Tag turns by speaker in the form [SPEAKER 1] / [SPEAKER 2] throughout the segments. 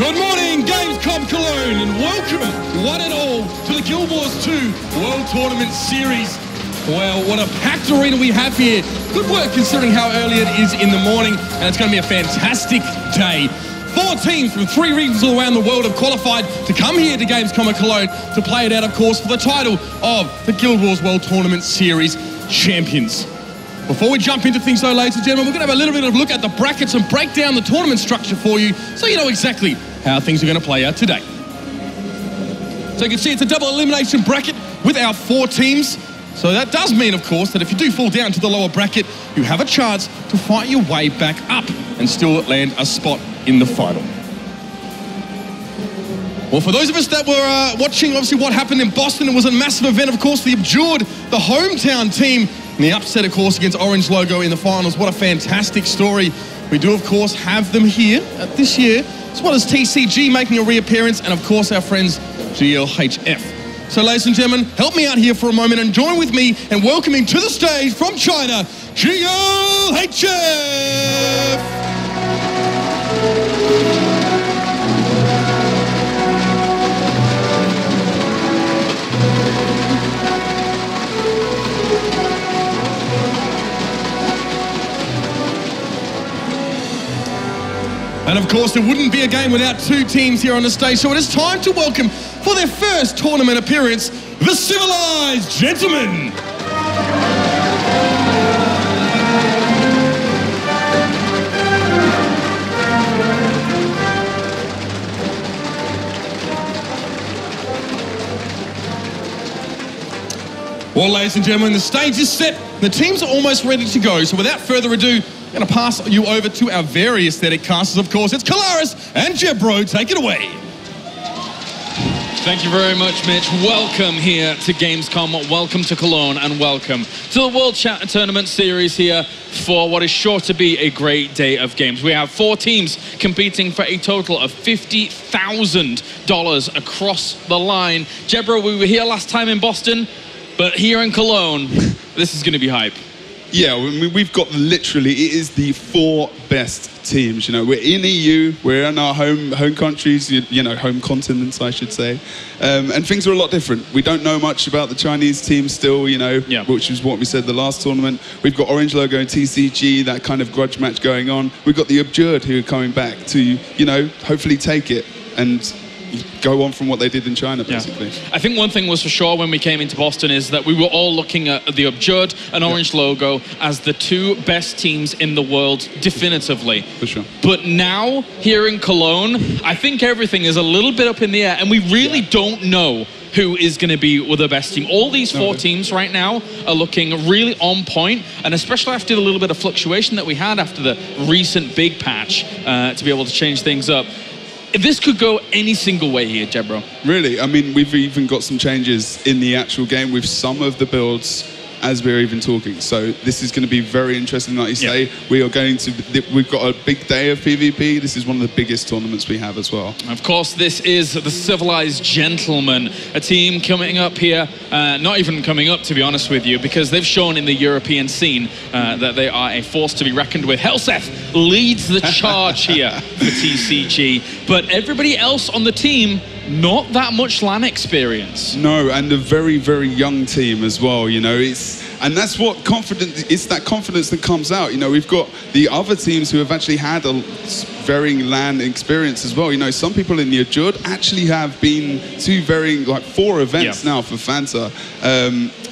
[SPEAKER 1] Good morning, Gamescom Cologne, and welcome, one and all, to the Guild Wars 2 World Tournament Series. Well, what a packed arena we have here. Good work considering how early it is in the morning, and it's going to be a fantastic day. 4 teams from 3 regions all around the world have qualified to come here to Gamescom Cologne to play it out, of course, for the title of the Guild Wars World Tournament Series champions. Before we jump into things though, ladies and gentlemen, we're going to have a little bit of a look at the brackets and break down the tournament structure for you so you know exactly how things are going to play out today. So you can see it's a double elimination bracket with our 4 teams. So that does mean, of course, that if you do fall down to the lower bracket, you have a chance to fight your way back up and still land a spot in the final. Well, for those of us that were watching, obviously, what happened in Boston, it was a massive event, of course. The Abjured, the hometown team, and the upset, of course, against Orange Logo in the finals. What a fantastic story. We do, of course, have them here this year, as well as TCG making a reappearance, and, of course, our friends GLHF. So, ladies and gentlemen, help me out here for a moment and join with me in welcoming to the stage from China, GLHF! And of course, there wouldn't be a game without 2 teams here on the stage, so it is time to welcome, for their first tournament appearance, the Civilized Gentlemen. Well, ladies and gentlemen, the stage is set. The teams are almost ready to go, so without further ado, I'm going to pass you over to our very aesthetic casters, of course. It's Kalaris and Jebro. Take it away.
[SPEAKER 2] Thank you very much, Mitch. Welcome here to Gamescom. Welcome to Cologne, and welcome to the World Tournament Series here for what is sure to be a great day of games. We have 4 teams competing for a total of $50,000 across the line. Jebro, we were here last time in Boston, but here in Cologne, this is going to be hype.
[SPEAKER 3] Yeah, we've got literally, it is the 4 best teams. You know, we're in EU, we're in our home countries, you know, home continents, I should say. And things are a lot different. We don't know much about the Chinese team still, you know, which is what we said the last tournament. We've got Orange Logo and TCG, that kind of grudge match going on. We've got the Abjured who are coming back to, you know, hopefully take it and go on from what they did in China, basically.
[SPEAKER 2] Yeah. I think one thing was for sure when we came into Boston is that we were all looking at the Abjured and Orange Logo as the 2 best teams in the world, definitively.
[SPEAKER 3] For sure.
[SPEAKER 2] But now, here in Cologne, I think everything is a little bit up in the air, and we really don't know who is going to be the best team. All these 4 teams right now are looking really on point, and especially after the little bit of fluctuation that we had after the recent big patch to be able to change things up. This could go any single way here, Jebro.
[SPEAKER 3] Really? I mean, we've even got some changes in the actual game with some of the builds as we're even talking. So this is going to be very interesting. Like you say, we are going to, we've got a big day of PvP. This is one of the biggest tournaments we have as well.
[SPEAKER 2] Of course, this is the Civilized Gentlemen, a team coming up here, not even coming up, to be honest with you, because they've shown in the European scene that they are a force to be reckoned with. Helseth leads the charge here for TCG, but everybody else on the team, not that much LAN experience.
[SPEAKER 3] No, and a very, very young team as well, you know. And that's what it's that confidence that comes out. You know, we've got the other teams who have actually had a varying LAN experience as well. You know, some people in the Abjured actually have been to varying, like 4 events now for Fanta.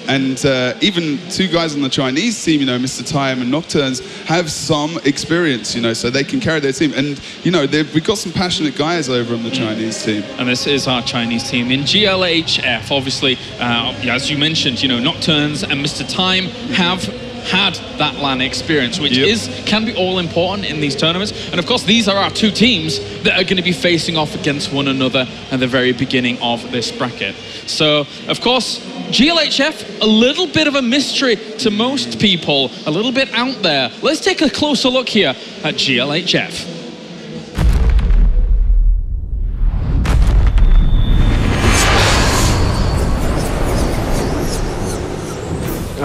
[SPEAKER 3] And even 2 guys on the Chinese team, you know, Mr. Time and Nocturnes, have some experience, you know, so they can carry their team. And, you know, we've got some passionate guys over on the Chinese team.
[SPEAKER 2] And this is our Chinese team. In GLHF, obviously, as you mentioned, you know, Nocturnes and Mr. Time have had that LAN experience, which can be all important in these tournaments. And of course, these are our 2 teams that are going to be facing off against one another at the very beginning of this bracket. So, of course, GLHF, a little bit of a mystery to most people, a little bit out there. Let's take a closer look here at GLHF.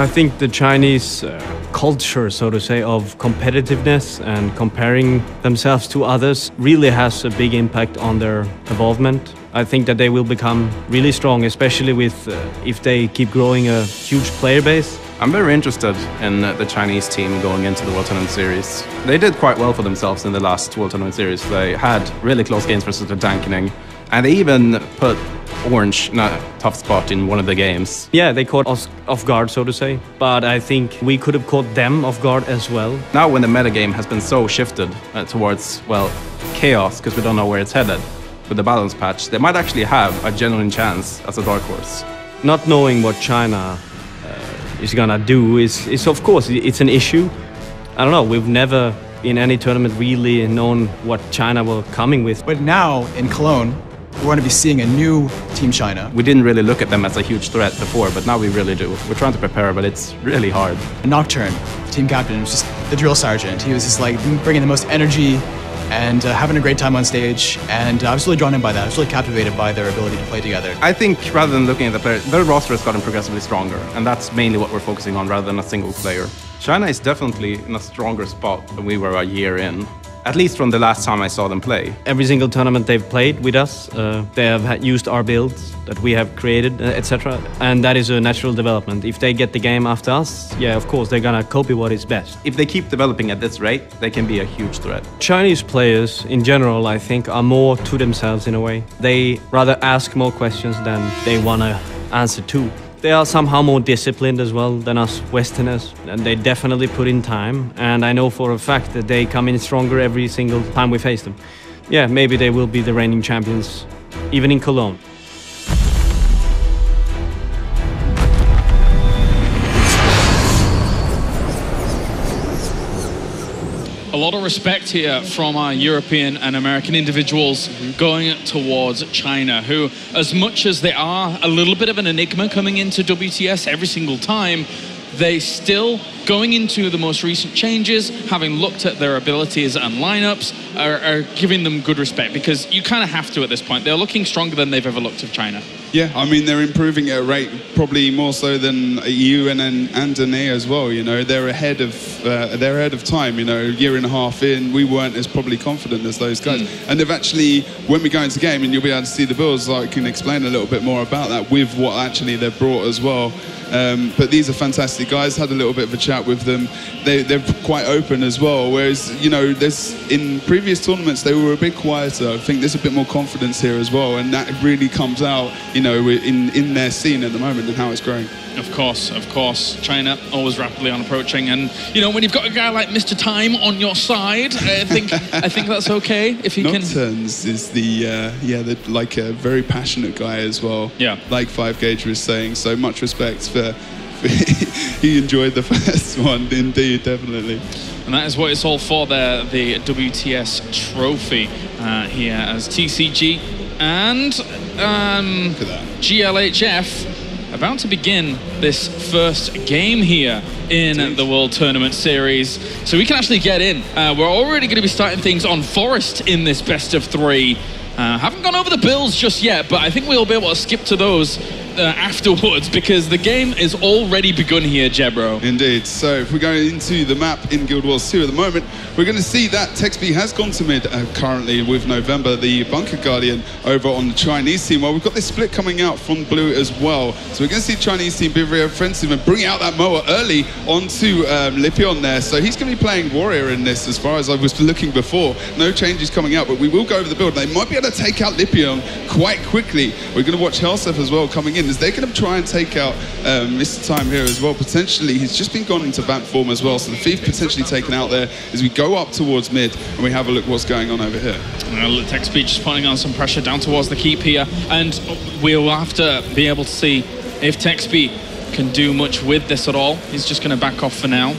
[SPEAKER 4] I think the Chinese culture, so to say, of competitiveness and comparing themselves to others really has a big impact on their involvement. I think that they will become really strong, especially with if they keep growing a huge player base.
[SPEAKER 5] I'm very interested in the Chinese team going into the World Tournament Series. They did quite well for themselves in the last World Tournament Series. They had really close games versus the Dankening, and they even put Orange in a tough spot in one of the games.
[SPEAKER 4] Yeah, they caught us off guard, so to say, but I think we could have caught them off guard as well.
[SPEAKER 5] Now when the metagame has been so shifted towards, well, chaos, because we don't know where it's headed, with the balance patch, they might actually have a genuine chance as a dark horse.
[SPEAKER 4] Not knowing what China is gonna do is of course it's an issue. I don't know, we've never in any tournament really known what China were coming with.
[SPEAKER 6] But now in Cologne, we're going to be seeing a new Team China.
[SPEAKER 5] We didn't really look at them as a huge threat before, but now we really do. We're trying to prepare, but it's really hard.
[SPEAKER 6] Nocturne, team captain, was just the drill sergeant. He was just like bringing the most energy and having a great time on stage, and I was really drawn in by that. I was really captivated by their ability to play together.
[SPEAKER 5] I think rather than looking at the players, their roster has gotten progressively stronger, and that's mainly what we're focusing on rather than a single player. China is definitely in a stronger spot than we were a year in. At least from the last time I saw them play.
[SPEAKER 4] Every single tournament they've played with us, they have used our builds that we have created, etc. And that is a natural development. If they get the game after us, yeah, of course, they're gonna copy what is best.
[SPEAKER 5] If they keep developing at this rate, they can be a huge threat.
[SPEAKER 4] Chinese players, in general, I think, are more to themselves in a way. They rather ask more questions than they wanna answer to. They are somehow more disciplined as well than us Westerners, and they definitely put in time, and I know for a fact that they come in stronger every single time we face them. Yeah, maybe they will be the reigning champions, even in Cologne.
[SPEAKER 2] A lot of respect here from our European and American individuals going towards China, who, as much as they are a little bit of an enigma coming into WTS every single time, they still, going into the most recent changes, having looked at their abilities and lineups, are giving them good respect, because you kind of have to at this point. They're looking stronger than they've ever looked of China.
[SPEAKER 3] Yeah, I mean, they're improving at a rate probably more so than EU and Danae as well. You know, they're ahead of time. You know, a year and a half in, we weren't as probably confident as those guys. And they've actually, when we go into game, and you'll be able to see the builds, I can explain a little bit more about that with what actually they've brought as well. But these are fantastic guys. Had a little bit of a chat with them. They're quite open as well. Whereas, you know, in previous tournaments they were a bit quieter. I think there's a bit more confidence here as well, and that really comes out, you know, in their scene at the moment and how it's growing.
[SPEAKER 2] Of course. China always rapidly on approaching, and you know, when you've got a guy like Mr. Time on your side, I think that's okay if he can.
[SPEAKER 3] Nocturnes is like a very passionate guy as well.
[SPEAKER 2] Yeah.
[SPEAKER 3] Like 5Gauge was saying, so much respect for he enjoyed the first one, indeed, definitely.
[SPEAKER 2] And that is what it's all for there, the WTS trophy here as TCG and GLHF about to begin this first game here in the World Tournament Series. So we can actually get in. We're already going to be starting things on Forest in this best of three. Haven't gone over the builds just yet, but I think we'll be able to skip to those afterwards, because the game is already begun here, Jebro.
[SPEAKER 3] Indeed. So if we go into the map in Guild Wars 2 at the moment, we're going to see that Texby has gone to mid currently with November, the Bunker Guardian, over on the Chinese team. Well, we've got this split coming out from blue as well. So we're going to see the Chinese team be very offensive and bring out that Moa early onto Lipion there. So he's going to be playing Warrior in this, as far as I was looking before. No changes coming out, but we will go over the build. They might be able to take out Lipion quite quickly. We're going to watch Helseth as well coming in, as they're going to try and take out Mr. Time here as well. Potentially, he's just been gone into vamp form as well, so the thief potentially taken out there as we go up towards mid and we have a look what's going on over here.
[SPEAKER 2] Texby just putting on some pressure down towards the keep here, and we'll have to be able to see if Texby can do much with this at all. He's just going to back off for now.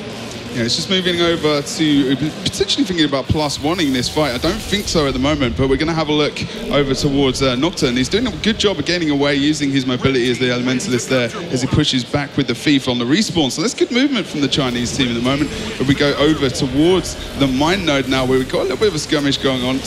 [SPEAKER 3] Yeah, it's just moving over to potentially thinking about +1ing this fight. I don't think so at the moment, but we're going to have a look over towards Nocturne. He's doing a good job of getting away, using his mobility as the Elementalist there, as he pushes back with the Thief on the respawn. So that's good movement from the Chinese team at the moment. But we go over towards the mine node now, where we've got a little bit of a skirmish going on.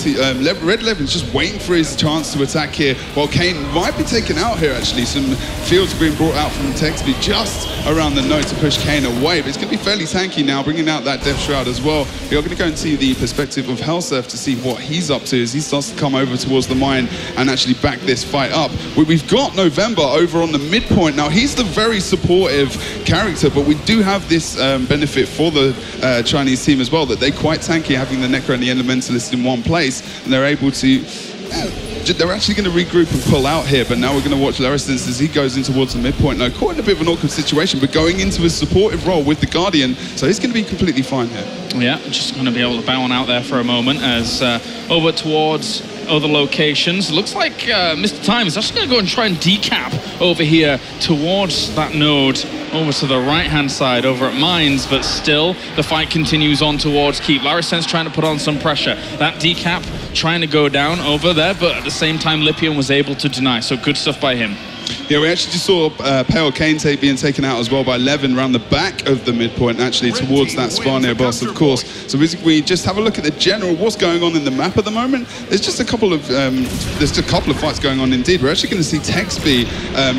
[SPEAKER 3] Red Levin's just waiting for his chance to attack here, while Kane might be taken out here, actually. Some fields are being brought out from Texby just around the node to push Kane away, but it's going to be fairly tanky now, bringing out that Death Shroud as well. We are going to go and see the perspective of Helseth to see what he's up to as he starts to come over towards the mine and actually back this fight up. We've got November over on the midpoint. Now, he's the very supportive character, but we do have this benefit for the Chinese team as well, that they're quite tanky, having the Necro and the Elementalist in one place, and they're able to... they're actually going to regroup and pull out here, but now we're going to watch Larissens as he goes in towards the midpoint. Now, caught in a bit of an awkward situation, but going into his supportive role with the Guardian, so he's going to be completely fine here.
[SPEAKER 2] Yeah, just going to be able to bow on out there for a moment as over towards other locations. Looks like Mr. Time is actually going to go and try and decap over here towards that node, over to the right-hand side, over at Mines, but still the fight continues on towards Keep. Larissens trying to put on some pressure. That decap trying to go down over there, but at the same time, Lipian was able to deny, so good stuff by him.
[SPEAKER 3] Yeah, we actually just saw Pale Kane being taken out as well by Levin around the back of the midpoint, actually towards that Sparnir boss, of course. So we just have a look at the general what's going on in the map at the moment. There's just a couple of fights going on indeed. We're actually going to see Texby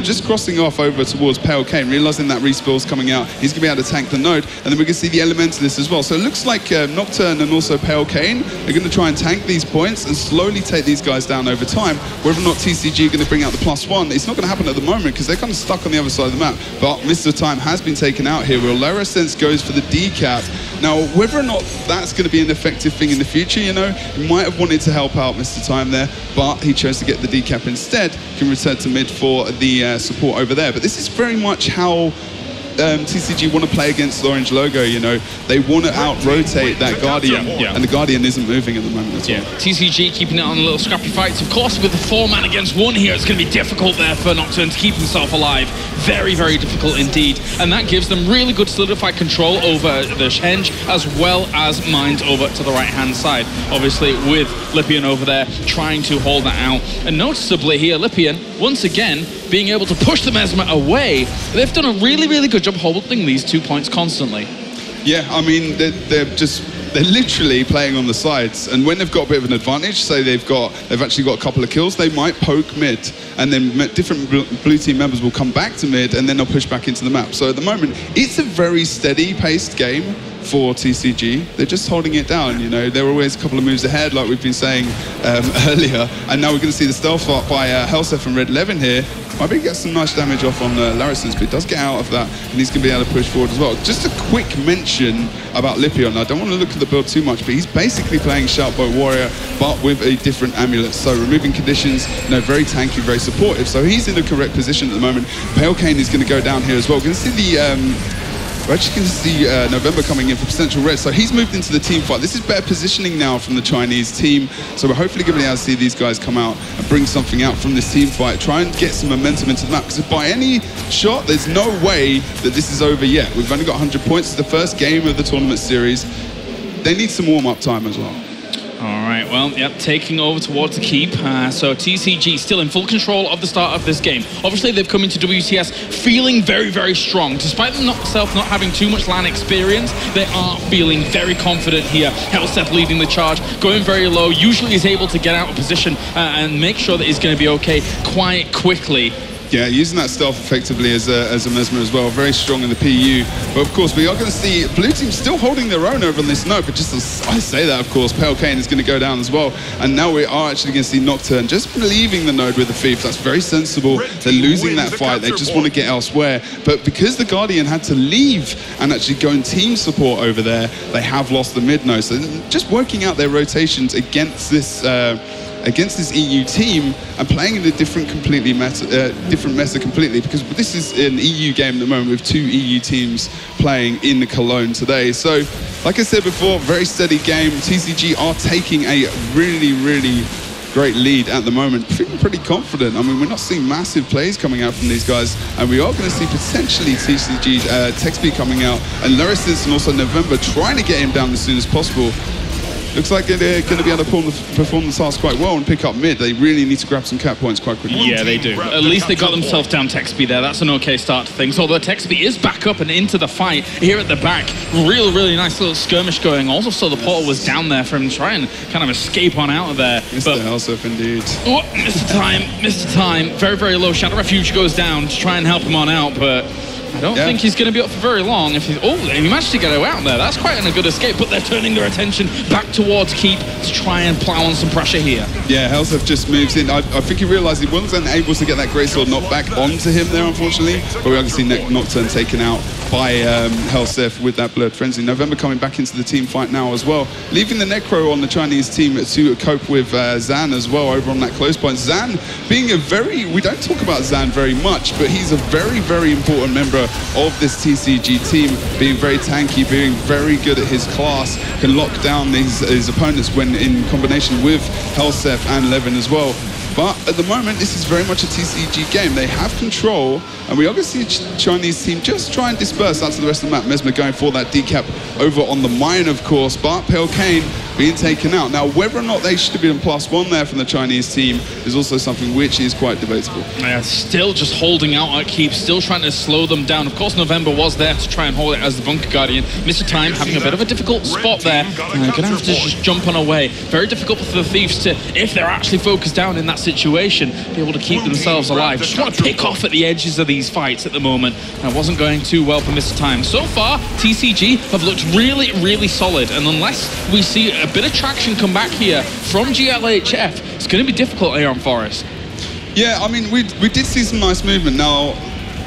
[SPEAKER 3] just crossing off over towards Pale Kane, realizing that respaw's coming out. He's going to be able to tank the node, and then we can see the Elementalist as well. So it looks like Nocturne and also Pale Kane are going to try and tank these points and slowly take these guys down over time. Whether or not TCG are going to bring out the +1, it's not going to happen at the moment because they're kind of stuck on the other side of the map. But Mr. Time has been taken out here. Will Larissens goes for the decap. Now, whether or not that's going to be an effective thing in the future, you know, he might have wanted to help out Mr. Time there, but he chose to get the decap instead. Can return to mid for the support over there. But this is very much how TCG want to play against the orange logo, you know. They want to out-rotate that Guardian, and the Guardian isn't moving at the moment at all.
[SPEAKER 2] TCG keeping it on little scrappy fights. Of course, with the 4-man against 1 here, it's going to be difficult there for Nocturne to keep himself alive. Very, very difficult indeed. And that gives them really good solidified control over the Henge, as well as Mines over to the right-hand side. Obviously, with Lipian over there, trying to hold that out. And noticeably here, Lipian, once again, being able to push the Mesmer away. They've done a really, really good job holding these 2 points constantly.
[SPEAKER 3] Yeah, I mean, they're literally playing on the sides, and when they've got a bit of an advantage, say they've actually got a couple of kills, they might poke mid, and then different blue team members will come back to mid, and then they'll push back into the map. So at the moment, it's a very steady paced game for TCG. They're just holding it down, you know. They're always a couple of moves ahead, like we've been saying earlier, and now we're going to see the stealth fight by Helseth and Red Levin here. Might be get some nice damage off on Larissens, but he does get out of that, and he's going to be able to push forward as well. Just a quick mention about Lipian. I don't want to look at the build too much, but he's basically playing Shoutboat Warrior, but with a different amulet. So removing conditions, you know, very tanky, very supportive. So he's in the correct position at the moment. Pale Kane is going to go down here as well. We're going to see the... We're actually going to see November coming in for potential red. So he's moved into the team fight. This is better positioning now from the Chinese team. So we're hopefully going to be able to see these guys come out and bring something out from this team fight. Try and get some momentum into the map. Because by any shot, there's no way that this is over yet. We've only got 100 points. It's the first game of the tournament series. They need some warm-up time as well.
[SPEAKER 2] All right, well, yep, taking over towards the keep. So TCG still in full control of the start of this game. Obviously, they've come into WTS feeling very, very strong. Despite themselves not having too much LAN experience, they are feeling very confident here. Helseth leading the charge, going very low, usually is able to get out of position and make sure that he's going to be okay quite quickly.
[SPEAKER 3] Yeah, using that stealth effectively as a Mesmer as well. Very strong in the PU. But of course, we are going to see blue team still holding their own over on this node. But just as I say that, of course, Pale Kane is going to go down as well. And now we are actually going to see Nocturne just leaving the node with the Thief. That's very sensible. They're losing that fight. They just want to get elsewhere. But because the Guardian had to leave and actually go and team support over there, they have lost the mid node. So just working out their rotations against this EU team and playing in a different meta completely, because this is an EU game at the moment with 2 EU teams playing in Cologne today. So, like I said before, very steady game. TCG are taking a really, really great lead at the moment. Feeling pretty confident. I mean, we're not seeing massive plays coming out from these guys, and we are going to see potentially TCG, Texby coming out, and Larissus and also November trying to get him down as soon as possible. Looks like they're going to be able to perform the task quite well and pick up mid. They really need to grab some cap points quite quickly.
[SPEAKER 2] Yeah, they do. At least they got themselves down Texby there. That's an okay start to things. Although Texby is back up and into the fight here at the back. Really nice little skirmish going. Also saw the portal was down there for him to try and kind of escape on out of there.
[SPEAKER 3] Mr. Hellsurf, indeed.
[SPEAKER 2] Oh, Mr. Time. Very low. Shadow Refuge goes down to try and help him on out, but I don't think he's going to be up for very long. If he's, he managed to get out there. That's quite a good escape, but they're turning their attention back towards Keep to try and plow on some pressure here. Yeah,
[SPEAKER 3] Hellsurf just moves in. I think he realized he wasn't able to get that Greatsword knocked back onto him there, unfortunately. But we can see Nocturne taken out by Hellsurf with that Blurred Frenzy. November coming back into the team fight now as well, leaving the Necro on the Chinese team to cope with Zan as well over on that close point. Zan being we don't talk about Zan very much, but he's a very important member of this TCG team, being very tanky, being very good at his class, can lock down his opponents when in combination with Hellsurf and Levin as well. But at the moment, this is very much a TCG game. They have control, and we are going to see the Chinese team just try and disperse out to the rest of the map. Mesmer going for that decap over on the mine, of course, but Pale Kane being taken out. Now, whether or not they should have been +1 there from the Chinese team is also something which is quite debatable.
[SPEAKER 2] Yeah, still just holding out at Keep, still trying to slow them down. Of course, November was there to try and hold it as the Bunker Guardian. Mr. Time having a bit of a difficult spot there. Gonna have to just jump on away. Very difficult for the Thieves to, if they're actually focused down in that situation, be able to keep themselves alive. Just want to pick off at the edges of these fights at the moment. And it wasn't going too well for Mr. Time. So far, TCG have looked really solid, and unless we see a bit of traction come back here from GLHF, it's going to be difficult here on Forest.
[SPEAKER 3] Yeah, I mean, we did see some nice movement. Now,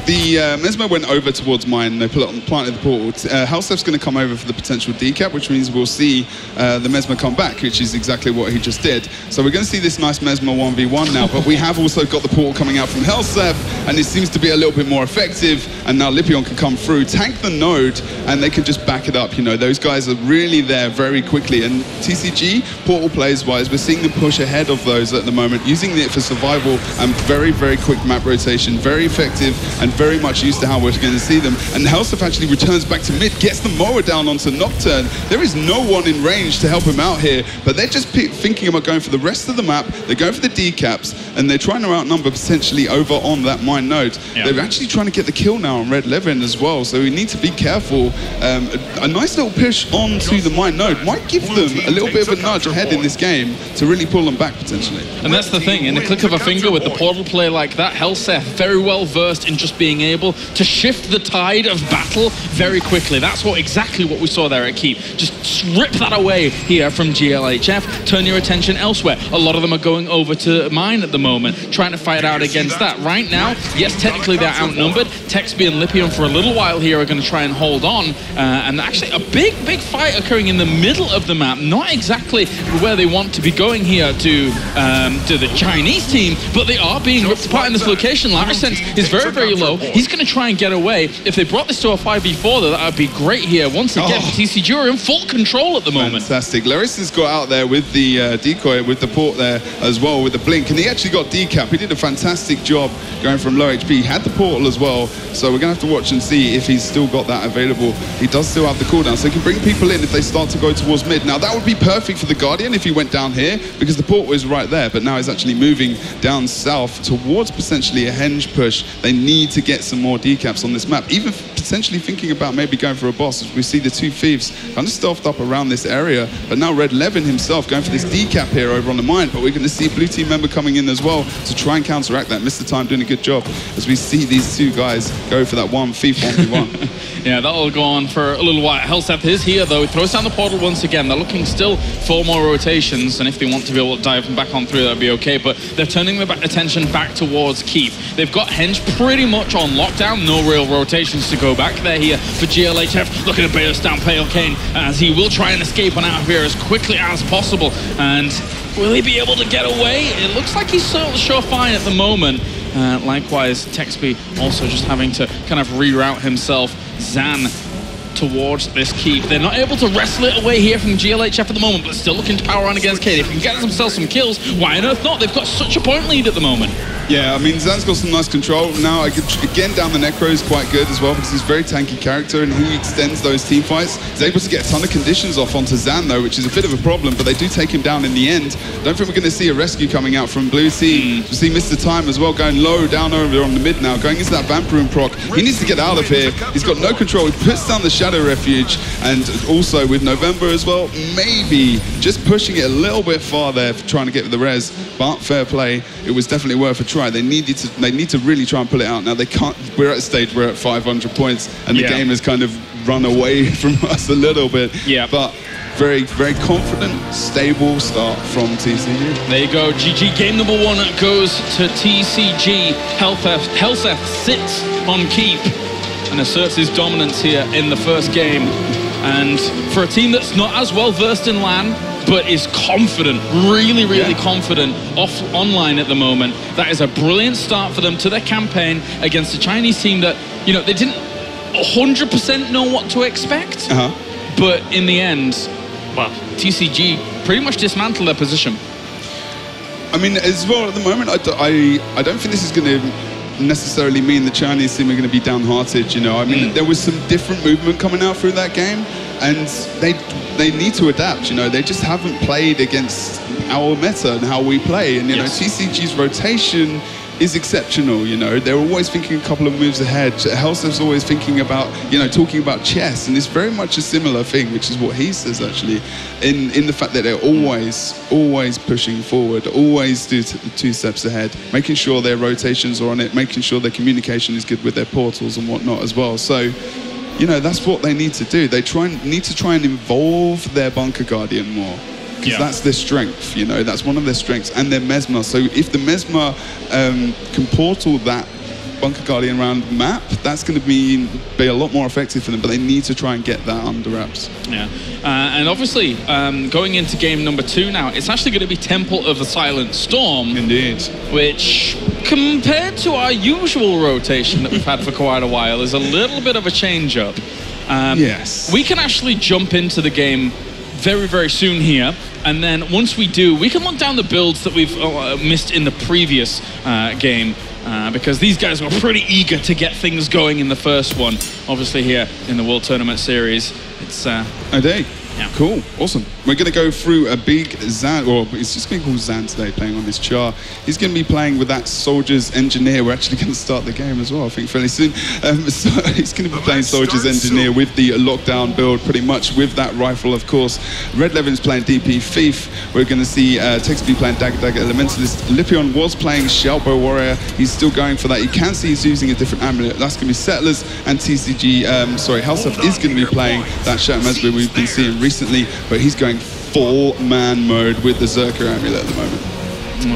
[SPEAKER 3] the Mesmer went over towards mine, they planted the portal. Hellsurf's going to come over for the potential decap, which means we'll see the Mesmer come back, which is exactly what he just did. So we're going to see this nice Mesmer 1v1 now, but we have also got the portal coming out from Hellsurf, and it seems to be a little bit more effective, and now Lipion can come through, tank the node, and they can just back it up. You know, those guys are really there very quickly, and TCG, portal plays-wise, we're seeing them push ahead of those at the moment, using it for survival and very quick map rotation, very effective, and very much used to how we're going to see them. And Hellsurf actually returns back to mid, gets the mower down onto Nocturne. There is no one in range to help him out here, but they're just thinking about going for the rest of the map. They're going for the decaps, and they're trying to outnumber potentially over on that mine node. Yeah. They're actually trying to get the kill now on Red Levin as well, so we need to be careful. A nice little push onto the mine node might give them a little bit of a nudge ahead in this game to really pull them back potentially.
[SPEAKER 2] And that's the thing, in the click of a finger with the portal play like that, Hellsurf very well versed in just being able to shift the tide of battle very quickly. That's exactly what we saw there at Keep. Just strip that away here from GLHF, turn your attention elsewhere. A lot of them are going over to mine at the moment, trying to fight out against that. Right now, yes, technically they're outnumbered. Texby and Lipion for a little while here are going to try and hold on, and actually a big fight occurring in the middle of the map. Not exactly where they want to be going here to the Chinese team, but they are being ripped apart in this location. Larissense is very low. He's going to try and get away. If they brought this to a 5v4, though, that would be great here. Once again, TCG are in full control at the moment.
[SPEAKER 3] Fantastic. Larissen's got out there with the decoy, with the port there as well, with the blink, and he actually got decap. He did a fantastic job going from low HP. He had the portal as well, so we're going to have to watch and see if he's still got that available. He does still have the cooldown, so he can bring people in if they start to go towards mid. Now, that would be perfect for the Guardian if he went down here, because the portal is right there, but now he's actually moving down south towards potentially a henge push. They need to get some more decaps on this map, even potentially thinking about maybe going for a boss. As we see the two Thieves kind of stealthed up around this area, but now Red Levin himself going for this decap here over on the mine, but we're going to see a blue team member coming in as well to try and counteract that. Mr. Time doing a good job as we see these two guys go for that one Thief 1v1.
[SPEAKER 2] Yeah, that'll go on for a little while. Hellsurf is here though, he throws down the portal once again. They're looking still for more rotations, and if they want to be able to dive back on through, that'd be okay, but they're turning their attention back towards Keep. They've got Henge pretty much on lockdown, no real rotations to go back there here for GLHF, looking to burst down Pale Kane as he will try and escape on out of here as quickly as possible. And will he be able to get away? It looks like he's sure fine at the moment. Likewise, Texby also just having to kind of reroute himself. Zan towards this keep. They're not able to wrestle it away here from GLHF at the moment, but still looking to power on against Kane. If you can get themselves some kills, why on earth not? They've got such a point lead at the moment.
[SPEAKER 3] Yeah, I mean, Zan's got some nice control. Now, again, down the Necro is quite good as well, because he's a very tanky character and he extends those team fights. He's able to get a ton of conditions off onto Zan, though, which is a bit of a problem, but they do take him down in the end. Don't think we're going to see a rescue coming out from Blue Team. We see Mr. Time as well going low, down over on the mid now, going into that Vampiroon proc. He needs to get out of here. He's got no control. He puts down the Shadow Refuge, and also with November as well, maybe just pushing it a little bit far there for trying to get the res, but fair play. It was definitely worth a try. They need to really try and pull it out. Now they can't. We're at a stage where at 500 points, and the game has kind of run away from us a little bit. Yeah. But very, very confident, stable start from TCG.
[SPEAKER 2] There you go. GG. Game number 1 goes to TCG. Helseth sits on keep and asserts his dominance here in the first game. And for a team that's not as well versed in LAN, but is confident, really confident online at the moment, that is a brilliant start for them to their campaign against a Chinese team that, you know, they didn't 100% know what to expect. But in the end, well, TCG pretty much dismantled their position.
[SPEAKER 3] I mean, as well, at the moment, I don't think this is going to necessarily mean the Chinese team are going to be downhearted, you know. I mean, there was some different movement coming out through that game, and they need to adapt, you know. They just haven't played against our meta and how we play, and, you know, TCG's rotation is exceptional, you know. They're always thinking a couple of moves ahead. Helseth's always thinking about, you know, talking about chess, and it's very much a similar thing, which is what he says actually, in the fact that they're always pushing forward, always do 2 steps ahead, making sure their rotations are on it, making sure their communication is good with their portals and whatnot as well. So, you know, that's what they need to do. They need to try and involve their Bunker Guardian more. Because that's their strength, you know, that's one of their strengths, and their Mesmer. So if the Mesmer can portal that Bunker Guardian round map, that's going to be a lot more effective for them, but they need to try and get that under wraps.
[SPEAKER 2] Yeah, and obviously, going into game number 2 now, it's actually going to be Temple of the Silent Storm.
[SPEAKER 3] Indeed. Which,
[SPEAKER 2] compared to our usual rotation that we've had for quite a while, is a little bit of a change-up.
[SPEAKER 3] Yes.
[SPEAKER 2] We can actually jump into the game very, very soon here. And then once we do, we can look down the builds that we've missed in the previous game, because these guys were pretty eager to get things going in the first one. Obviously here in the World Tournament Series, it's...
[SPEAKER 3] a day. Yeah. Cool, awesome. We're going to go through a big Zan, or it's just going to be called Zan today, playing on this char. He's going to be playing with that Soldier's Engineer. We're actually going to start the game as well, I think, fairly soon. So he's going to be playing Soldier's Engineer with the lockdown build, pretty much, with that rifle, of course. Red Levin's playing DP Thief. We're going to see Texby playing Dagger Elementalist. Lipion was playing Shoutbow Warrior. He's still going for that. You can see he's using a different amulet. That's going to be Settlers, and TCG, Helseth is going to be playing that Shadow Mesmer we've been seeing recently, but he's going full man mode with the Zerker amulet at the moment.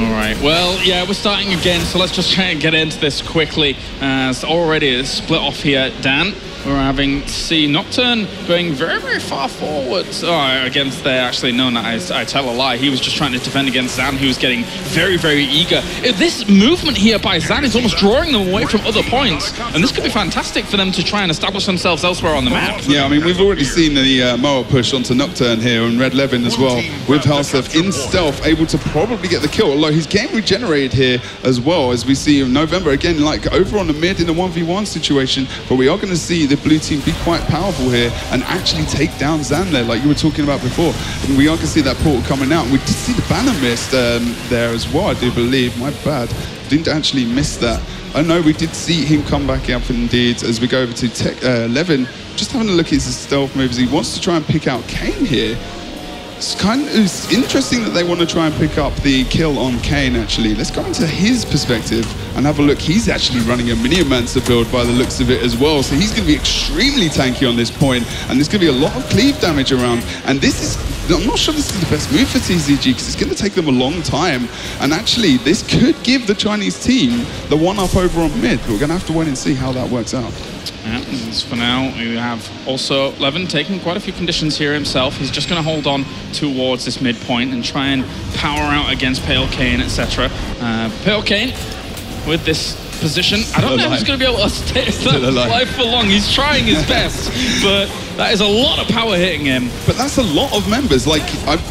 [SPEAKER 2] All right, well, yeah, we're starting again, so let's just try and get into this quickly. It's already a split off here, Dan. We're having C Nocturne going very, very far forwards. Oh, against there, actually, no, I tell a lie. He was just trying to defend against Zan, who was getting very, very eager. This movement here by Zan is almost drawing them away from other points, and this could be fantastic for them to try and establish themselves elsewhere on the map.
[SPEAKER 3] Yeah, I mean, we've already seen the Moa push onto Nocturne here, and Red Levin as well, with Helseth in stealth, able to probably get the kill, although his game regenerated here as well, as we see November, again, like over on the mid in a 1v1 situation, but we are going to see the blue team be quite powerful here and actually take down Zan there, like you were talking about before. And we are going to see that portal coming out. We did see the banner missed there as well, I do believe. My bad. Didn't actually miss that. I know we did see him come back up indeed as we go over to Levin. Just having a look at his stealth moves. He wants to try and pick out Kane here. It's interesting that they want to try and pick up the kill on Kane, actually. Let's go into his perspective and have a look. He's actually running a Minimancer build by the looks of it as well, so he's going to be extremely tanky on this point, and there's going to be a lot of cleave damage around, and this is, I'm not sure this is the best move for TCG, because it's going to take them a long time, and actually this could give the Chinese team the one-up over on mid, but we're going to have to wait and see how that works out.
[SPEAKER 2] Yeah, for now, we have also Levin taking quite a few conditions here himself. He's just going to hold on towards this midpoint and try and power out against Pale Kane, etc. Pale Kane, with this position, I don't know if he's going to be able to stay alive for long. He's trying his best, but That is a lot of power hitting him.
[SPEAKER 3] But that's a lot of members. Like,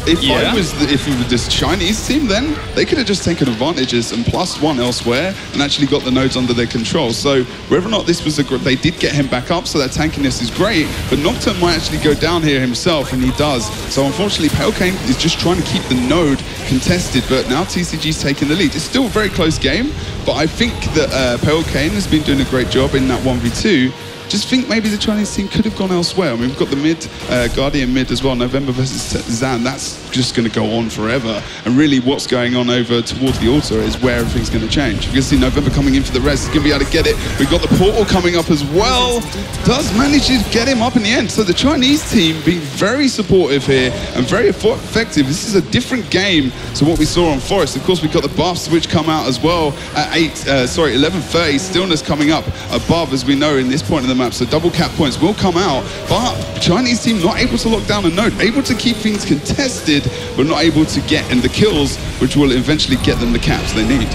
[SPEAKER 3] if it was this Chinese team, then they could have just taken advantages and +1 elsewhere and actually got the nodes under their control. So whether or not this was they did get him back up, so that tankiness is great. But Nocturne might actually go down here himself, and he does. So unfortunately, Pale Kane is just trying to keep the node contested. But now TCG's taking the lead. It's still a very close game, but I think that Pale Kane has been doing a great job in that 1v2. Just think maybe the Chinese team could have gone elsewhere. I mean, we've got the mid, Guardian mid as well, November versus Zan. That's just going to go on forever. And really what's going on over towards the altar is where everything's going to change. You can see November coming in for the res. He's going to be able to get it. We've got the portal coming up as well. Does manage to get him up in the end. So the Chinese team being very supportive here and very effective. This is a different game to what we saw on Forest. Of course, we've got the buffs which come out as well at 11:30. Stillness coming up above, as we know, in this point of the map, so double cap points will come out, but Chinese team not able to lock down a node, able to keep things contested, but not able to get in the kills, which will eventually get them the caps they need.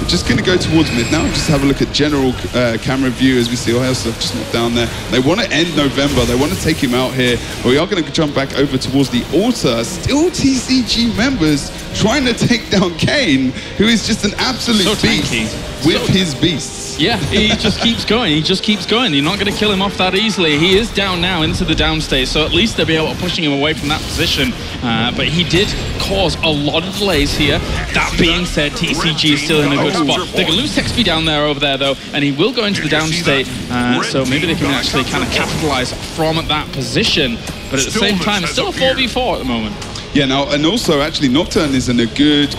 [SPEAKER 3] We're just going to go towards mid now, just have a look at general camera view as we see Hellstuff just not down there. They want to end November, they want to take him out here, but we are going to jump back over towards the altar. Still TCG members trying to take down Kane, who is just an absolute beast with his beasts.
[SPEAKER 2] Yeah, he just keeps going. He just keeps going. You're not going to kill him off that easily. He is down now into the down state, so at least they'll be able to pushing him away from that position. But he did cause a lot of delays here. That being said, TCG is still in a good spot. They can lose XP down there over there, though, and he will go into the down state. So maybe they can actually kind of capitalize from that position. But at the same time, it's still a 4v4 at the moment.
[SPEAKER 3] Yeah, now, and also actually Nocturne is in a good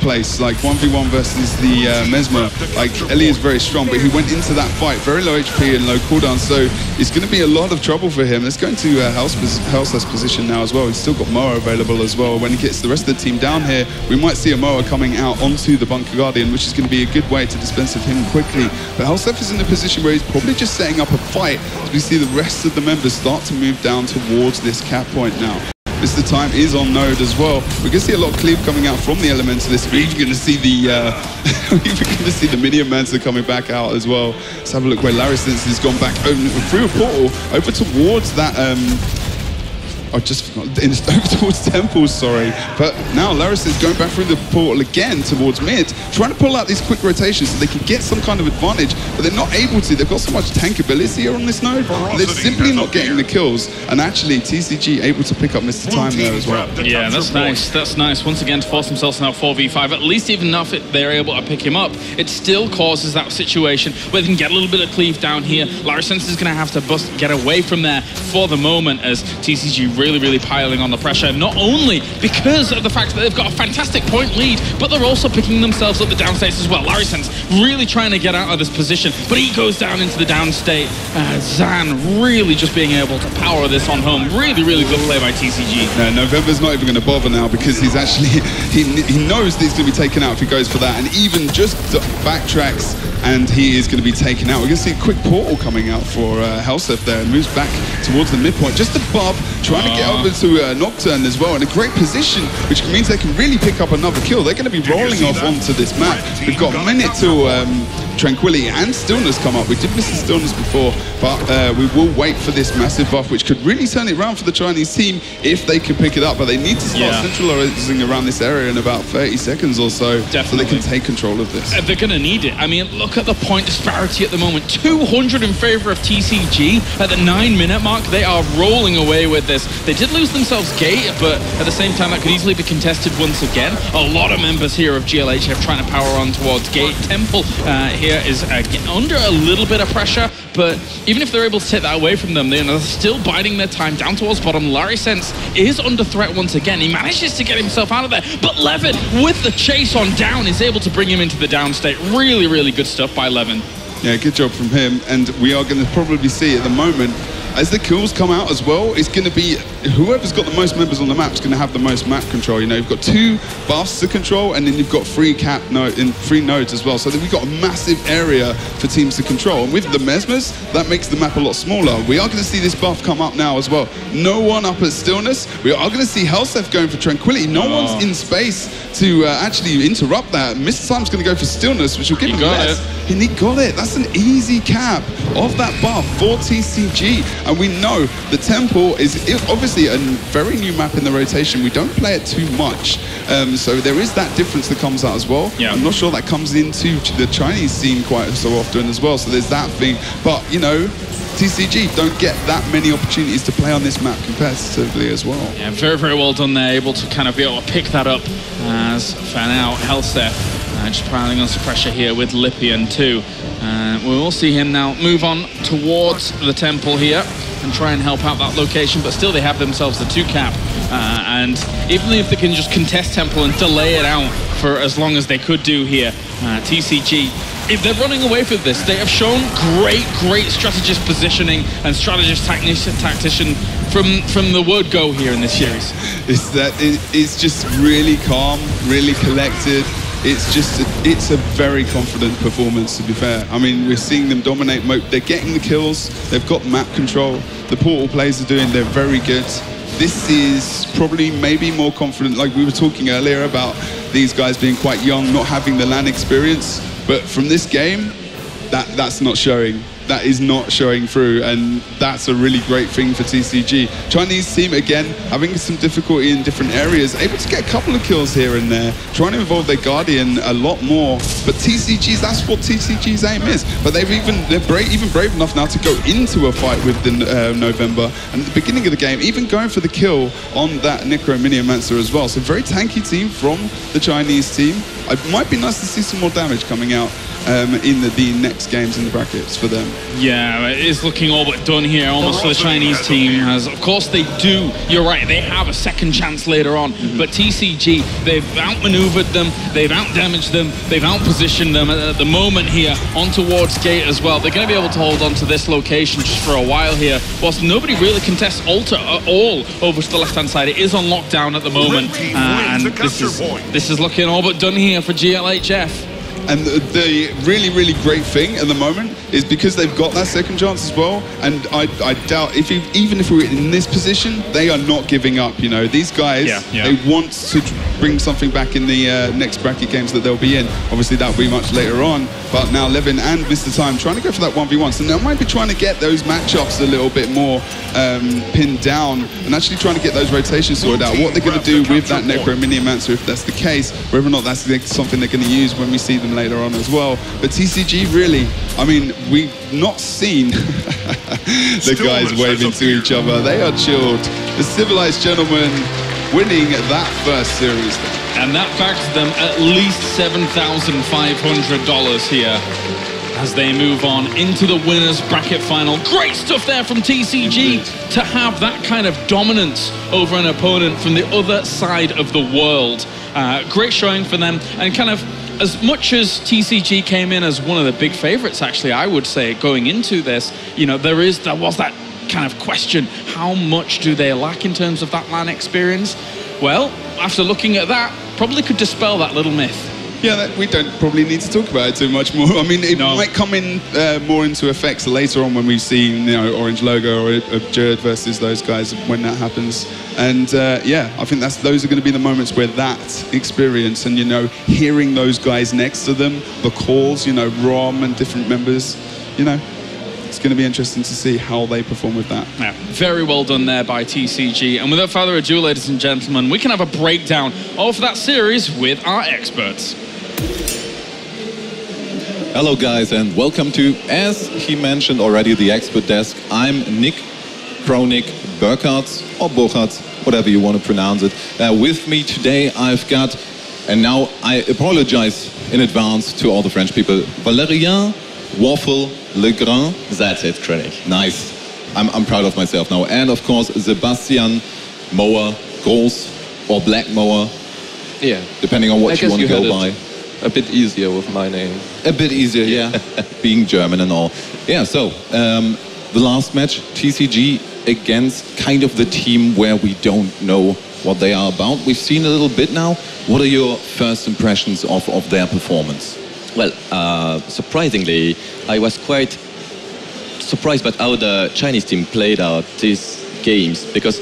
[SPEAKER 3] place. Like 1v1 versus the Mesmer. Like Ellie is very strong, but he went into that fight very low HP and low cooldown, so it's going to be a lot of trouble for him. Let's go into Hellstuff's position now as well. He's still got Moa available as well. When he gets the rest of the team down here, we might see a Moa coming out onto the Bunker Guardian, which is going to be a good way to dispense of him quickly. But Hellstuff is in a position where he's probably just setting up a fight as we see the rest of the members start to move down towards this cap point now. Mr. Time is on node as well. We're going to see a lot of cleave coming out from the Elementalist. We're even going to see the Minion Mancer coming back out as well. Let's have a look where Larysens has gone back through a portal over towards that I just forgot, over towards Temple, sorry. But now Laris is going back through the portal again towards mid, trying to pull out these quick rotations so they can get some kind of advantage, but they're not able to. They've got so much tankability here on this node, they're simply not getting the kills. And actually, TCG able to pick up Mr. Time there as well.
[SPEAKER 2] Yeah, that's nice. That's nice. Once again, to force themselves now 4v5. At least even if they're able to pick him up, it still causes that situation where they can get a little bit of cleave down here. Larysens is going to have to get away from there for the moment as TCG really piling on the pressure, not only because of the fact that they've got a fantastic point lead, but they're also picking themselves up the downstates as well. Larysens really trying to get out of this position, but he goes down into the downstate. Zan really just being able to power this on home. Really good play by TCG.
[SPEAKER 3] November's not even going to bother now because he's actually, he knows that he's going to be taken out if he goes for that, and even just backtracks and he is going to be taken out. We're going to see a quick portal coming out for Hellstuff there, and moves back towards the midpoint, just above, trying to get over to Nocturne as well, in a great position, which means they can really pick up another kill. They're going to be rolling off onto this map. We've got a minute till Tranquility and Stillness come up. We did miss the Stillness before, but we will wait for this massive buff, which could really turn it around for the Chinese team if they can pick it up. But they need to start centralizing around this area in about 30 seconds or so, so they can take control of this.
[SPEAKER 2] They're going to need it. I mean, look at the point disparity at the moment. 200 in favor of TCG at the 9-minute mark. They are rolling away with this. They did lose themselves Gate, but at the same time, that could easily be contested once again. A lot of members here of GLHF trying to power on towards Gate. Temple here is under a little bit of pressure, but even if they're able to take that away from them, they're still biding their time down towards bottom. Larysens is under threat once again. He manages to get himself out of there, but Levin, with the chase on down, is able to bring him into the down state. Really good stuff by Levin.
[SPEAKER 3] Yeah, good job from him, and we are going to probably see at the moment as the kills come out as well, it's going to be whoever's got the most members on the map is going to have the most map control. You know, you've got 2 buffs to control, and then you've got 3 3 nodes as well. So then we've got a massive area for teams to control. And with the Mesmers, that makes the map a lot smaller. We are going to see this buff come up now as well. No one up at Stillness. We are going to see Helseth going for Tranquility. No one's in space to actually interrupt that. Mr. Time's going to go for Stillness, which will give him less. And he got it. That's an easy cap of that buff for TCG. And we know the Temple is obviously a very new map in the rotation. We don't play it too much. So there is that difference that comes out as well. Yeah. I'm not sure that comes into the Chinese scene quite so often as well. So there's that thing. But, you know, TCG don't get that many opportunities to play on this map competitively as well.
[SPEAKER 2] Yeah, very, very well done there. Able to kind of be able to pick that up as for now, Helseth just piling on some pressure here with Lippian too. We will see him now move on towards the Temple here and try and help out that location, but still they have themselves the 2 cap. And even if they can just contest Temple and delay it out for as long as they could do here, TCG, if they're running away from this, they have shown great strategist positioning and strategist tactician from the word go here in this series.
[SPEAKER 3] It's just really calm, really collected. It's a very confident performance, to be fair. I mean, we're seeing them dominate. They're getting the kills. They've got map control. The Portal plays are doing, they're very good. This is probably maybe more confident, like we were talking earlier about these guys being quite young, not having the LAN experience. But from this game, that's not showing. That is not showing through, and that's a really great thing for TCG. Chinese team, again, having some difficulty in different areas, able to get a couple of kills here and there, trying to involve their Guardian a lot more. But TCG's, that's what TCG's aim is. But they're even brave enough now to go into a fight with the November, and at the beginning of the game, even going for the kill on that Necro Minimancer as well. So very tanky team from the Chinese team. It might be nice to see some more damage coming out in the next games in the brackets for them.
[SPEAKER 2] Yeah, it is looking all but done here almost for the Chinese team, as of course they do, you're right, they have a second chance later on, but TCG, they've outmaneuvered them, they've outdamaged them, they've outpositioned them at the moment here on towards gate as well. They're going to be able to hold on to this location just for a while here, whilst nobody really contests Altar at all over to the left-hand side. It is on lockdown at the moment, and this is looking all but done here for GLHF.
[SPEAKER 3] And the really great thing at the moment is because they've got that second chance as well, and I doubt even if we were in this position, they are not giving up. You know, these guys, they want to bring something back in the next bracket games that they'll be in. Obviously that'll be much later on, but now Levin and Mr. Time trying to go for that 1v1, so they might be trying to get those matchups a little bit more pinned down and actually trying to get those rotations sorted out. What they're going to do with that Necro Minimancer, if that's the case, whether or not that's something they're going to use when we see them later on as well. But TCG really, I mean, we've not seen the guys waving to each other. They are chilled. The civilized gentlemen winning that first series.
[SPEAKER 2] And that backs them at least $7,500 here as they move on into the winners bracket final. Great stuff there from TCG to have that kind of dominance over an opponent from the other side of the world. Great showing for them, and kind of as much as TCG came in as one of the big favorites, actually, I would say, going into this, you know, there was that kind of question, how much do they lack in terms of that LAN experience? Well, after looking at that, probably could dispel that little myth.
[SPEAKER 3] Yeah, we don't probably need to talk about it too much more. I mean, it might come in more into effects later on when we see, you know, Orange Logo or Jared versus those guys when that happens. And yeah, I think those are going to be the moments where that experience and, you know, hearing those guys next to them, the calls, you know, Rom and different members, you know, it's going to be interesting to see how they perform with that.
[SPEAKER 2] Yeah, very well done there by TCG. And without further ado, ladies and gentlemen, we can have a breakdown of that series with our experts.
[SPEAKER 7] Hello guys, and welcome to, as he mentioned already, the expert desk. I'm Nick Kronik Burkhardt, or Burkhardt, whatever you want to pronounce it. With me today I've got, and now I apologize in advance to all the French people, Valérien Waffle Legrand.
[SPEAKER 8] That's it, Kronik.
[SPEAKER 7] Nice. I'm proud of myself now. And of course, Sebastian Mower Groß, or Black Mower.
[SPEAKER 8] Yeah.
[SPEAKER 7] Depending on what you want to go by.
[SPEAKER 8] A bit easier with my name.
[SPEAKER 7] A bit easier, yeah. Being German and all. Yeah, so the last match, TCG against kind of the team where we don't know what they are about. We've seen a little bit now. What are your first impressions of their performance?
[SPEAKER 8] Well, surprisingly, I was quite surprised by how the Chinese team played out these games, because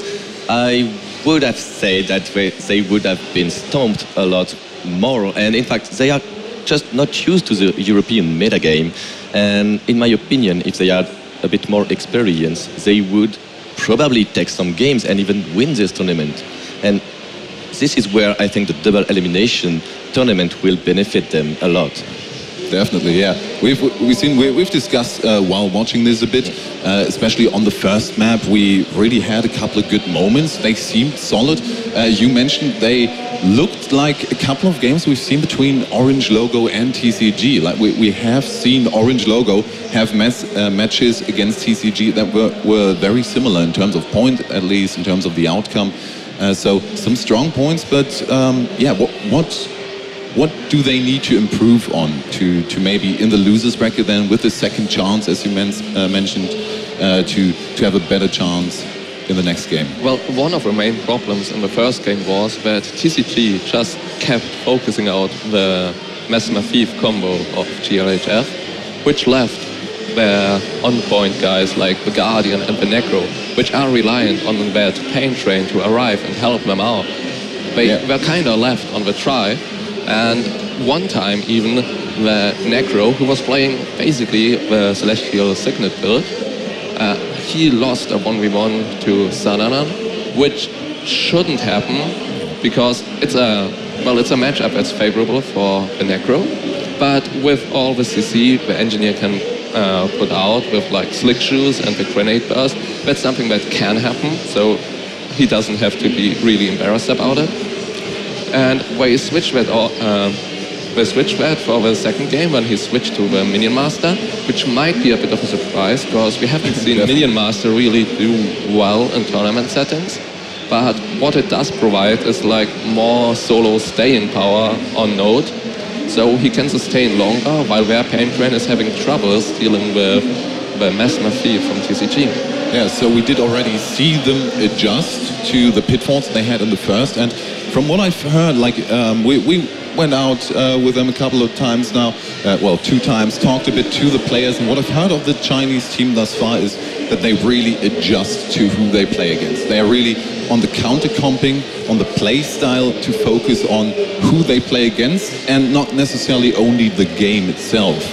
[SPEAKER 8] I would have said that they would have been stomped a lot more, and in fact they are just not used to the European metagame, and in my opinion, if they had a bit more experience, they would probably take some games and even win this tournament. And this is where I think the double elimination tournament will benefit them a lot.
[SPEAKER 7] Definitely, yeah. We've discussed while watching this a bit, especially on the first map. We really had a couple of good moments. They seemed solid. You mentioned they looked like a couple of games we've seen between Orange Logo and TCG. Like we have seen Orange Logo have matches against TCG that were very similar in terms of point, at least in terms of the outcome. So some strong points, but yeah, what do they need to improve on to maybe in the losers bracket then with the second chance, as you mentioned, to have a better chance in the next game?
[SPEAKER 9] Well, one of the main problems in the first game was that TCG just kept focusing out the Mesmer Thief combo of GLHF, which left their on-point guys like the Guardian and the Necro, which are reliant on their pain train to arrive and help them out. They were kind of left on the try. And one time even the Necro, who was playing basically the Celestial Signet build, he lost a 1v1 to Sananan, which shouldn't happen because it's a matchup that's favorable for the Necro. But with all the CC the engineer can put out with like Slick Shoes and the Grenade Burst, that's something that can happen, so he doesn't have to be really embarrassed about it. And they switched that for the second game when he switched to the Minion Master, which might be a bit of a surprise because we haven't seen Minion Master really do well in tournament settings. But what it does provide is like more solo staying power on node, so he can sustain longer while their pain train is having troubles dealing with the Mesmer Thief from TCG.
[SPEAKER 7] Yeah, so we did already see them adjust to the pitfalls they had in the first, and from what I've heard, like we went out with them a couple of times now, well, 2 times, talked a bit to the players, and what I've heard of the Chinese team thus far is that they really adjust to who they play against. They are really on the counter-comping, on the play style to focus on who they play against and not necessarily only the game itself.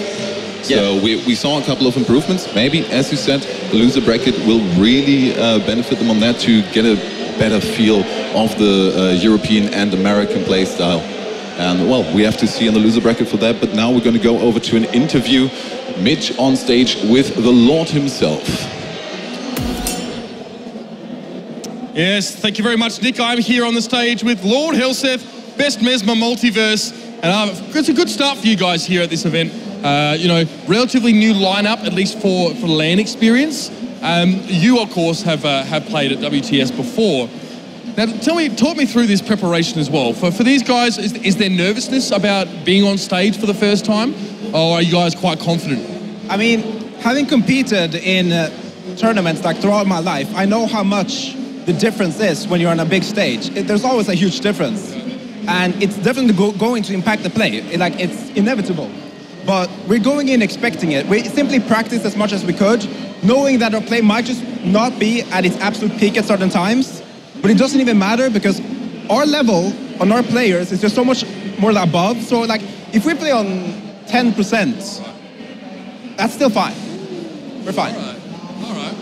[SPEAKER 7] So we saw a couple of improvements. Maybe, as you said, the loser bracket will really benefit them on that to get a better feel of the European and American play style. And well, we have to see in the loser bracket for that, but now we're going to go over to an interview. Mitch on stage with the Lord himself.
[SPEAKER 1] Yes, thank you very much, Nick. I'm here on the stage with Lord Helseth, Best Mesmer Multiverse, and it's a good start for you guys here at this event. You know, relatively new lineup, at least for LAN experience. You, of course, have played at WTS before. Now, talk me through this preparation as well. For these guys, is there nervousness about being on stage for the first time, or are you guys quite confident?
[SPEAKER 10] I mean, having competed in tournaments like throughout my life, I know how much the difference is when you're on a big stage. There's always a huge difference, and it's definitely going to impact the play. It's inevitable. But we're going in expecting it. We simply practiced as much as we could, knowing that our play might just not be at its absolute peak at certain times. But it doesn't even matter because our level on our players is just so much more above. So like, if we play on 10%, that's still fine. We're fine.
[SPEAKER 1] All right.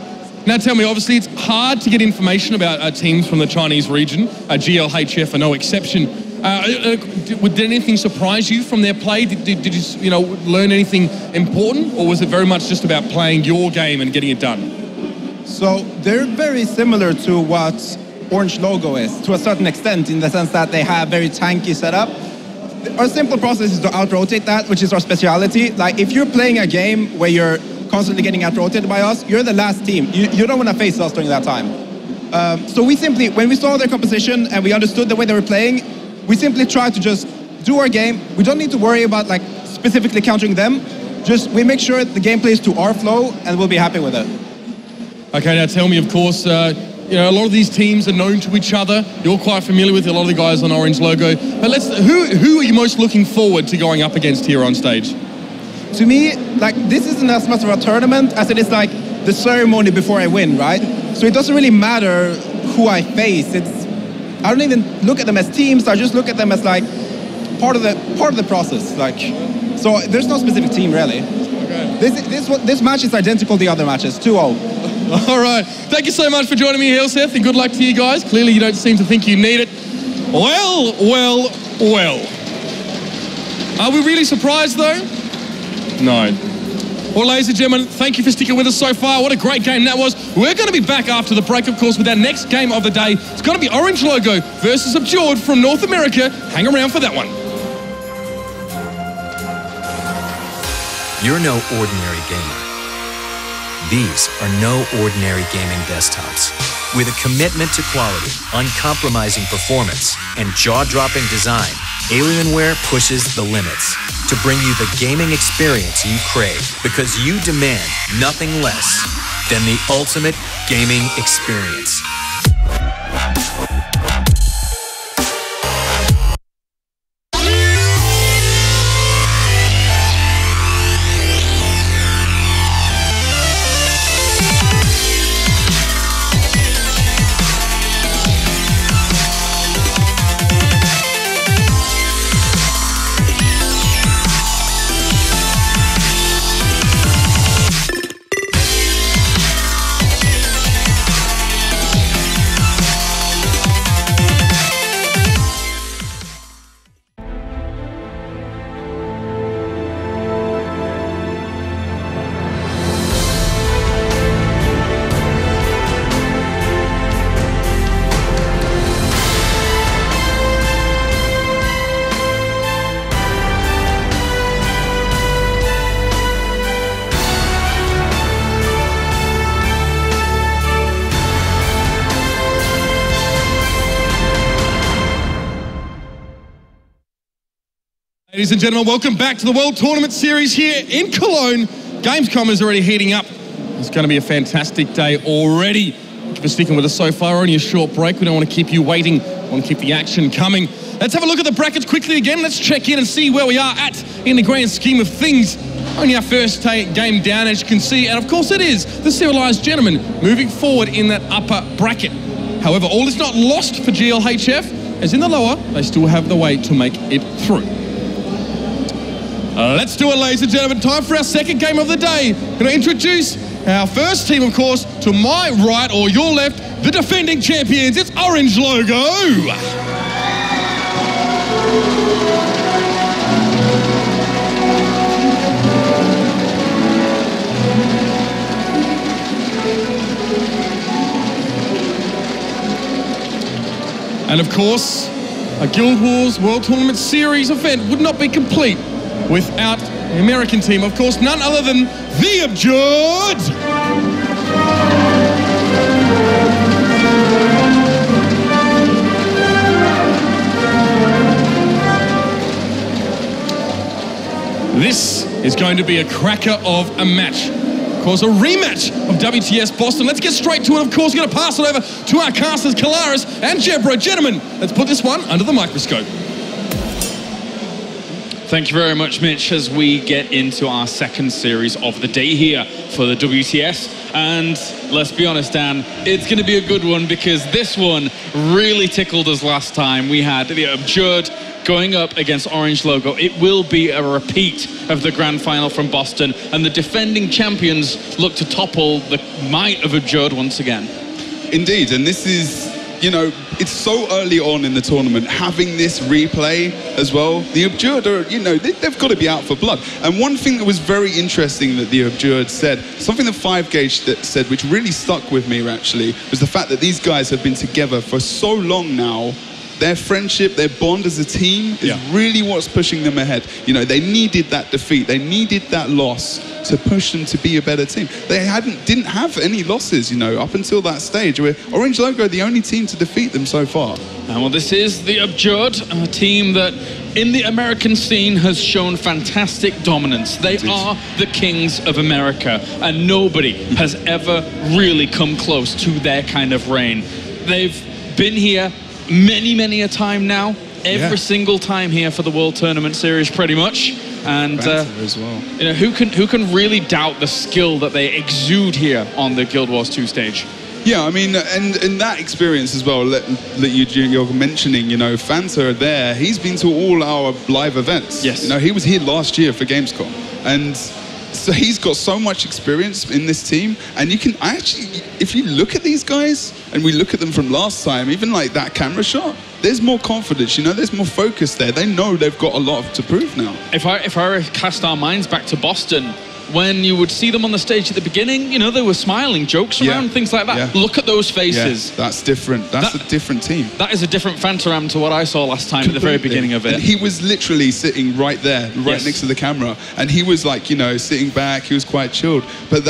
[SPEAKER 1] Now tell me, obviously it's hard to get information about teams from the Chinese region. GLHF are no exception. Did anything surprise you from their play? Did you learn anything important, or was it very much just about playing your game and getting it done?
[SPEAKER 10] So they're very similar to what Orange Logo is, to a certain extent, in the sense that they have very tanky setup. Our simple process is to out-rotate that, which is our speciality. Like, if you're playing a game where you're constantly getting out-rotated by us, you're the last team. You don't want to face us during that time. So we simply, when we saw their composition and we understood the way they were playing, we simply try to just do our game. We don't need to worry about like specifically countering them. Just we make sure the game plays to our flow, and we'll be happy with it.
[SPEAKER 1] Okay, now tell me, of course, you know, a lot of these teams are known to each other. You're quite familiar with a lot of the guys on Orange Logo. But who are you most looking forward to going up against here on stage?
[SPEAKER 10] To me, like, this isn't as much of a tournament as it is like the ceremony before I win, right? So it doesn't really matter who I face. I don't even look at them as teams. I just look at them as like part of the process. Like, so there's no specific team really. Okay. This match is identical to the other matches. 2-0.
[SPEAKER 1] All right. Thank you so much for joining me here, Seth, and good luck to you guys. Clearly, you don't seem to think you need it. Well. Are we really surprised though? No. Well, ladies and gentlemen, thank you for sticking with us so far. What a great game that was. We're going to be back after the break, of course, with our next game of the day. It's going to be Orange Logo versus Abjured from North America. Hang around for that one.
[SPEAKER 11] You're no ordinary gamer. These are no ordinary gaming desktops. With a commitment to quality, uncompromising performance, and jaw-dropping design, Alienware pushes the limits to bring you the gaming experience you crave, because you demand nothing less than the ultimate gaming experience.
[SPEAKER 1] Ladies and gentlemen, welcome back to the World Tournament Series here in Cologne. Gamescom is already heating up. It's going to be a fantastic day already. Thank you for sticking with us so far. Only a short break. We don't want to keep you waiting. We want to keep the action coming. Let's have a look at the brackets quickly again. Let's check in and see where we are at in the grand scheme of things. Only our first game down, as you can see. And of course it is the Civilized Gentlemen moving forward in that upper bracket. However, all is not lost for GLHF, as in the lower, they still have the way to make it through. Let's do it, ladies and gentlemen. Time for our second game of the day. Going to introduce our first team, of course, to my right or your left, the defending champions. It's Orange Logo. And of course, a Guild Wars World Tournament Series event would not be complete without the American team, of course, none other than the Abjured! This is going to be a cracker of a match. Of course, a rematch of WTS Boston. Let's get straight to it. Of course, we're going to pass it over to our casters, Kalaris and Jebro. Gentlemen, let's put this one under the microscope.
[SPEAKER 2] Thank you very much, Mitch, as we get into our second series of the day here for the WTS. And let's be honest, Dan, it's going to be a good one because this one really tickled us last time. We had the Abjured going up against Orange Logo. It will be a repeat of the grand final from Boston, and the defending champions look to topple the might of Abjured once again.
[SPEAKER 3] Indeed, and this is, you know, it's so early on in the tournament, having this replay as well. The Abjured are, you know, they've got to be out for blood. And one thing that was very interesting that the Abjured said, something that 5Gauge said, which really stuck with me actually, was the fact that these guys have been together for so long now. Their friendship, their bond as a team is really what's pushing them ahead. You know, they needed that defeat. They needed that loss to push them to be a better team. They didn't have any losses, you know, up until that stage where Orange Logo are the only team to defeat them so far.
[SPEAKER 2] Well, this is the Abjured, a team that in the American scene has shown fantastic dominance. They are the kings of America, and nobody has ever really come close to their kind of reign. They've been here many a time now, every single time here for the World Tournament Series, pretty much. And
[SPEAKER 3] as well.
[SPEAKER 2] you know, who can really doubt the skill that they exude here on the Guild Wars 2 stage?
[SPEAKER 3] Yeah, I mean, and that experience as well that you're mentioning, you know, Fanta there, he's been to all our live events.
[SPEAKER 2] Yes.
[SPEAKER 3] You know, he was here last year for Gamescom. And so he's got so much experience in this team. And you can actually, if you look at these guys, and we look at them from last time, even like that camera shot, there's more confidence, you know, there's more focus there. They know they've got a lot to prove now.
[SPEAKER 2] If I cast our minds back to Boston, when you would see them on the stage at the beginning, you know, they were smiling, jokes around, things like that.
[SPEAKER 3] Yeah.
[SPEAKER 2] Look at those faces.
[SPEAKER 3] Yeah, that's different. That's a different team.
[SPEAKER 2] That is a different Fantaram to what I saw last time at the very beginning of it.
[SPEAKER 3] And he was literally sitting right there, right next to the camera. And he was like, you know, sitting back, he was quite chilled. But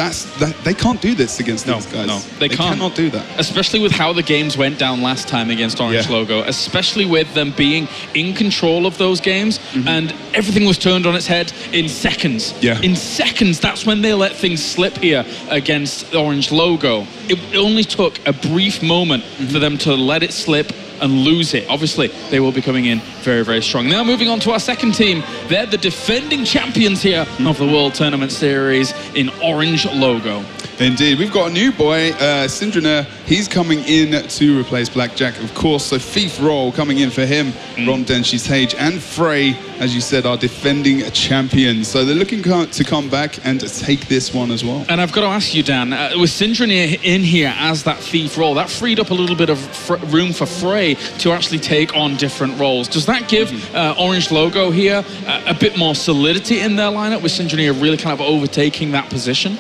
[SPEAKER 3] they can't do this against these guys.
[SPEAKER 2] No, they
[SPEAKER 3] cannot do that.
[SPEAKER 2] Especially with how the games went down last time against Orange Logo, especially with them being in control of those games, and everything was turned on its head in seconds.
[SPEAKER 3] Yeah.
[SPEAKER 2] In seconds, that's when they let things slip here against Orange Logo. It only took a brief moment for them to let it slip and lose it. Obviously, they will be coming in very strong. Now moving on to our second team. They're the defending champions here of the World Tournament Series in Orange Logo.
[SPEAKER 3] Indeed. We've got a new boy, Sindrina. He's coming in to replace Blackjack, of course. So Thief Roll coming in for him. Rom Denshi Tage and Frey, as you said, are defending champions. So they're looking to come back and take this one as well.
[SPEAKER 2] And I've got to ask you, Dan, with Sindrina in here as that Thief Roll, that freed up a little bit of room for Frey to actually take on different roles. Does that give Orange Logo here a bit more solidity in their lineup, with Sindrina really kind of overtaking that position?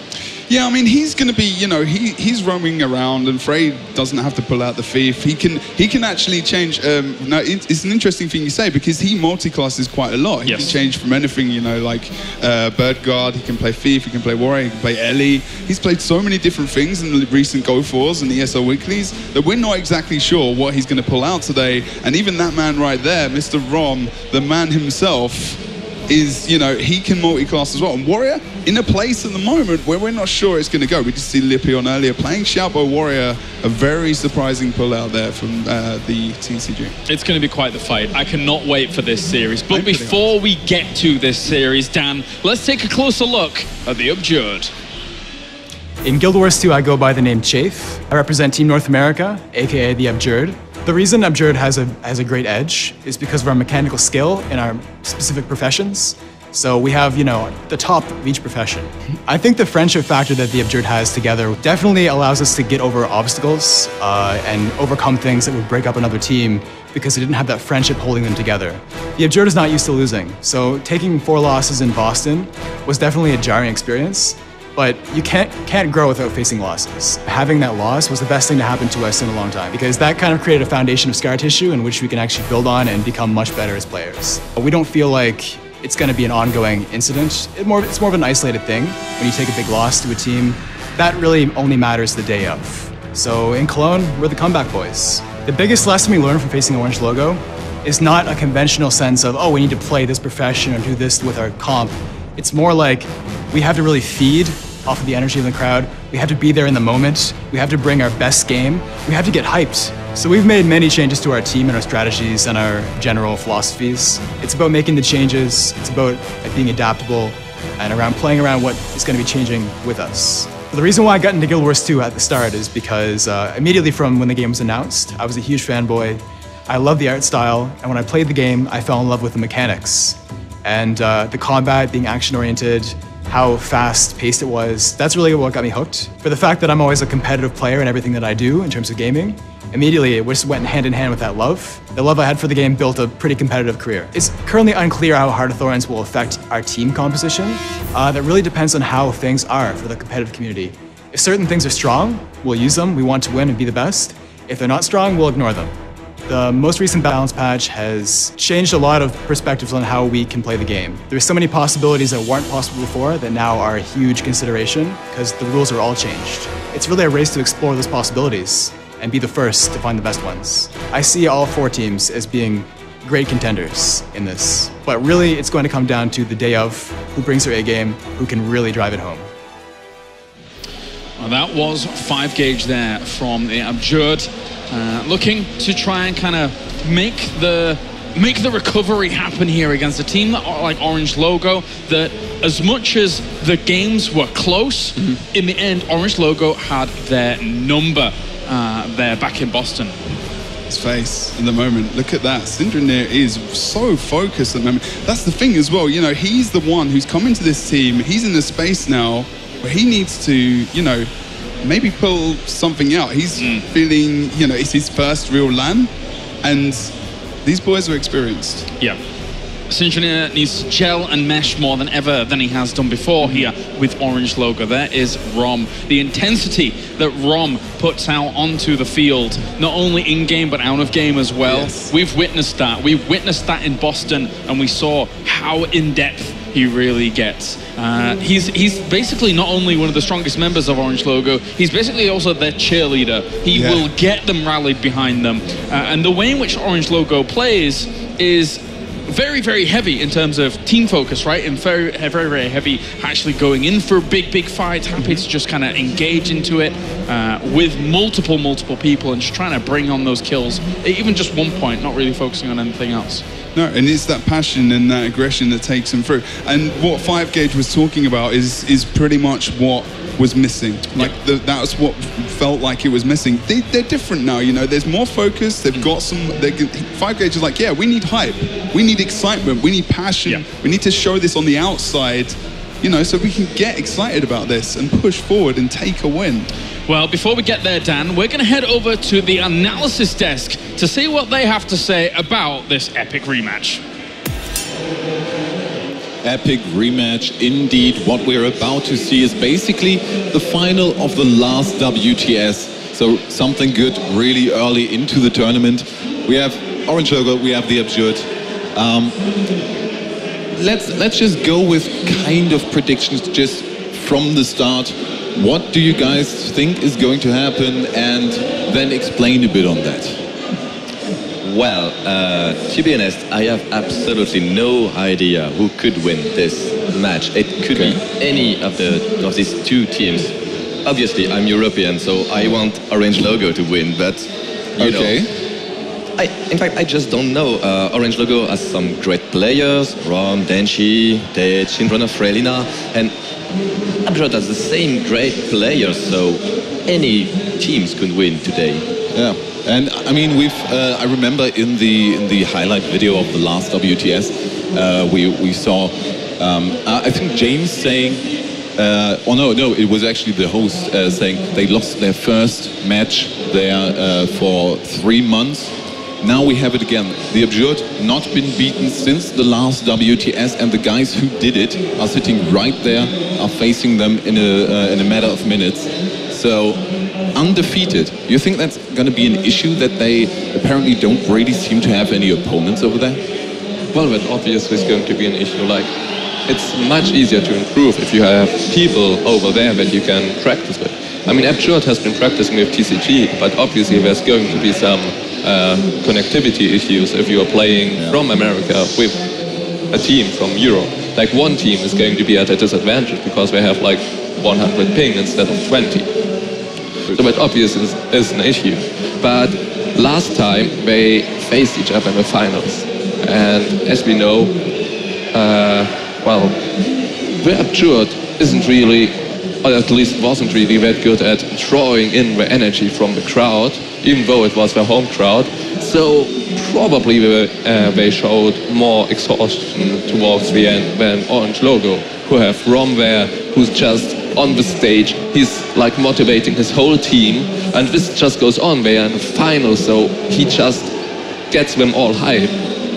[SPEAKER 3] Yeah, I mean, he's going to be, you know, he's roaming around, and Frey doesn't have to pull out the Thief. He can actually change. Now, it's an interesting thing you say, because he multi-classes quite a lot. He can change from anything, you know, like Bird Guard. He can play Thief. He can play Warrior. He can play Ellie. He's played so many different things in the recent Go4s and the ESL Weeklies that we're not exactly sure what he's going to pull out today. And even that man right there, Mr. Rom, the man himself, is, you know, he can multi-class as well. And Warrior, in a place at the moment where we're not sure it's going to go. We just see Lippy on earlier playing Xiaobo Warrior, a very surprising pull out there from the TCG.
[SPEAKER 2] It's going to be quite the fight. I cannot wait for this series. But before we get to this series, Dan, let's take a closer look at the Abjured.
[SPEAKER 6] In Guild Wars 2, I go by the name Chafe. I represent Team North America, aka the Abjured. The reason Abjured has a great edge is because of our mechanical skill in our specific professions. So we have, you know, the top of each profession. I think the friendship factor that the Abjured has together definitely allows us to get over obstacles and overcome things that would break up another team, because it didn't have that friendship holding them together. The Abjured is not used to losing, so taking 4 losses in Boston was definitely a jarring experience. But you can't grow without facing losses. Having that loss was the best thing to happen to us in a long time, because that kind of created a foundation of scar tissue in which we can actually build on and become much better as players. We don't feel like it's going to be an ongoing incident. It's more of an isolated thing. When you take a big loss to a team, that really only matters the day of. So in Cologne, we're the comeback boys. The biggest lesson we learned from facing Orange Logo is not a conventional sense of, oh, we need to play this profession or do this with our comp. It's more like we have to really feed off of the energy of the crowd. We have to be there in the moment. We have to bring our best game. We have to get hyped. So we've made many changes to our team and our strategies and our general philosophies. It's about making the changes. It's about being adaptable and playing around what is going to be changing with us. The reason why I got into Guild Wars 2 at the start is because immediately from when the game was announced, I was a huge fanboy. I loved the art style, and when I played the game, I fell in love with the mechanics. And the combat being action-oriented, how fast-paced it was, that's really what got me hooked. For the fact that I'm always a competitive player in everything that I do in terms of gaming, immediately it just went hand in hand with that love. The love I had for the game built a pretty competitive career. It's currently unclear how Heart of Thorns will affect our team composition. That really depends on how things are for the competitive community. If certain things are strong, we'll use them, we want to win and be the best. If they're not strong, we'll ignore them. The most recent balance patch has changed a lot of perspectives on how we can play the game. There's so many possibilities that weren't possible before that now are a huge consideration, because the rules are all changed. It's really a race to explore those possibilities and be the first to find the best ones. I see all 4 teams as being great contenders in this. But really, it's going to come down to the day of who brings their A game, who can really drive it home.
[SPEAKER 2] Well, that was 5 gauge there from the Absurd, looking to try and kind of make the recovery happen here against a team that are like Orange Logo, that as much as the games were close, in the end, Orange Logo had their number there back in Boston.
[SPEAKER 3] His face in the moment, look at that. Sindranir is so focused at the moment. That's the thing as well, you know, he's the one who's come into this team. He's in the space now where he needs to, you know, maybe pull something out. He's feeling, you know, it's his first real LAN, and these boys are experienced.
[SPEAKER 2] Yeah. Sindranir needs to gel and mesh more than ever than he has done before here with Orange Logo. There is Rom. The intensity that Rom puts out onto the field, not only in-game but out of game as well.
[SPEAKER 3] Yes.
[SPEAKER 2] We've witnessed that. We witnessed that in Boston, and we saw how in-depth he really gets. He's basically not only one of the strongest members of Orange Logo, he's basically also their cheerleader. He will get them rallied behind them. And the way in which Orange Logo plays is very, very heavy in terms of team focus, right? And very, very, very heavy actually going in for big fights, happy to just kind of engage into it with multiple people and just trying to bring on those kills, even just 1 point, not really focusing on anything else.
[SPEAKER 3] No, and it's that passion and that aggression that takes him through. And what 5 gauge was talking about is pretty much what was missing. Like that was what felt like it was missing. They're different now, you know. There's more focus. They've got some. 5 gauge is like, yeah, we need hype, we need excitement, we need passion. We need to show this on the outside, you know, so we can get excited about this and push forward and take a win.
[SPEAKER 2] Well, before we get there, Dan, we're going to head over to the analysis desk to see what they have to say about this epic rematch.
[SPEAKER 7] Epic rematch indeed. What we're about to see is basically the final of the last WTS. So something good really early into the tournament. We have Orange Logo, we have the Absurd. Let's just go with kind of predictions just from the start. What do you guys think is going to happen, and then explain a bit on that.
[SPEAKER 8] Well, to be honest, I have absolutely no idea who could win this match. It could be any of these 2 teams. Obviously, I'm European, so I want Orange Logo to win, but you know. In fact, I just don't know. Orange Logo has some great players, Rom, Denshi, Tej, Shinrunner, Frelina, and Absurd has the same great players, so any teams could win today.
[SPEAKER 7] Yeah. And I mean, I remember in the highlight video of the last WTS, we saw, I think James saying, no, it was actually the host saying they lost their first match there for 3 months. Now we have it again. The Absurd not been beaten since the last WTS, and the guys who did it are sitting right there, are facing them in a matter of minutes. So undefeated. You think that's going to be an issue, that they apparently don't really seem to have any opponents over there?
[SPEAKER 9] Well, that obviously is going to be an issue. Like, it's much easier to improve if you have people over there that you can practice with. I mean, Absurd has been practicing with TCG, but obviously there's going to be some connectivity issues if you are playing from America with a team from Europe. Like, one team is going to be at a disadvantage because they have like 100 ping instead of 20. So that obviously is an issue. But last time they faced each other in the finals. And as we know, well, the Absurd isn't really, or at least wasn't really that good at drawing in the energy from the crowd, even though it was their home crowd. So probably they showed more exhaustion towards the end than Orange Logo, who have Rom there, who's just on the stage. He's like motivating his whole team, and this just goes on. They are in the final, so he just gets them all hype.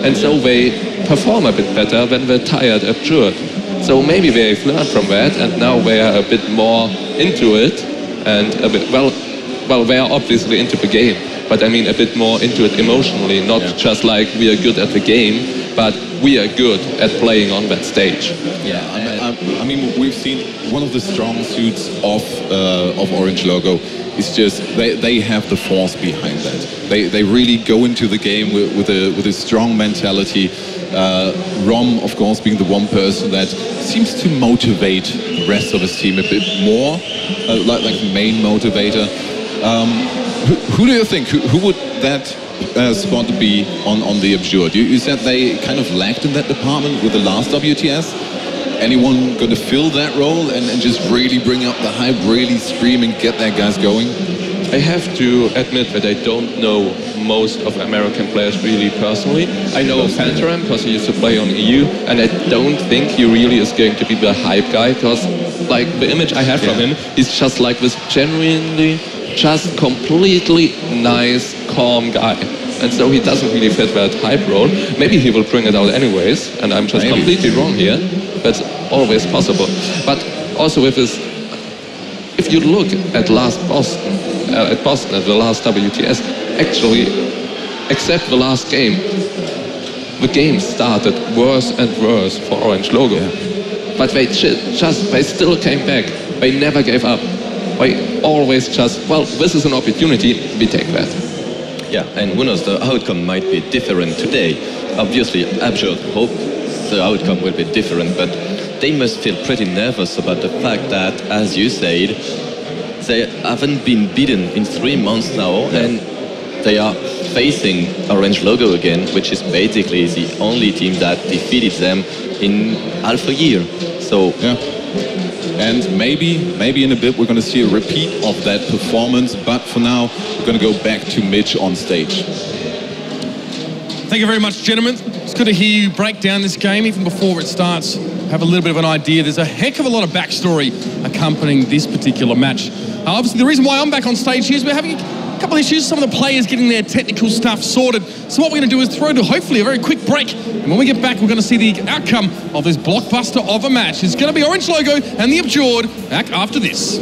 [SPEAKER 9] And so they perform a bit better than the tired Absurd. So maybe they've learned from that, and now they are a bit more into it, and a bit, well, they are obviously into the game. but I mean a bit more into it emotionally, not just like we are good at the game, but we are good at playing on that stage.
[SPEAKER 7] Yeah, I mean, we've seen one of the strong suits of Orange Logo is just they have the force behind that. They really go into the game with a strong mentality. Rom, of course, being the one person that seems to motivate the rest of his team a bit more, like the main motivator. Who do you think? Who would that spot be on the Absurd? You said they kind of lacked in that department with the last WTS. Anyone going to fill that role and just really bring up the hype, really scream and get that guys going?
[SPEAKER 9] I have to admit that I don't know most of American players really personally. I know Fantaram because he used to play on EU, and I don't think he really is going to be the hype guy, because like the image I have from him, he's just like this genuinely, just completely nice, calm guy. And so he doesn't really fit that hype role. Maybe he will bring it out anyways, and I'm just completely wrong here. That's always possible. But also with his, if you look at Boston, at the last WTS, actually, except the last game, the game started worse and worse for Orange Logo. But they still came back. They never gave up. They always just, well, this is an opportunity, we take that.
[SPEAKER 8] Yeah, and who knows, the outcome might be different today. Obviously, Absurd hope the outcome will be different, but they must feel pretty nervous about the fact that, as you said, they haven't been beaten in 3 months now, and they are facing Orange Logo again, which is basically the only team that defeated them in half a year. So
[SPEAKER 7] yeah. And maybe in a bit we're going to see a repeat of that performance, but for now we're going to go back to Mitch on stage.
[SPEAKER 1] Thank you very much, gentlemen. It's good to hear you break down this game even before it starts. Have a little bit of an idea. There's a heck of a lot of backstory accompanying this particular match. Obviously, the reason why I'm back on stage here is we're having a couple of issues, some of the players getting their technical stuff sorted. So what we're going to do is throw to hopefully a very quick break. And when we get back, we're going to see the outcome of this blockbuster of a match. It's going to be Orange Logo and the Absurd back after this.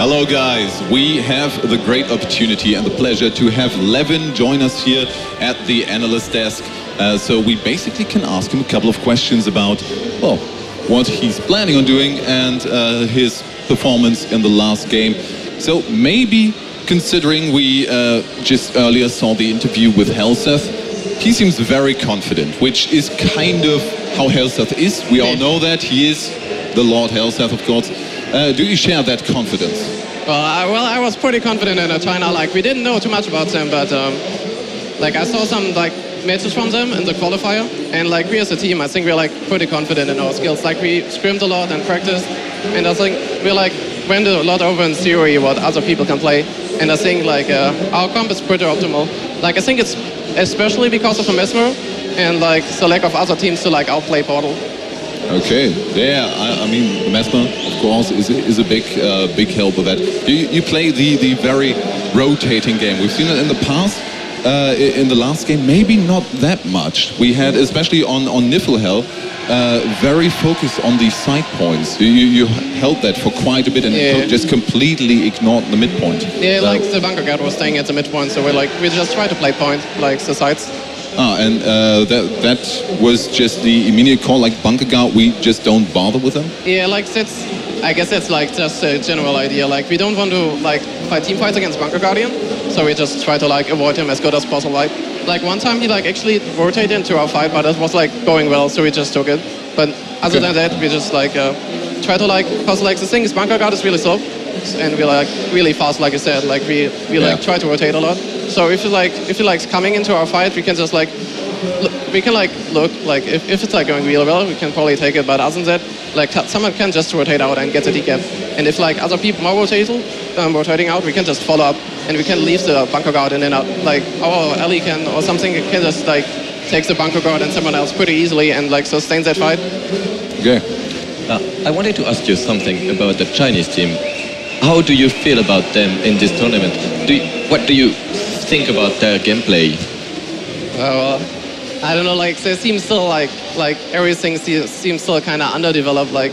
[SPEAKER 7] Hello guys, we have the great opportunity and the pleasure to have Levin join us here at the analyst desk. So we basically can ask him a couple of questions about, well, what he's planning on doing and his performance in the last game. So maybe considering we just earlier saw the interview with Helseth, he seems very confident, which is kind of how Helseth is. We all know that. He is the Lord Helseth, of course. Do you share that confidence?
[SPEAKER 12] Well, I was pretty confident in China. Like, we didn't know too much about them, but like I saw some like matches from them in the qualifier, and like we as a team, I think we're like pretty confident in our skills. Like we scrimmed a lot and practiced, and I think we like went a lot over in theory what other people can play, and I think like our comp is pretty optimal. Like I think it's especially because of the Mesmer, and like the lack of other teams to like outplay Portal.
[SPEAKER 7] Okay, yeah, I mean, Mesmer, of course, is a big help with that. You play the very rotating game. We've seen it in the past, in the last game, maybe not that much. We had, especially on Niflhel, very focused on the side points. You held that for quite a bit and just completely ignored the midpoint.
[SPEAKER 12] Yeah, like the bunker guard was staying at the midpoint, so we just try to play point, like the sides.
[SPEAKER 7] And that was just the immediate call, like bunker guard, we just don't bother with them?
[SPEAKER 12] Yeah, like I guess it's like just a general idea. Like we don't want to like fight team fights against bunker guardian, so we just try to like avoid him as good as possible. Like one time he like actually rotated into our fight, but it was like going well, so we just took it. But other than that, we just like try to like, cause like the thing is bunker guard is really slow, and we're like really fast, like you said. Like we like try to rotate a lot. So if you like coming into our fight, we can just like look like if it's like going real well, we can probably take it. But other than that, like someone can just rotate out and get the decap. And if like other people are rotating out, we can just follow up and we can leave the bunker guard in and out. Like our ally can or something can just like take the bunker guard and someone else pretty easily and like sustains that fight.
[SPEAKER 7] Okay.
[SPEAKER 8] I wanted to ask you something about the Chinese team. How do you feel about them in this tournament? What do you think about their gameplay?
[SPEAKER 12] Well, I don't know. Like they seem still like everything seems still kind of underdeveloped. Like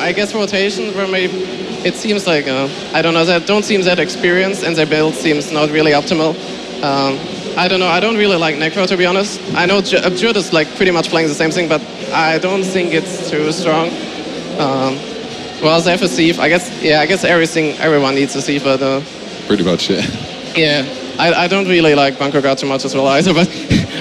[SPEAKER 12] I guess rotation, where maybe it seems like I don't know. They don't seem that experienced, and their build seems not really optimal. I don't know. I don't really like Necro, to be honest. I know Abjurd is like pretty much playing the same thing, but I don't think it's too strong. Well, they have a Thief. I guess everyone needs a Thief, but
[SPEAKER 7] pretty much, yeah.
[SPEAKER 12] Yeah, I don't really like bunker guard too much as well either, but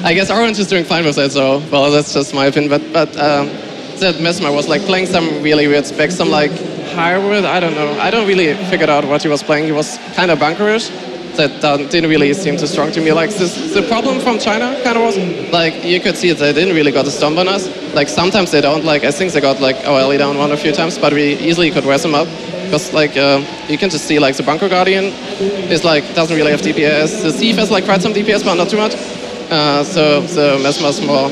[SPEAKER 12] I guess Orange is doing fine with that, so well, that's just my opinion. But that Mesmer was like playing some really weird specs, some like hybrid. I don't know. I don't really figure out what he was playing. He was kind of bunkerish. That didn't really seem too strong to me. Like the problem from China kind of was like you could see they didn't really got a stomp on us. Like sometimes they don't. Like I think they got like OLE down one or a few times, but we easily could wear them up. Because like you can just see like the bunker guardian is like doesn't really have DPS. The Thief has like quite some DPS, but not too much. So the Mesmer's more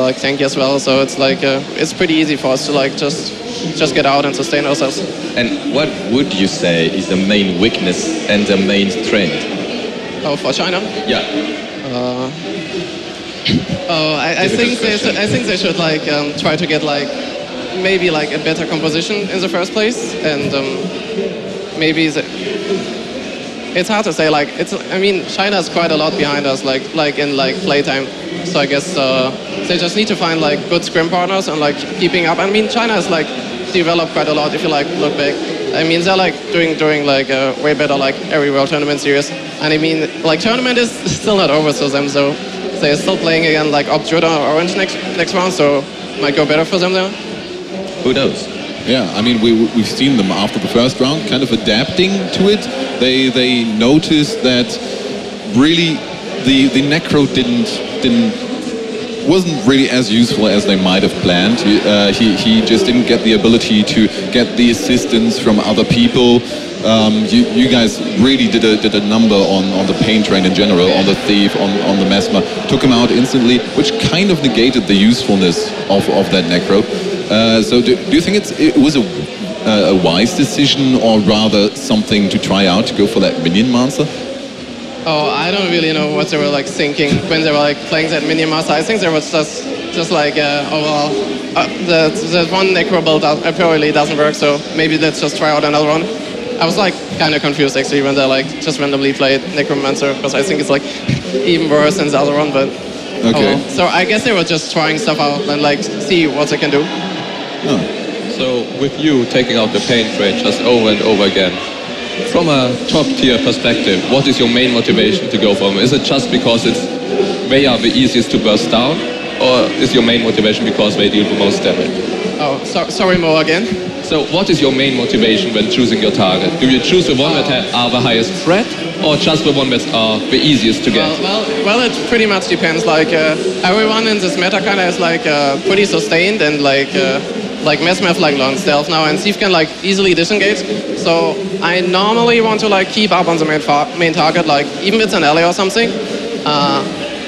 [SPEAKER 12] like tanky as well. So it's like it's pretty easy for us to like just get out and sustain ourselves.
[SPEAKER 8] And what would you say is the main weakness and the main strength?
[SPEAKER 12] Oh, for China?
[SPEAKER 8] Yeah.
[SPEAKER 12] I think they should like try to get like maybe like a better composition in the first place, and maybe it's hard to say. Like I mean, China's quite a lot behind us, like in like playtime. So I guess they just need to find like good scrim partners and like keeping up. I mean, China has like developed quite a lot if you like look back. I mean, they're like doing like way better like every World Tournament series. And I mean, like tournament is still not over for them, so they're still playing again like Objuda or Orange next round, so might go better for them there.
[SPEAKER 8] Who knows?
[SPEAKER 7] Yeah, I mean, we've seen them after the first round kind of adapting to it. They noticed that really the Necro wasn't really as useful as they might have planned. He just didn't get the ability to get the assistance from other people. You guys really did a number on the pain train in general, on the Thief, on the Mesmer. Took him out instantly, which kind of negated the usefulness of that Necro. So do you think it was a wise decision, or rather something to try out to go for that Minion Master?
[SPEAKER 12] Oh, I don't really know what they were like thinking when they were like playing that Minion Master. I think they was just like, oh well, the one Necro build apparently doesn't work, so maybe let's just try out another one. I was like kind of confused actually when they like just randomly played Necromancer, because I think it's like even worse than the other one, but okay. Oh well. So I guess they were just trying stuff out and like see what they can do.
[SPEAKER 9] Oh. So with you taking out the pain train just over and over again, from a top-tier perspective, what is your main motivation to go for them? Is it just because they are the easiest to burst down, or is your main motivation because they deal the most damage?
[SPEAKER 12] Oh, sorry, Mo, again?
[SPEAKER 9] So what is your main motivation when choosing your target? Do you choose the one that are the highest threat, or just the one that are the easiest to get?
[SPEAKER 12] Well, it pretty much depends. Like everyone in this meta kind of is like pretty sustained, and like Mesmer have like long stealth now, and Thief can like easily disengage. So I normally want to like keep up on the main target, like even if it's an ally or something.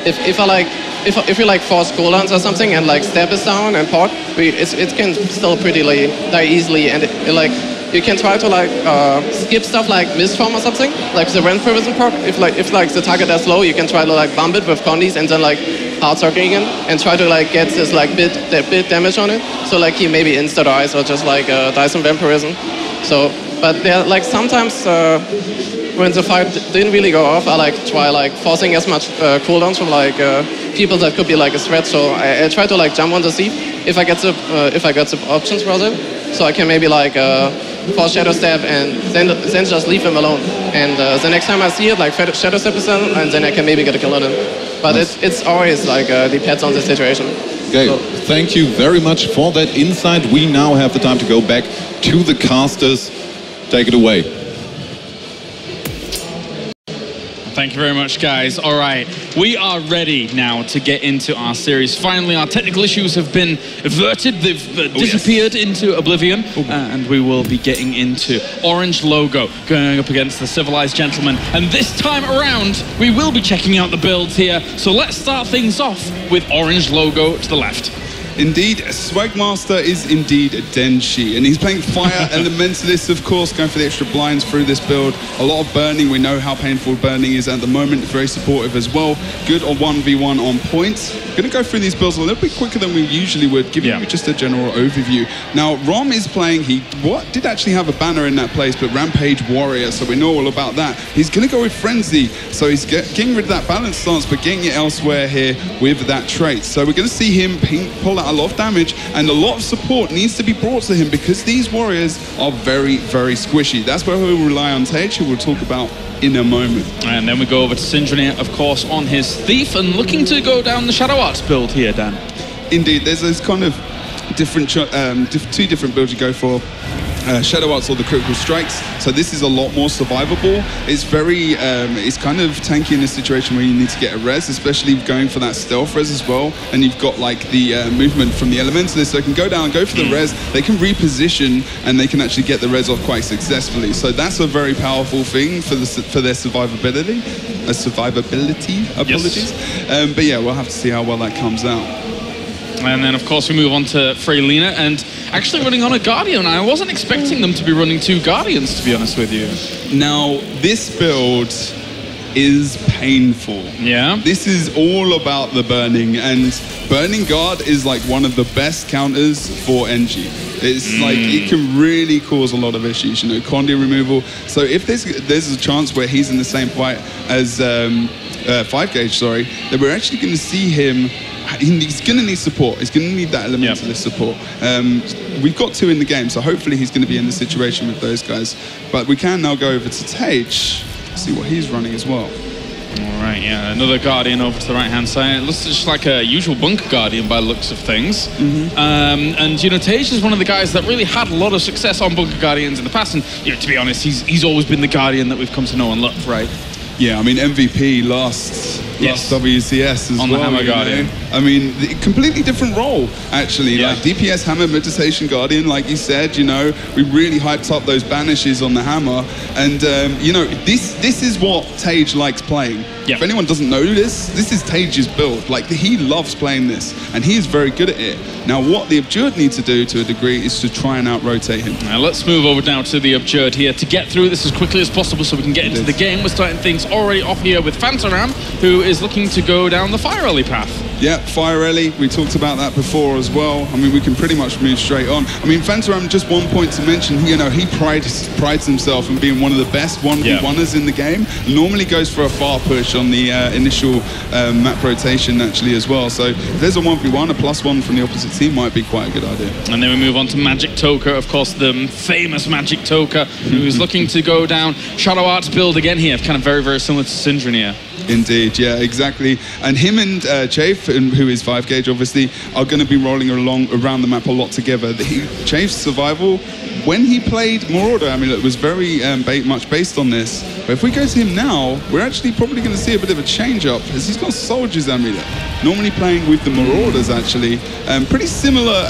[SPEAKER 12] If I like if you like force cooldowns or something and like step is down and port, it can still pretty die easily, and like you can try to like skip stuff like misform or something, like the Vampirism perk. If the target is low, you can try to like bump it with condis and then like hard circling again and try to like get this like bit damage on it. So like he maybe insta dies or just like dies some Vampirism. So, but there like sometimes when the fight didn't really go off, I like try like forcing as much cooldowns from like people that could be like a threat. So I try to like jump on the thief if I get the options rather. So I can maybe like force Shadow Step and then just leave him alone. And the next time I see it, like Shadow Step is done, and then I can maybe get a kill on him. But it's always like depends on the situation.
[SPEAKER 7] Okay, so, thank you very much for that insight. We now have the time to go back to the casters. Take it away.
[SPEAKER 2] Thank you very much, guys. All right, we are ready now to get into our series. Finally, our technical issues have been averted. They've disappeared into oblivion, and we will be getting into Orange Logo going up against the Civilized Gentleman. And this time around, we will be checking out the builds here. So let's start things off with Orange Logo to the left.
[SPEAKER 3] Indeed, Swagmaster is indeed Denshi, and he's playing Fire Elementalist, of course, going for the extra blinds through this build. A lot of burning. We know how painful burning is at the moment. Very supportive as well. Good on 1v1 on points. Going to go through these builds a little bit quicker than we usually would, giving you just a general overview. Now, Rom is playing, he did actually have a banner in that place, but Rampage Warrior, so we know all about that. He's going to go with Frenzy, so he's getting rid of that balance stance, but getting it elsewhere here with that trait. So we're going to see him pull out a lot of damage, and a lot of support needs to be brought to him because these warriors are very, very squishy. That's where he'll rely on Tage, who we'll talk about in a moment.
[SPEAKER 2] And then we go over to Syndrome, of course, on his Thief, and looking to go down the Shadow Arts build here, Dan.
[SPEAKER 3] Indeed, there's this kind of different, two different builds you go for. Shadow Arts or the Critical Strikes, so this is a lot more survivable. It's very, it's kind of tanky in a situation where you need to get a res, especially going for that stealth res as well, and you've got like the movement from the Elementalist, so they can go down, go for the res, they can reposition, and they can actually get the res off quite successfully. So that's a very powerful thing for their survivability. Apologies. Yes. But yeah, we'll have to see how well that comes out.
[SPEAKER 2] And then, of course, we move on to Freylina, and actually running on a Guardian. I wasn't expecting them to be running two Guardians, to be honest with you.
[SPEAKER 3] Now, this build is painful.
[SPEAKER 2] Yeah?
[SPEAKER 3] This is all about the burning, and Burning Guard is like one of the best counters for NG. It's like, it can really cause a lot of issues, you know, Condi removal. So if there's a chance where he's in the same fight as 5-gauge, then we're actually going to see him. He's going to need support. He's going to need that Elementalist support. We've got two in the game, so hopefully he's going to be in the situation with those guys. But we can now go over to Tage, see what he's running as well.
[SPEAKER 2] All right, yeah, another Guardian over to the right-hand side. It looks just like a usual Bunker Guardian by the looks of things. And, you know, Tage is one of the guys that really had a lot of success on Bunker Guardians in the past. And, you know, to be honest, he's always been the Guardian that we've come to know and love, right?
[SPEAKER 3] Yeah, I mean, MVP last WCS as
[SPEAKER 2] on
[SPEAKER 3] well.
[SPEAKER 2] On the Hammer Guardian.
[SPEAKER 3] I mean, completely different role, actually. Like DPS Hammer, Meditation Guardian, like you said, you know, we really hyped up those banishes on the Hammer. And, you know, this is what Tage likes playing. If anyone doesn't know this is Tage's build. Like, he loves playing this, and he is very good at it. Now, what the Abjured need to do to a degree is to try and out-rotate him.
[SPEAKER 2] Now, let's move over now to the Abjured here to get through this as quickly as possible so we can get into the game. We're starting things already off here with Phantaram, who is looking to go down the Fire Ellie path.
[SPEAKER 3] Yeah, Fire Ellie, we talked about that before as well. I mean, we can pretty much move straight on. I mean, Phantaram, just one point to mention, you know, he prides himself in being one of the best 1v1ers in the game. Normally goes for a far push on the initial map rotation, actually, as well. So if there's a 1v1, a +1 from the opposite team might be quite a good idea.
[SPEAKER 2] And then we move on to Magic Toka, of course, the famous Magic Toka, who is looking to go down Shadow Arts build again here, kind of very, very similar to Syndrome.
[SPEAKER 3] Indeed, yeah, exactly. And him and Chafe, who is 5-gauge, obviously, are going to be rolling around the map a lot together. Chafe's survival, when he played Marauder Amulet, was very much based on this. But if we go to him now, we're actually probably going to see a bit of a change-up, as he's got Soldier's Amulet. Normally playing with the Marauders, actually. Pretty similar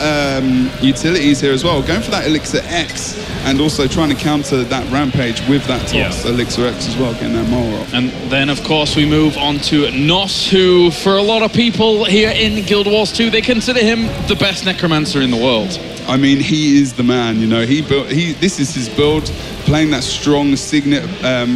[SPEAKER 3] utilities here as well. Going for that Elixir X. and also trying to counter that Rampage with that toss Elixir X as well, getting that Mara off.
[SPEAKER 2] And then, of course, we move on to Nos, who, for a lot of people here in Guild Wars 2, they consider him the best Necromancer in the world.
[SPEAKER 3] I mean, he is the man, you know. This is his build, playing that strong Signet,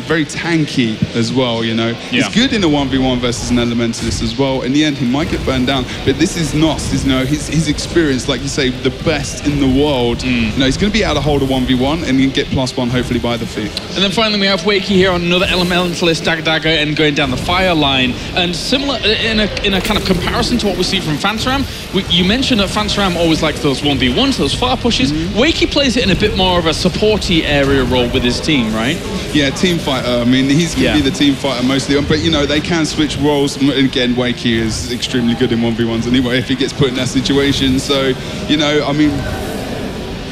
[SPEAKER 3] very tanky as well, you know. He's good in a 1v1 versus an Elementalist as well. In the end, he might get burned down, but this is Nos, you know, his experience, like you say, the best in the world. You know, he's going to be able to hold a 1v1 and get +1 hopefully by the feet.
[SPEAKER 2] And then finally we have Wakey here on another Elementalist Dagger and going down the fire line. And similar in a kind of comparison to what we see from Fantaram, you mentioned that Fantaram always likes those 1v1s, those far pushes. Wakey plays it in a bit more of a supporty area role with his team, right?
[SPEAKER 3] Yeah, team fighter. I mean, he's going to be the team fighter mostly. But, you know, they can switch roles. Again, Wakey is extremely good in 1v1s anyway if he gets put in that situation. So, you know, I mean,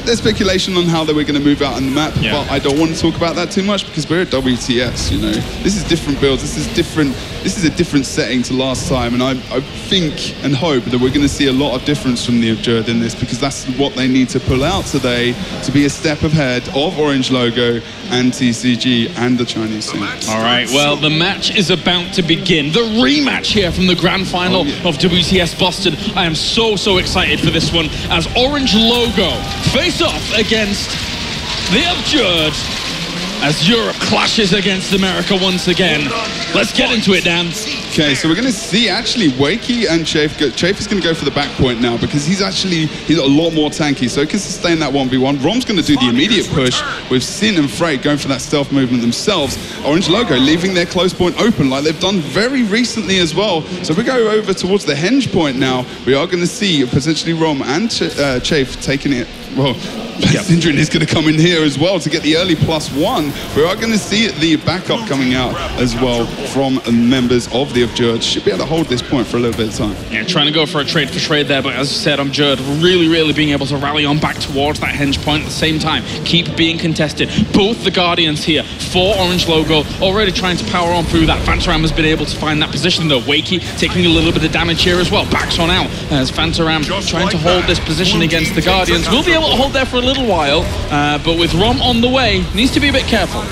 [SPEAKER 3] there's speculation on how they were going to move out on the map, but I don't want to talk about that too much because we're at WTS, you know. This is different builds. This is a different setting to last time, and I think and hope that we're going to see a lot of difference from the Abjurd in this, because that's what they need to pull out today to be a step ahead of Orange Logo and TCG and the Chinese team.
[SPEAKER 2] All right, well, the match is about to begin. The rematch here from the grand final of WTS Boston. I am so excited for this one as Orange Logo face off against the Abjurd as Europe clashes against America once again. Let's get into it, Dan.
[SPEAKER 3] Okay, so we're going to see actually Wakey and Chafe. Chafe is going to go for the back point now because he's a lot more tanky, so he can sustain that 1v1. Rom's going to do the immediate push with Sin and Freight going for that stealth movement themselves. Orange Logo leaving their close point open like they've done very recently as well. So we go over towards the henge point now. We are going to see potentially Rom and Chafe taking it. Well, Syndrin is going to come in here as well to get the early +1. We are going to see the backup coming out as well from members of the Abjurd. Should be able to hold this point for a little bit of time.
[SPEAKER 2] Yeah, trying to go for a trade for trade there, but as I said, Abjurd really being able to rally on back towards that henge point at the same time. Keep being contested. Both the Guardians here for Orange Logo already trying to power on through that. Fantaram has been able to find that position though. Wakey taking a little bit of damage here as well. Backs on out as Fantaram trying to hold this position against the Guardians. We'll be able to hold there for a little while, but with Rom on the way, needs to be a bit careful.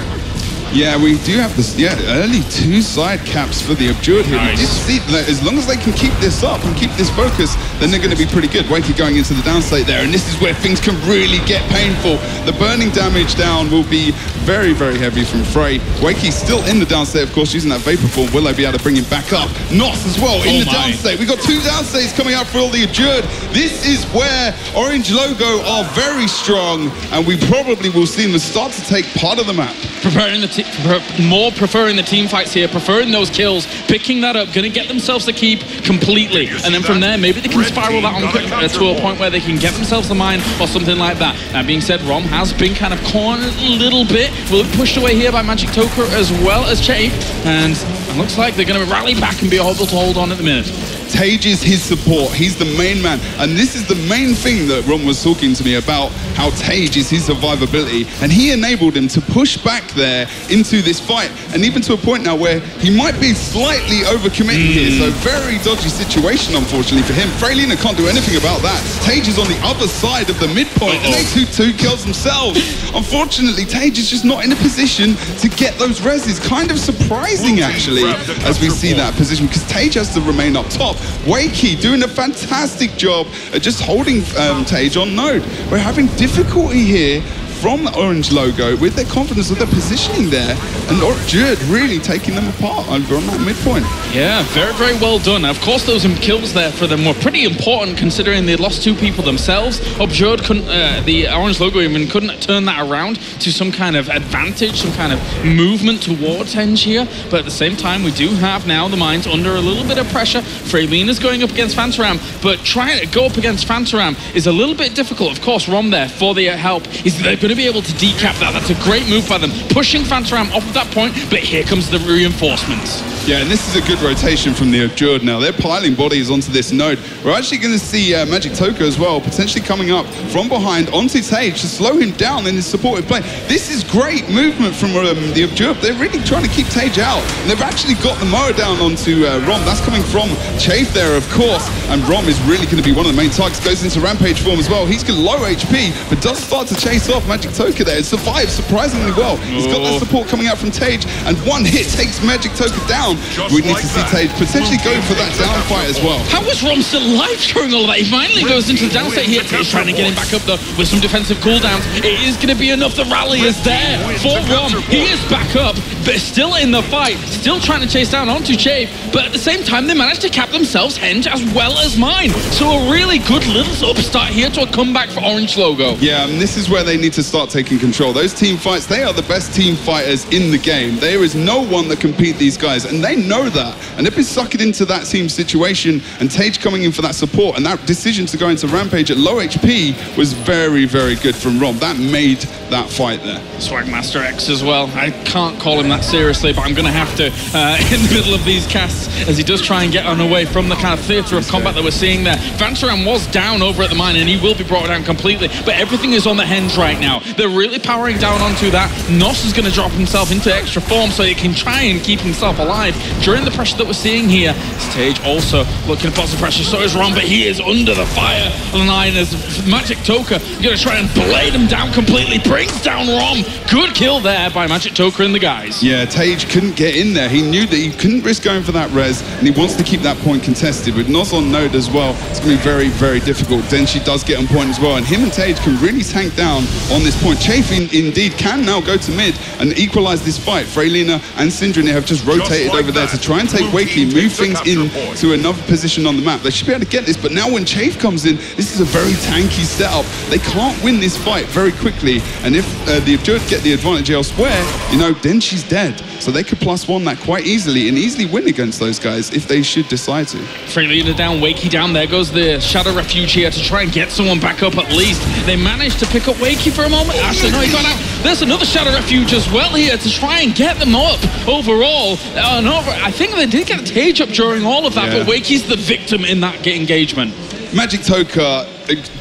[SPEAKER 3] Yeah, we do have this, early 2 side caps for the Abjurd here.
[SPEAKER 2] Nice.
[SPEAKER 3] We just see that as long as they can keep this up and keep this focus, then they're going to be pretty good. Wakey going into the down state there, and this is where things can really get painful. The burning damage down will be very heavy from Frey. Wakey's still in the down state, of course, using that Vapor Form. Will they be able to bring him back up? Nos as well in the down state. We've got 2 down states coming out for all the Abjurd. This is where Orange Logo are very strong, and we probably will see them start to take part of the map.
[SPEAKER 2] Preferring the team fights here, preferring those kills, picking that up, going to get themselves the keep completely, and then from there maybe they can spiral that on to a point where they can get themselves the mine or something like that. That being said, Rom has been kind of cornered a little bit, will be pushed away here by Magic Toker as well as Chafe, and it looks like they're going to rally back and be able to hold on at the minute.
[SPEAKER 3] Tage is his support. He's the main man. And this is the main thing that Ron was talking to me about, how Tage is his survivability. And he enabled him to push back there into this fight. And even to a point now where he might be slightly overcommitting here. So very dodgy situation, unfortunately, for him. Freylina can't do anything about that. Tage is on the other side of the midpoint. And they 2-2 kills themselves. Unfortunately, Tage is just not in a position to get those reses. Kind of surprising, actually, as we see that position. Because Tage has to remain up top. Wakey doing a fantastic job at just holding Tage on node. We're having difficulty here from the Orange Logo with their confidence, with their positioning there, and Abjurd really taking them apart over on that midpoint.
[SPEAKER 2] Yeah, very well done. Of course, those kills there for them were pretty important considering they lost 2 people themselves. Abjurd couldn't, the Orange Logo even couldn't turn that around to some kind of advantage, some kind of movement towards henge here. But at the same time, we do have now the mines under a little bit of pressure. Freylina's going up against Fantaram, but trying to go up against Fantaram is a little bit difficult. Of course, Rom there for the help. They're going to be able to decap that. That's a great move by them, pushing Fantaram off of that point, but here comes the reinforcements.
[SPEAKER 3] Yeah, and this is a good rotation from the Abjurd now. They're piling bodies onto this node. We're actually going to see Magic Toker as well, potentially coming up from behind onto Tage to slow him down in his supportive play. This is great movement from the Abjurd. They're really trying to keep Tage out. And they've actually got the mower down onto Rom. That's coming from Chafe there, of course. and Rom is really going to be one of the main targets. Goes into Rampage form as well. He's got low HP, but does start to chase off Magic Toka there. It survives surprisingly well. He's got that support coming out from Tage, and one hit takes Magic Toka down. We need to see Tage potentially go for that down fight as well.
[SPEAKER 2] How was Rom still alive during all of that? He finally goes into the down state here. Tage trying to get him back up though with some defensive cooldowns. It is going to be enough. The rally is there for Rom. He is back up, but still in the fight, still trying to chase down onto Chafe, but at the same time they managed to cap themselves Henge as well as mine. So a really good little upstart here to a comeback for Orange Logo.
[SPEAKER 3] Yeah, and this is where they need to start taking control. Those team fights, they are the best team fighters in the game. There is no one that can beat these guys, and they know that. And they've been sucking into that team situation, and Tage coming in for that support, and that decision to go into Rampage at low HP was very, very good from Rom. That made that fight there.
[SPEAKER 2] Swagmaster X as well. I can't call him that seriously, but I'm going to have to in the middle of these casts as he does try and get on away from the kind of theatre of combat that we're seeing there. Vantaram was down over at the mine and he will be brought down completely, but everything is on the Henge right now. They're really powering down onto that. Nos is going to drop himself into extra form so he can try and keep himself alive during the pressure that we're seeing here. Stage also looking at positive pressure, so is Rom, but he is under the fire line as Magic Toka going to try and blade him down completely, brings down Rom. Good kill there by Magic Toka and the guys.
[SPEAKER 3] Yeah, Tage couldn't get in there. He knew that he couldn't risk going for that res, and he wants to keep that point contested. With Nos on node as well, it's going to be very, very difficult. Denshi does get on point as well, and him and Tage can really tank down on this point. Chafe indeed can now go to mid and equalize this fight. Freylina and Syndrine have just rotated over there to try and take Wakey, move things in to another position on the map. They should be able to get this, but now when Chafe comes in, this is a very tanky setup. They can't win this fight very quickly, and if the Abjurd get the advantage elsewhere, you know, then she's dead. So they could +1 that quite easily and easily win against those guys if they should decide to.
[SPEAKER 2] Freylina down, Wakey down. There goes the Shadow Refuge here to try and get someone back up at least. They managed to pick up Wakey for a moment. Actually, no, he got out. There's another Shadow Refuge as well here to try and get them up overall. I think they did get a Tage up during all of that, but Wakey's the victim in that engagement.
[SPEAKER 3] Magic Toka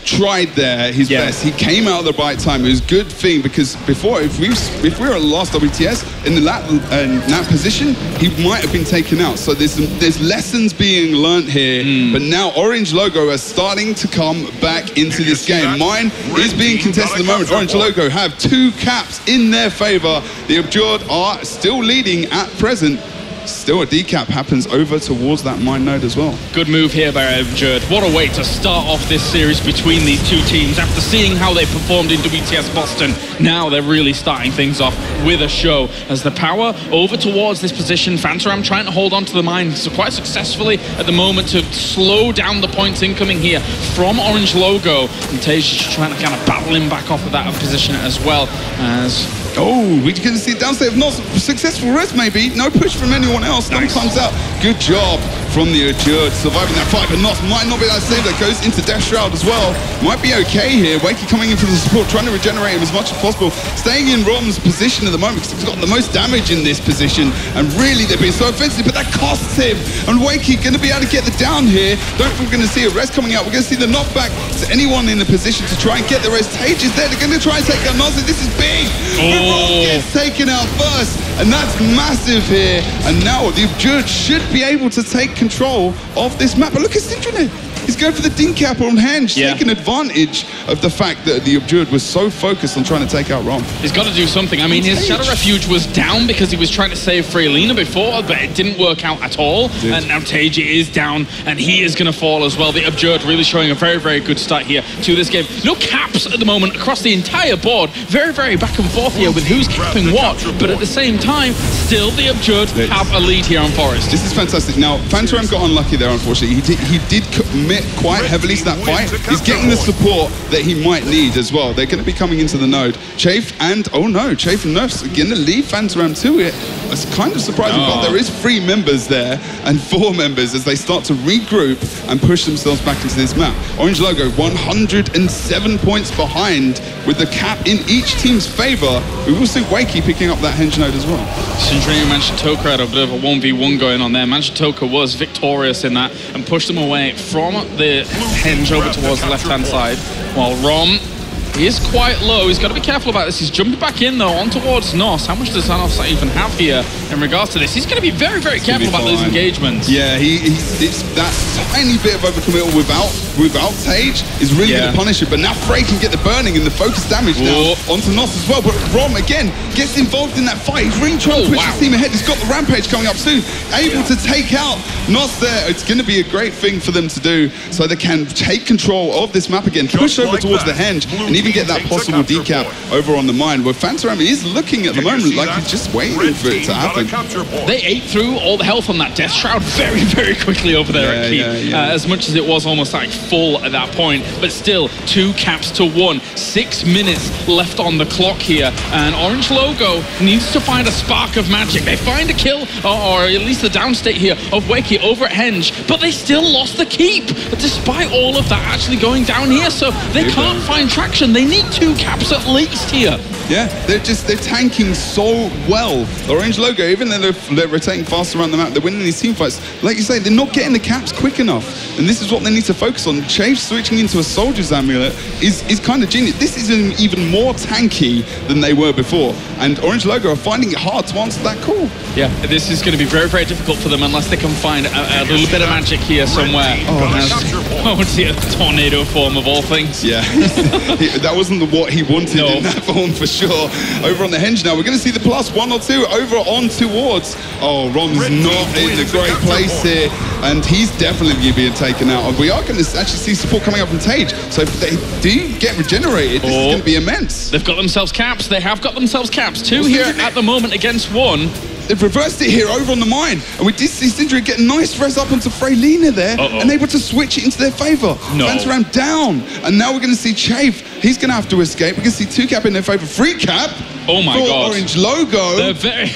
[SPEAKER 3] tried there his best. He came out at the right time. It was a good thing because before, if we were at last WTS in that position, he might have been taken out. So there's lessons being learnt here. But now Orange Logo are starting to come back into this game. Mine is being contested at the moment. Orange Logo have 2 caps in their favor. The Abjurd are still leading at present. Still a decap happens over towards that mine node as well.
[SPEAKER 2] Good move here by Abjurd. What a way to start off this series between these two teams. After seeing how they performed in WTS Boston, now they're really starting things off with a show. As the power over towards this position, Vantaram trying to hold on to the mine so quite successfully at the moment to slow down the points incoming here from Orange Logo. And Tage just trying to kind of battle him back off of that position as well as...
[SPEAKER 3] Oh, we can see downstate of not successful res maybe. No push from anyone else. Stun comes out. Good job from the Abjurd surviving that fight, but Nos might not be that save. That goes into Death Shroud as well. Might be okay here. Wakey coming in for the support, trying to regenerate him as much as possible. Staying in Rom's position at the moment because he's got the most damage in this position, and really they've been so offensive, but that costs him. And Wakey going to be able to get the down here. Don't think we're going to see a res coming out. We're going to see the knockback to anyone in a position to try and get the res. Tage is there. They're going to try and take out Nos. This is big. Rom gets taken out first, and that's massive here. And now the Abjurd should be able to take control of this map. But look at Syndrine. He's going for the dink cap on Henge, taking advantage of the fact that the Abjurd was so focused on trying to take out Rom.
[SPEAKER 2] He's got to do something. I mean, his Shadow Refuge was down because he was trying to save Freylina before, but it didn't work out at all. And now Tage is down, and he is going to fall as well. The Abjurd really showing a very, very good start here to this game. No caps at the moment across the entire board. Very, very back and forth here with who's capping what, but at the same time, still the Abjurd have a lead here on Forest.
[SPEAKER 3] This is fantastic. Now, Vantaram got unlucky there, unfortunately. He did commit quite heavily to that fight. He's getting the support that he might need as well. They're going to be coming into the node. Chafe and, oh no, Chafe and Nerf's going to leave Vantaram to it. It's kind of surprising, but there is 3 members there and 4 members as they start to regroup and push themselves back into this map. Orange Logo 107 points behind with the cap in each team's favor. We will see Wakey picking up that Henge node as well.
[SPEAKER 2] Syndrine and Magic Toka had a bit of a 1v1 going on there. Magic Toka was victorious in that and pushed them away from the Henge over towards the left-hand side, while Rom He is quite low. He's got to be careful about this. He's jumping back in, though, on towards Nos. How much does Nos even have here in regards to this? He's going to be very, very careful about those engagements.
[SPEAKER 3] Yeah, it's that tiny bit of overcommittal without Tage is really going to punish it. But now Frey can get the burning and the focus damage now onto Nos as well. But Rom, again, gets involved in that fight. He's really trying to push his team ahead. He's got the Rampage coming up soon. Able to take out Nos there. It's going to be a great thing for them to do so they can take control of this map again, push over towards the Henge, and even get that possible decap over on the mine, where Fantaram is looking at the moment like he's just waiting for it to happen.
[SPEAKER 2] They ate through all the health on that Death Shroud very, very quickly over there at Keep, as much as it was almost like full at that point, but still 2 caps to 1. 6 minutes left on the clock here, and Orange Logo needs to find a spark of magic. They find a kill, or at least the downstate here of Wakey over at Henge, but they still lost the Keep, despite all of that actually going down here, so they can't find traction. They need 2 caps at least here.
[SPEAKER 3] Yeah, they're tanking so well. Orange Logo, even though they're rotating fast around the map, they're winning these team fights. Like you say, they're not getting the caps quick enough. And this is what they need to focus on. Chafe switching into a Soldier's Amulet is kind of genius. This is even more tanky than they were before. And Orange Logo are finding it hard to answer that call.
[SPEAKER 2] Yeah, this is going to be very, very difficult for them unless they can find a little bit of magic here somewhere. Oh, dear, tornado form of all things. Yeah,
[SPEAKER 3] that wasn't what he wanted in that form for sure. Over on the Henge now, we're going to see the +1 or 2 over on towards. Oh, Rom's not in a great place here, and he's definitely being taken out. And we are going to actually see support coming up from Tage. So if they do get regenerated, this is going to be immense.
[SPEAKER 2] They've got themselves caps. They have got themselves caps. 2 here at the moment against 1.
[SPEAKER 3] They've reversed it here over on the mine, and we did see Syndra get a nice res up onto Freylina there, and able to switch it into their favor. Fantaram down, and now we're going to see Chafe. He's going to have to escape. We're going to see 2 cap in their favor, 3 cap
[SPEAKER 2] for
[SPEAKER 3] Orange Logo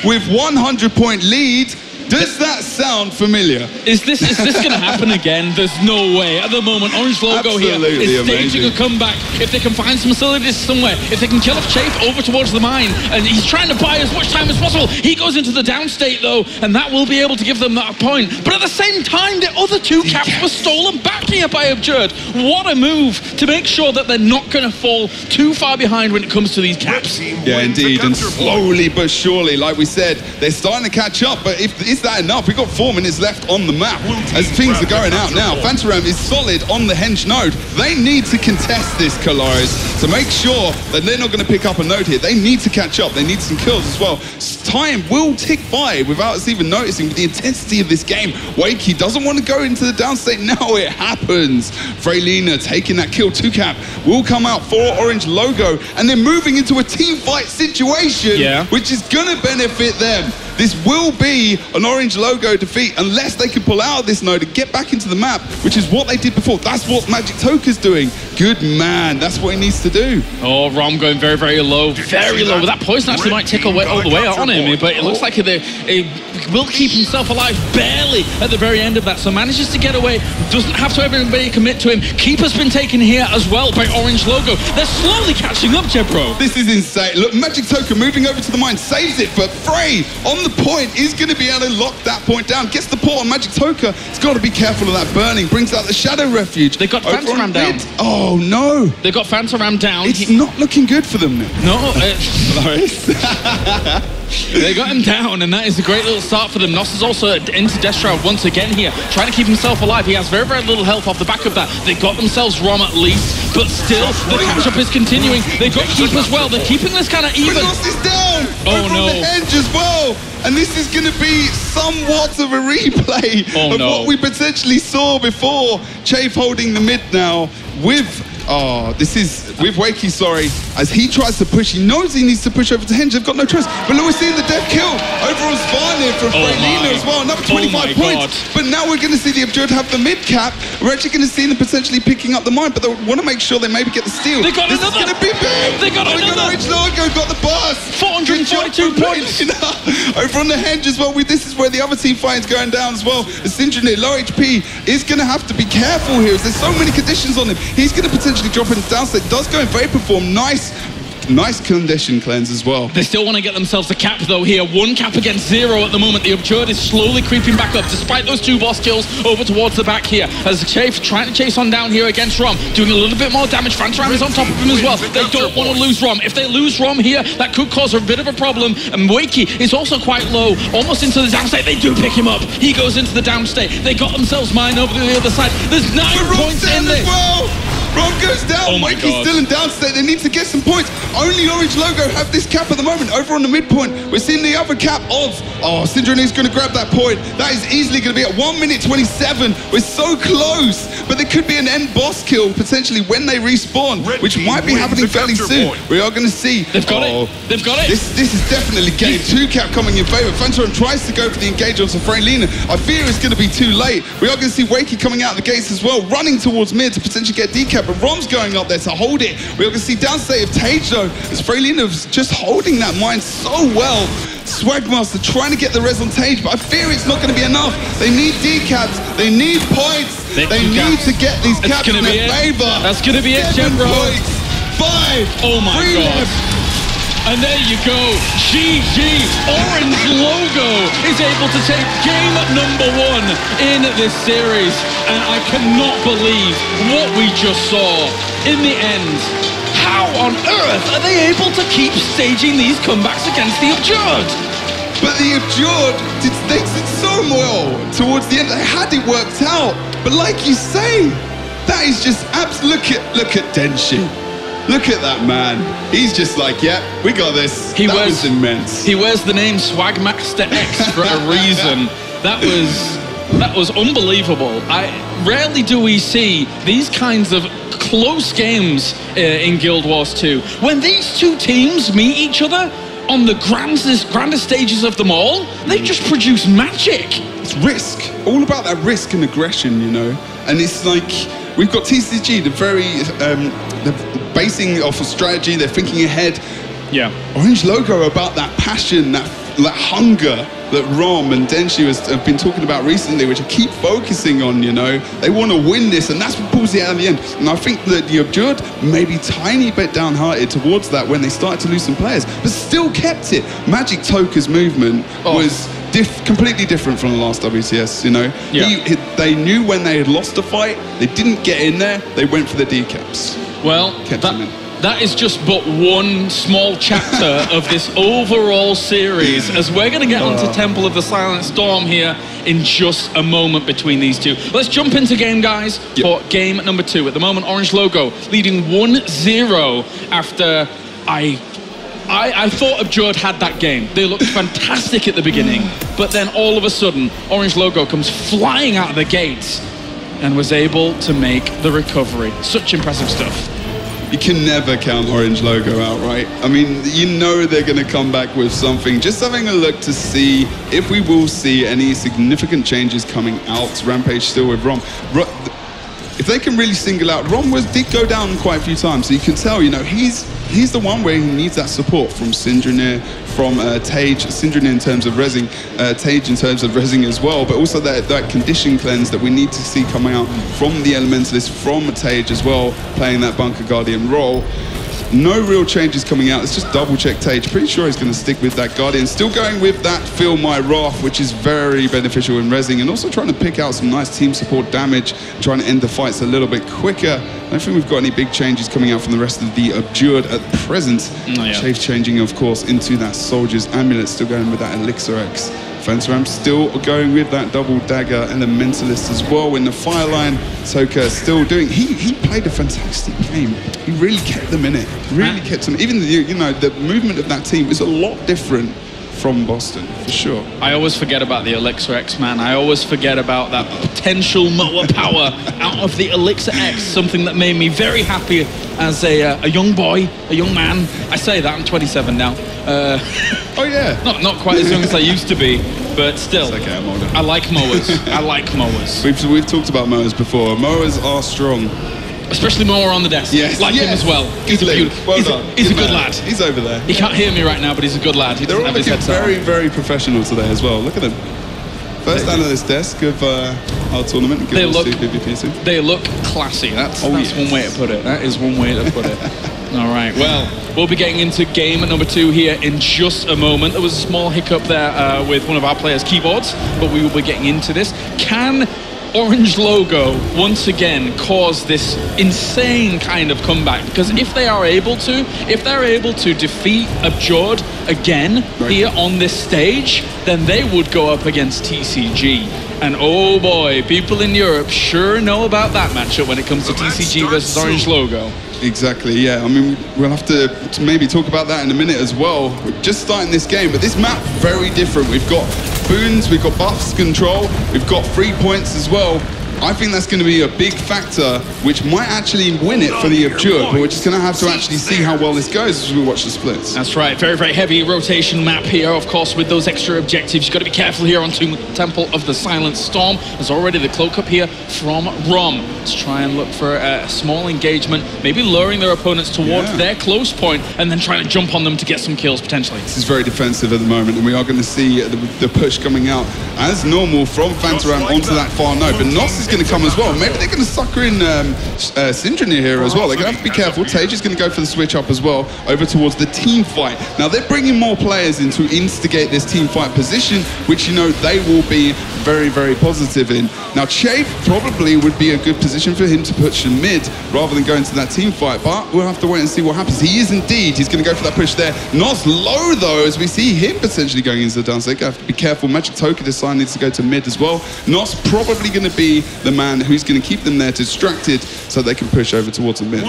[SPEAKER 3] with 100-point lead. Does that sound familiar?
[SPEAKER 2] Is this going to happen again? There's no way. At the moment, Orange Logo here is staging a comeback. If they can find some facilities somewhere, if they can kill off Chafe over towards the mine, and he's trying to buy as much time as possible. He goes into the downstate, though, and that will be able to give them that point. But at the same time, the other 2 caps were stolen back here by Abjurd. What a move to make sure that they're not going to fall too far behind when it comes to these caps.
[SPEAKER 3] Yeah, indeed, and slowly but surely, like we said, they're starting to catch up, but is that enough? We've got 4 minutes left on the map as things are going out now. Fantaram is solid on the Henge node. They need to contest this, Coloris, to make sure that they're not going to pick up a node here. They need to catch up. They need some kills as well. Time will tick by without us even noticing with the intensity of this game. Wakey doesn't want to go into the downstate. Now it happens. Freylina taking that kill. 2 cap will come out for Orange Logo, and they're moving into a team fight situation, which is going to benefit them. This will be an Orange Logo defeat unless they can pull out of this node and get back into the map, which is what they did before. That's what Magic Toka's doing. Good man. That's what he needs to do.
[SPEAKER 2] Oh, Rom going very, very low. Very low. That poison actually might tick away all the way on him, but it looks like he will keep himself alive barely at the very end of that. So manages to get away. Doesn't have to everybody commit to him. Keeper's been taken here as well by Orange Logo. They're slowly catching up, Jebro.
[SPEAKER 3] This is insane. Look, Magic Toka moving over to the mine, saves it, but Frey on the point is going to be able to lock that point down. Gets the port on Magic Toka. He's got to be careful of that burning. Brings out the Shadow Refuge.
[SPEAKER 2] They got Fantaram down.
[SPEAKER 3] Oh, no.
[SPEAKER 2] They got Fantaram down.
[SPEAKER 3] It's not looking good for them now.
[SPEAKER 2] No. They got him down, and that is a great little start for them. Nos is also into Death Shroud once again here, trying to keep himself alive. He has very, very little health off the back of that. They got themselves Rom at least, but still, the catch-up is continuing. They got Keep as well. They're keeping this kind of even.
[SPEAKER 3] But Nos is down!
[SPEAKER 2] Oh, no.
[SPEAKER 3] The Henge as well! And this is going to be somewhat of a replay of what we potentially saw before. Chafe holding the mid now with... this is with Wakey, as he tries to push. He knows he needs to push over to Henge. They've got no choice. But look, we're seeing the death kill over on Svarnir from Freylina as well. Another 25 points. But now we're going to see the Abjurd have the mid cap. We're actually going to see them potentially picking up the mine, but they want to make sure they maybe get the steal.
[SPEAKER 2] They got another.
[SPEAKER 3] This is going to be big.
[SPEAKER 2] They got another.
[SPEAKER 3] Orange Logo got the burst.
[SPEAKER 2] 442 points.
[SPEAKER 3] Over on the Henge as well. This is where the other team fight is going down as well. Syndra, low HP, is going to have to be careful here as there's so many conditions on him. He's going to potentially drop in the downstate. Does go in Vapor form. Nice nice condition cleanse as well.
[SPEAKER 2] They still want to get themselves a cap though here. 1 cap against 0 at the moment. The Absurd is slowly creeping back up despite those 2 boss kills over towards the back here. As Chafe trying to chase on down here against Rom, doing a little bit more damage. Phantom is on top of him as well. They don't want to lose Rom. If they lose Rom here, that could cause a bit of a problem. And Wakey is also quite low, almost into the downstate. They do pick him up. He goes into the downstate. They got themselves mine over to the other side. There's 9 points in this.
[SPEAKER 3] Rom goes down, Wakey's still in downstate, they need to get some points. Only Orange Logo have this cap at the moment. Over on the midpoint, we're seeing the other cap of, Syndrome is going to grab that point. That is easily going to be at 1 minute 27. We're so close, but there could be an end boss kill potentially when they respawn, which might be happening fairly soon. We are going to see.
[SPEAKER 2] They've got it. They've got it.
[SPEAKER 3] This is definitely game 2 cap coming in favor. Phantom tries to go for the engage on Freylina. I fear it's going to be too late. We are going to see Wakey coming out of the gates as well, running towards mid to potentially get decap, but Rom's going up there to hold it. We're going to see downstate of Tage though, as Freylina's just holding that mine so well. Swagmaster trying to get the res on Tage, but I fear it's not going to be enough. They need decaps, they need points, they need to get these caps in their favor.
[SPEAKER 2] That's going to be it,
[SPEAKER 3] 7
[SPEAKER 2] Jembro.
[SPEAKER 3] points, 5,
[SPEAKER 2] oh my God. And there you go, GG, Orange Logo is able to take game number 1 in this series. And I cannot believe what we just saw in the end. How on earth are they able to keep staging these comebacks against the Absurd?
[SPEAKER 3] But the Absurd did so well towards the end. They had it worked out. But like you say, that is just look at Denshi. Look at that man. He's just like, yeah, we got this. That was immense.
[SPEAKER 2] He wears the name Swagmaster X for a reason. That was unbelievable. Rarely do we see these kinds of close games in Guild Wars 2. When these 2 teams meet each other on the grandest stages of them all, they just produce magic.
[SPEAKER 3] It's risk. All about that risk and aggression, you know. And it's like, we've got TCG, they're basing off of strategy, they're thinking ahead.
[SPEAKER 2] Yeah.
[SPEAKER 3] Orange Logo about that passion, that hunger that Rom and Denshi have been talking about recently, which I keep focusing on, you know. They want to win this, and that's what pulls it out at the end. And I think that the Absurd maybe tiny bit downhearted towards that when they started to lose some players, but still kept it. Magic Toka's movement was completely different from the last WCS, you know.
[SPEAKER 2] Yeah.
[SPEAKER 3] They knew when they had lost a fight, they didn't get in there, they went for the decaps.
[SPEAKER 2] Well, that is just but one small chapter of this overall series, as we're going to get onto Temple of the Silent Storm here in just a moment between these 2. Let's jump into game, guys, for game number 2. At the moment, Orange Logo leading 1-0 after I thought Absurd had that game. They looked fantastic at the beginning, but then all of a sudden, Orange Logo comes flying out of the gates and was able to make the recovery. Such impressive stuff.
[SPEAKER 3] You can never count Orange Logo out, right? I mean, you know they're going to come back with something. Just having a look to see if we will see any significant changes coming out. Rampage still with Rom. If they can really single out, Rom did go down quite a few times, so you can tell, you know, he's the one where he needs that support from Syndrome, from Tage, Syndrome in terms of rezzing, Tage in terms of rezzing as well, but also that condition cleanse that we need to see coming out from the Elementalist, from Tage as well, playing that Bunker Guardian role. No real changes coming out. Let's just double check Tage. Pretty sure he's going to stick with that Guardian. Still going with that Feel My Wrath, which is very beneficial in rezzing, and also trying to pick out some nice team support damage, trying to end the fights a little bit quicker. I don't think we've got any big changes coming out from the rest of the Absurd at present. Chafe changing, of course, into that Soldier's Amulet, still going with that Elixir X. Fenceram still going with that double dagger Elementalist as well in the Fireline. Toka still doing, he played a fantastic game. He really kept them in it, really kept them, even the movement of that team is a lot different from Boston, for sure.
[SPEAKER 2] I always forget about the Elixir X, man. I always forget about that potential motor power out of the Elixir X, something that made me very happy as a young boy, a young man. I say that, I'm 27 now.
[SPEAKER 3] Oh yeah.
[SPEAKER 2] Not quite as young as I used to be, but still.
[SPEAKER 3] It's okay, I'm older.
[SPEAKER 2] I like mowers. I like mowers.
[SPEAKER 3] We've talked about mowers before. Mowers are strong.
[SPEAKER 2] Especially mower on the desk.
[SPEAKER 3] Yes.
[SPEAKER 2] Like him as well. He's a good lad.
[SPEAKER 3] He's over there.
[SPEAKER 2] He can't hear me right now, but he's a good lad.
[SPEAKER 3] They're all looking very, very professional today as well. Look at them. First analyst desk of our tournament.
[SPEAKER 2] They look classy. That's one way to put it. That is one way to put it. All right, well, we'll be getting into game number 2 here in just a moment. There was a small hiccup there with one of our players' keyboards, but we will be getting into this. Can Orange Logo once again cause this insane kind of comeback? Because if they're able to defeat Abjord again here on this stage, then they would go up against TCG. And oh boy, people in Europe sure know about that matchup when it comes to TCG versus Orange Logo.
[SPEAKER 3] Exactly, yeah. I mean, we'll have to maybe talk about that in a minute as well. We're just starting this game, but this map, very different. We've got boons, we've got buffs control, we've got 3 points as well. I think that's going to be a big factor, which might actually win it for the Abjord, but we're just going to have to actually see how well this goes as we watch the splits.
[SPEAKER 2] That's right, very, very heavy rotation map here, of course, with those extra objectives. You've got to be careful here on Temple of the Silent Storm. There's already the cloak up here from Rom. Let's try and look for a small engagement, maybe luring their opponents towards their close point, and then trying to jump on them to get some kills, potentially.
[SPEAKER 3] This is very defensive at the moment, and we are going to see the push coming out as normal from Fantaram onto that far node, but Nos is going to come as well. Maybe they're going to sucker in Syndrony here as well. They're going to have to be careful. Tage is going to go for the switch up as well, over towards the team fight. Now, they're bringing more players in to instigate this team fight position, which, you know, they will be very, very positive in. Now, Chafe probably would be a good position for him to push in mid rather than going to that team fight, but we'll have to wait and see what happens. He is indeed. He's going to go for that push there. Nos low, though, as we see him potentially going into the downside. They have to be careful. Magic Toka this side needs to go to mid as well. Nos probably going to be the man who's going to keep them there distracted so they can push over towards the mid.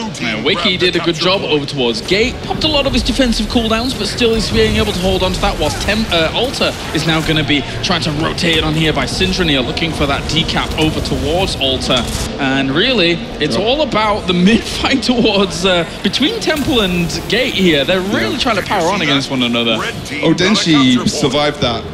[SPEAKER 2] Wiki did a good job over towards Gate, popped a lot of his defensive cooldowns, but still is being able to hold on to that, whilst Alta is now going to be trying to rotate it on here by Syndrony, looking for that decap over towards Alta. And really, it's all about the mid fight towards between Temple and Gate here. They're really trying to power on against one another.
[SPEAKER 3] Odenshi survived that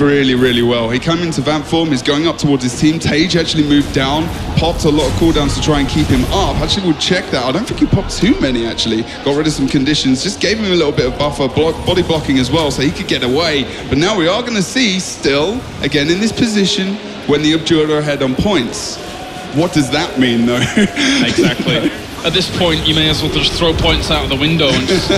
[SPEAKER 3] really, really well. He came into Vamp form, he's going up towards his team. Tage actually moved down, popped a lot of cooldowns to try and keep him up. Actually, we'll check that. I don't think he popped too many, actually. Got rid of some conditions, just gave him a little bit of buffer, body blocking as well, so he could get away. But now we are going to see, still, again in this position, when the Abjord are ahead on points. What does that mean, though?
[SPEAKER 2] Exactly. At this point, you may as well just throw points out of the window and just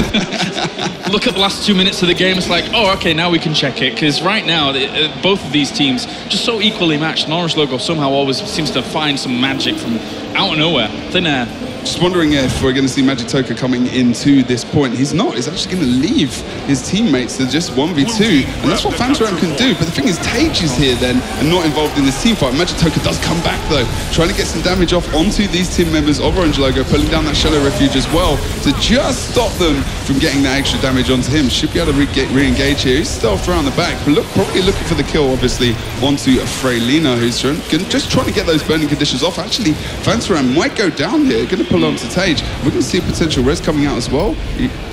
[SPEAKER 2] look at the last 2 minutes of the game. It's like, oh, okay, now we can check it. Because right now, both of these teams just so equally matched. And Orange Logo somehow always seems to find some magic from out of nowhere, thin air.
[SPEAKER 3] Just wondering if we're going to see Magic Toka coming into this point. He's not. He's actually going to leave his teammates to just 1v2. And that's what Fantaram can do. But the thing is, Tage is here then and not involved in this team fight. Magic Toka does come back though, trying to get some damage off onto these team members of Orange Logo, pulling down that Shallow Refuge as well to just stop them from getting that extra damage onto him. Should be able to re-engage here. He's stealthed around the back, but probably looking for the kill, obviously, onto Freylina, who's just trying to get those burning conditions off. Actually, Fantaram might go down here, going to pull onto Tage. We're going to see a potential res coming out as well.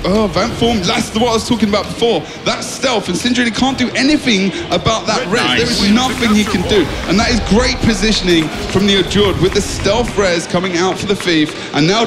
[SPEAKER 3] Oh, Vamp form, that's what I was talking about before. That stealth, and Syndrony can't do anything about that res. Nice. There is nothing he can do. And that is great positioning from the Abjord with the stealth res coming out for the thief. And now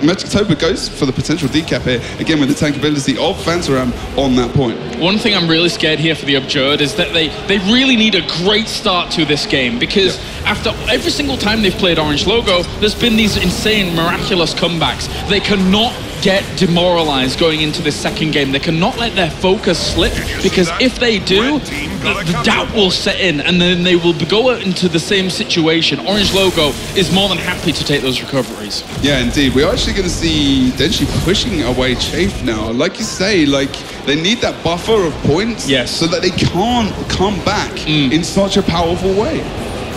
[SPEAKER 3] Magic Toka goes for the potential decap here, again with the tank ability of Fantaram on that point. One
[SPEAKER 2] thing I'm really scared here for the Abjord is that they really need a great start to this game, because after every single time they've played Orange Logo, there's been these insane, miraculous comebacks. They cannot get demoralized going into this second game. They cannot let their focus slip, because if they do, the doubt will set in and then they will go into the same situation. Orange Logo is more than happy to take those recoveries.
[SPEAKER 3] Yeah, indeed. We're actually going to see Denshi pushing away Chafe now. Like you say, like they need that buffer of points so that they can't come back in such a powerful way.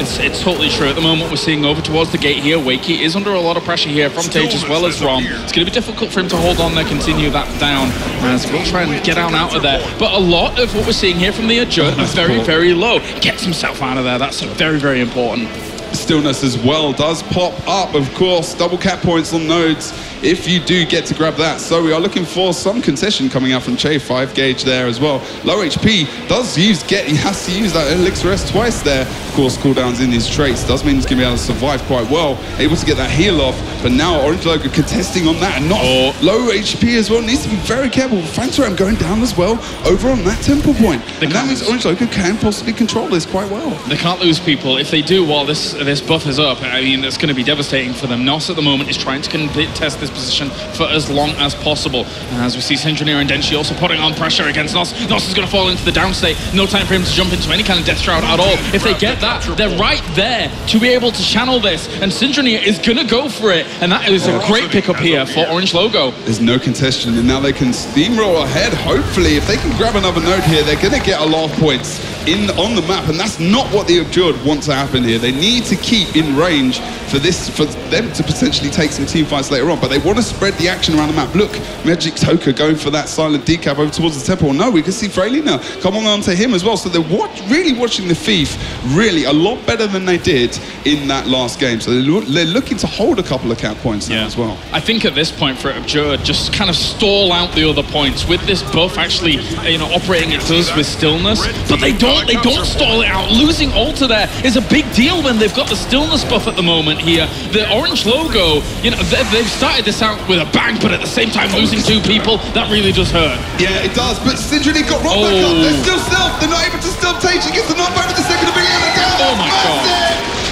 [SPEAKER 2] It's totally true. At the moment, we're seeing over towards the gate here. Wakey is under a lot of pressure here from Tage as well as Rom. It's going to be difficult for him to hold on there, continue that down, as we'll try and get out of there. But a lot of what we're seeing here from the Adjurt are very, very low. He gets himself out of there. That's very, very important.
[SPEAKER 3] Stillness as well does pop up, of course. Double cap points on nodes if you do get to grab that. So we are looking for some concession coming out from Che. 5 gauge there as well. Low HP does he has to use that Elixir S twice there. Of course, cooldowns in his traits does mean he's going to be able to survive quite well. Able to get that heal off, but now Orange Logo contesting on that and not low HP as well. Needs to be very careful. Fantaram going down as well over on that temple point. And that means Orange Logo can possibly control this quite well.
[SPEAKER 2] They can't lose people. If they do, well, this this buff is up, I mean, it's going to be devastating for them. Nos at the moment is trying to contest this position for as long as possible. And as we see Sinjunir and Denshi also putting on pressure against Nos. Nos is going to fall into the down state. No time for him to jump into any kind of Death Shroud at all. If they get that, they're right there to be able to channel this. And Sinjunir is going to go for it. And that is a great pickup here for Orange Logo.
[SPEAKER 3] There's no contestation, and now they can steamroll ahead. Hopefully, if they can grab another node here, they're going to get a lot of points on the map, and that's not what the Abjured want to happen here. They need to keep in range for them to potentially take some team fights later on, but they want to spread the action around the map. Look, Magic Toka going for that silent decap over towards the temple. No, we can see Freylina coming on to him as well, so they're really watching the Thief really a lot better than they did in that last game, so they're looking to hold a couple of cap points now as well.
[SPEAKER 2] I think at this point for Abjured, just kind of stall out the other points with this buff actually, operating it does with stillness, but they don't stall it out. Losing Alter there is a big deal when they've got the stillness buff at the moment here. The Orange Logo, they've started this out with a bang, but at the same time losing 2 people, that really does hurt.
[SPEAKER 3] Yeah, it does, but Sinjunir got rolled back up. They're still stealth. They're not able to stealth Tage. He gets the knockback with the second ability and they're down.
[SPEAKER 2] Oh my God.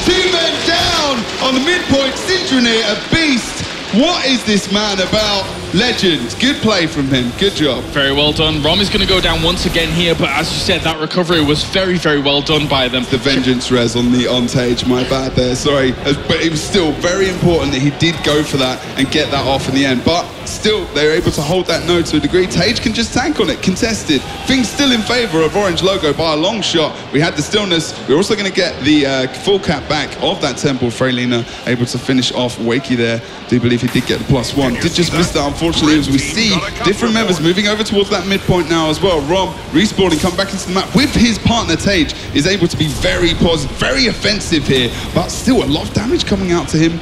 [SPEAKER 3] 2 men down on the midpoint. Sinjunir, a beast. What is this man about? Legend. Good play from him. Good job.
[SPEAKER 2] Very well done. Rom is going to go down once again here, but as you said, that recovery was very, very well done by them.
[SPEAKER 3] The vengeance res on Tage, my bad there, sorry. But it was still very important that he did go for that and get that off in the end. But still, they're able to hold that node to a degree. Tage can just tank on it, contested. Things still in favor of Orange Logo by a long shot. We had the stillness. We're also going to get the full cap back of that temple. Freylina able to finish off Wakey there. Do believe he did get the +1. Did just miss that, unfortunately, as we see different members moving over towards that midpoint now as well. Rom respawning, come back into the map with his partner Tage, is able to be very positive, very offensive here, but still a lot of damage coming out to him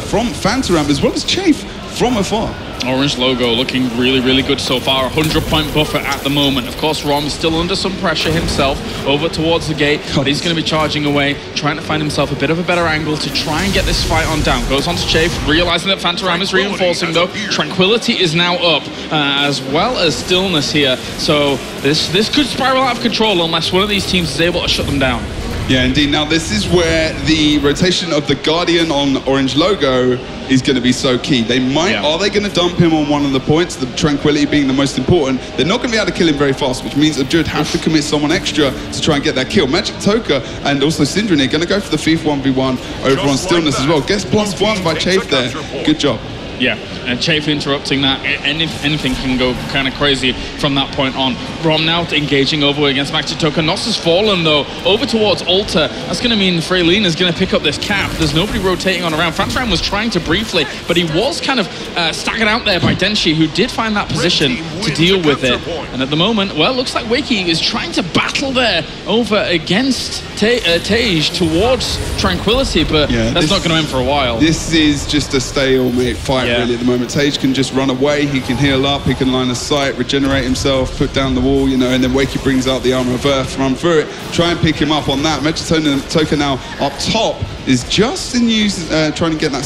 [SPEAKER 3] from Fantaram as well as Chafe from afar.
[SPEAKER 2] Orange Logo looking really, really good so far. 100-point buffer at the moment. Of course, Rom is still under some pressure himself over towards the gate, but he's going to be charging away, trying to find himself a bit of a better angle to try and get this fight on down. Goes on to Chafe, realizing that Fantaram is reinforcing though. Tranquility is now up, as well as Stillness here. So this could spiral out of control unless one of these teams is able to shut them down.
[SPEAKER 3] Yeah, indeed. Now, this is where the rotation of the Guardian on Orange Logo is going to be so key. They might, are they going to dump him on one of the points, the Tranquility being the most important? They're not going to be able to kill him very fast, which means Abjured have to commit someone extra to try and get that kill. Magic Toka and also Sinjunir going to go for the Thief 1v1 over on Stillness as well. Gets +1 by Chafe there. Good job.
[SPEAKER 2] Yeah, and Chafe interrupting that. Anything can go kind of crazy from that point on. Rom now engaging over against Magic Toka. Nos has fallen though, over towards Alter. That's going to mean Freylina is going to pick up this cap. There's nobody rotating on around. Fantaram was trying to briefly, but he was kind of staggered out there by Denshi, who did find that position to deal with it. And at the moment, well, looks like Wakey is trying to battle there over against Tage towards Tranquility, but that's not going to end for a while.
[SPEAKER 3] This is just a stalemate fight really at the moment. Tage can just run away, he can heal up, he can line of sight, regenerate himself, put down the wall, and then Wakey brings out the Armor of Earth, run through it, try and pick him up on that. Magic Toka now up top is just in use, trying to get that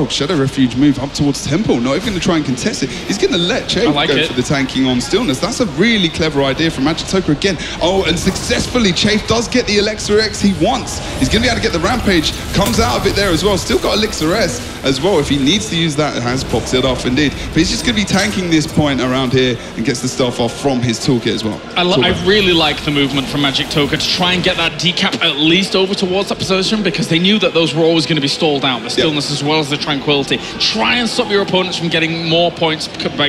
[SPEAKER 3] Shadow Refuge move up towards Temple, not even going to try and contest it. He's going to let Chafe go for the tanking on Stillness. That's a really clever idea from Magic Toka again. And successfully, Chafe does get the Elixir X he wants. He's going to be able to get the Rampage, comes out of it there as well. Still got Elixir S as well. If he needs to use that, has popped it off indeed. But he's just going to be tanking this point around here and gets the stuff off from his toolkit as well.
[SPEAKER 2] I really like the movement from Magic Toka to try and get that decap at least over towards that position, because they knew that those were always going to be stalled out. The Stillness as well as the Tranquility. Try and stop your opponents from getting more points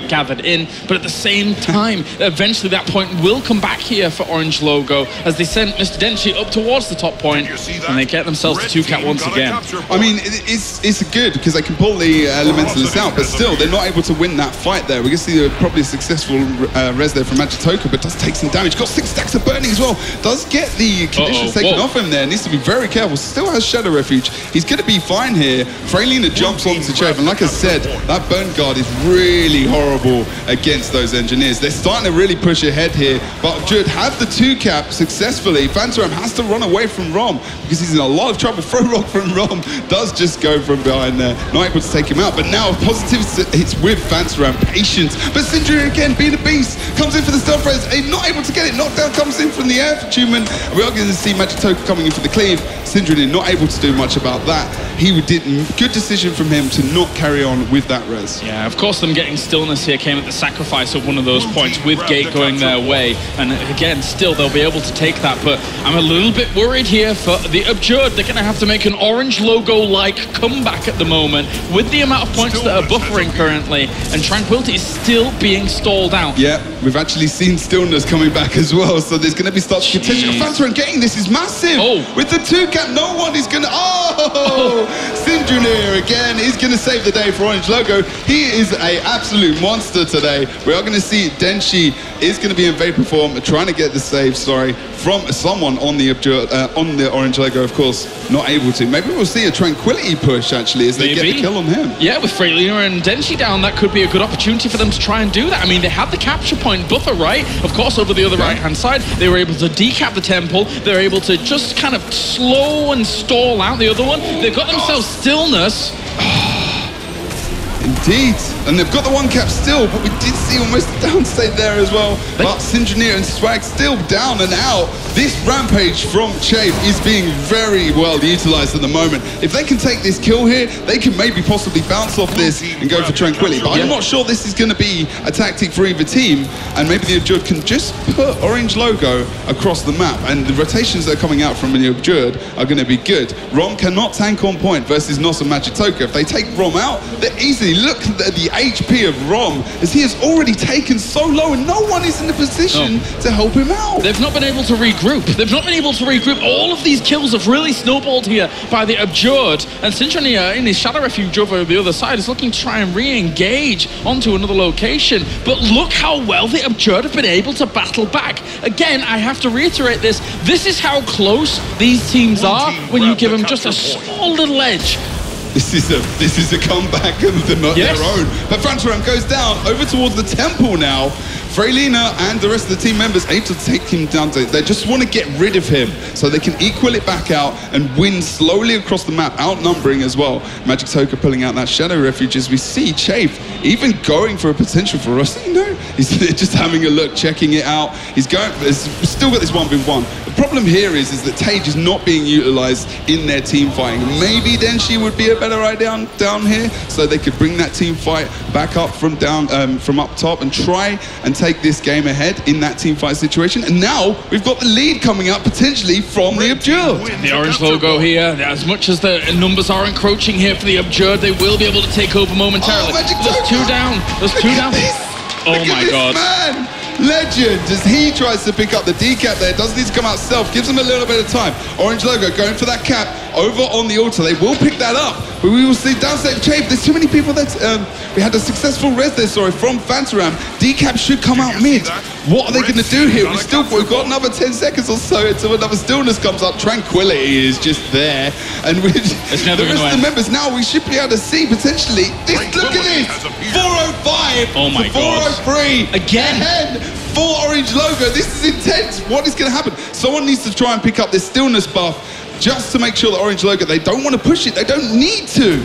[SPEAKER 2] gathered in, but at the same time, eventually that point will come back here for Orange Logo as they send Mr. Denshi up towards the top point, and they get themselves to 2-cap once again.
[SPEAKER 3] I mean, it's good because they can pull the Elementalist out, but still, they're not able to win that fight there. We can see probably a successful res there from Magic Toka, but does take some damage. Got 6 stacks of burning as well. Does get the conditions taken off him there. Needs to be very careful. Still has Shadow Refuge. He's going to be fine here. Freylina jumps onto Chafe, and like I said, that burn guard is really horrible against those engineers. They're starting to really push ahead here, but Abjurd have the 2-cap successfully. Fantaram has to run away from Rom because he's in a lot of trouble. Throw rock from Rom does just go from behind there, not able to take him out, but now positive hits with Fantaram, patience, but Syndrome again being a beast, comes in for the stealth res, not able to get it, knockdown comes in from the air for Tumen. We are going to see Magitoka coming in for the cleave. Syndrome not able to do much about that. He did good decision from him to not carry on with that res.
[SPEAKER 2] Yeah, of course them getting stillness here came at the sacrifice of one of those points with Gate going their way, and again still they'll be able to take that, but I'm a little bit worried here for the Abjurd. They're going to have to make an orange logo-like comeback at the moment with the amount of points that are buffering currently, and Tranquility is still being stalled out.
[SPEAKER 3] Yeah, we've actually seen stillness coming back as well, so there's going to be starts contention. Fantaram getting this is massive. With the 2-cap, no one is going to... Syndrome again is going to save the day for Orange Logo. He is an absolute monster today. We are going to see Denshi is going to be in Vapor form, trying to get the save, from someone on the Orange Logo, of course, not able to. Maybe we'll see a Tranquility push, actually, as they get the kill on him.
[SPEAKER 2] Yeah, with Freylina and Denshi down, that could be a good opportunity for them to try and do that. I mean, they had the capture point buffer, right? Of course, over the other right-hand side, they were able to decap the temple. They're able to just kind of slow and stall out the other one. They've got themselves stillness.
[SPEAKER 3] Indeed, and they've got the 1-cap still, but we did see almost a downstate there as well. But Syndrome and Swag still down and out. This rampage from Chafe is being very well utilized at the moment. If they can take this kill here, they can maybe possibly bounce off this and go for Tranquility. But I'm not sure this is going to be a tactic for either team, and maybe the Abjurd can just put Orange Logo across the map, and the rotations that are coming out from the Abjurd are going to be good. Rom cannot tank on point versus Nos and Magitoka. If they take Rom out, they're easily... Look at the HP of Rom, as he has already taken so low and no one is in the position to help him out.
[SPEAKER 2] They've not been able to regroup. They've not been able to regroup. All of these kills have really snowballed here by the Abjurd, and Synchronia in his Shadow Refuge over the other side is looking to try and re-engage onto another location. But look how well the Abjurd have been able to battle back. Again, I have to reiterate this. This is how close these teams are when you give them just a small little edge.
[SPEAKER 3] This is a comeback of their own. But Fantaram goes down over towards the temple now. Freylina and the rest of the team members aim to take him down. They just want to get rid of him so they can equal it back out and win slowly across the map, outnumbering as well. Magitoka pulling out that Shadow Refuge as we see Chafe even going for a potential for us. You know, he's just having a look, checking it out. He's still got this 1v1. The problem here is that Tage is not being utilized in their team fighting. Maybe Denshi would be a better idea down here, so they could bring that team fight back up from up top and try and take this game ahead in that team fight situation. And now we've got the lead coming up potentially from the Abjurd.
[SPEAKER 2] The Orange Logo here, as much as the numbers are encroaching here for the Abjurd, they will be able to take over momentarily. There's 2 down. There's 2 down. Oh my God.
[SPEAKER 3] Man. Legend, as he tries to pick up the decap there, does need to come out self, gives him a little bit of time. Orange Logo going for that cap over on the altar. They will pick that up, but we will see downstate Chafe. There's too many people that we had a successful res there, from Fantaram. Decap should come out mid. What are they going to do here? We've got another 10 seconds or so until another stillness comes up. Tranquility is just there, and the rest of the members now we should be able to see potentially this. Look at this, 405
[SPEAKER 2] oh my God.
[SPEAKER 3] 403
[SPEAKER 2] again.
[SPEAKER 3] For Orange Logo, this is intense. What is going to happen? Someone needs to try and pick up this stillness buff just to make sure that Orange Logo, they don't want to push it. They don't need to.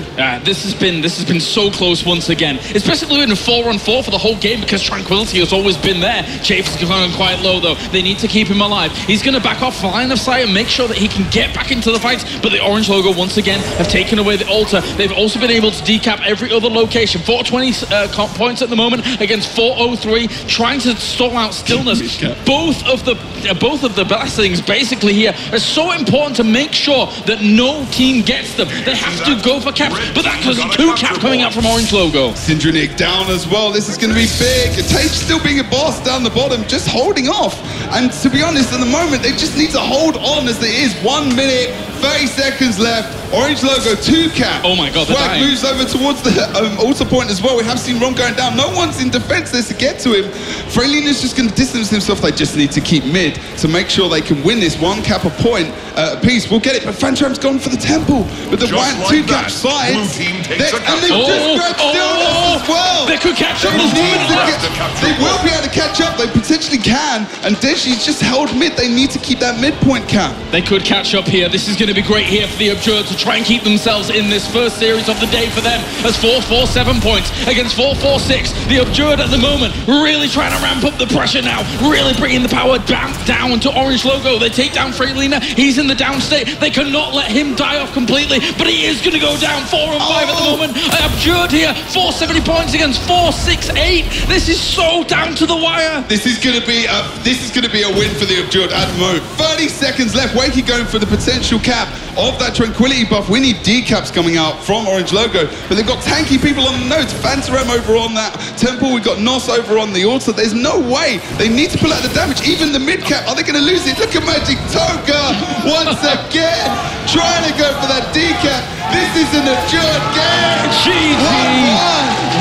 [SPEAKER 2] This has been so close once again, especially in a 4-on-4 for the whole game, because Tranquility has always been there. Chafe's gone quite low though. They need to keep him alive. He's going to back off line of sight and make sure that he can get back into the fights. But the Orange Logo once again have taken away the altar. They've also been able to decap every other location. 420 points at the moment against 403, trying to stall out stillness. Both of the blessings basically here are so important to make sure that no team gets them. They have to go for caps, but that was a 2-cap coming out from Orange Logo.
[SPEAKER 3] Syndronic down as well. This is going to be big. Tage still being a boss down the bottom, just holding off. And to be honest, at the moment, they just need to hold on as there is 1 minute, 30 seconds left. Orange Logo 2-cap.
[SPEAKER 2] Oh my God,
[SPEAKER 3] Swag moves over towards the altar point as well. We have seen Rom going down. No one's in defense there to get to him. Freylina's just going to distance himself. They just need to keep mid to make sure they can win this 1 cap a point. apiece will get it, but Fantaram's gone for the temple. But the white two capsides. And they just grabbed stillness as well.
[SPEAKER 2] They could catch up.
[SPEAKER 3] They will be able to catch up. They potentially can. And Deshi's just held mid. They need to keep that midpoint cap.
[SPEAKER 2] They could catch up here. This is going to be great here for the Abjurd to try and keep themselves in this first series of the day for them, as 4-4-7 points against 4-4-6. The Abjurd at the moment really trying to ramp up the pressure now, really bringing the power down to Orange Logo. They take down Freylina. He's in the down state. They cannot let him die off completely, but he is going to go down 4 and 5 at the moment. Abjurd here, 470 points against 468. This is so down to the wire.
[SPEAKER 3] This is going to be a win for the Abjurd at the moment. 30 seconds left. Wakey going for the potential cap of that Tranquility buff. We need decaps coming out from Orange Logo, but they've got tanky people on the nodes. Fantaram over on that temple. We've got Nos over on the altar. There's no way. They need to pull out the damage. Even the mid cap. Are they going to lose it? Look at Magic Toka once again trying to go for that decap. This is an Abjurd game.
[SPEAKER 2] GG.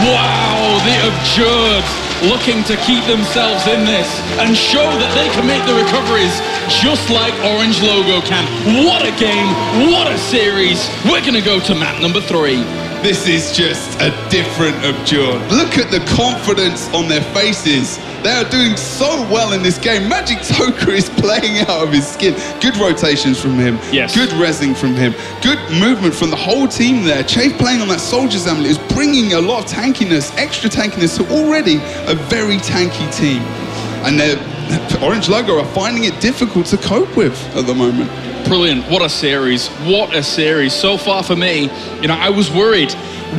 [SPEAKER 2] Wow, the Abjurd looking to keep themselves in this and show that they can make the recoveries just like Orange Logo can. What a game, what a series. We're going to go to map number 3.
[SPEAKER 3] This is just a different Abjurd. Look at the confidence on their faces. They are doing so well in this game. Magic Toka is playing out of his skin. Good rotations from him.
[SPEAKER 2] Yes.
[SPEAKER 3] Good rezzing from him. Good movement from the whole team there. Chafe playing on that Soldier's Amulet is bringing a lot of tankiness, extra tankiness to already a very tanky team. And Orange Logo are finding it difficult to cope with at the moment.
[SPEAKER 2] Brilliant. What a series. What a series. So far for me, you know, I was worried.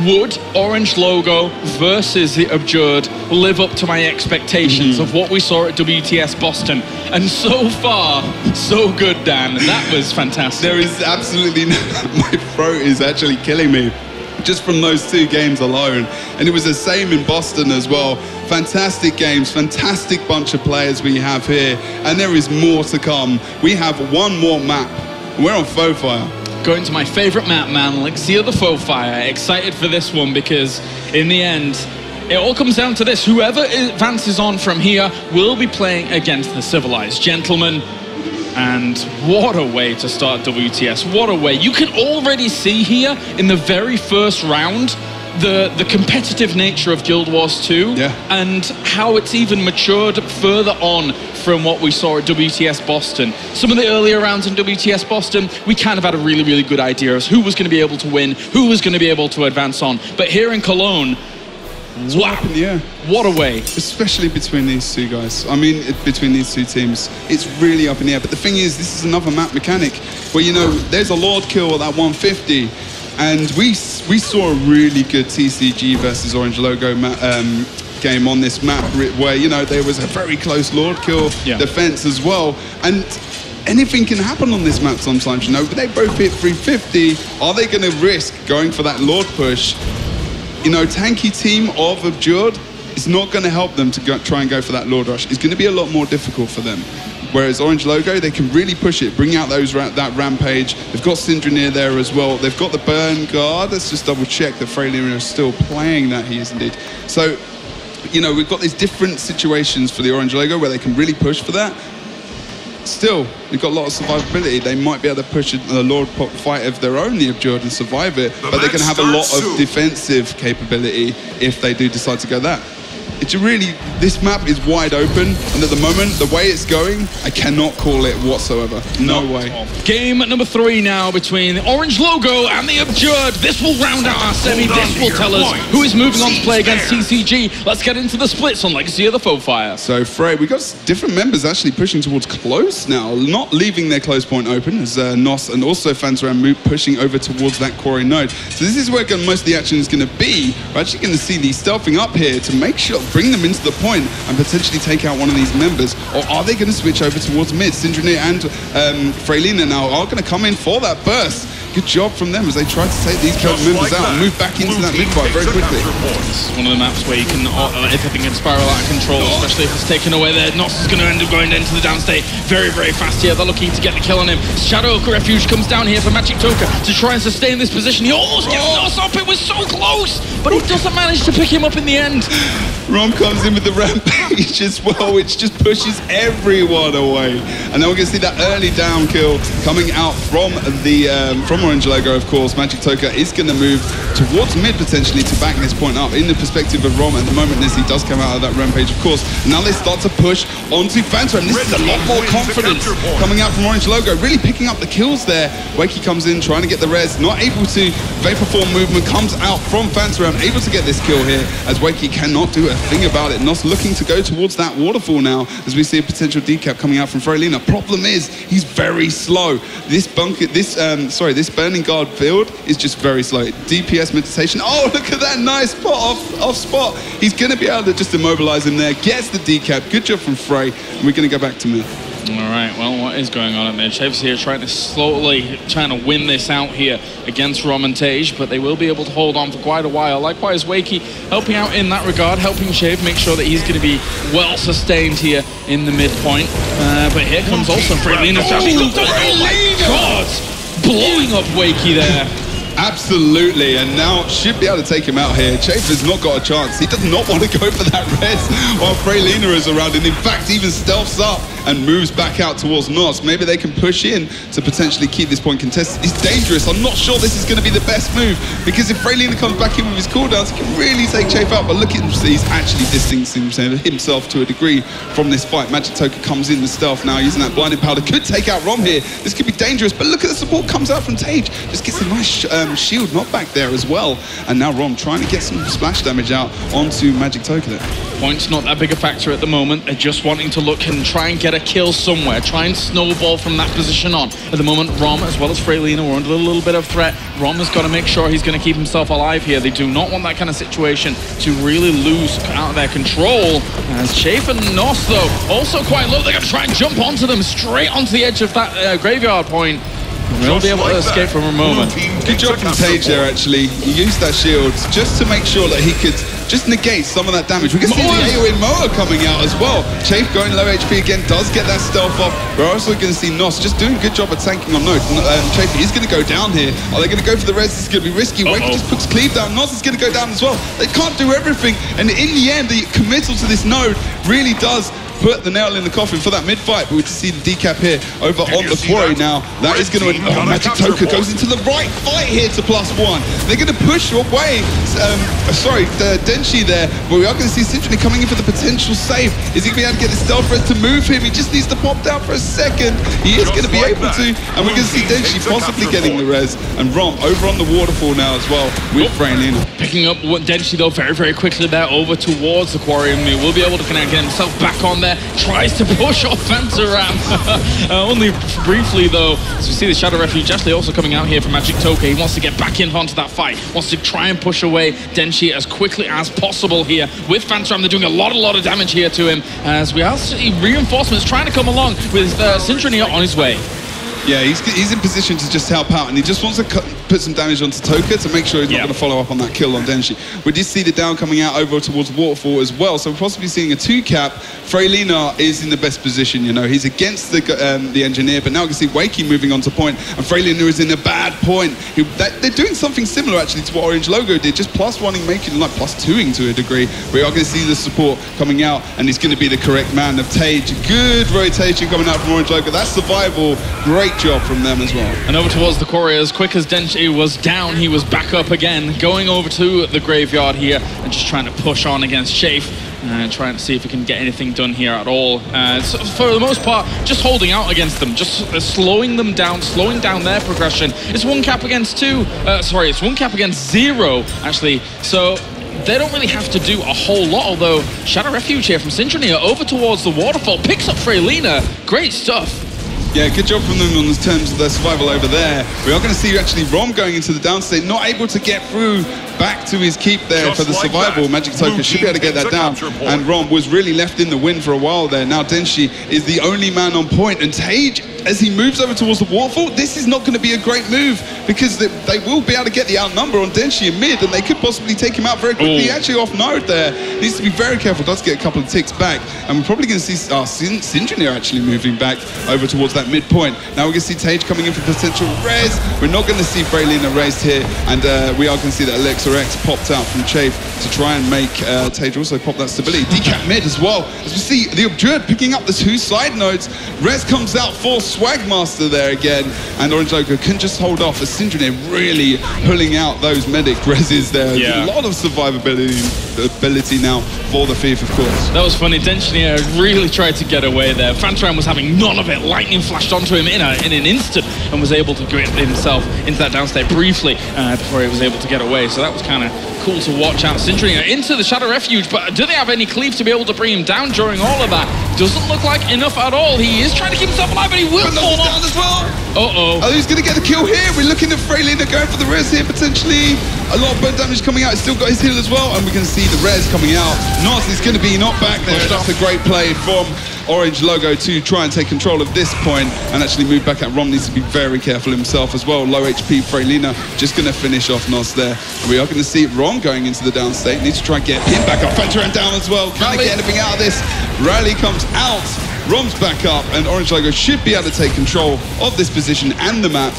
[SPEAKER 2] Would Orange Logo versus the Abjurd live up to my expectations of what we saw at WTS Boston? And so far, so good, Dan. That was fantastic.
[SPEAKER 3] There is absolutely no... My throat is actually killing me just from those 2 games alone. And it was the same in Boston as well. Fantastic games, fantastic bunch of players we have here. And there is more to come. We have one more map. We're on Faux Fire.
[SPEAKER 2] Going to my favorite map, man, Elixir the Faux Fire. Excited for this one because in the end, it all comes down to this. Whoever advances on from here will be playing against the Civilized Gentlemen. And what a way to start WTS. What a way. You can already see here in the very first round the competitive nature of Guild Wars 2 and how it's even matured further on from what we saw at WTS Boston. Some of the earlier rounds in WTS Boston, we kind of had a really, really good idea of who was going to be able to win, who was going to be able to advance on. But here in Cologne, wow, what a way.
[SPEAKER 3] Especially between these 2 guys. I mean, between these 2 teams, it's really up in the air. But the thing is, this is another map mechanic where, you know, there's a Lord kill at that 150. And we saw a really good TCG versus Orange Logo game on this map where, you know, there was a very close Lord kill defense as well. And anything can happen on this map sometimes, you know. But they both hit 350. Are they going to risk going for that Lord push? You know, tanky team of Abjurd is not going to help them to try and go for that Lord rush. It's going to be a lot more difficult for them. Whereas Orange Logo, they can really push it, bring out that Rampage. They've got Syndra there as well. They've got the Burn Guard. Let's just double check that Freylina is still playing that. He is indeed. So, you know, we've got these different situations for the Orange Logo where they can really push for that. Still, they've got a lot of survivability. They might be able to push a Lord Pop fight of their own, the Abjurd, and survive it. But they can have a lot of defensive capability if they do decide to go that. It's really, this map is wide open, and at the moment, the way it's going, I cannot call it whatsoever. No way.
[SPEAKER 2] Game number 3 now between the Orange Logo and the Abjurd. This will round out our semi. This will tell us who is moving on to play against TCG. Let's get into the splits on Legacy of the Faux Fire.
[SPEAKER 3] So, Frey, we've got different members actually pushing towards close now, not leaving their close point open, as Nos and also Fantaram pushing over towards that quarry node. So this is where most of the action is going to be. We're actually going to see these stealthing up here to make sure, bring them into the point and potentially take out one of these members. Or are they going to switch over towards mid? Syndra and Freylina now are going to come in for that burst. Good job from them as they try to take these members out and move back into that mid fight very quickly.
[SPEAKER 2] It's one of the maps where you can, everything can spiral out of control, especially if it's taken away there. Nos is going to end up going into the downstate very, very fast here. They're looking to get the kill on him. Shadow Refuge comes down here for Magic Toka to try and sustain this position. He almost gets Nos up. It was so close. close, but he doesn't manage to pick him up in the end.
[SPEAKER 3] Rom comes in with the rampage as well, which just pushes everyone away. And then we're going to see that early down kill coming out from the from Orange Logo, of course. Magic Toka is going to move towards mid potentially to back this point up in the perspective of Rom at the moment as he does come out of that rampage, of course. Now they start to push onto Phantom. This is a lot more confidence coming out from Orange Logo, really picking up the kills there. Wakey comes in, trying to get the res, not able to. Vapor Form movement comes out from Phantom, able to get this kill here as Wakey cannot do a thing about it. Nos looking to go towards that waterfall now as we see a potential decap coming out from Freylina. Problem is, he's very slow. This burning guard build is just very slow. DPS meditation. Oh, look at that nice spot off spot. He's going to be able to just immobilize him there. Gets the decap. Good job from Frey. And we're going to go back to mid.
[SPEAKER 2] All right, well, what is going on at mid? Chaf's here trying to win this out here against Rom and Tage, but they will be able to hold on for quite a while. Likewise, Wakey helping out in that regard, helping Chafe make sure that he's going to be well sustained here in the midpoint. But here comes also Freylina. Oh my God! Blowing up Wakey there.
[SPEAKER 3] Absolutely, and now should be able to take him out here. Chafe has not got a chance. He does not want to go for that res while Freylina is around, and in fact even stealths up and moves back out towards Nos. Maybe they can push in to potentially keep this point contested. It's dangerous. I'm not sure this is going to be the best move, because if Freylina comes back in with his cooldowns, he can really take Chafe out. But look at him, he's actually distancing himself to a degree from this fight. Magic Toka comes in the stealth now, using that blinding powder. Could take out Rom here. This could be dangerous, but look at the support comes out from Tage. Just gets a nice shield knockback there as well. And now Rom trying to get some splash damage out onto Magic Toka there.
[SPEAKER 2] Point's not that big a factor at the moment. They're just wanting to look and try and get a kill somewhere, try and snowball from that position on. At the moment, Rom as well as Freylina were under a little bit of threat. Rom has got to make sure he's going to keep himself alive here. They do not want that kind of situation to really lose out of their control. As Chafe and Nos, though, also quite low. They're going to try and jump onto them, straight onto the edge of that graveyard point. We'll be able to escape from a moment.
[SPEAKER 3] Good job from Tage there, actually. He used that shield just to make sure that he could just negate some of that damage. We can see the AoE Moa coming out as well. Chafe going low HP again, does get that stealth off. We're also going to see Nos just doing a good job of tanking on Node. Chafe is going to go down here. Are they going to go for the res? It's going to be risky. Wakey just puts Cleave down. Nos is going to go down as well. They can't do everything. And in the end, the committal to this Node really does put the nail in the coffin for that mid-fight, but we can see the decap here over on the quarry now. That is going to... Magic Toka goes into the right fight here to +1. They're going to push away, Denshi there, but we are going to see Citrony coming in for the potential save. Is he going to be able to get the stealth res to move him? He just needs to pop down for a second. He is going to be able to, and we're going to see Denshi possibly getting the res, and Rom over on the waterfall now as well with Freylina.
[SPEAKER 2] Picking up Denshi though very, very quickly there over towards the quarry, and he will be able to get himself back on there. Tries to push off Phantaram. Only briefly though, as we see the Shadow Refuge actually also coming out here from Magic Toka. He wants to get back in onto that fight, wants to try and push away Denshi as quickly as possible here with Phantaram. They're doing a lot of damage here to him as we also see reinforcements trying to come along with Synchrony on his way.
[SPEAKER 3] Yeah, he's in position to just help out, and he just wants to put some damage onto Toka to make sure he's not going to follow up on that kill on Denshi. We did see the down coming out over towards Waterfall as well, so we're possibly seeing a 2-cap. Freylina is in the best position, you know. He's against the engineer, but now we can see Wakey moving on to point, and Freylina is in a bad point. They're doing something similar actually to what Orange Logo did, just +1ing, making like +2ing to a degree. We are going to see the support coming out, and he's going to be the correct man of Tage. Good rotation coming out from Orange Logo. That's survival. Great job from them as well.
[SPEAKER 2] And over towards the quarry, as quick as Denshi was down, he was back up again, going over to the graveyard here and just trying to push on against Chafe, trying to see if he can get anything done here at all. So for the most part, just holding out against them, just slowing them down, slowing down their progression. It's 1 cap against 2. It's 1 cap against 0, actually. So they don't really have to do a whole lot, although Shadow Refuge here from Synchrony over towards the waterfall, picks up Freylina. Great stuff.
[SPEAKER 3] Yeah, good job from them on the terms of their survival over there. We are going to see actually Rom going into the downstate, not able to get through back to his keep there just for the survival. Magic Toka should be able to get that down. And Rom was really left in the wind for a while there. Now Denshi is the only man on point. And Tage, as he moves over towards the waterfall, this is not going to be a great move because they will be able to get the outnumber on Denshi in mid, and they could possibly take him out very quickly. Actually off node there. Needs to be very careful. Does get a couple of ticks back, and we're probably going to see Sinjinir actually moving back over towards that midpoint. Now we're going to see Tage coming in for potential res. We're not going to see Freylina raised here, and we are going to see that Elixir X popped out from Chafe to try and make Tage also pop that stability. Decap mid as well. As we see the Abjured picking up the 2 side nodes. Res comes out for Swagmaster there again, and Orange Logo can just hold off as Sinjinir really pulling out those medic reses there.
[SPEAKER 2] Yeah.
[SPEAKER 3] A lot of survivability now for the Thief, of course.
[SPEAKER 2] That was funny. Denshinier really tried to get away there. Fantaram was having none of it. Lightning flashed onto him in an instant and was able to get himself into that downstate briefly before he was able to get away. So that was kind of cool to watch out. Sinjinir into the Shadow Refuge, but do they have any cleave to be able to bring him down during all of that? Doesn't look like enough at all. He is trying to keep himself alive, but he will fall
[SPEAKER 3] down as well.
[SPEAKER 2] Uh-oh.
[SPEAKER 3] Oh, who's going to get the kill here? We're looking at Freylina going for the res here, potentially. A lot of burn damage coming out. He's still got his heal as well, and we can see the res coming out. Nos is going to be not back there. That's a great play from Orange Logo to try and take control of this point and actually move back at Rom. Needs to be very careful himself as well. Low HP Freylina just going to finish off Nos there. And we are going to see Rom going into the downstate. Needs to try and get him back up. Fantaram down as well. Can they get anything out of this? Rally comes out. Rom's back up, and Orange Logo should be able to take control of this position and the map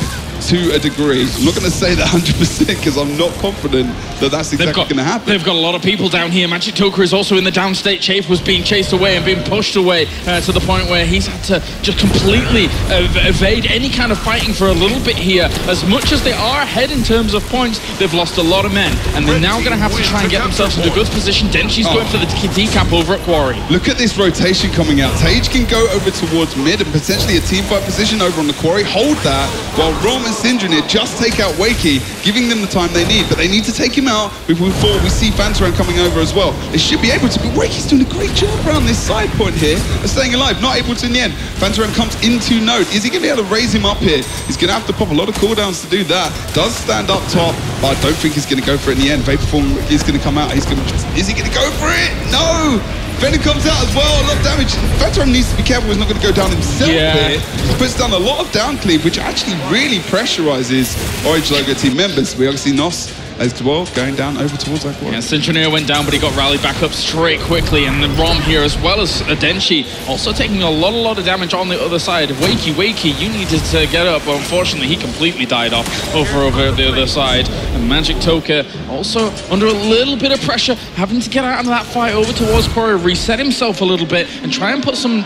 [SPEAKER 3] to a degree. I'm not going to say that 100% because I'm not confident that that's exactly going to happen.
[SPEAKER 2] They've got a lot of people down here. Magic Toker is also in the downstate. Chafe was being chased away and being pushed away to the point where he's had to just completely evade any kind of fighting for a little bit here. As much as they are ahead in terms of points, they've lost a lot of men, and they're now going to have to try and get themselves into a good position. Denshi's going for the decap over at Quarry.
[SPEAKER 3] Look at this rotation coming out. Tage can go over towards mid and potentially a teamfight position over on the Quarry. Hold that while Rom and Sinjinir just take out Wakey, giving them the time they need, but they need to take him out before we see Fantaram coming over as well. They should be able to, but Wakey's doing a great job around this side point here of staying alive. Not able to in the end. Fantaram comes into node. Is he going to be able to raise him up here? He's going to have to pop a lot of cooldowns to do that. Does stand up top, but I don't think he's going to go for it in the end. Vapor Form is going to come out. Is he going to go for it? No! Venom comes out as well, a lot of damage. Fantaram needs to be careful he's not going to go down himself here. He puts down a lot of down cleave, which actually really pressurizes Orange Logo team members. We obviously Nos as well going down over towards that quarter.
[SPEAKER 2] Yeah, Sinjinir went down, but he got rallied back up straight quickly, and then Rom here as well as Denshi also taking a lot of damage on the other side. Wakey, you needed to get up, but unfortunately he completely died off over the other side. And Magic Toker also under a little bit of pressure, having to get out of that fight over towards Quarry, reset himself a little bit, and try and put some,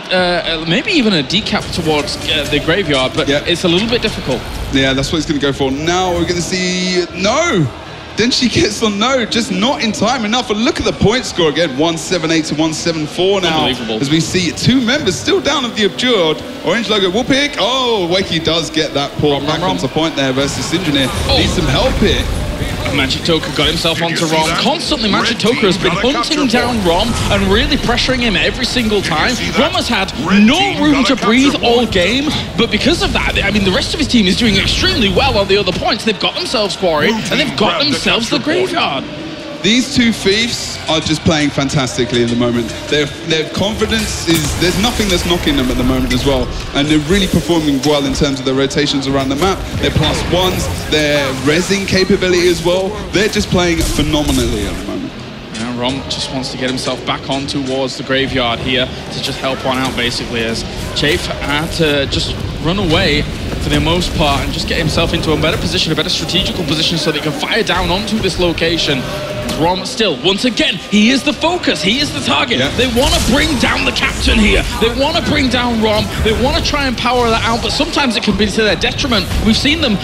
[SPEAKER 2] maybe even a decap towards the graveyard, but it's a little bit difficult.
[SPEAKER 3] Yeah, that's what he's going to go for. Now we're going to see, no! Then she gets on node, just not in time enough. And look at the point score again, 178 to 174 now. As we see 2 members still down of the Abjured. Orange Logo will pick. Oh, Wakey does get that port back onto point there versus Sinjinir. Needs some help here.
[SPEAKER 2] Magic Toker got himself onto Rom. Constantly, Magic Toker has been hunting down Rom and really pressuring him every single time. Rom has had no room to breathe all game, but because of that, I mean, the rest of his team is doing extremely well on the other points. They've got themselves Quarry, and they've got themselves the graveyard.
[SPEAKER 3] These 2 Thieves are just playing fantastically at the moment. Their confidence is, there's nothing that's knocking them at the moment as well. And they're really performing well in terms of their rotations around the map. Their +1s, their rezzing capability as well. They're just playing phenomenally at the moment.
[SPEAKER 2] And Rom just wants to get himself back on towards the graveyard here to just help one out basically, as Chafe had to just run away for the most part and just get himself into a better position, a better strategical position so they can fire down onto this location. Rom still, once again, he is the focus, he is the target. They want to bring down the captain here. They want to bring down Rom. They want to try and power that out, but sometimes it can be to their detriment. We've seen them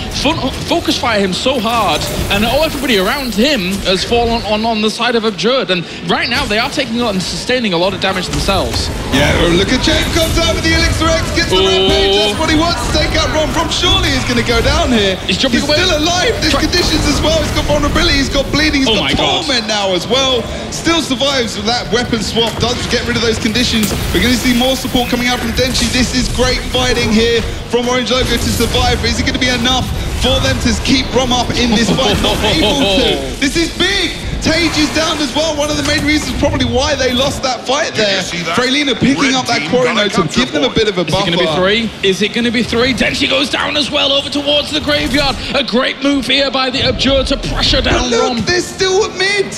[SPEAKER 2] focus fire him so hard, and everybody around him has fallen on the side of Abjured, and right now they are taking on and sustaining a lot of damage themselves.
[SPEAKER 3] Yeah, look at Jake comes out with the Elixir X, gets the rampage, that's what he wants to take out Rom from. Surely he's going to go down here.
[SPEAKER 2] He's jumping away.
[SPEAKER 3] Still alive, there's conditions as well. He's got vulnerability, he's got bleeding, he's got torment now as well. Still survives with that weapon swap, does get rid of those conditions. We're going to see more support coming out from Denshi. This is great fighting here from Orange Logo to survive. Is it going to be enough for them to keep Rom up in this fight? Not able to. This is big. Tage is down as well. One of the main reasons probably why they lost that fight there. Freylina picking up that quarry note to give them a bit of a buffer.
[SPEAKER 2] Is it going to be 3? Is it going to be 3? Denshi goes down as well over towards the graveyard. A great move here by the Abjur to pressure down Rom.
[SPEAKER 3] They're still at mid.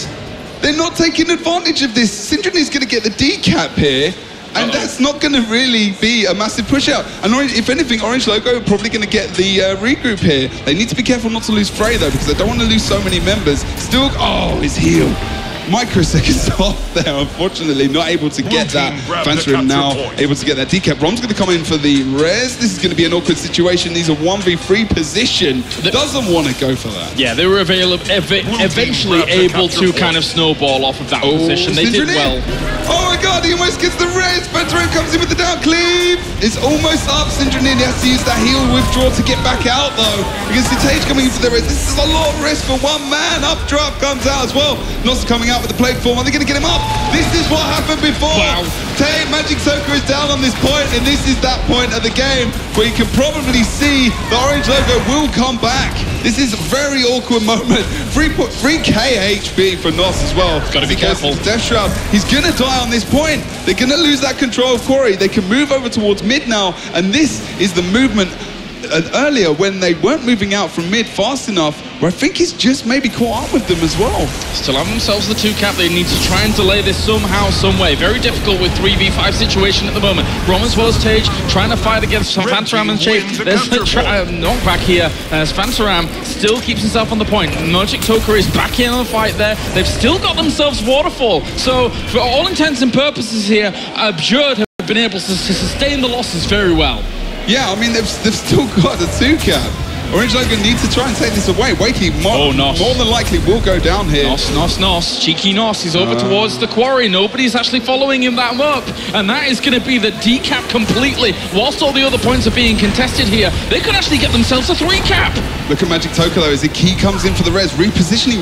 [SPEAKER 3] They're not taking advantage of this. Syndrome is going to get the decap here. And that's not going to really be a massive push out. And if anything, Orange Logo are probably going to get the regroup here. They need to be careful not to lose Frey though, because they don't want to lose so many members. Still, oh, his heel. Microseconds off there, unfortunately, not able to get that. Fantarim now able to get that decap. Rom's going to come in for the res. This is going to be an awkward situation. He's a 1v3 position. Doesn't want to go for that.
[SPEAKER 2] Yeah, they were eventually able to kind of snowball off of that position. They did well.
[SPEAKER 3] Oh my god, he almost gets the res. Fantarim comes in with the down cleave. It's almost up. Syndrome he has to use that heel withdraw to get back out though. Because the Tage coming in for the res. This is a lot of risk for one man. Updraft comes out as well. Nos coming out with the plate form. Are they going to get him up? This is what happened before. Wow. Magic Soka is down on this point, and this is that point of the game where you can probably see the Orange Logo will come back. This is a very awkward moment. 3k HP for Nos as well.
[SPEAKER 2] Got to be careful.
[SPEAKER 3] Death Shroud. He's going to die on this point. They're going to lose that control of Quarry. They can move over towards mid now, and this is the movement earlier when they weren't moving out from mid fast enough, where I think he's just maybe caught up with them as well.
[SPEAKER 2] Still have themselves the 2-cap. They need to try and delay this somehow, some way. Very difficult with 3v5 situation at the moment. Rom as well as Tage trying to fight against Fantaram and Shape. There's a knockback here as Fantaram still keeps himself on the point. Magic Toka is back in on the fight there. They've still got themselves Waterfall. So for all intents and purposes here, Abjurd have been able to sustain the losses very well.
[SPEAKER 3] Yeah, I mean, they've still got the 2-cap. Orange Logan needs to try and take this away. Wakey more than likely will go down here.
[SPEAKER 2] Nos. Cheeky Nos. He's over towards the quarry. Nobody's actually following him that up. And that is going to be the decap completely. Whilst all the other points are being contested here, they could actually get themselves a 3-cap.
[SPEAKER 3] Look at Magic Toka though, as he comes in for the res, repositioning.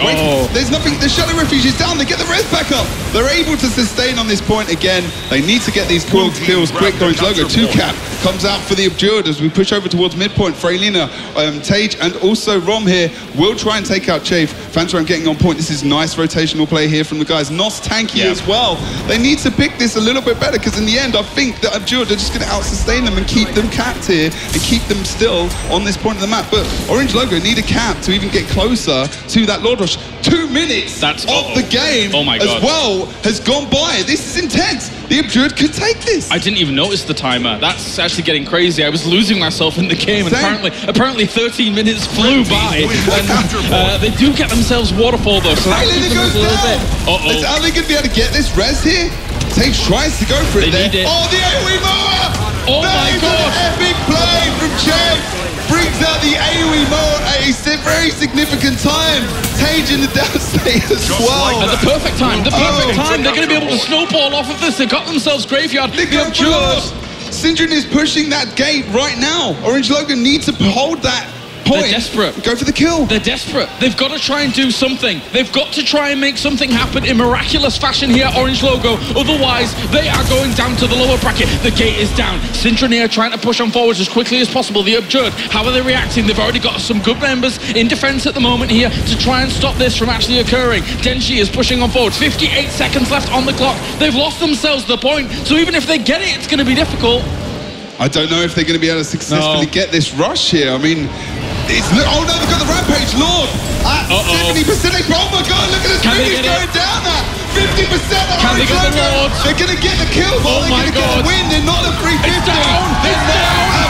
[SPEAKER 3] There's nothing, the Shadow Refuge is down, they get the res back up. They're able to sustain on this point again. They need to get these kills quick. Orange Logo, 2-cap, comes out for the Abjured as we push over towards midpoint. Freylina, Tage, and also Rom here will try and take out Chafe. Fantaram getting on point. This is nice rotational play here from the guys. Nos tanky as well. They need to pick this a little bit better, because in the end, I think that Abjured are just going to out-sustain them and keep them capped here and keep them still on this point of the map. But Orange Logo need a cap to even get closer to that Lord Rush. 2 minutes of the game as well has gone by. This is intense. The Abjured could take this.
[SPEAKER 2] I didn't even notice the timer. That's actually getting crazy. I was losing myself in the game, and apparently 13 minutes flew by. And they do get themselves Waterfall though, so that keeps them a little bit.
[SPEAKER 3] Are they going to be able to get this res here? Tage tries to go for it there. Oh, the AoE mower!
[SPEAKER 2] Oh my god!
[SPEAKER 3] Epic play from Chafe. Brings out the AoE mower at a very significant time. Tage in the downstate as well.
[SPEAKER 2] At the perfect time. The perfect time. They're going to be able to snowball off of this. They've got themselves Graveyard.
[SPEAKER 3] Syndrome is pushing that gate right now. Orange Logan needs to hold that point.
[SPEAKER 2] They're desperate.
[SPEAKER 3] Go for the kill.
[SPEAKER 2] They're desperate. They've got to try and do something. They've got to try and make something happen in miraculous fashion here, Orange Logo. Otherwise, they are going down to the lower bracket. The gate is down. Sintroneer trying to push on forwards as quickly as possible. The Abjured, how are they reacting? They've already got some good members in defense at the moment here to try and stop this from actually occurring. Denshi is pushing on forward. 58 seconds left on the clock. They've lost themselves the point. So even if they get it, it's going to be difficult.
[SPEAKER 3] I don't know if they're going to be able to successfully get this rush here. I mean, oh no, they've got the Rampage Lord at 70%. Oh my god, look at this thing, he's going down at 50%.
[SPEAKER 2] Can they get the Lord?
[SPEAKER 3] They're going to get the kill, but they're going to get the win. They're not at 350.
[SPEAKER 2] It's down.
[SPEAKER 3] They're down at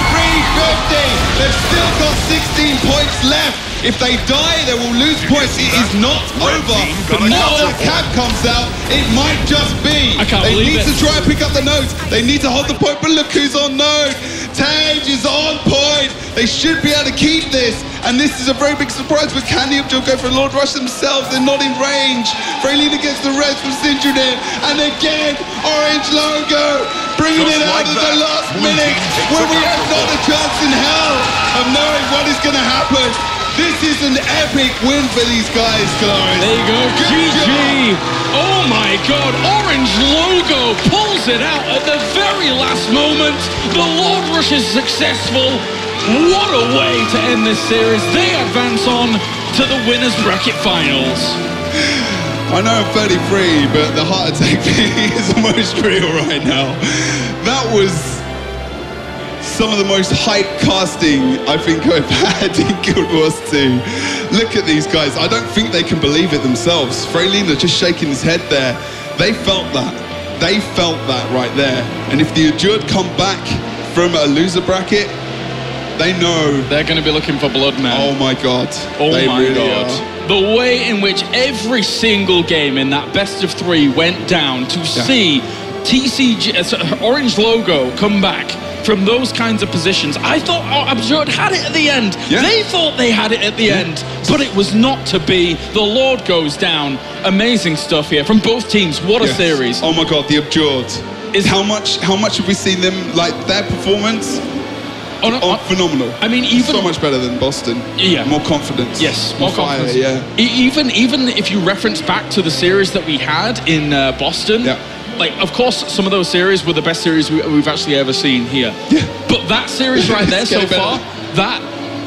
[SPEAKER 3] 350. They've still got 16 points left. If they die, they will lose points. It is not over. But now that cap comes out, it might just be. They need to try and pick up the nodes. They need to hold the point, but look who's on node. Tage is on point. They should be able to keep this. And this is a very big surprise, but can the Abjur go for a Lord Rush themselves? They're not in range. Freylina gets the res from Sintroneer. And again, Orange Logo bringing it out at the last minute when we have not a chance in hell of knowing what is going to happen. This is an epic win for these guys, Cologne.
[SPEAKER 2] There you go, GG. Oh my god, Orange Logo pulls it out at the very last moment. The Lord Rush is successful. What a way to end this series. They advance on to the winners bracket finals.
[SPEAKER 3] I know I'm 33, but the heart attack thing is almost real right now. That was some of the most hype casting I think I've had in Guild Wars 2. Look at these guys. I don't think they can believe it themselves. Freylina just shaking his head there. They felt that. They felt that right there. And if the Adjured come back from a loser bracket, they know.
[SPEAKER 2] They're going to be looking for blood, man.
[SPEAKER 3] Oh my God.
[SPEAKER 2] Oh
[SPEAKER 3] they
[SPEAKER 2] my
[SPEAKER 3] really
[SPEAKER 2] God.
[SPEAKER 3] Are.
[SPEAKER 2] The way in which every single game in that best of 3 went down to see TCG, Orange Logo, come back from those kinds of positions. I thought Absurd had it at the end.
[SPEAKER 3] Yeah.
[SPEAKER 2] They thought they had it at the end, but it was not to be. The Lord goes down. Amazing stuff here from both teams. What a series.
[SPEAKER 3] Oh my God, the Abjured. How much have we seen them, like their performance? Phenomenal.
[SPEAKER 2] I mean, even
[SPEAKER 3] so much better than Boston.
[SPEAKER 2] Yeah.
[SPEAKER 3] More confidence.
[SPEAKER 2] Yes, more
[SPEAKER 3] fire,
[SPEAKER 2] confidence.
[SPEAKER 3] yeah.
[SPEAKER 2] Even if you reference back to the series that we had in Boston, like, of course, some of those series were the best series we've actually ever seen here.
[SPEAKER 3] Yeah.
[SPEAKER 2] But that series right there so far, that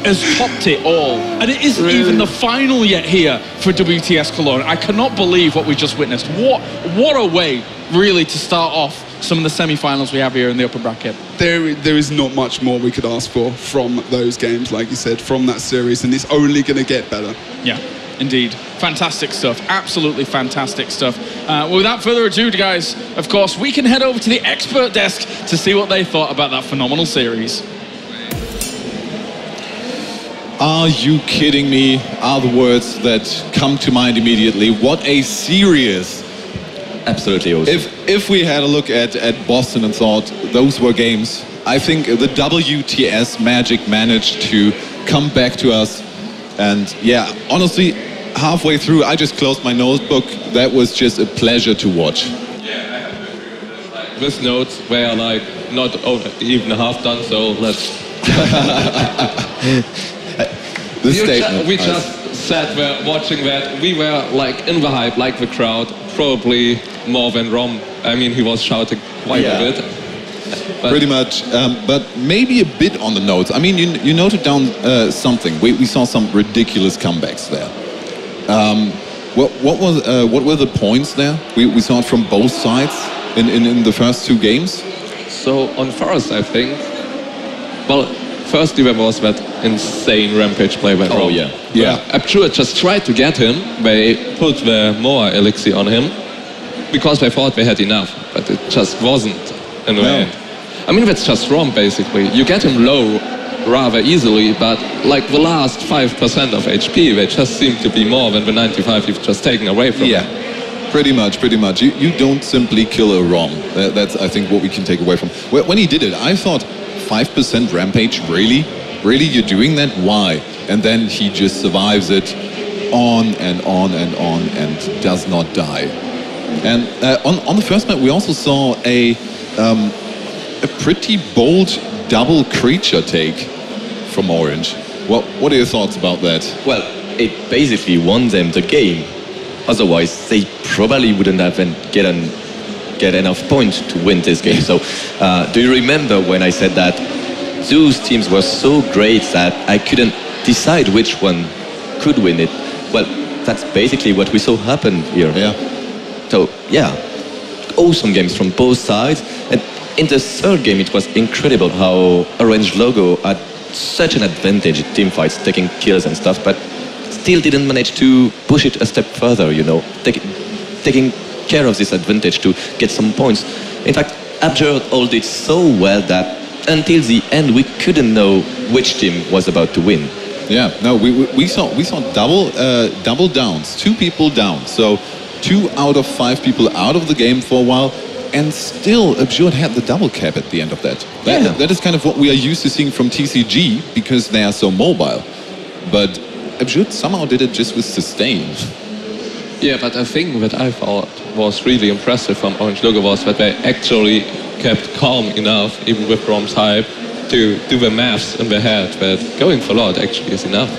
[SPEAKER 2] has topped it all. And it isn't even the final yet here for WTS Cologne. I cannot believe what we just witnessed. What a way, really, to start off some of the semi-finals we have here in the upper bracket.
[SPEAKER 3] There is not much more we could ask for from those games, like you said, from that series, and it's only going to get better.
[SPEAKER 2] Yeah, indeed. Fantastic stuff. Absolutely fantastic stuff. Well, without further ado, guys, of course, we can head over to the expert desk to see what they thought about that phenomenal series.
[SPEAKER 7] Are you kidding me? Are the words that come to mind immediately. What a series.
[SPEAKER 8] Absolutely awesome.
[SPEAKER 7] If we had a look at Boston and thought those were games, I think the WTS magic managed to come back to us. And yeah, honestly, halfway through, I just closed my notebook. That was just a pleasure to watch.
[SPEAKER 9] Yeah, I have to agree with this. Like, with notes were like not even half done, so let's... We just sat there watching that. We were like in the hype, like the crowd, probably more than Rom. I mean, he was shouting quite a bit. But
[SPEAKER 7] pretty much, but maybe a bit on the notes. I mean, you noted down something. We saw some ridiculous comebacks there. What were the points there? We saw it from both sides in the first 2 games.
[SPEAKER 9] So on first, I think, well, firstly there was that insane rampage play by Rom.
[SPEAKER 8] Oh yeah.
[SPEAKER 7] Yeah.
[SPEAKER 9] Absurd just tried to get him. They put the more elixir on him because they thought they had enough, but it just wasn't in the end. I mean, that's just wrong, basically. You get him low rather easily, but like the last 5% of HP, they just seem to be more than the 95 you've just taken away from him.
[SPEAKER 7] Pretty much. You don't simply kill a ROM. That's, I think, what we can take away from. When he did it, I thought, 5% rampage, really? Really, you're doing that? Why? And then he just survives it on and on and on and does not die. And on the first map, we also saw a pretty bold double creature take from Orange. What are your thoughts about that?
[SPEAKER 8] Well, it basically won them the game. Otherwise, they probably wouldn't have get enough points to win this game. So, do you remember when I said that those teams were so great that I couldn't decide which one could win it? Well, that's basically what we saw happen here.
[SPEAKER 7] Yeah.
[SPEAKER 8] So, yeah, awesome games from both sides. And in the third game, it was incredible how Orange Logo had such an advantage in teamfights, taking kills and stuff, but still didn't manage to push it a step further, you know, taking care of this advantage to get some points. In fact, Absurd all did so well that until the end, we couldn't know which team was about to win.
[SPEAKER 7] Yeah, no, we saw double downs, 2 people down. So 2 out of 5 people out of the game for a while, and still Absurd had the double cap at the end of that. That is kind of what we are used to seeing from TCG because they are so mobile. But Absurd somehow did it just with sustain.
[SPEAKER 9] Yeah, but I think that I thought was really impressive from Orange Logo was that they actually kept calm enough, even with Rom's hype, to do the maths in their head that going for Lord actually is enough.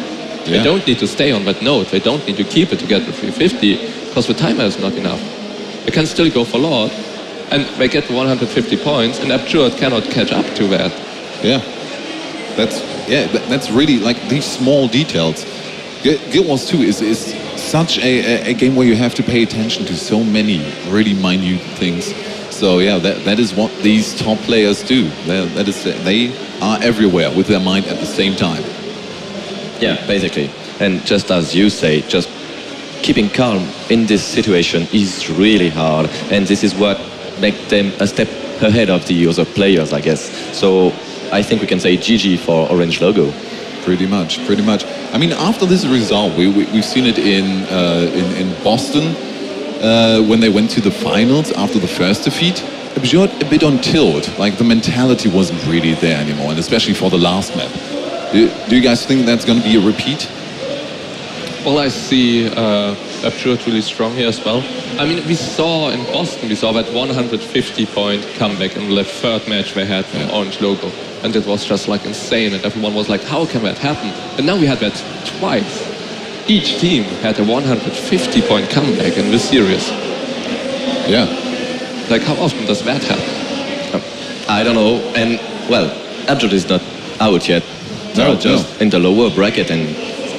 [SPEAKER 9] Yeah. They don't need to stay on that note, they don't need to keep it to get the 350, because the timer is not enough. They can still go for Lord, and they get 150 points, and Absurd cannot catch up to that.
[SPEAKER 7] Yeah, that's really like these small details. Guild Wars 2 is such a game where you have to pay attention to so many really minute things. So yeah, that is what these top players do. They are everywhere with their mind at the same time.
[SPEAKER 8] Yeah, basically. And just as you say, just keeping calm in this situation is really hard. And this is what makes them a step ahead of the other players, I guess. So I think we can say GG for Orange Logo.
[SPEAKER 7] Pretty much. I mean, after this result, we've seen it in Boston when they went to the finals after the first defeat. A bit on tilt, like the mentality wasn't really there anymore, and especially for the last map. Do you guys think that's going to be a repeat?
[SPEAKER 9] Well, I see Absurd really strong here as well. I mean, we saw in Boston, we saw that 150-point comeback in the third match they had from Orange Logo. And it was just like insane, and everyone was like, how can that happen? And now we had that twice. Each team had a 150-point comeback in this series.
[SPEAKER 7] Yeah.
[SPEAKER 9] Like, how often does that happen?
[SPEAKER 8] I don't know. And, well, Absurd is not out yet. They're just in the lower bracket, and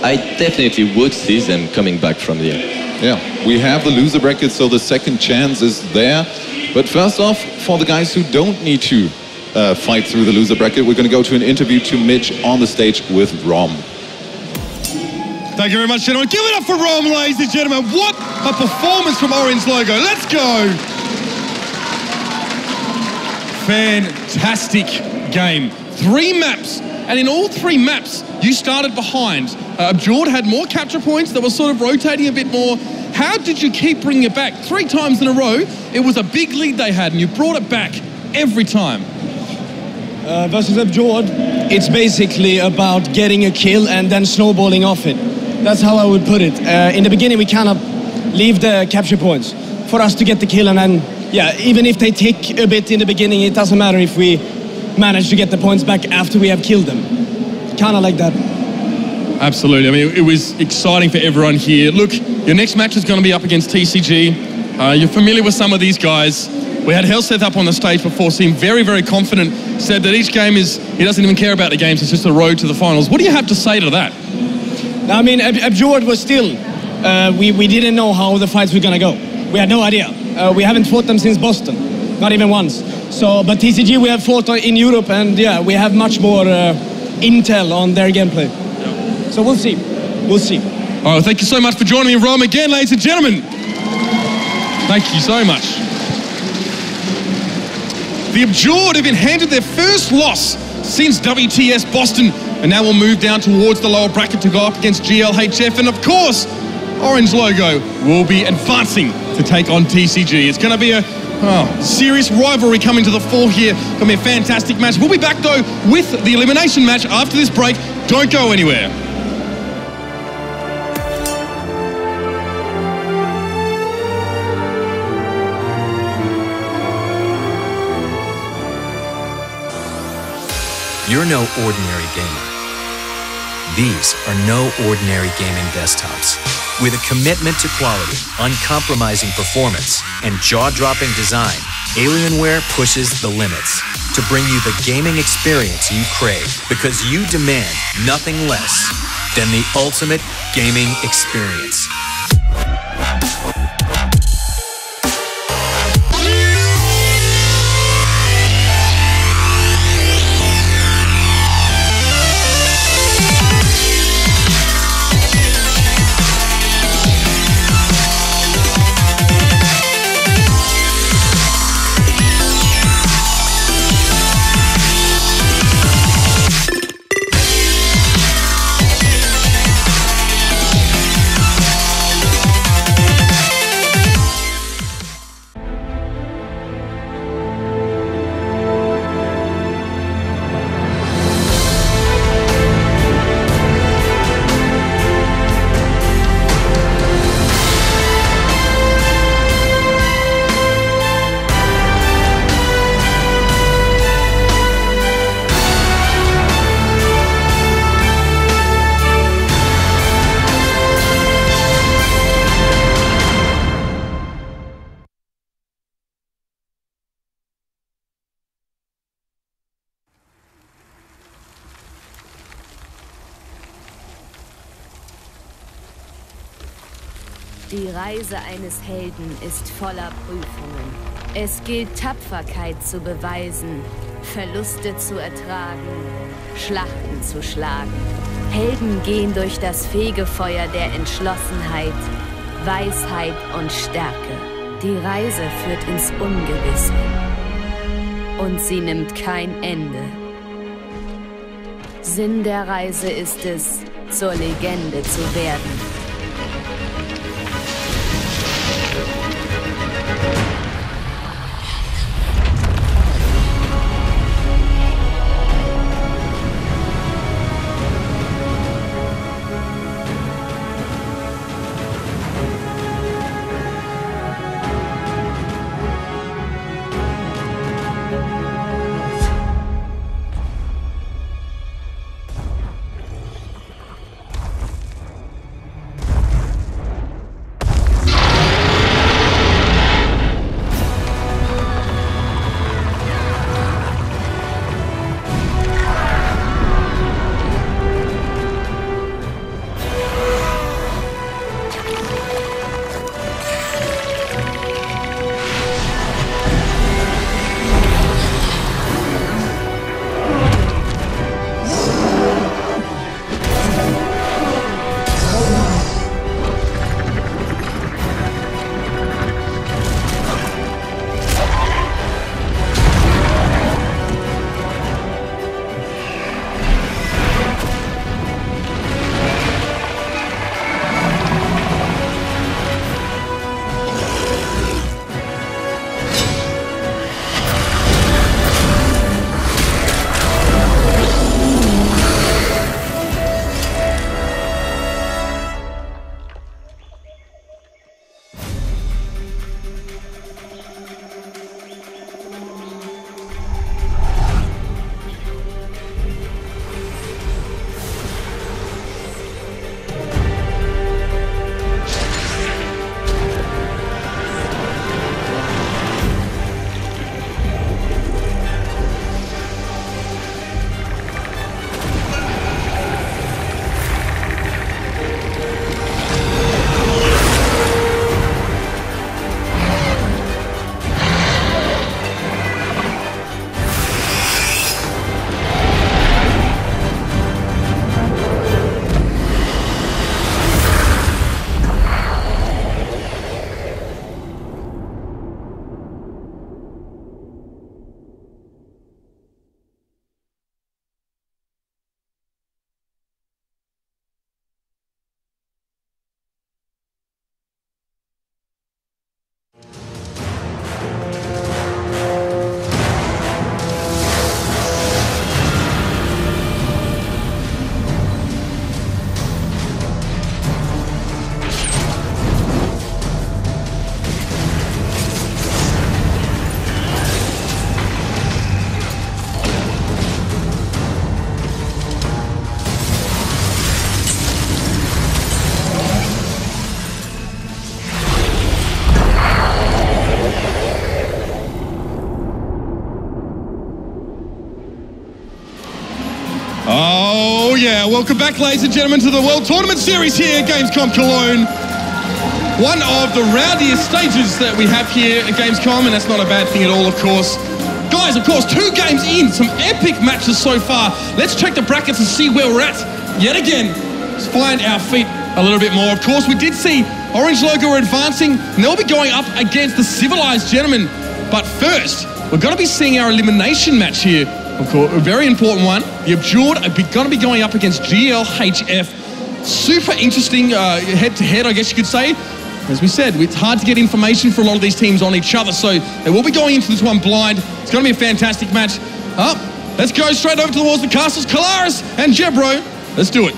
[SPEAKER 8] I definitely would see them coming back from there.
[SPEAKER 7] Yeah, we have the loser bracket, so the second chance is there. But first off, for the guys who don't need to fight through the loser bracket, we're going to go to an interview to Mitch on the stage with Rom.
[SPEAKER 1] Thank you very much, gentlemen. Give it up for Rom, ladies and gentlemen. What a performance from Orange Logo. Let's go. Fantastic game. 3 maps, and in all 3 maps, you started behind. Absurd had more capture points that were sort of rotating a bit more. How did you keep bringing it back? 3 times in a row, it was a big lead they had, and you brought it back every time.
[SPEAKER 13] Versus Absurd, it's basically about getting a kill and then snowballing off it. That's how I would put it. In the beginning, we kind of leave the capture points for us to get the kill, and then, yeah, even if they tick a bit in the beginning, it doesn't matter if we manage to get the points back after we have killed them. Kind of like that.
[SPEAKER 1] Absolutely. I mean, it was exciting for everyone here. Look, your next match is going to be up against TCG. You're familiar with some of these guys. We had Helseth up on the stage before, seemed very, very confident, said that each game he doesn't even care about the games, it's just a road to the finals. What do you have to say to that?
[SPEAKER 13] I mean, Absurd was still, we didn't know how the fights were going to go. We had no idea. We haven't fought them since Boston, not even once. So, but TCG we have fought in Europe, and yeah, we have much more intel on their gameplay. So we'll see. We'll see.
[SPEAKER 1] All right, thank you so much for joining me, Rom, again, ladies and gentlemen. Thank you so much. The Absurd have been handed their first loss since WTS Boston, and now we'll move down towards the lower bracket to go up against GLHF, and of course, Orange Logo will be advancing to take on TCG. It's going to be a serious rivalry coming to the fore here. Going to be a fantastic match. We'll be back, though, with the elimination match after this break. Don't go anywhere.
[SPEAKER 11] You're no ordinary gamer. These are no ordinary gaming desktops. With a commitment to quality, uncompromising performance, and jaw-dropping design, Alienware pushes the limits to bring you the gaming experience you crave, because you demand nothing less than the ultimate gaming experience.
[SPEAKER 14] Die Reise eines Helden ist voller Prüfungen. Es gilt, Tapferkeit zu beweisen, Verluste zu ertragen, Schlachten zu schlagen. Helden gehen durch das Fegefeuer der Entschlossenheit, Weisheit und Stärke. Die Reise führt ins Ungewisse. Und sie nimmt kein Ende. Sinn der Reise ist es, zur Legende zu werden.
[SPEAKER 1] Oh yeah, welcome back ladies and gentlemen to the World Tournament Series here at Gamescom Cologne. One of the rowdiest stages that we have here at Gamescom, and that's not a bad thing at all, of course. Guys, of course, 2 games in, some epic matches so far. Let's check the brackets and see where we're at. Yet again, let's find our feet a little bit more. Of course, we did see Orange Logo are advancing, and they'll be going up against the Civilized Gentlemen. But first, we're going to be seeing our elimination match here. Of course, a very important one. The Abjured are going to be going up against GLHF. Super interesting head-to-head, I guess you could say. As we said, it's hard to get information for a lot of these teams on each other, so they will be going into this one blind. It's going to be a fantastic match. Let's go straight over towards the castles. Kalaris and Jebro, let's do it.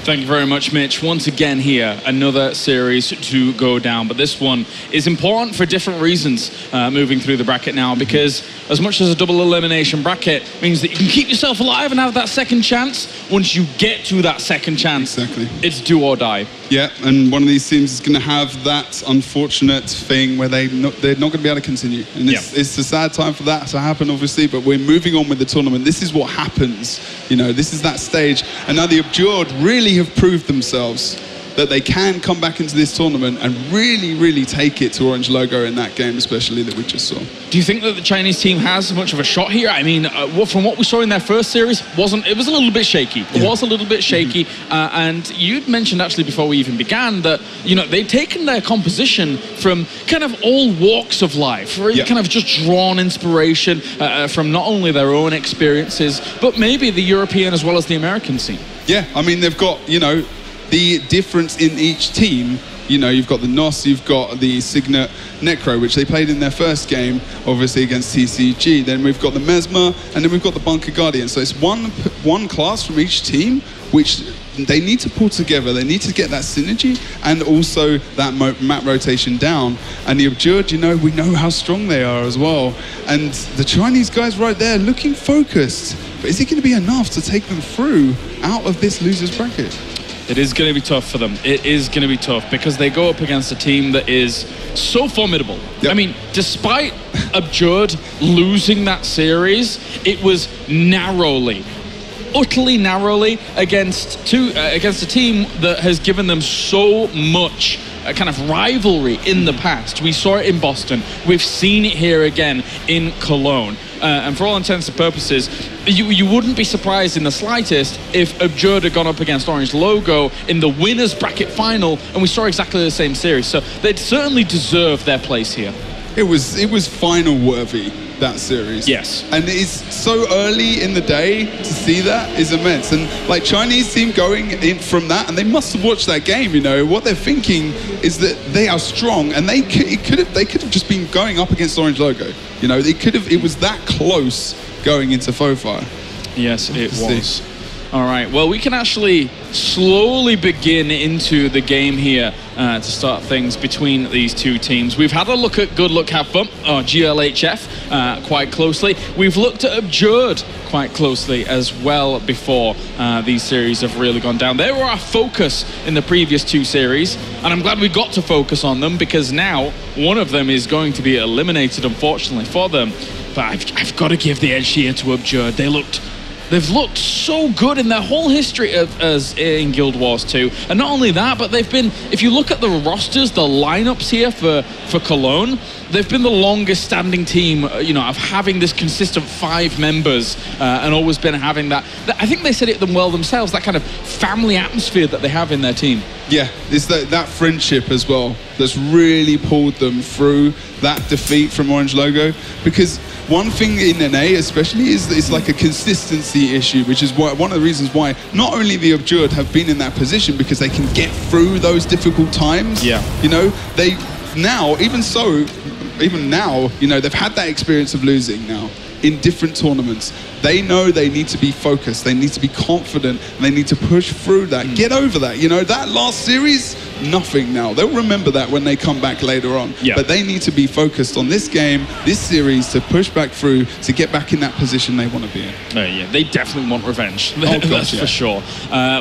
[SPEAKER 2] Thank you very much, Mitch. Once again here, another series to go down. But this one is important for different reasons moving through the bracket now, because as much as a double elimination bracket means that you can keep yourself alive and have that second chance, once you get to that second chance, it's do or die.
[SPEAKER 3] Yeah, and one of these teams is going to have that unfortunate thing where they're not going to be able to continue. And it's a sad time for that to happen, obviously, but we're moving on with the tournament. This is what happens. You know, this is that stage. And now the Abjured really have proved themselves. that they can come back into this tournament and really, really take it to Orange Logo in that game, especially that we just saw.
[SPEAKER 2] Do you think that the Chinese team has much of a shot here? I mean, from what we saw in their first series, it was a little bit shaky. It was a little bit shaky, and you'd mentioned actually before we even began that, you know, they'd taken their composition from kind of all walks of life, really kind of just drawn inspiration from not only their own experiences, but maybe the European as well as the American scene.
[SPEAKER 3] Yeah, I mean, they've got, you know, the difference in each team. You know, you've got the NOS, you've got the Signet Necro, which they played in their first game, obviously against TCG. Then we've got the Mesmer, and then we've got the Bunker Guardian. So it's one class from each team, which they need to pull together. They need to get that synergy and also that map rotation down. And the Abjurd, you know, we know how strong they are as well. And the Chinese guys right there looking focused. But is it going to be enough to take them through out of this loser's bracket?
[SPEAKER 2] It is going to be tough for them. It is going to be tough because they go up against a team that is so formidable. I mean, despite Abjurd losing that series, it was narrowly, utterly narrowly against a team that has given them so much kind of rivalry in the past. We saw it in Boston. We've seen it here again in Cologne. And for all intents and purposes, you wouldn't be surprised in the slightest if Abjurd had gone up against Orange Logo in the winners bracket final, and we saw exactly the same series. So they'd certainly deserve their place here.
[SPEAKER 3] It was final worthy, that series.
[SPEAKER 2] Yes.
[SPEAKER 3] And it's so early in the day to see that is immense. And like Chinese team going in from that, and they must have watched that game, you know, what they're thinking is that they are strong, and they could have just been going up against Orange Logo. You know, it was that close going into Fofire.
[SPEAKER 2] Yes, it was. All right, well, we can actually slowly begin into the game here to start things between these two teams. We've had a look at Good Luck Have Fun, or GLHF, quite closely. We've looked at Abjurd quite closely as well before these series have really gone down. They were our focus in the previous two series, and I'm glad we got to focus on them because now one of them is going to be eliminated, unfortunately, for them. But I've got to give the edge here to Abjurd. They've looked so good in their whole history as in Guild Wars 2. And not only that, but they've been, if you look at the rosters, the lineups here for Cologne, they've been the longest standing team, you know, of having this consistent 5 members and always been having that. I think they said it well themselves, that kind of family atmosphere that they have in their team.
[SPEAKER 3] Yeah, it's that friendship as well that's really pulled them through that defeat from Orange Logo. Because one thing in NA especially is it's like a consistency issue, which is one of the reasons why not only the Abjurd have been in that position because they can get through those difficult times.
[SPEAKER 2] Yeah.
[SPEAKER 3] You know, they now, even now, you know, they've had that experience of losing now in different tournaments. They know they need to be focused, they need to be confident, and they need to push through that, get over that. You know, that last series, nothing now. They'll remember that when they come back later on.
[SPEAKER 2] Yeah.
[SPEAKER 3] But they need to be focused on this game, this series, to push back through, to get back in that position they want to be in.
[SPEAKER 2] Yeah, they definitely want revenge.
[SPEAKER 3] Oh, gosh,
[SPEAKER 2] that's for sure.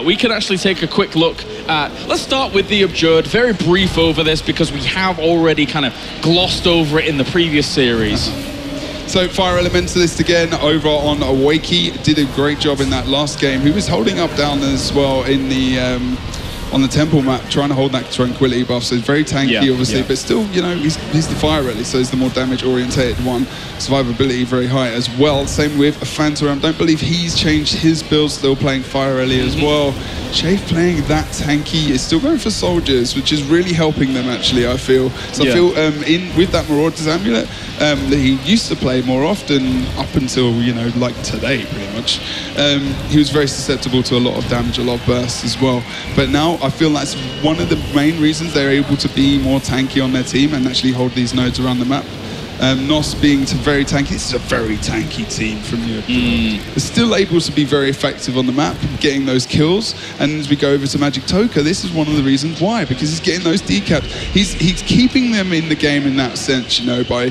[SPEAKER 2] We can actually take a quick look at, let's start with the Abjurd, very brief over this because we have already kind of glossed over it in the previous series.
[SPEAKER 3] So Fire Elementalist again over on Wakey did a great job in that last game. He was holding up down as well in the on the temple map, trying to hold that tranquility buff. So he's very tanky, obviously, but still, you know, he's the Fire Rally, so he's the more damage orientated one. Survivability very high as well. Same with Phantom. Don't believe he's changed his build, still playing Fire Rally as well. Chafe playing that tanky is still going for soldiers, which is really helping them actually, I feel. So I feel with that Marauder's Amulet that he used to play more often up until, you know, like today pretty much. He was very susceptible to a lot of damage, a lot of bursts as well. But now I feel that's one of the main reasons they're able to be more tanky on their team and actually hold these nodes around the map. NOS being very tanky. This is a very tanky team from Europe. They're still able to be very effective on the map, getting those kills. And as we go over to Magic Toka, this is one of the reasons why, because he's getting those decaps. He's keeping them in the game in that sense, you know, by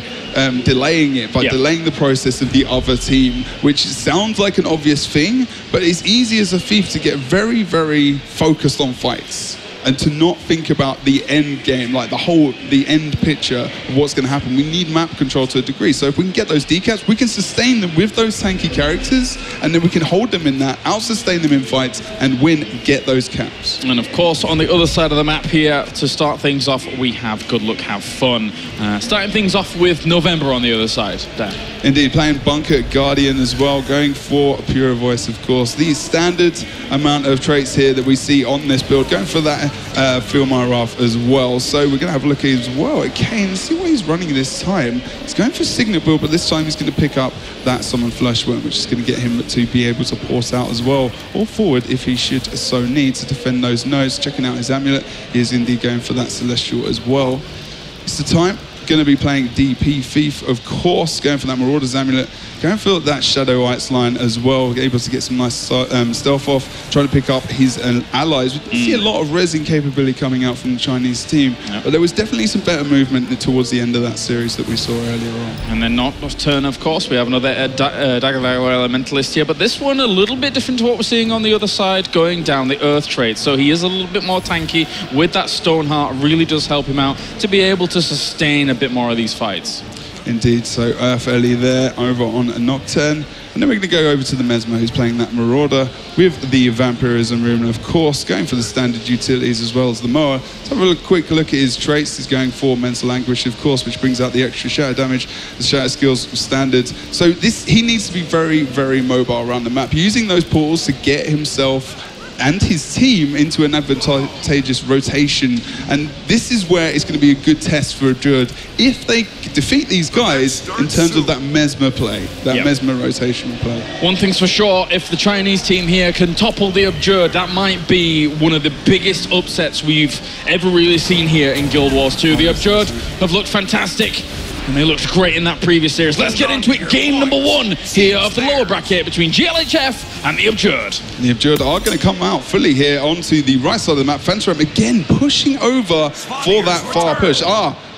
[SPEAKER 3] delaying it, by delaying the process of the other team, which sounds like an obvious thing, but it's easy as a thief to get very, very focused on fights. and to not think about the end game, like the end picture of what's going to happen. We need map control to a degree. So if we can get those decaps, we can sustain them with those tanky characters, and then we can hold them in that, out-sustain them in fights, and win, get those caps.
[SPEAKER 2] And of course, on the other side of the map here, to start things off, we have Good Luck, Have Fun. Starting things off with November on the other side. Dan.
[SPEAKER 3] Indeed, playing Bunker Guardian as well, going for Pure Voice, of course. These standard amount of traits here that we see on this build, going for that Feel My Wrath as well. So we're going to have a look as well at Kane, see what he's running this time. He's going for Signet build, but this time he's going to pick up that Summon Flesh Wound, which is going to get him to be able to port out as well, or forward if he should so need to defend those nodes. Checking out his amulet, he is indeed going for that Celestial as well. It's the time. Going to be playing DP Thief, of course, going for that Marauder's Amulet, going for that Shadow Ice line as well, able to get some nice stealth off, trying to pick up his allies. We see a lot of resin capability coming out from the Chinese team, but there was definitely some better movement towards the end of that series that we saw earlier on.
[SPEAKER 2] And then Nocturne, of course, we have another Dagger Elementalist here, but this one a little bit different to what we're seeing on the other side, going down the Earth trait. So he is a little bit more tanky with that Stoneheart, really does help him out to be able to sustain a bit more of these fights.
[SPEAKER 3] Indeed, so Earth early there over on Nocturne. And then we're going to go over to the Mesmer, who's playing that Marauder with the Vampirism Rune, and of course, going for the standard utilities as well as the Moa. Let's have a quick look at his traits. He's going for Mental Anguish, of course, which brings out the extra shatter damage, the shatter skills standard. So he needs to be very, very mobile around the map, using those portals to get himself and his team into an advantageous rotation, and this is where it's going to be a good test for a Druid if they defeat these guys in terms of that Mesmer play, that Mesmer rotational play.
[SPEAKER 2] One thing's for sure, if the Chinese team here can topple the Abjurd, that might be one of the biggest upsets we've ever really seen here in Guild Wars 2. The Abjurd have looked fantastic, and they looked great in that previous series. Let's get into it. Game number 1 here of the lower bracket between GLHF and the Abjurd.
[SPEAKER 3] The Abjurd are going to come out fully here onto the right side of the map. Phantom again pushing over for that far push.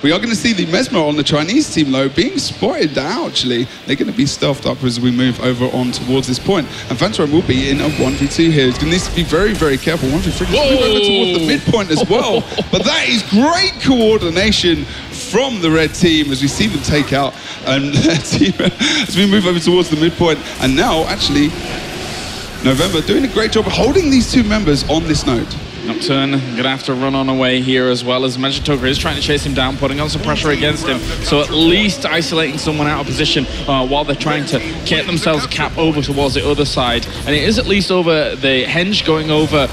[SPEAKER 3] We are going to see the Mesmer on the Chinese team, though, being spotted out, actually. They're going to be stealthed up as we move over on towards this point. And Phantom will be in a 1v2 here. He's going to need to be very, very careful. 1v3, just move over towards the midpoint as well. But that is great coordination from the red team as we see them take out as we move over towards the midpoint. And now, actually, November doing a great job of holding these two members on this node.
[SPEAKER 2] Nocturne gonna have to run on away here, as well as Magic Toker is trying to chase him down, putting on some pressure against him. So at least isolating someone out of position while they're trying to get themselves a cap over towards the other side. And it is at least over the Henge going over,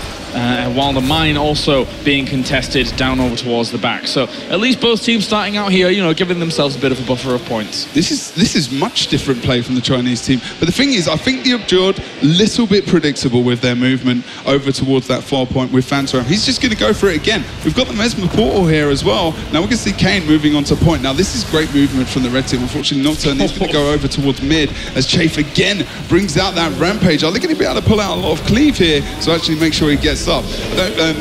[SPEAKER 2] while the mine also being contested down over towards the back. So at least both teams starting out here, you know, giving themselves a bit of a buffer of points.
[SPEAKER 3] This is much different play from the Chinese team. But the thing is, I think the Abjurd, little bit predictable with their movement over towards that far point with Phantom. He's just going to go for it again. We've got the Mesmer portal here as well. Now we're going to see Kane moving on to point. Now this is great movement from the red team. Unfortunately, Nocturne is going to go over towards mid as Chafe again brings out that Rampage. Are they going to be able to pull out a lot of cleave here to actually make sure he gets up?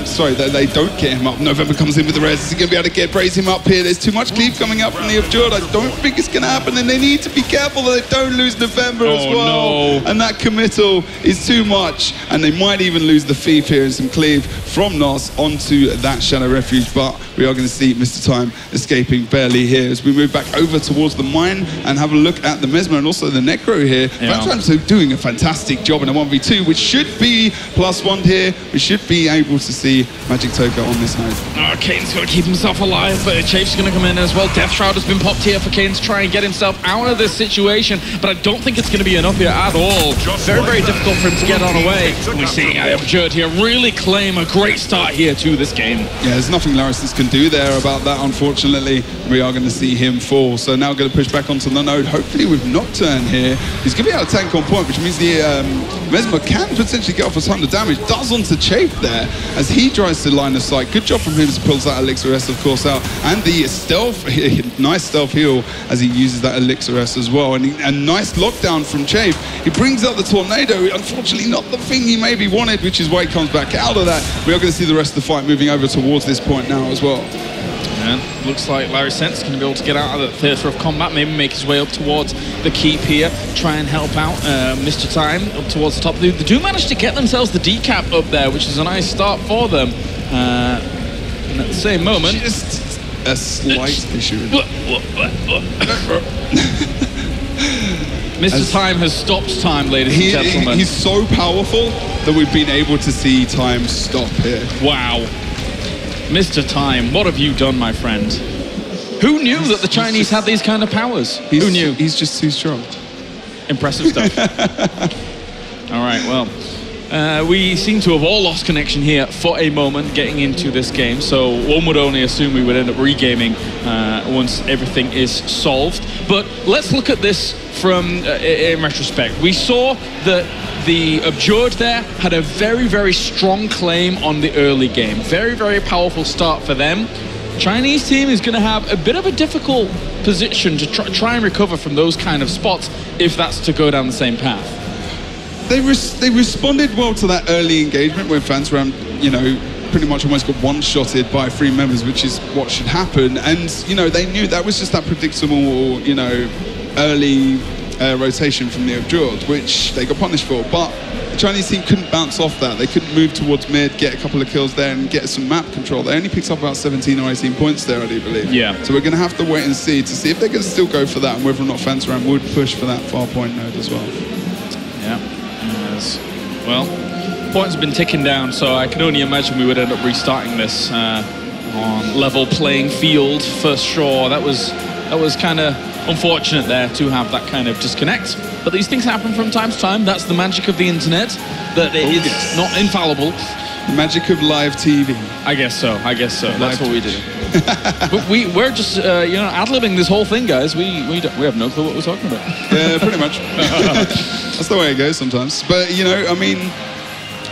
[SPEAKER 3] Sorry, they don't get him up. November comes in with the res. Is he going to be able to raise him up here? There's too much cleave coming up from the Abjurd. I don't think it's going to happen, and they need to be careful that they don't lose November as well. No. And that committal is too much, and they might even lose the Thief here and some cleave from Nos onto that Shadow Refuge, but we are going to see Mr. Time escaping barely here as we move back over towards the mine and have a look at the Mesmer and also the Necro here. Phantom's doing a fantastic job in a 1v2, which should be +1 here. We should be able to see Magic Toker on this node.
[SPEAKER 2] Kane's got to keep himself alive, but Chafe's going to come in as well. Death Shroud has been popped here for Kane to try and get himself out of this situation, but I don't think it's going to be enough here at all. Very, very difficult for him to get on away. And we're seeing Abjurd here really claim a great start here to this game.
[SPEAKER 3] Yeah, there's nothing Larison can do there about that, unfortunately. We are going to see him fall. So now going to push back onto the node, hopefully with Nocturne here. He's going to be able to tank on point, which means the Mesmer can potentially get off a ton of damage. Does onto Chafe there as he tries to line of sight. Good job from him to pull that Elixir S, of course, out. And the stealth, nice stealth heal as he uses that Elixir S as well. And a nice lockdown from Chafe. He brings out the Tornado. Unfortunately, not the thing he maybe wanted, which is why he comes back out of that. We are going to see the rest of the fight moving over towards this point now as well.
[SPEAKER 2] And looks like Larry Sent's going to be able to get out of the theatre of combat, maybe make his way up towards the keep here, try and help out Mr. Time up towards the top. They do manage to get themselves the decap up there, which is a nice start for them. And at the same moment...
[SPEAKER 3] Just a slight issue.
[SPEAKER 2] Mr. Time has stopped time, ladies and gentlemen.
[SPEAKER 3] He's so powerful that we've been able to see time stop here.
[SPEAKER 2] Wow. Mr. Time, what have you done, my friend? Who knew that the Chinese had these kind of powers? Who knew?
[SPEAKER 3] He's just too strong.
[SPEAKER 2] Impressive stuff. All right, well, we seem to have all lost connection here for a moment getting into this game, so one would only assume we would end up regaming once everything is solved. But let's look at this from in retrospect. We saw that the Abjurd there had a very, very strong claim on the early game. Very, very powerful start for them. Chinese team is going to have a bit of a difficult position to try and recover from those kind of spots if that's to go down the same path.
[SPEAKER 3] They responded well to that early engagement when Fantaram, you know, pretty much almost got one-shotted by 3 members, which is what should happen. And, you know, they knew that was just that predictable, you know, early rotation from the Abjurd, which they got punished for. But the Chinese team couldn't bounce off that. They couldn't move towards mid, get a couple of kills there and get some map control. They only picked up about 17 or 18 points there, I do believe.
[SPEAKER 2] Yeah.
[SPEAKER 3] So we're going to have to wait and see to see if they can still go for that and whether or not Fantaram would push for that far point node as well.
[SPEAKER 2] Yeah. Well, points have been ticking down, so I can only imagine we would end up restarting this on level playing field for sure. That was kind of unfortunate there to have that kind of disconnect. But these things happen from time to time. That's the magic of the internet, that it is not infallible.
[SPEAKER 3] Magic of live TV.
[SPEAKER 2] I guess so. That's what we do. But we're just, you know, ad-libbing this whole thing, guys. We have no clue what we're talking about.
[SPEAKER 3] Yeah, pretty much. That's the way it goes sometimes. But, you know, I mean,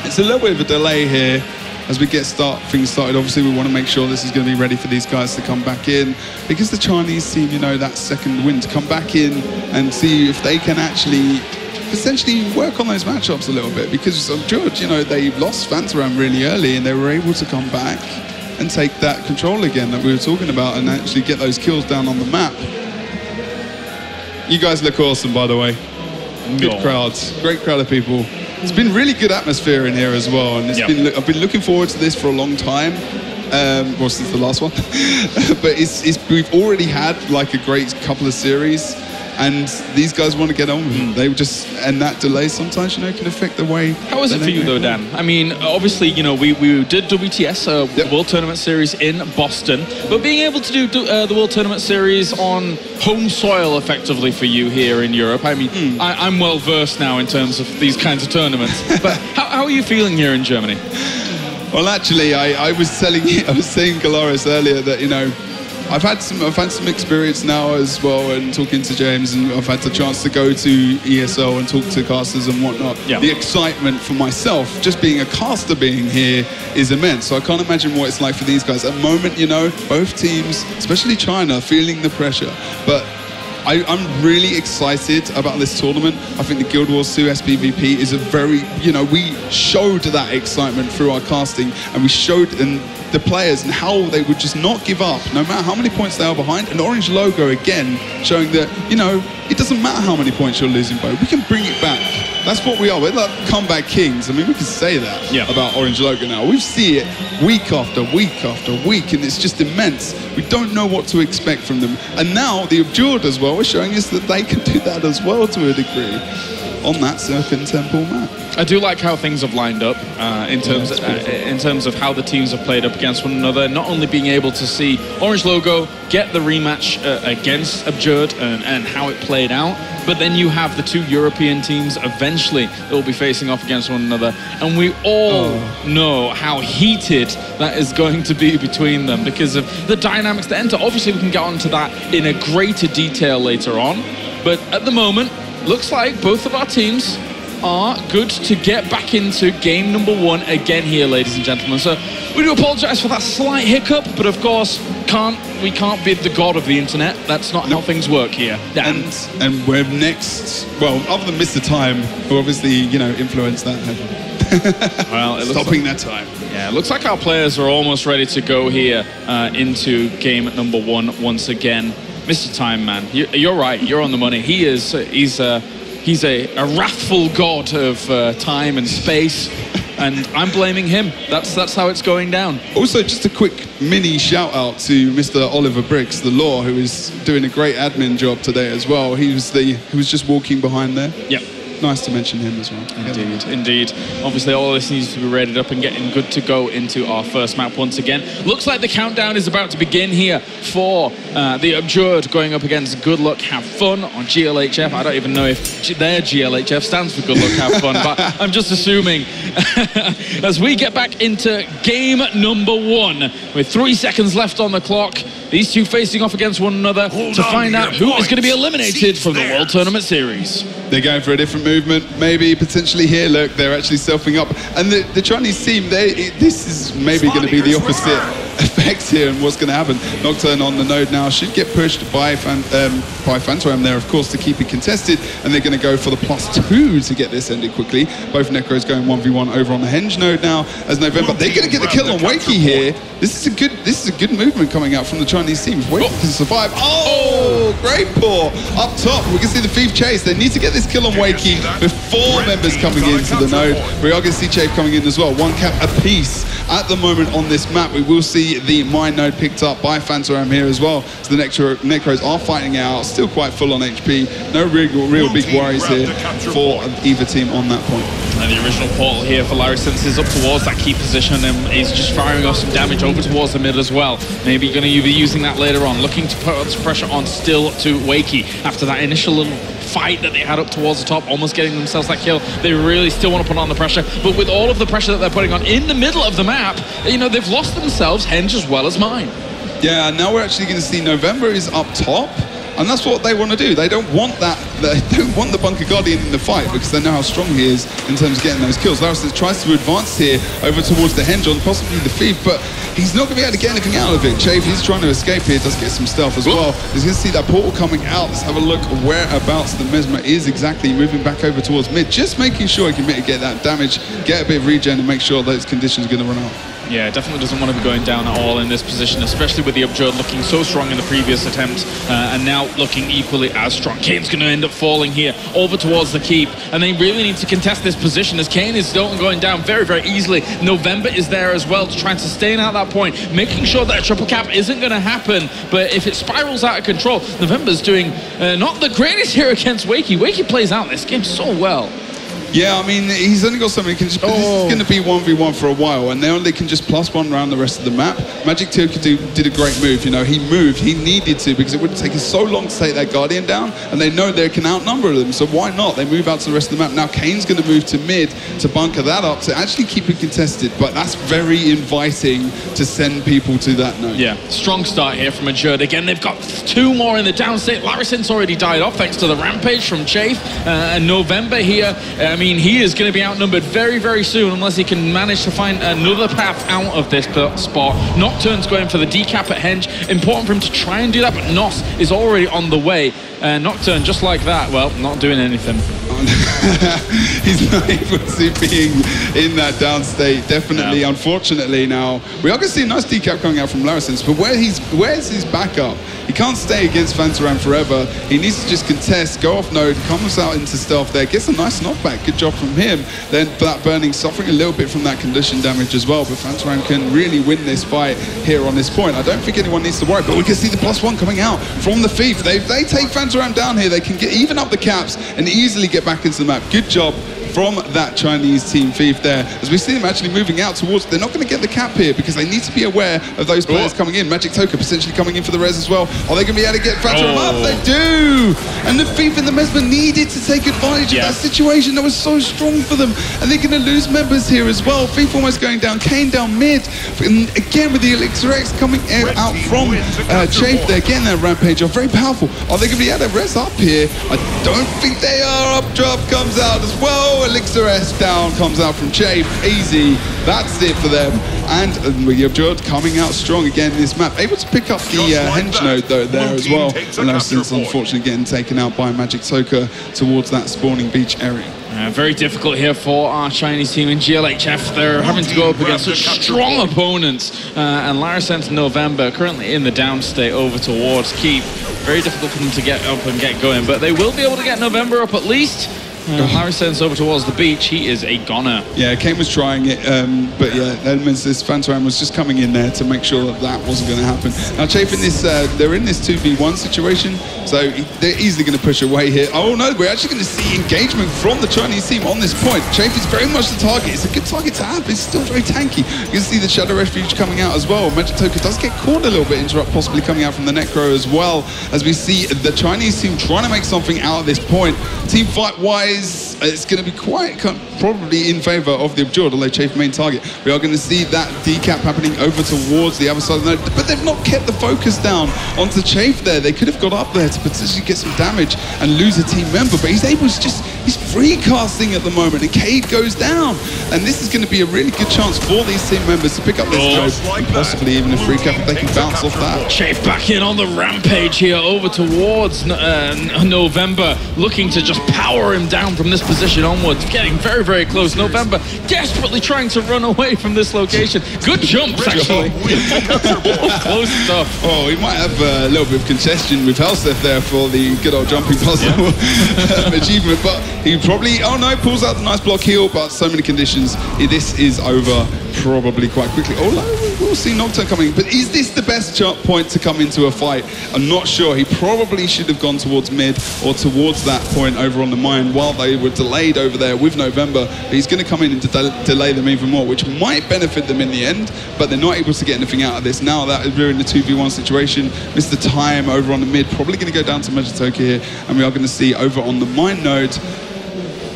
[SPEAKER 3] it's a little bit of a delay here as we get things started. Obviously, we want to make sure this is going to be ready for these guys to come back in, because the Chinese team, you know, that second win to come back in and see if they can actually essentially work on those matchups a little bit, because of George, you know, they lost Fantaram really early and they were able to come back and take that control again that we were talking about and actually get those kills down on the map. You guys look awesome, by the way. Good crowds, great crowd of people. It's been really good atmosphere in here as well, and I've been looking forward to this for a long time. Well, since the last one. But we've already had like a great couple of series, and these guys want to get on with it. They just, and that delay sometimes, you know, can affect the way.
[SPEAKER 2] How is it for you though, Dan? I mean, obviously, you know, we did WTS, World Tournament Series in Boston, but being able to do the World Tournament Series on home soil effectively for you here in Europe, I mean, I'm well versed now in terms of these kinds of tournaments, but how are you feeling here in Germany?
[SPEAKER 3] Well, actually, I was saying Galaris earlier that, you know, I've had some experience now as well, and talking to James, and I've had the chance to go to ESL and talk to casters and whatnot. Yeah. The excitement for myself, just being a caster being here, is immense. So I can't imagine what it's like for these guys. At the moment, you know, both teams, especially China, feeling the pressure. But I'm really excited about this tournament. I think the Guild Wars 2 SPVP is a very, you know, we showed that excitement through our casting, and we showed the players and how they would just not give up no matter how many points they are behind. And Orange logo again showing that, you know, it doesn't matter how many points you're losing by, we can bring it back. That's what we are. We're like comeback kings. I mean, we can say that about Orange logo now. We see it week after week after week, and it's just immense. We don't know what to expect from them. And now the Abjurd as well is showing us that they can do that as well to a degree on that Serpent Temple map.
[SPEAKER 2] I do like how things have lined up in terms of how the teams have played up against one another. Not only being able to see Orange logo get the rematch against Abjurd and how it played out, but then you have the two European teams eventually that will be facing off against one another, and we all know how heated that is going to be between them because of the dynamics that enter. Obviously, we can get onto that in a greater detail later on, but at the moment, looks like both of our teams are good to get back into game number 1 again here, ladies and gentlemen. So we do apologise for that slight hiccup, but of course we can't be the god of the internet. That's not how things work here.
[SPEAKER 3] And we're next, well, other than Mr. Time, who obviously, you know, influenced that heavily.
[SPEAKER 2] Well, it looks
[SPEAKER 3] stopping that time.
[SPEAKER 2] Yeah, it looks like our players are almost ready to go here into game number 1 once again. Mr. Time, man, you're right. You're on the money. He's He's a wrathful god of time and space, and I'm blaming him. That's how it's going down.
[SPEAKER 3] Also, just a quick mini shout out to Mr. Oliver Briggs, the law, who is doing a great admin job today as well. He was just walking behind there.
[SPEAKER 2] Yep.
[SPEAKER 3] Nice to mention him as well.
[SPEAKER 2] Indeed. Obviously, all of this needs to be readied up and getting good to go into our first map once again. Looks like the countdown is about to begin here for the Abjured going up against Good Luck Have Fun on GLHF. I don't even know if their GLHF stands for Good Luck Have Fun, but I'm just assuming. As we get back into game number 1 with 3 seconds left on the clock. These two facing off against one another to find out who is going to be eliminated from the World Tournament Series.
[SPEAKER 3] They're going for a different movement, maybe potentially here. Look, they're actually selfing up. And the Chinese team, this is maybe going to be the opposite effect here and what's going to happen. Nocturne on the node now should get pushed by Phantom there, of course, to keep it contested. And they're going to go for the +2 to get this ended quickly. Both Necros going 1v1 over on the Henge node now as November. They're going to get the kill on Wakey here. This is a good movement coming out from the Chinese team. Wakey can survive. Oh, great pour. Up top, we can see the Thief chase. They need to get this kill on Wakey before members coming into the node. We are going to see Chafe coming in as well. 1 cap apiece at the moment on this map. We will see the mine node picked up by Phantom here as well. So the Necros are fighting out, still quite full on HP. No real big worries here for either team on that point.
[SPEAKER 2] And the original portal here for Larysens is up towards that key position and is just firing off some damage over towards the mid as well. Maybe going to be using that later on, looking to put some pressure on still to Wakey after that initial little fight that they had up towards the top, almost getting themselves that kill. They really still want to put on the pressure, but with all of the pressure that they're putting on in the middle of the map, you know, they've lost themselves Henge as well as mine.
[SPEAKER 3] Yeah, now we're actually going to see November is up top. And that's what they want to do. They don't want that. They don't want the Bunker Guardian in the fight because they know how strong he is in terms of getting those kills. Larysens tries to advance here over towards the Henge on possibly the Thief, but he's not going to be able to get anything out of it. Chafe, he's trying to escape here. Does get some stealth as well. He's going to see that portal coming out. Let's have a look whereabouts the Mesmer is exactly, moving back over towards mid. Just making sure he can mitigate that damage, get a bit of regen, and make sure those conditions are going to run out.
[SPEAKER 2] Yeah, definitely doesn't want to be going down at all in this position, especially with the Abjured looking so strong in the previous attempt and now looking equally as strong. Kane's going to end up falling here over towards the keep, and they really need to contest this position as Kane is still going down very, very easily. November is there as well to try and sustain at that point, making sure that a triple cap isn't going to happen, but if it spirals out of control, November's doing not the greatest here against Wakey. Wakey plays out this game so well.
[SPEAKER 3] Yeah, I mean, he's only got so many conditions, but this is going to be 1v1 for a while, and now they can just +1 around the rest of the map. Magic Toka did a great move, you know, he moved, he needed to, because it would take so long to take that Guardian down, and they know they can outnumber them, so why not? They move out to the rest of the map. Now Kane's going to move to mid to bunker that up, to actually keep it contested, but that's very inviting to send people to that node.
[SPEAKER 2] Yeah, strong start here from Abjured. Again, they've got 2 more in the downstate. Larysens already died off thanks to the Rampage from Chafe, and November here, I mean, he is going to be outnumbered very, very soon unless he can manage to find another path out of this spot. Nocturne's going for the decap at Henge. Important for him to try and do that, but Nos is already on the way. Nocturne, just like that, well, not doing anything.
[SPEAKER 3] He's not able to be in that downstate, definitely, unfortunately. Now, we are going to see a nice decap coming out from Larysens, but where's his backup? He can't stay against Phantom Forever. He needs to just contest, go off node, comes out into stealth there, gets a nice knockback. Good job from him. Then that Burning suffering a little bit from that condition damage as well, but Phantom can really win this fight here on this point. I don't think anyone needs to worry, but we can see the +1 coming out from the Thief. They take Phantom down here. They can even up the caps and easily get back into the map. Good job from that Chinese team Thief there. As we see them actually moving out towards, they're not going to get the cap here because they need to be aware of those players coming in. Magic Toka potentially coming in for the res as well. Are they going to be able to get Phantom up? They do! And the Thief and the Mesmer needed to take advantage of that situation that was so strong for them. And they're going to lose members here as well. Thief almost going down, Kane down mid. And again with the Elixir X coming out from Chafe there. Again, that Rampage are very powerful. Are they going to be able to res up here? I don't think they are. Updraft comes out as well. Elixir S down comes out from Chafe. Easy. That's it for them. And we have Abjured coming out strong again in this map. Able to pick up the Henge node though there as well. And Larysens unfortunately getting taken out by Magic Toka towards that spawning beach area.
[SPEAKER 2] Very difficult here for our Chinese team in GLHF. They're having to go up against such strong opponents. And Larassen's November currently in the down state over towards Keep. Very difficult for them to get up and get going, but they will be able to get November up at least. Larassen's over towards the beach. He is a goner.
[SPEAKER 3] Yeah, Kane was trying it, but yeah, Edmonds, this Phantom was just coming in there to make sure that that wasn't going to happen. Now, Chafe in this, they're in this 2v1 situation, so they're easily going to push away here. Oh no, we're actually going to see engagement from the Chinese team on this point. Chafe is very much the target. It's a good target to have. It's still very tanky. You can see the Shadow Refuge coming out as well. Magitoka does get caught a little bit, Interrupt possibly coming out from the Necro as well, as we see the Chinese team trying to make something out of this point. Team fight-wise, it's going to be quite probably in favour of the Abjured, although Chafe main target. We are going to see that decap happening over towards the other side of the node, but they've not kept the focus down onto Chafe there. They could have got up there to potentially get some damage and lose a team member, but he's able to just, he's free casting at the moment, and Cade goes down. And this is going to be a really good chance for these team members to pick up this node, and possibly even a free cap if they can bounce off that.
[SPEAKER 2] Chafe back in on the rampage here over towards November, looking to just power him down from this position onwards, getting very, very close. November desperately trying to run away from this location. Good jumps, actually. Close stuff.
[SPEAKER 3] Oh, he might have a little bit of congestion with Helseth there for the good old jumping puzzle achievement, but he probably, oh no, pulls out the nice block heal, but so many conditions. This is over probably quite quickly. Oh, we'll see Nocturne coming. But is this the best point to come into a fight? I'm not sure. He probably should have gone towards mid or towards that point over on the mine while they were delayed over there with November. But he's going to come in and delay them even more, which might benefit them in the end, but they're not able to get anything out of this. Now that we're in the 2v1 situation, Mr. Time over on the mid, probably going to go down to Magitoka here, and we are going to see over on the mine node,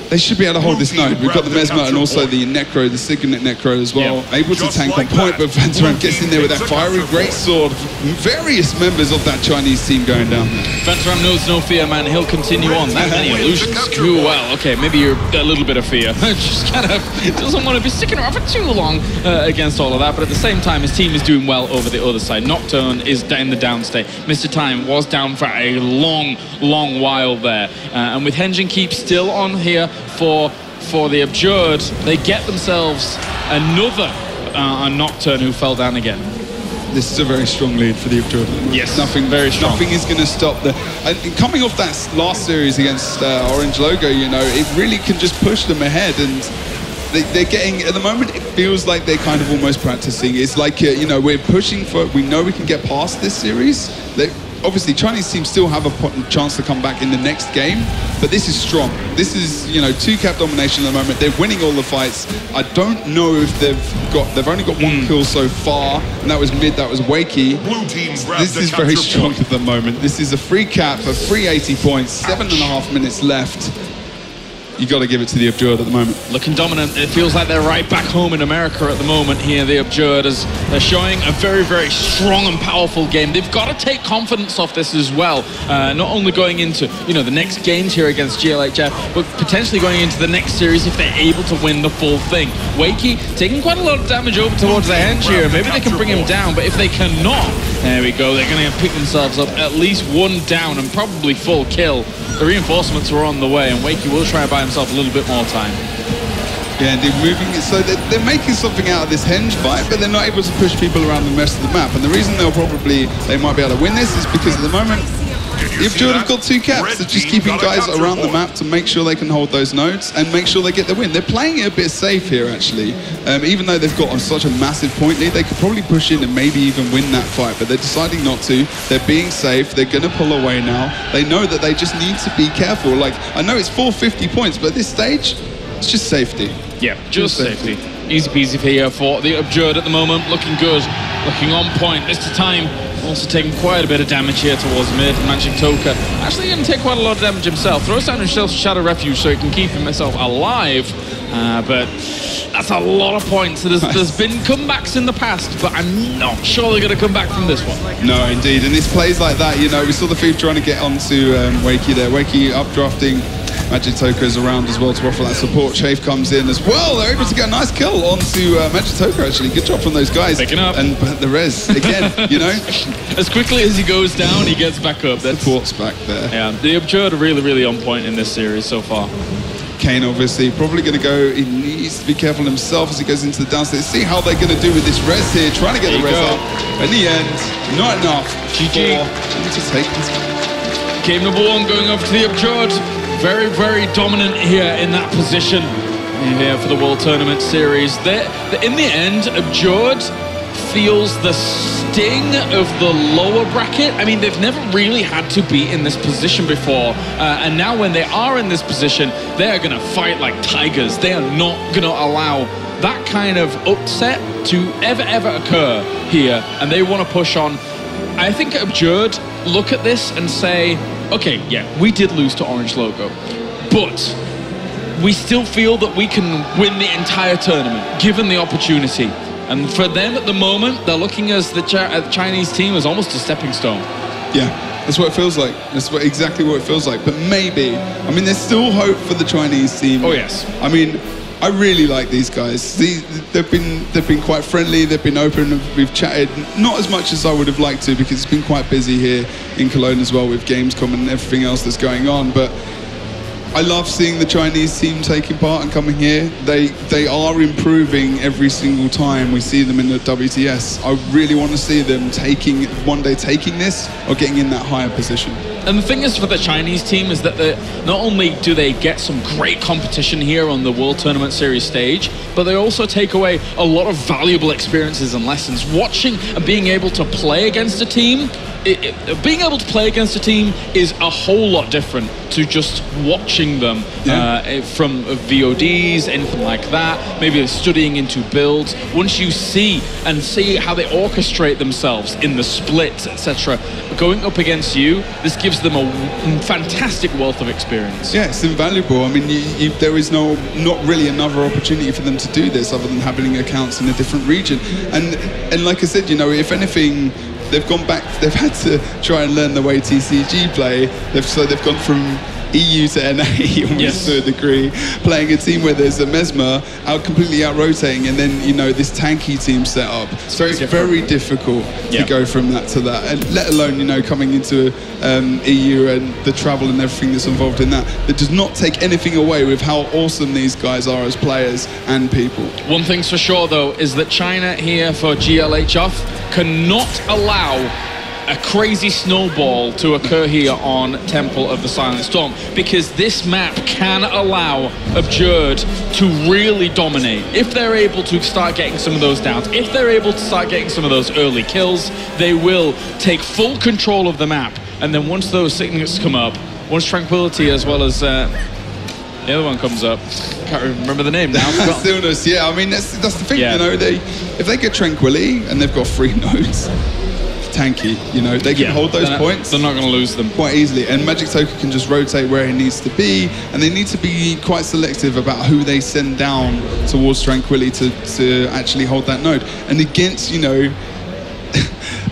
[SPEAKER 3] they should be able to hold this node. We've got the Mesmer and also the Necro, the Signet Necro as well. Yep. Able to tank on point, but Venturam gets in there with that fiery greatsword. Various members of that Chinese team going down there.
[SPEAKER 2] Venturam knows no fear, man. He'll continue on. That many illusions. Too well. Okay, maybe you're a little bit of fear. Just kind of doesn't want to be sticking around for too long against all of that. But at the same time, his team is doing well over the other side. Nocturne is in the down state. Mr. Time was down for a long, long while there. And with Henjin Keep still on here, for the Abjured, they get themselves another Nocturne who fell down again.
[SPEAKER 3] This is a very strong lead for the Abjured.
[SPEAKER 2] Yes,
[SPEAKER 3] nothing
[SPEAKER 2] very strong.
[SPEAKER 3] Nothing is going to stop the. And coming off that last series against Orange Logo, you know, it really can just push them ahead. And they're getting, at the moment, it feels like they're kind of almost practicing. It's like, you know, we're pushing for, we know we can get past this series. Obviously, Chinese teams still have a chance to come back in the next game, but this is strong. This is, you know, 2-cap domination at the moment. They're winning all the fights. I don't know if they've only got one kill so far, and that was mid, that was Wakey. This is very strong at the moment. This is a free cap of 380 points, 7.5 minutes left. You got to give it to the Abjured at the moment.
[SPEAKER 2] Looking dominant. It feels like they're right back home in America at the moment here, the Abjured, as they're showing a very, very strong and powerful game. They've got to take confidence off this as well. Not only going into, you know, the next games here against GLHF, but potentially going into the next series if they're able to win the full thing. Wakey taking quite a lot of damage over towards the Henge here. Maybe they can bring him down, but if they cannot, there we go. They're going to pick themselves up at least one down and probably full kill. The reinforcements are on the way, and Wakey will try and buy himself a little bit more time.
[SPEAKER 3] Yeah, and they're moving it, so they're making something out of this Henge fight, but they're not able to push people around the rest of the map. And the reason they might be able to win this is because at the moment, the Abjured have got 2 caps. They're just keeping guys around the map to make sure they can hold those nodes and make sure they get the win. They're playing it a bit safe here, actually. Even though they've got such a massive point lead, they could probably push in and maybe even win that fight, but they're deciding not to. They're being safe. They're going to pull away now. They know that they just need to be careful. Like, I know it's 450 points, but at this stage, it's just safety.
[SPEAKER 2] Yeah, just safety. Easy peasy here for the Abjured at the moment. Looking good, looking on point. Mr. Time also taking quite a bit of damage here towards mid. Magitoka actually going to take quite a lot of damage himself. Throws down his Shadow Refuge so he can keep himself alive. But that's a lot of points. There's been comebacks in the past, but I'm not sure they're going to come back from this one.
[SPEAKER 3] No, indeed. And this plays like that, you know, we saw the Thief trying to get onto Wakey there. Wakey updrafting. Magitoka is around as well to offer that support. Chafe comes in as well. They're able to get a nice kill onto Magitoka, actually. Good job from those guys.
[SPEAKER 2] Picking up.
[SPEAKER 3] And the res, again, you know.
[SPEAKER 2] As quickly as he goes down, he gets back up.
[SPEAKER 3] Support's back there.
[SPEAKER 2] Yeah, the Abjured are really, really on point in this series so far.
[SPEAKER 3] Kane, obviously, probably going to go. He needs to be careful himself as he goes into the downstairs. See how they're going to do with this res here, trying to get the res up. In the end, not enough.
[SPEAKER 2] GG.
[SPEAKER 3] To take this.
[SPEAKER 2] Game number 1 going over to the Abjord. Very, very dominant here in that position here for the World Tournament Series. In the end, Abjord feels the sting of the lower bracket. I mean, they've never really had to be in this position before. And now when they are in this position, they are going to fight like tigers. They are not going to allow that kind of upset to ever occur here. And they want to push on. I think Abjord look at this and say, okay, yeah, we did lose to Orange Logo, but we still feel that we can win the entire tournament, given the opportunity. And for them at the moment, they're looking as the Chinese team as almost a stepping stone.
[SPEAKER 3] Yeah, that's what it feels like. That's exactly what it feels like. But maybe, I mean, there's still hope for the Chinese team.
[SPEAKER 2] Oh, yes.
[SPEAKER 3] I mean, I really like these guys. They've been quite friendly. They've been open. We've chatted, not as much as I would have liked to, because it's been quite busy here in Cologne as well with Gamescom and everything else that's going on. But I love seeing the Chinese team taking part and coming here. They are improving every single time we see them in the WTS. I really want to see them one day taking this or getting in that higher position.
[SPEAKER 2] And the thing is for the Chinese team is that not only do they get some great competition here on the World Tournament Series stage, but they also take away a lot of valuable experiences and lessons. Watching and being able to play against a team, being able to play against a team is a whole lot different to just watching them from VODs, anything like that, maybe studying into builds. Once you see how they orchestrate themselves in the splits, etc., going up against you, this gives them a fantastic wealth of experience.
[SPEAKER 3] Yeah, it's invaluable. I mean, there is not really another opportunity for them to do this other than having accounts in a different region. And like I said, you know, if anything, they've gone back, they've had to try and learn the way TCG play. So they've gone from EU to NA almost to a degree, playing a team where there's a Mesmer completely out-rotating, and then, you know, this tanky team set up. So it's very difficult to go from that to that, and let alone, you know, coming into EU and the travel and everything that's involved in that. That does not take anything away with how awesome these guys are as players and people.
[SPEAKER 2] One thing's for sure, though, is that China here for GLHF cannot allow a crazy snowball to occur here on Temple of the Silent Storm, because this map can allow Abjord to really dominate. If they're able to start getting some of those downs, if they're able to start getting some of those early kills, they will take full control of the map. And then once those signals come up, once Tranquility as well as the other one comes up, can't remember the name now.
[SPEAKER 3] Stillness, yeah, I mean, that's the thing, you know, if they get Tranquility and they've got 3 nodes, tanky, you know, they can hold those points.
[SPEAKER 2] They're not going to lose them
[SPEAKER 3] quite easily, and Magic Toker can just rotate where he needs to be, and they need to be quite selective about who they send down towards Tranquility to actually hold that node. And against, you know,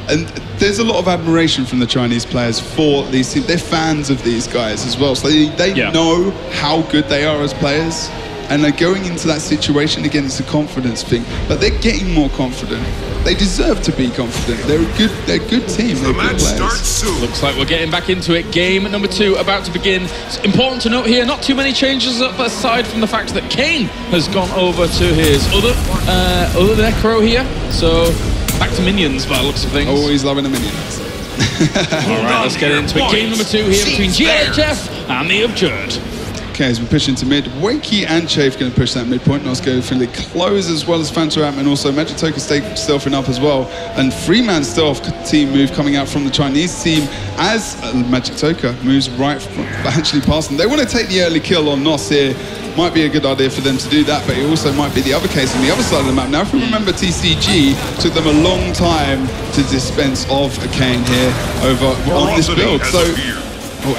[SPEAKER 3] and there's a lot of admiration from the Chinese players for these teams. They're fans of these guys as well, so they know how good they are as players. And they're going into that situation again, it's a confidence thing, but they're getting more confident. They deserve to be confident. They're a good team. They're good players.
[SPEAKER 2] Looks like we're getting back into it. Game number 2 about to begin. It's important to note here, not too many changes up aside from the fact that Kane has gone over to his other Necro here. So back to minions by the looks of things.
[SPEAKER 3] Always loving the minions.
[SPEAKER 2] All right, let's get into it. Game number 2 here between GHF and the Abjord.
[SPEAKER 3] Okay, as we push into mid, Wakey and Chafe going to push that midpoint. Nosco Philly close as well as Phantom and also Magic Toker stealthing up as well. And 3-man stealth team move coming out from the Chinese team as Magic Toker moves right actually past them. They want to take the early kill on Nos here. Might be a good idea for them to do that, but it also might be the other case on the other side of the map. Now, if we remember, TCG took them a long time to dispense of a Kane here on this build. So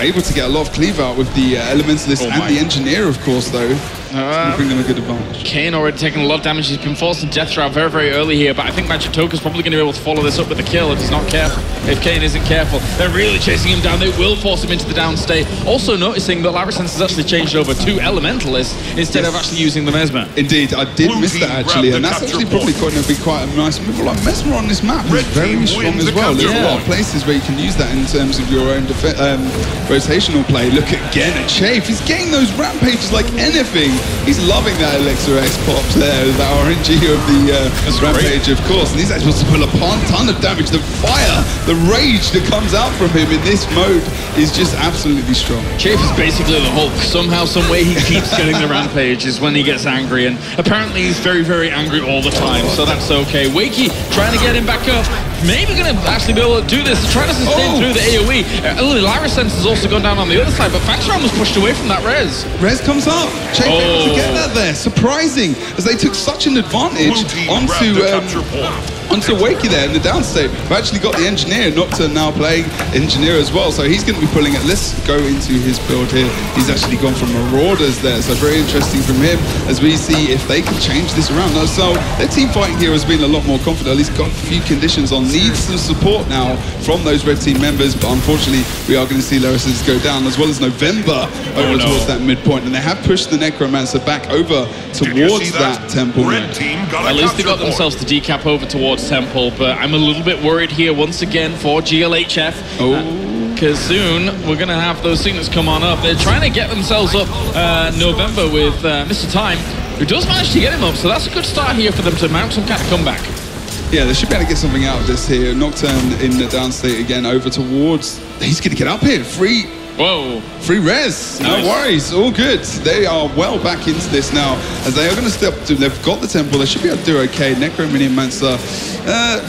[SPEAKER 3] able to get a lot of cleave out with the Elementalist and the Engineer, of course, though. Bring them a good advantage.
[SPEAKER 2] Kane already taking a lot of damage. He's been forcing Death Shroud very, very early here, but I think Magic Toka's probably going to be able to follow this up with a kill if he's not careful. If Kane isn't careful, they're really chasing him down. They will force him into the downstate. Also noticing that Larassense has actually changed over to Elementalists instead of actually using the Mesmer.
[SPEAKER 3] Indeed, I did miss that actually, and that's actually probably going to be quite a nice move. Like Mesmer on this map is very strong as well. There's a lot of places where you can use that in terms of your own rotational play. Look again at Chafe. He's getting those rampages like anything. He's loving that Elixir X pops there, that RNG of the rampage, of course. And he's actually supposed to pull a ton of damage. The fire, the rage that comes out from him in this mode is just absolutely strong.
[SPEAKER 2] Chafe is basically the Hulk. Somehow, some way he keeps getting the rampages when he gets angry, and apparently he's very, very angry all the time, so that's okay. Wakey trying to get him back up. Maybe going to actually be able to do this, trying to sustain through the AoE. Larassense has also gone down on the other side, but Fantaram was pushed away from that res.
[SPEAKER 3] Res comes up. Chafe able to get that there. Surprising, as they took such an advantage onto Wakey there in the downstate. We've actually got the Engineer, Nocturne now playing Engineer as well, so he's going to be pulling it. Let's go into his build here. He's actually gone from Marauders there, so very interesting from him as we see if they can change this around. So their team fighting here has been a lot more confident, at least got a few conditions on. Needs some support now from those red team members, but unfortunately we are going to see Larassense go down, as well as November over towards that midpoint, and they have pushed the Necromancer back over towards that Temple.
[SPEAKER 2] At least they got themselves the decap over towards Temple, but I'm a little bit worried here once again for GLHF. Because soon we're going to have those signals come on up. They're trying to get themselves up November with Mr. Time, who does manage to get him up, so that's a good start here for them to mount some kind of comeback.
[SPEAKER 3] Yeah, they should be able to get something out of this here. Nocturne in the downstate again, over towards... He's going to get up here. Free res. Nice. No worries. All good. They are well back into this now, as they are going to step to... They've got the Temple. They should be able to do okay. Necromancer,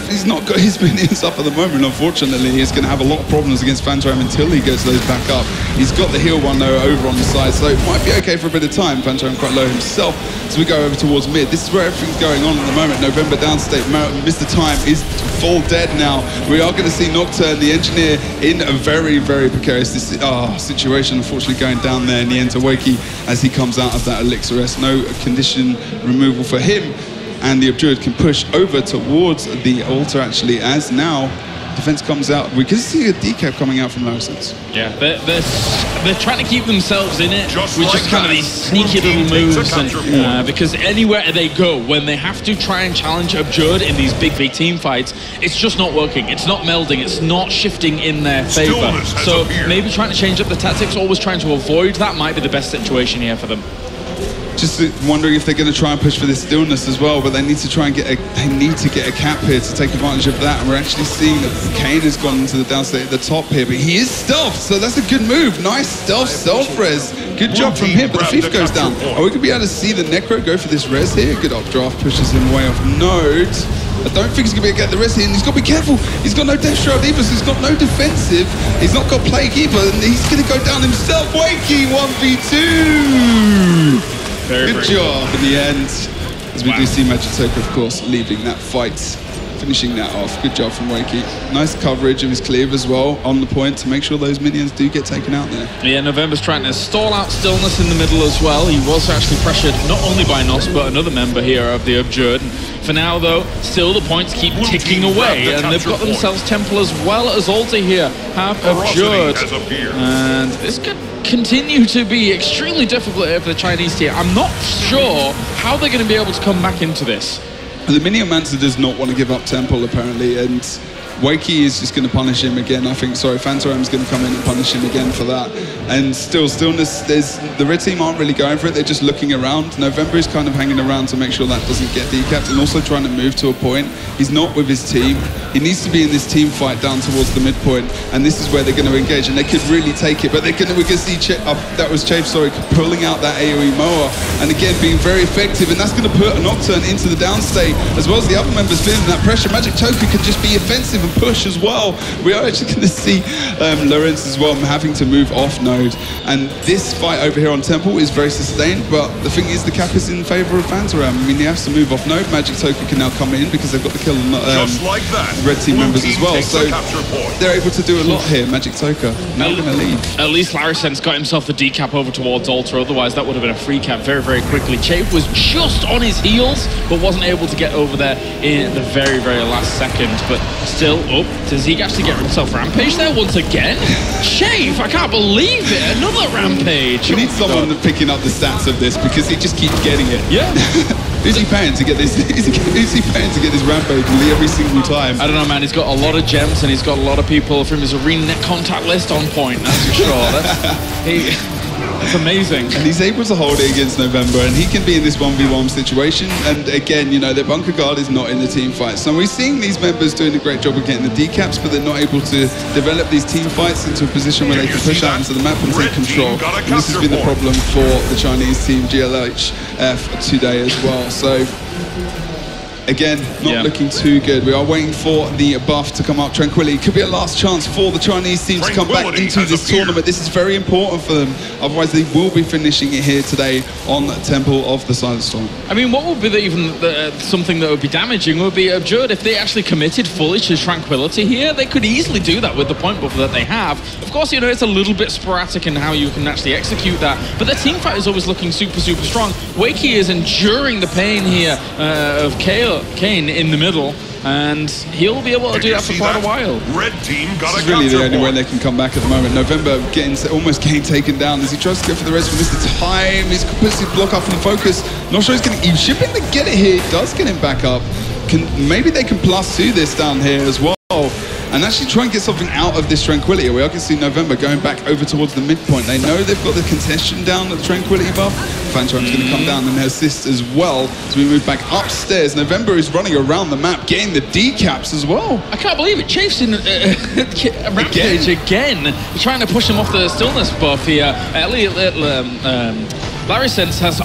[SPEAKER 3] he's not got his minions up at the moment, unfortunately. He's going to have a lot of problems against Fantaram until he gets those back up. He's got the heal one, though, over on the side, so it might be okay for a bit of time. Fantaram quite low himself. So we go over towards mid. This is where everything's going on at the moment. November downstate. Mr. Time is full dead now. We are going to see Nocturne, the Engineer, in a very, very precarious situation, unfortunately going down there in the end to Wakey as he comes out of that Elixir S. No condition removal for him, and the Abjured can push over towards the altar actually, as now defense comes out. We can see a decap coming out from Larassense.
[SPEAKER 2] Yeah, they're trying to keep themselves in it with just kind of these sneaky little moves, and, because anywhere they go, when they have to try and challenge Abjured in these big team fights, it's just not working. It's not melding. It's not shifting in their favor. So maybe trying to change up the tactics, always trying to avoid that, might be the best situation here for them.
[SPEAKER 3] Just wondering if they're going to try and push for this stillness as well, but they need to try and get a cap here to take advantage of that. And we're actually seeing that Kane has gone into the downstate at the top here, but he is stealthed, so that's a good move. Nice stealth res. Good job from him, but the thief goes down. Are we going to be able to see the Necro go for this res here? Good updraft, pushes him way off node. I don't think he's going to be able to get the rest here, and he's got to be careful. He's got no Death Shroud either, so he's got no defensive. He's not got Plague either, and he's going to go down himself. Wakey 1v2. Good job in the end, as we do see Magic Toka, of course, leaving that fight, finishing that off. Good job from Wakey. Nice coverage of his cleave as well, on the point, to make sure those minions do get taken out there.
[SPEAKER 2] Yeah, November's trying to stall out Stillness in the middle as well. He was actually pressured not only by Nos, but another member here of the Abjured. For now, though, still the points keep ticking away, and they've got themselves Temple as well as Altar here, have Abjured. And this could continue to be extremely difficult here for the Chinese team. I'm not sure how they're going to be able to come back into this.
[SPEAKER 3] The Miniomancer does not want to give up Temple, apparently, and Wakey is just going to punish him again, I think. Sorry, Fantaram's going to come in and punish him again for that. And Stillness, the red team aren't really going for it. They're just looking around. November is kind of hanging around to make sure that doesn't get decapped, and also trying to move to a point. He's not with his team. He needs to be in this team fight down towards the midpoint, and this is where they're going to engage, and they could really take it. But we're going to see that was Chafe, sorry, pulling out that AoE Moa, and again being very effective, and that's going to put a Nocturne into the downstate, as well as the other members feeling that pressure. Magic Toka can just be offensive and push as well. We are actually going to see Lorenz as well having to move off node. And this fight over here on Temple is very sustained, but the thing is the cap is in favor of Phantom. I mean, he has to move off node. Magic Token can now come in because they've got the kill on red team members as well. So they're able to do a lot here. Magic Token now going to lead.
[SPEAKER 2] At least Larrysen's got himself the decap over towards Ultra, otherwise that would have been a free cap very, very quickly. Chafe was just on his heels, but wasn't able to get over there in the very, very last second. But still, does he actually get himself rampage there once again? Chafe, I can't believe it, another rampage.
[SPEAKER 3] We need someone picking up the stats of this because he just keeps getting it.
[SPEAKER 2] Yeah.
[SPEAKER 3] Who's he paying to get this? Who's he paying to get this rampage every single time?
[SPEAKER 2] I don't know, man. He's got a lot of gems and he's got a lot of people from his arena net contact list on point. That's for sure. It's amazing.
[SPEAKER 3] And he's able to hold it against November, and he can be in this 1v1 situation. And again, you know, their bunker guard is not in the team fight. So we're seeing these members doing a great job of getting the decaps, but they're not able to develop these team fights into a position where they can push out into the map and take control. And this has been the problem for the Chinese team, GLHF, today as well. So again, not looking too good. We are waiting for the buff to come up. Tranquility could be a last chance for the Chinese team to come back into this tournament. This is very important for them. Otherwise, they will be finishing it here today on Temple of the Silent Storm.
[SPEAKER 2] I mean, what would be something that would be damaging would be absurd if they actually committed fully to Tranquility here. They could easily do that with the point buffer that they have. Of course, you know, it's a little bit sporadic in how you can actually execute that, but their team fight is always looking super, super strong. Wakey is enduring the pain here of Kane in the middle, and he'll be able to do that for quite a while.
[SPEAKER 15] Red team got
[SPEAKER 3] this is really the only way they can come back at the moment. November almost getting taken down as he tries to go for the rest of Mr. Time. He's puts his block up from focus. Not sure he's shipping to get it here. He does get him back up. Maybe they can +2 this down here as well, and actually try and get something out of this Tranquility. We can see November going back over towards the midpoint. They know they've got the contention down at the Tranquility buff. Phantom's going to come down and assist as well as we move back upstairs. November is running around the map, getting the decaps as well.
[SPEAKER 2] I can't believe it. Chafe's in Rampage again. Trying to push him off the stillness buff here. Larrysen has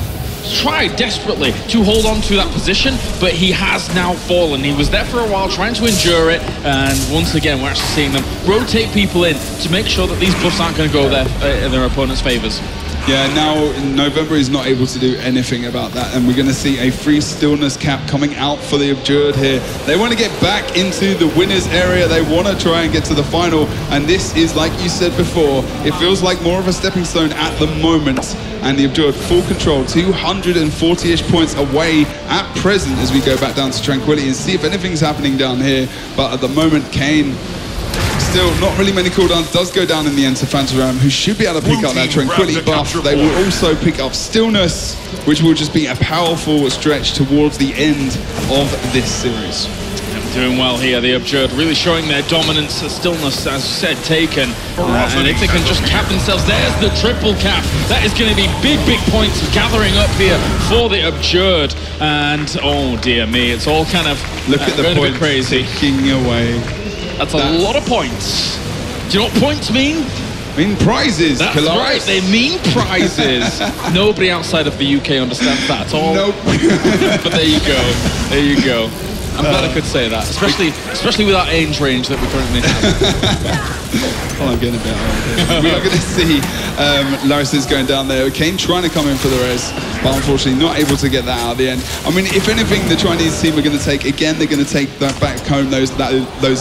[SPEAKER 2] tried desperately to hold on to that position, but he has now fallen. He was there for a while trying to endure it, and once again we're actually seeing them rotate people in to make sure that these buffs aren't going to go there in their opponent's favors.
[SPEAKER 3] Yeah, now November is not able to do anything about that, and we're going to see a free stillness cap coming out for the Abjured here. They want to get back into the winners area. They want to try and get to the final, and this is, like you said before, it feels like more of a stepping stone at the moment. And the Abjured full control, 240-ish points away at present as we go back down to Tranquility and see if anything's happening down here. But at the moment, Kane, still not really many cooldowns, does go down in the end to Phantom, who should be able to pick up that Tranquility buff. They will also pick up Stillness, which will just be a powerful stretch towards the end of this series.
[SPEAKER 2] Doing well here, the Abjured really showing their dominance. Stillness, as said, taken. And if they can just cap themselves, there's the triple cap. That is going to be big, big points gathering up here for the Abjured. And oh dear me, it's all kind of
[SPEAKER 3] look at the point
[SPEAKER 2] crazy.
[SPEAKER 3] Ticking away.
[SPEAKER 2] That's a lot of points. Do you know what points mean?
[SPEAKER 3] Mean prizes.
[SPEAKER 2] That's right, they mean prizes. Nobody outside of the UK understands that at all.
[SPEAKER 3] Nope.
[SPEAKER 2] But there you go. There you go. I'm glad I could say that, especially with our age range that we currently have.
[SPEAKER 3] Well, I'm getting a bit old. We are going to see Larrysen's going down there. Kane trying to come in for the rest, but unfortunately not able to get that out at the end. I mean, if anything, the Chinese team are going to take, again, they're going to take that back home, those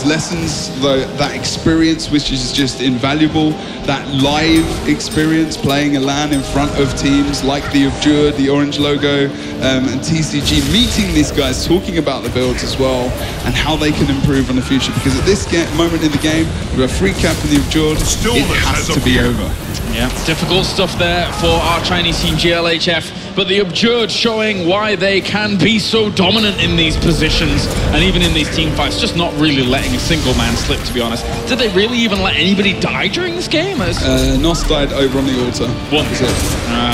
[SPEAKER 3] lessons, that experience, which is just invaluable, that live experience, playing a LAN in front of teams like the Abjured, the orange logo, and TCG, meeting these guys, talking about the builds as well, and how they can improve in the future, because at this moment in the game, with a free cap in the Abjured, it has to be over.
[SPEAKER 2] Yeah, difficult stuff there for our Chinese team GLHF, but the Abjured showing why they can be so dominant in these positions and even in these team fights, just not really letting a single man slip, to be honest. Did they really even let anybody die during this game?
[SPEAKER 3] Nos died over on the altar.
[SPEAKER 2] What?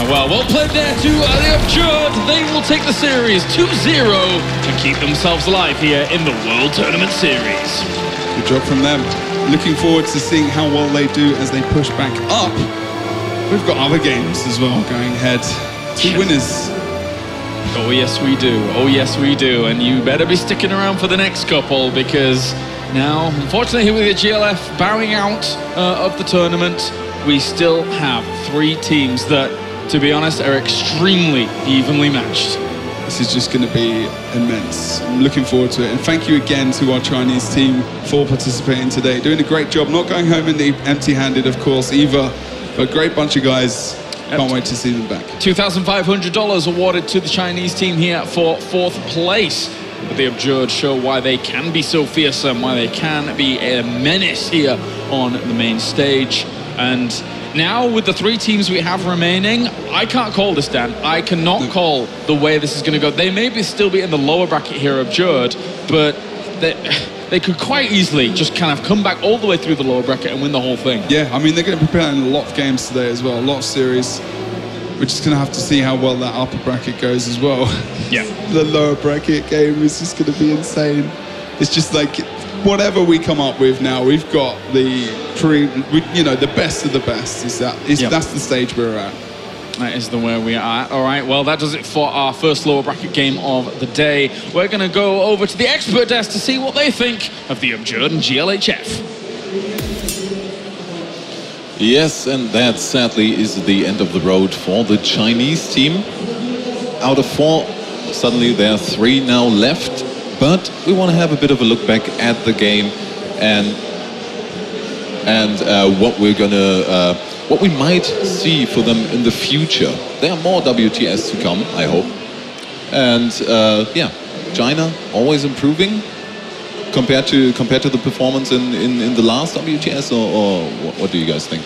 [SPEAKER 2] Well played there to the Abjured. They will take the series 2-0 to keep themselves alive here in the World Tournament Series.
[SPEAKER 3] Good job from them. Looking forward to seeing how well they do as they push back up. We've got other games as well going ahead. 2 winners.
[SPEAKER 2] Oh yes we do. Oh yes we do. And you better be sticking around for the next couple, because Now, unfortunately, here with the GLF bowing out of the tournament, we still have 3 teams that, to be honest, are extremely evenly matched.
[SPEAKER 3] This is just going to be immense. I'm looking forward to it. And thank you again to our Chinese team for participating today. Doing a great job. Not going home empty-handed, of course, either. But a great bunch of guys. Can't wait to see them back.
[SPEAKER 2] $2,500 awarded to the Chinese team here for 4th place. But the Absurd show why they can be so fearsome, why they can be a menace here on the main stage. And now with the 3 teams we have remaining, I can't call this, Dan. I cannot call the way this is going to go. They may still be in the lower bracket here, Absurd, but they could quite easily just kind of come back all the way through the lower bracket and win the whole thing.
[SPEAKER 3] Yeah, I mean, they're going to be preparing a lot of games today as well, a lot of series. We're just going to have to see how well that upper bracket goes as well.
[SPEAKER 2] Yeah.
[SPEAKER 3] The lower bracket game is just going to be insane. It's just like, whatever we come up with now, we've got the best of the best. That's the stage we're at.
[SPEAKER 2] That is the way we are at. All right, well, that does it for our first lower bracket game of the day. We're going to go over to the expert desk to see what they think of the Absurd and GLHF.
[SPEAKER 7] Yes, and that sadly is the end of the road for the Chinese team. Out of 4, suddenly there are 3 now left. But we want to have a bit of a look back at the game and what we might see for them in the future. There are more WTS to come, I hope. And yeah, China always improving compared to the performance in the last WTS, or what do you guys think?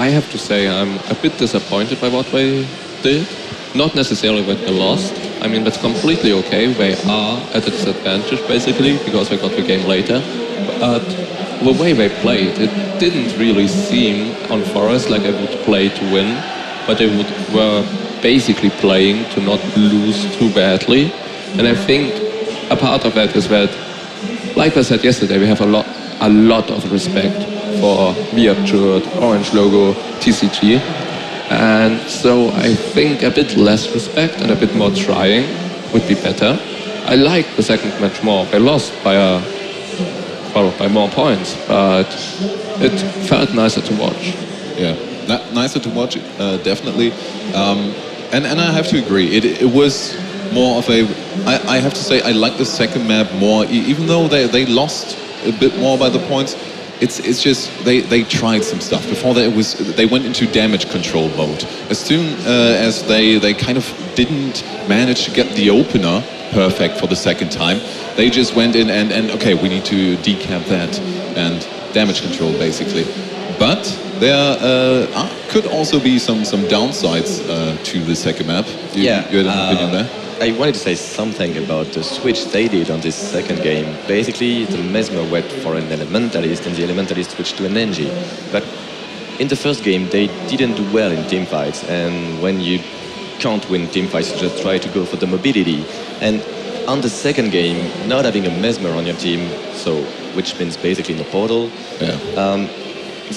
[SPEAKER 9] I have to say I'm a bit disappointed by what they did. Not necessarily when they lost. I mean, that's completely okay. They are at a disadvantage, basically, because they got the game later. But the way they played, it didn't really seem on Forest like they would play to win, but they were basically playing to not lose too badly. And I think a part of that is that, like I said yesterday, we have a lot of respect for the Absurd, Orange Logo, TCG. And so I think a bit less respect and a bit more trying would be better. I like the second match more. They lost by more points, but it felt nicer to watch.
[SPEAKER 7] Yeah, nicer to watch, definitely. And I have to agree, it was more of a... I have to say I like the second map more, even though they lost a bit more by the points. It's just they tried some stuff before they went into damage control mode. As soon as they kind of didn't manage to get the opener perfect for the second time, they just went in and okay, we need to decamp that and damage control basically. But there could also be some downsides to the second map. You had an opinion there?
[SPEAKER 8] I wanted to say something about the switch they did on this second game. Basically, the Mesmer went for an Elementalist and the Elementalist switched to an NG. But in the first game, they didn't do well in teamfights. And when you can't win teamfights, you just try to go for the mobility. And on the second game, not having a Mesmer on your team, so which means basically no portal, the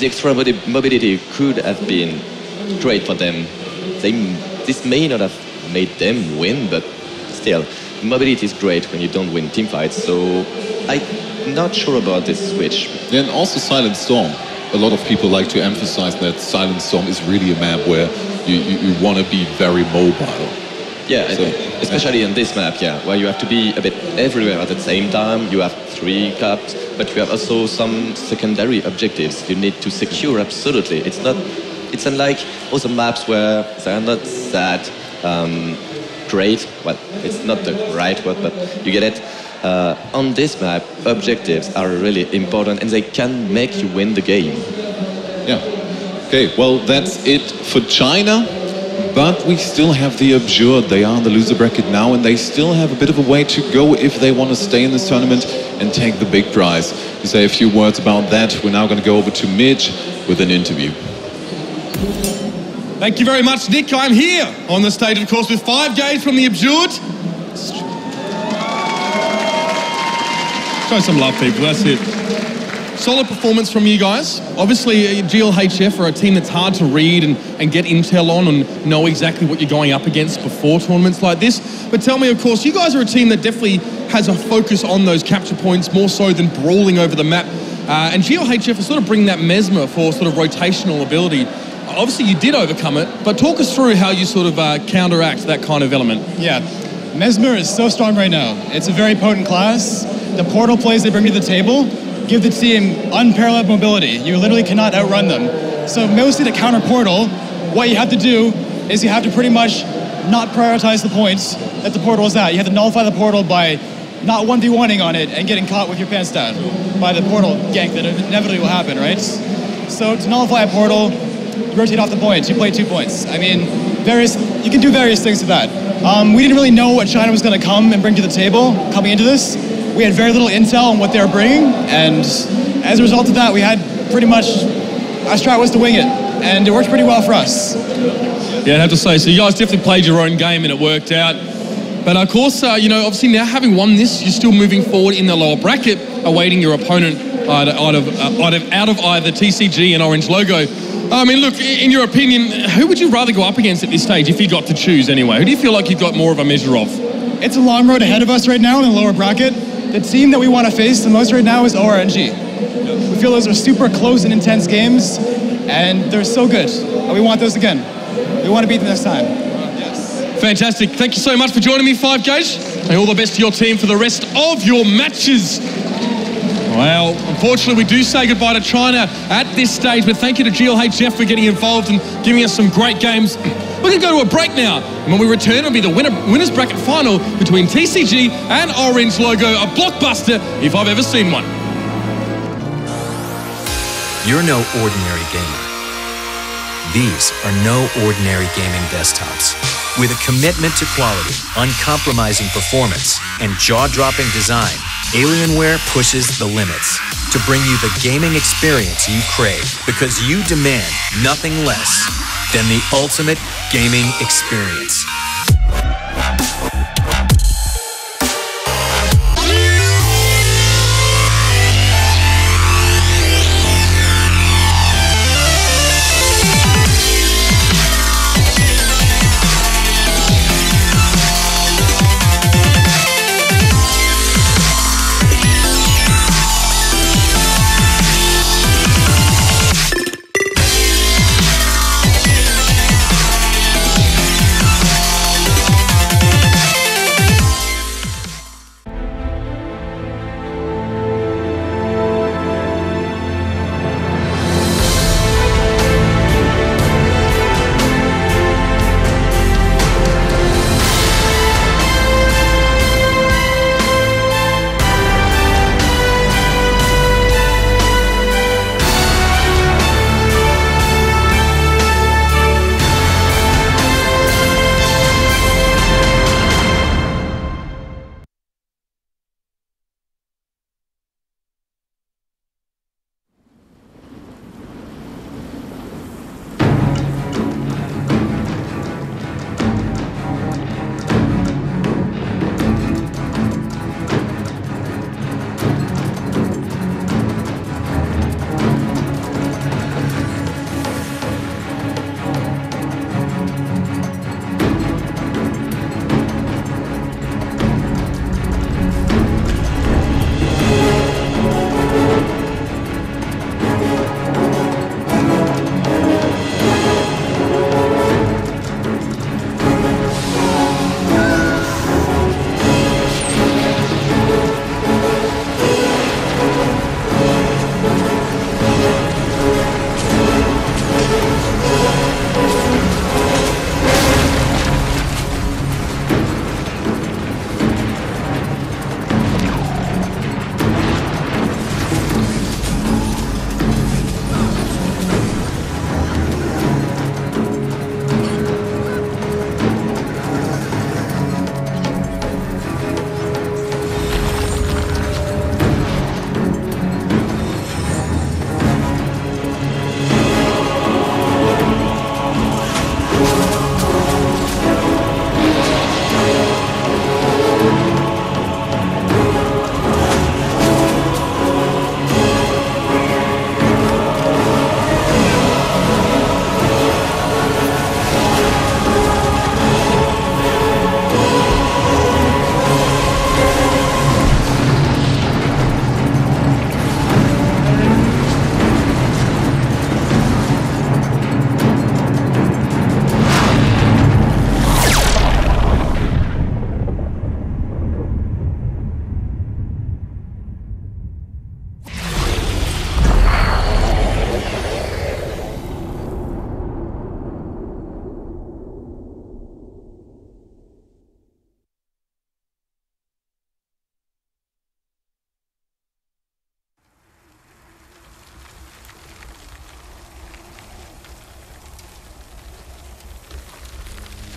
[SPEAKER 8] extra mobility could have been great for them. This may not have made them win, but still, mobility is great when you don't win teamfights, so I'm not sure about this switch.
[SPEAKER 7] And also Silent Storm. A lot of people like to emphasize that Silent Storm is really a map where you want to be very mobile.
[SPEAKER 8] Yeah, so, especially in this map, where you have to be a bit everywhere at the same time. You have 3 caps, but you have also some secondary objectives you need to secure absolutely. It's unlike other maps where they are not that great. Well, it's not the right word, but you get it. On this map, objectives are really important and they can make you win the game.
[SPEAKER 7] Yeah. Okay, well, that's it for China. But we still have the Absurd. They are in the loser bracket now, and they still have a bit of a way to go if they want to stay in this tournament and take the big prize. To say a few words about that, we're now going to go over to Midge with an interview.
[SPEAKER 1] Thank you very much, Nick. I'm here on the stage, of course, with 5 games from the Absurd. Show some love, people. That's it. solid performance from you guys. Obviously, GLHF are a team that's hard to read and get intel on and know exactly what you're going up against before tournaments like this. But tell me, of course, you guys are a team that definitely has a focus on those capture points more so than brawling over the map. And GLHF is sort of bringing that mesmer for sort of rotational ability. Obviously, you did overcome it, but talk us through how you sort of counteract that kind of element.
[SPEAKER 6] Yeah, mesmer is so strong right now. It's a very potent class. The portal plays they bring to the table give the team unparalleled mobility. You literally cannot outrun them. So mostly to counter portal, what you have to do is you have to pretty much not prioritize the points that the portal is at. You have to nullify the portal by not 1v1ing on it and getting caught with your pants down by the portal gank that inevitably will happen, right? So to nullify a portal, you rotate off the points, you play 2 points. I mean, you can do various things to that. We didn't really know what China was going to come and bring to the table coming into this. We had very little intel on what they were bringing, and as a result of that, we had pretty much, our strat was to wing it, and it worked pretty well for us.
[SPEAKER 1] Yeah, I have to say, so you guys definitely played your own game and it worked out. But of course, you know, obviously now having won this, you're still moving forward in the lower bracket, awaiting your opponent out of either TCG and Orange Logo. I mean, look, in your opinion, who would you rather go up against at this stage if you got to choose anyway? Who do you feel like you've got more of a measure of?
[SPEAKER 6] It's a long road ahead of us right now in the lower bracket. The team that we want to face the most right now is ORNG. We feel those are super close and intense games, and they're so good. And we want those again. We want to beat them this time. Yes.
[SPEAKER 1] Fantastic. Thank you so much for joining me, 5Gauge. And all the best to your team for the rest of your matches. Well, unfortunately, we do say goodbye to China at this stage, but thank you to GLHF for getting involved and giving us some great games. We're going to go to a break now, and when we return, it'll be the winners bracket final between TCG and Orange Logo, a blockbuster if I've ever seen one.
[SPEAKER 11] You're no ordinary gamer. These are no ordinary gaming desktops. With a commitment to quality, uncompromising performance, and jaw-dropping design, Alienware pushes the limits to bring you the gaming experience you crave, because you demand nothing less than the ultimate gaming experience.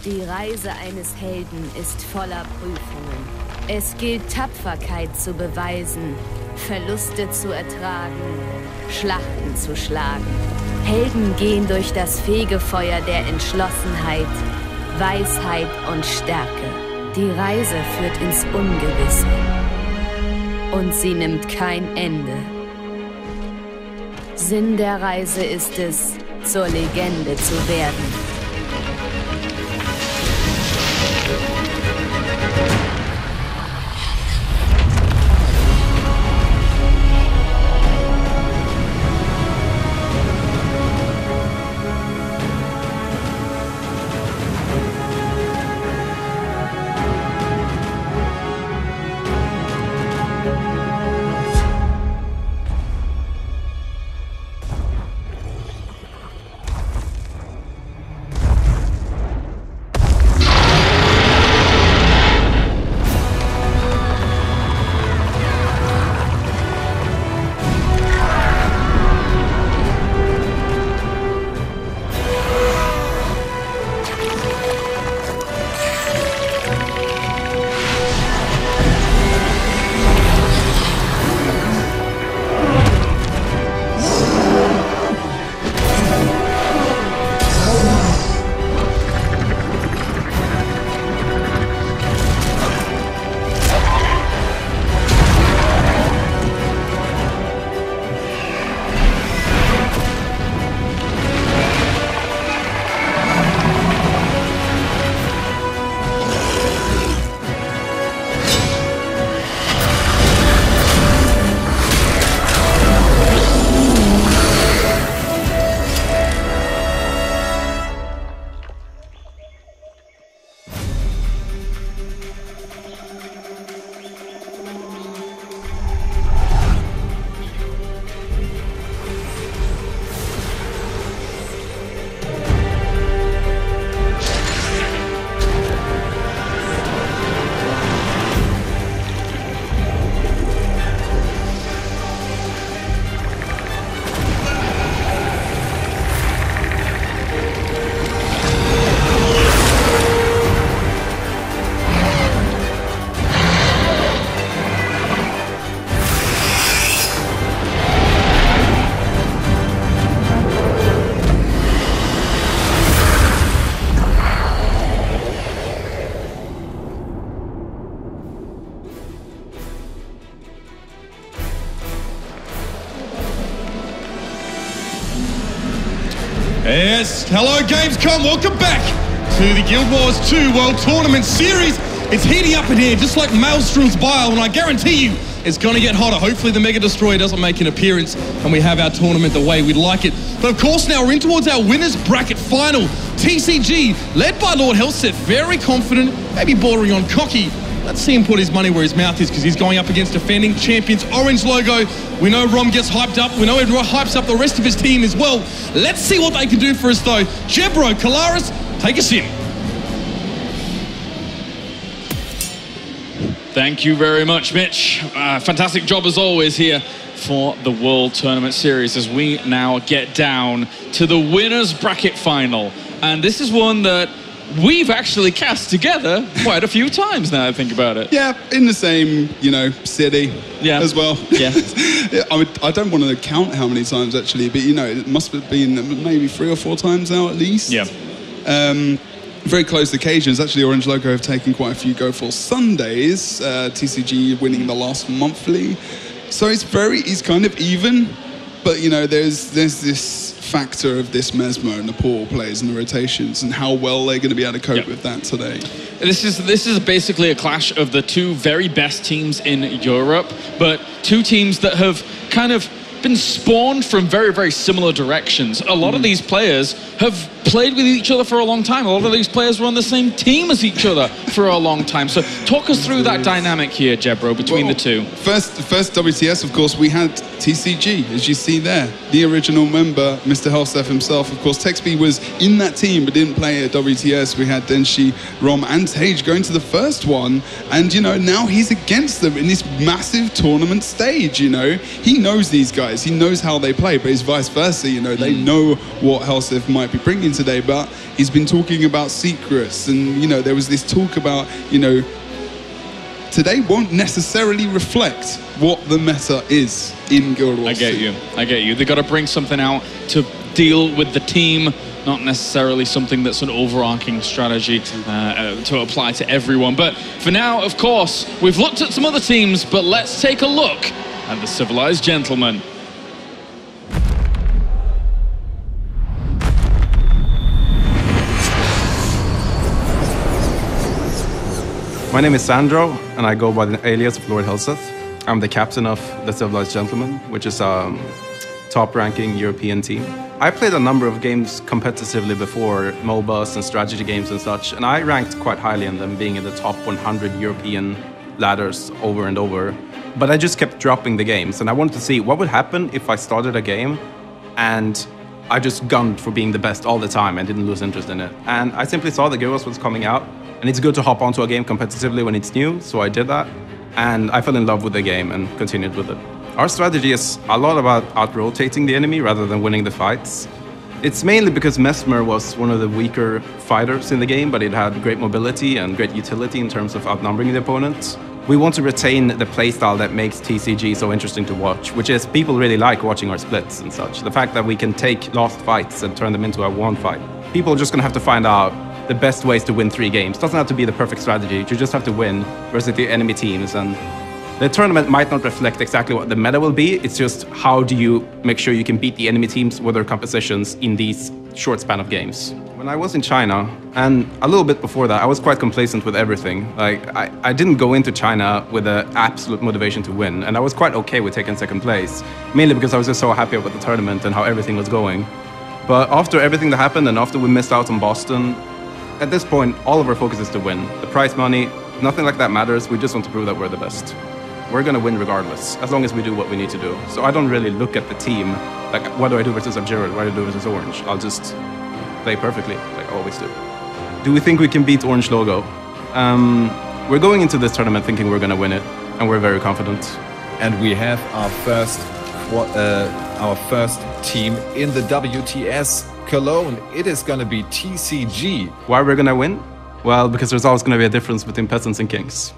[SPEAKER 14] Die Reise eines Helden ist voller Prüfungen. Es gilt, Tapferkeit zu beweisen, Verluste zu ertragen, Schlachten zu schlagen. Helden gehen durch das Fegefeuer der Entschlossenheit, Weisheit und Stärke. Die Reise führt ins Ungewisse. Und sie nimmt kein Ende. Sinn der Reise ist es, zur Legende zu werden.
[SPEAKER 1] Yes, hello Gamescom, welcome back to the Guild Wars 2 World Tournament Series. It's heating up in here, just like Maelstrom's Bile, and I guarantee you it's going to get hotter. Hopefully the Mega Destroyer doesn't make an appearance and we have our tournament the way we'd like it. But of course now we're in towards our winners bracket final. TCG, led by Lord Helseth, very confident, maybe bordering on cocky. Let's see him put his money where his mouth is because he's going up against defending champions. Orange logo. We know Rom gets hyped up. We know it hypes up the rest of his team as well. Let's see what they can do for us though. Jebro, Kalaris, take us in.
[SPEAKER 2] Thank you very much, Mitch. Fantastic job as always here for the World Tournament Series as we now get down to the winners bracket final. And this is one that we've actually cast together quite a few times now I think about it.
[SPEAKER 3] Yeah, in the same, you know, city as well.
[SPEAKER 2] Yeah.
[SPEAKER 3] I don't want to count how many times actually, but you know, it must have been maybe 3 or 4 times now at least.
[SPEAKER 2] Yeah.
[SPEAKER 3] Very close occasions. Actually, Orange Logo have taken quite a few Go for Sundays. TCG winning the last monthly. So it's kind of even, but you know, there's this factor of this Mesmo and the Portal plays and the rotations and how well they're going to be able to cope with that today.
[SPEAKER 2] This is basically a clash of the two very best teams in Europe, but two teams that have kind of been spawned from very, very similar directions. A lot of these players have played with each other for a long time. A lot of these players were on the same team as each other for a long time. So talk us through that dynamic here, Jebro, between the two.
[SPEAKER 3] First WTS, of course, we had TCG, as you see there. The original member, Mr. Helseth himself. Of course, Texby was in that team, but didn't play at WTS. We had Denshi, Rom, and Tage going to the first one. And, you know, now he's against them in this massive tournament stage, you know. He knows these guys. He knows how they play, but it's vice versa, you know. They know what Helseth might be bringing today, but he's been talking about secrets, and you know, there was this talk about, you know, today won't necessarily reflect what the meta is in Guild Wars 2.
[SPEAKER 2] I get you. They got to bring something out to deal with the team, not necessarily something that's an overarching strategy to apply to everyone. But for now, of course, we've looked at some other teams, but let's take a look at the Civilized Gentlemen.
[SPEAKER 5] My name is Sandro, and I go by the alias of Lord Helseth. I'm the captain of the Civilized Gentlemen, which is a top-ranking European team. I played a number of games competitively before, MOBAs and strategy games and such, and I ranked quite highly in them, being in the top 100 European ladders over and over. But I just kept dropping the games, and I wanted to see what would happen if I started a game and I just gunned for being the best all the time and didn't lose interest in it. And I simply saw that Guild Wars was coming out, and it's good to hop onto a game competitively when it's new, so I did that. And I fell in love with the game and continued with it. Our strategy is a lot about out-rotating the enemy rather than winning the fights. It's mainly because Mesmer was one of the weaker fighters in the game, but it had great mobility and great utility in terms of outnumbering the opponents. We want to retain the playstyle that makes TCG so interesting to watch, which is people really like watching our splits and such. The fact that we can take lost fights and turn them into a won fight. People are just going to have to find out the best ways to win 3 games. Doesn't have to be the perfect strategy, you just have to win versus the enemy teams. And the tournament might not reflect exactly what the meta will be, it's just how do you make sure you can beat the enemy teams with their compositions in these short span of games. When I was in China, and a little bit before that, I was quite complacent with everything. Like, I didn't go into China with an absolute motivation to win, and I was quite okay with taking second place, mainly because I was just so happy about the tournament and how everything was going. But after everything that happened, and after we missed out on Boston, at this point, all of our focus is to win. The prize money, nothing like that matters. We just want to prove that we're the best. We're going to win regardless, as long as we do what we need to do. So I don't really look at the team, like, what do I do versus Abjured? What do I do versus Orange? I'll just play perfectly, like I always do. Do we think we can beat Orange Logo? We're going into this tournament thinking we're going to win it, and we're very confident.
[SPEAKER 15] And we have our first team in the WTS Cologne. It is going to be TCG.
[SPEAKER 5] Why we're going to win? Well, because there's always going to be a difference between peasants and kings.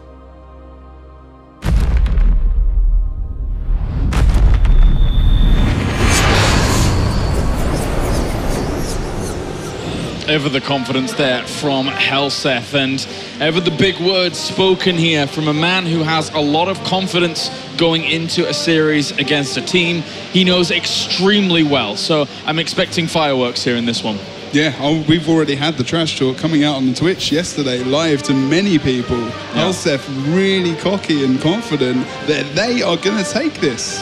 [SPEAKER 2] Ever the confidence there from Helseth, and ever the big words spoken here from a man who has a lot of confidence going into a series against a team he knows extremely well. So I'm expecting fireworks here in this one.
[SPEAKER 3] Yeah, we've already had the trash talk coming out on Twitch yesterday, live to many people. Yeah. Helseth really cocky and confident that they are going to take this.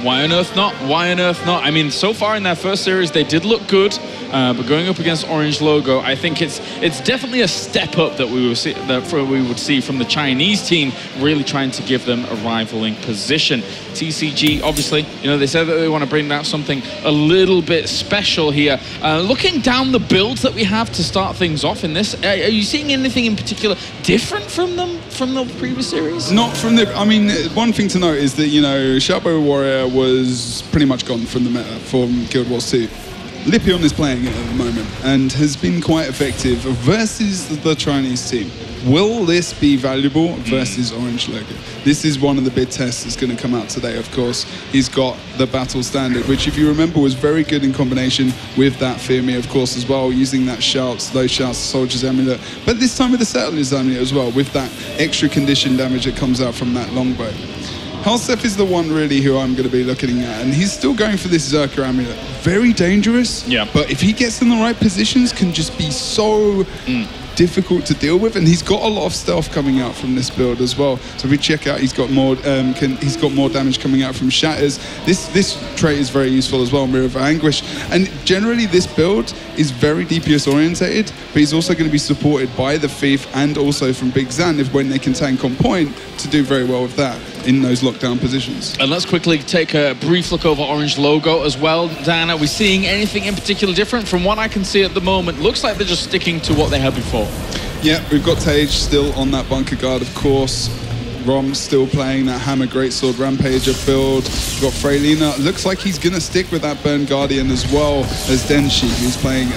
[SPEAKER 2] Why on earth not? Why on earth not? I mean, so far in their first series, they did look good, but going up against Orange Logo, I think it's definitely a step up that we would see from the Chinese team, really trying to give them a rivaling position. TCG, obviously, you know, they said that they want to bring out something a little bit special here. Looking down the builds that we have to start things off in this, are you seeing anything in particular different from them from the previous series?
[SPEAKER 3] Not from the. I mean, one thing to note is that, you know, Shadow Warrior was pretty much gone from the meta from Guild Wars 2. Lipion is playing it at the moment and has been quite effective versus the Chinese team. Will this be valuable versus Orange Logo? This is one of the big tests that's going to come out today, of course. He's got the battle standard, which, if you remember, was very good in combination with that Fear Me, of course, as well, using that those shouts, Soldier's Amulet. But this time with the Settler's Amulet as well, with that extra condition damage that comes out from that longbow. Helseth is the one really who I'm going to be looking at, and he's still going for this Zerker Amulet. Very dangerous, but if he gets in the right positions, can just be so difficult to deal with, and he's got a lot of stealth coming out from this build as well. So if we check out, he's got more damage coming out from Shatters. This trait is very useful as well, Mirror of Anguish. And generally this build is very DPS orientated, but he's also going to be supported by the Thief and also from Big Zan when they can tank on point to do very well with that in those lockdown positions.
[SPEAKER 2] And let's quickly take a brief look over Orange Logo as well. Dan, are we seeing anything in particular different? From what I can see at the moment, looks like they're just sticking to what they had before.
[SPEAKER 3] Yeah, we've got Tage still on that bunker guard, of course. Rom still playing that Hammer Greatsword Rampager build. We've got Freylina. Looks like he's going to stick with that Burn Guardian as well as Denshi, who's playing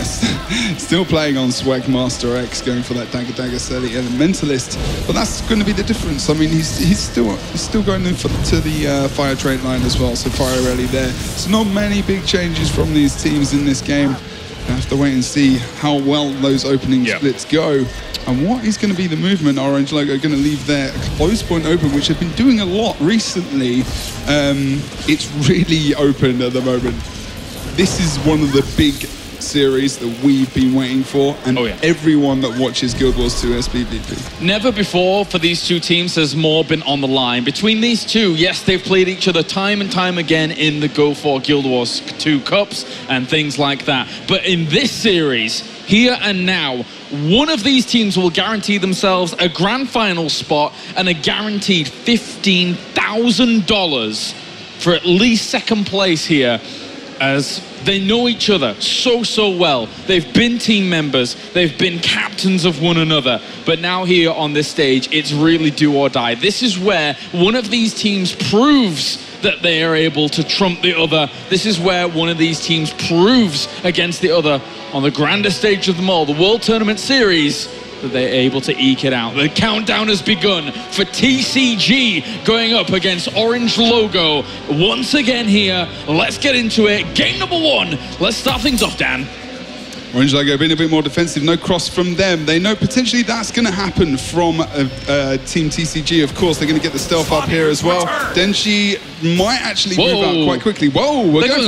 [SPEAKER 3] still playing on Swag Master X, going for that Dagger Dagger Selly Elementalist. But that's going to be the difference. I mean, he's still going in to the Fire Trait line as well, so Fire Rally there. So not many big changes from these teams in this game. We have to wait and see how well those opening splits go. And what is going to be the movement Orange Logo going to leave their close point open, which have been doing a lot recently. It's really open at the moment. This is one of the big series that we've been waiting for, and everyone that watches Guild Wars 2 SBVP.
[SPEAKER 2] Never before for these two teams has more been on the line. Between these two, yes, they've played each other time and time again in the Go for Guild Wars 2 Cups and things like that. But in this series, here and now, one of these teams will guarantee themselves a grand final spot and a guaranteed $15,000 for at least second place here, as they know each other so well. They've been team members, they've been captains of one another, but now here on this stage, it's really do or die. This is where one of these teams proves that they are able to trump the other. This is where one of these teams proves against the other on the grandest stage of them all, the World Tournament Series, that they're able to eke it out. The countdown has begun for TCG going up against Orange Logo. Once again here, let's get into it. Game number one. Let's start things off, Dan.
[SPEAKER 3] Orange Logo being a bit more defensive, no cross from them. They know potentially that's going to happen from Team TCG, of course. They're going to get the stealth up here as well. Denshi might actually move out quite quickly. Whoa, we're going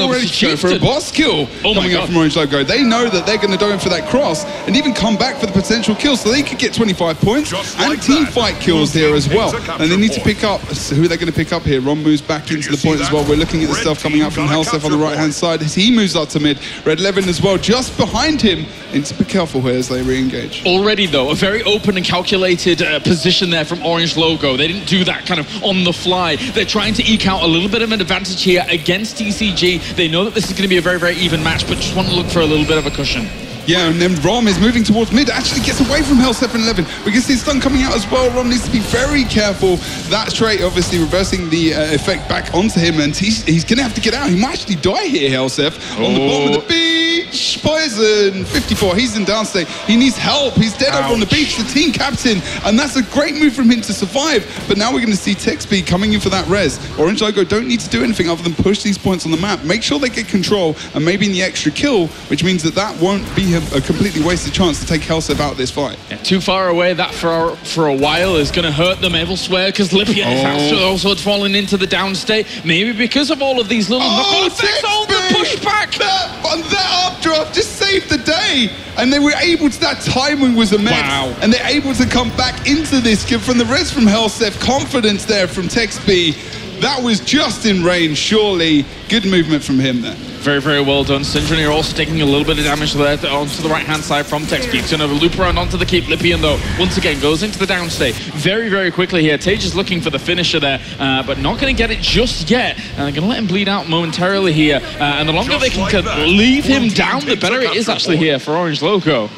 [SPEAKER 3] for a boss kill coming up from Orange Logo. They know that they're going to go in for that cross and even come back for the potential kill, so they could get 25 points and team fight kills here as well. And they need to pick up, who are they going to pick up here? Ron moves back into the point as well. We're looking at the stealth coming up from Helsef on the right-hand side as he moves up to mid. Red Levin as well, just behind him, and to be careful here as they re-engage.
[SPEAKER 2] Already though, a very open and calculated position there from Orange Logo. They didn't do that kind of on the fly. They're trying to eke out a little bit of an advantage here against TCG. They know that this is going to be a very even match, but just want to look for a little bit of a cushion.
[SPEAKER 3] Yeah, and then Rom is moving towards mid, actually gets away from Helsef and 11. We can see stun coming out as well. Rom needs to be very careful. That trait obviously reversing the effect back onto him, and he's going to have to get out. He might actually die here, Helsef, on the bottom of the beach. Poison, 54, he's in downstate. He needs help. He's dead over on the beach, the team captain, and that's a great move from him to survive. But now we're going to see TechSpeed coming in for that res. Orange Logo don't need to do anything other than push these points on the map. Make sure they get control, and maybe in the extra kill, which means that won't be a completely wasted chance to take Helsef out of this fight.
[SPEAKER 2] Yeah, too far away, that for a while is going to hurt them elsewhere, because Lipia has also fallen into the downstate, maybe because of all of these little knock-on effects. The pushback!
[SPEAKER 3] That updraft just saved the day, and they were able to, that timing was immense. Wow. And they're able to come back into this from the res from Helsef, confidence there from TechSpeed. That was just in range, surely. Good movement from him there.
[SPEAKER 2] Very well done. Syndrome are also taking a little bit of damage there onto the right-hand side from TechSpeed. It's going to loop around onto the keep. Lippian, though, once again, goes into the downstate very quickly here. Tage is looking for the finisher there, but not going to get it just yet. And they're going to let him bleed out momentarily here. And the longer they can leave him down, the better it is actually here for Orange Logo.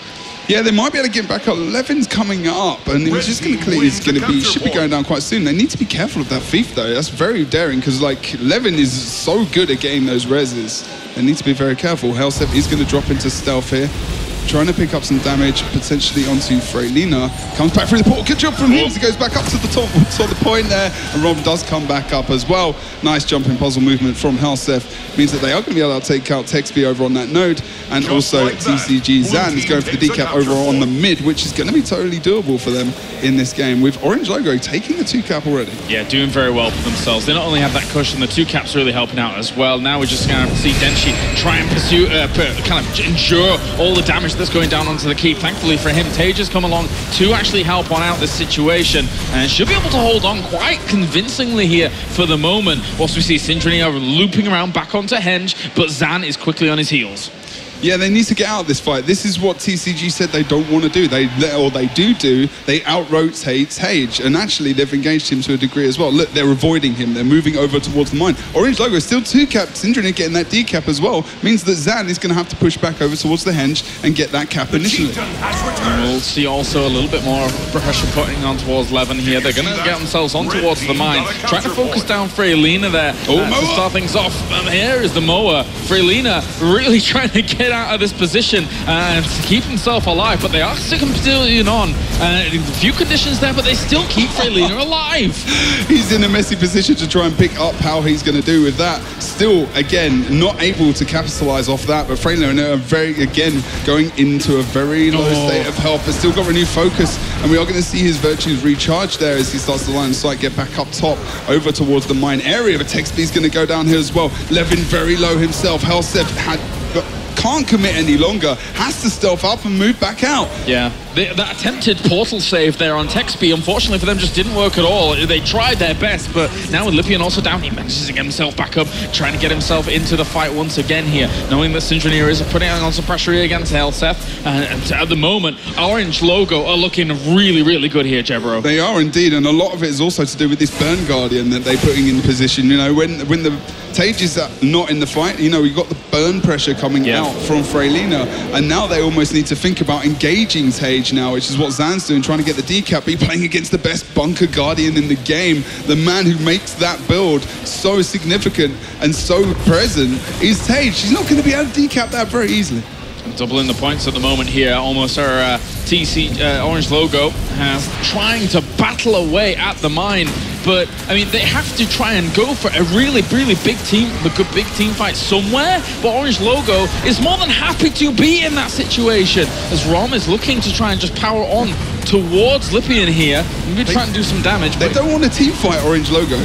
[SPEAKER 3] Yeah, they might be able to get back up. Levin's coming up, and he's just going to clear. Should be going down quite soon. They need to be careful of that thief, though. That's very daring, because like Levin is so good at getting those reses. They need to be very careful. Helsef is going to drop into stealth here, trying to pick up some damage potentially onto Freylina. Comes back through the portal. Good job from him. He goes back up to the top of the point there, and Rob does come back up as well. Nice jumping puzzle movement from Helsef. Means that they are going to be able to take out TechSpeed over on that node, and also TCG Zan is going for the decap over on the mid, which is going to be totally doable for them in this game, with Orange Logo taking the 2-cap already.
[SPEAKER 2] Yeah, doing very well for themselves. They not only have that cushion, the 2-cap's really helping out as well. Now we're just going to see Denshi try and pursue, kind of endure all the damage that's going down onto the keep. Thankfully for him, Tage has come along to actually help on out this situation, and should be able to hold on quite convincingly here for the moment. Whilst we see Syndrome looping around back onto Henge, but Zan is quickly on his heels.
[SPEAKER 3] Yeah, they need to get out of this fight. This is what TCG said they don't want to do. They out-rotate Tage, and actually they've engaged him to a degree as well. Look, they're avoiding him. They're moving over towards the mine. Orange Logo still 2-cap. Syndrome getting that decap as well means that Zan is going to have to push back over towards the henge and get that cap initially.
[SPEAKER 2] And we'll see also a little bit more pressure putting on towards Levin here. They're going to get themselves on towards the mine, trying to focus down Freylina there to start things off. Here is the mower. Freylina really trying to get out of this position and to keep himself alive, but they are still continuing on. A few conditions there, but they still keep Freylina alive.
[SPEAKER 3] He's in a messy position to try and pick up how he's going to do with that. Still, again, not able to capitalize off that, but Freylina again, going into a very low state of health, but still got renewed focus, and we are going to see his virtues recharge there as he starts to line of sight, get back up top, over towards the mine area. But Texby's going to go down here as well. Levin very low himself. Helseth can't commit any longer, has to stealth up and move back out.
[SPEAKER 2] Yeah, that attempted portal save there on Texby, unfortunately for them, just didn't work at all. They tried their best, but now with Lippian also down, he manages to get himself back up, trying to get himself into the fight once again here, knowing that Syndrome is putting on some pressure here against Helseth. And at the moment, Orange Logo are looking really, really good here, Jebro.
[SPEAKER 3] They are indeed, and a lot of it is also to do with this Burn Guardian that they're putting in position. You know, when the Tage is not in the fight, you know, we've got the burn pressure coming out from Freylina, and now they almost need to think about engaging Tage now, which is what Zan's doing, trying to get the decap, be playing against the best bunker guardian in the game. The man who makes that build so significant and so present is Tage. She's not going to be able to decap that very easily.
[SPEAKER 2] Doubling the points at the moment here. Almost our Orange Logo has trying to battle away at the mine. But, I mean, they have to try and go for a really, really big team, a good big team fight somewhere. But Orange Logo is more than happy to be in that situation, as Rom is looking to try and just power on towards Lippian here. Maybe try and do some damage.
[SPEAKER 3] They don't want to team fight Orange Logo.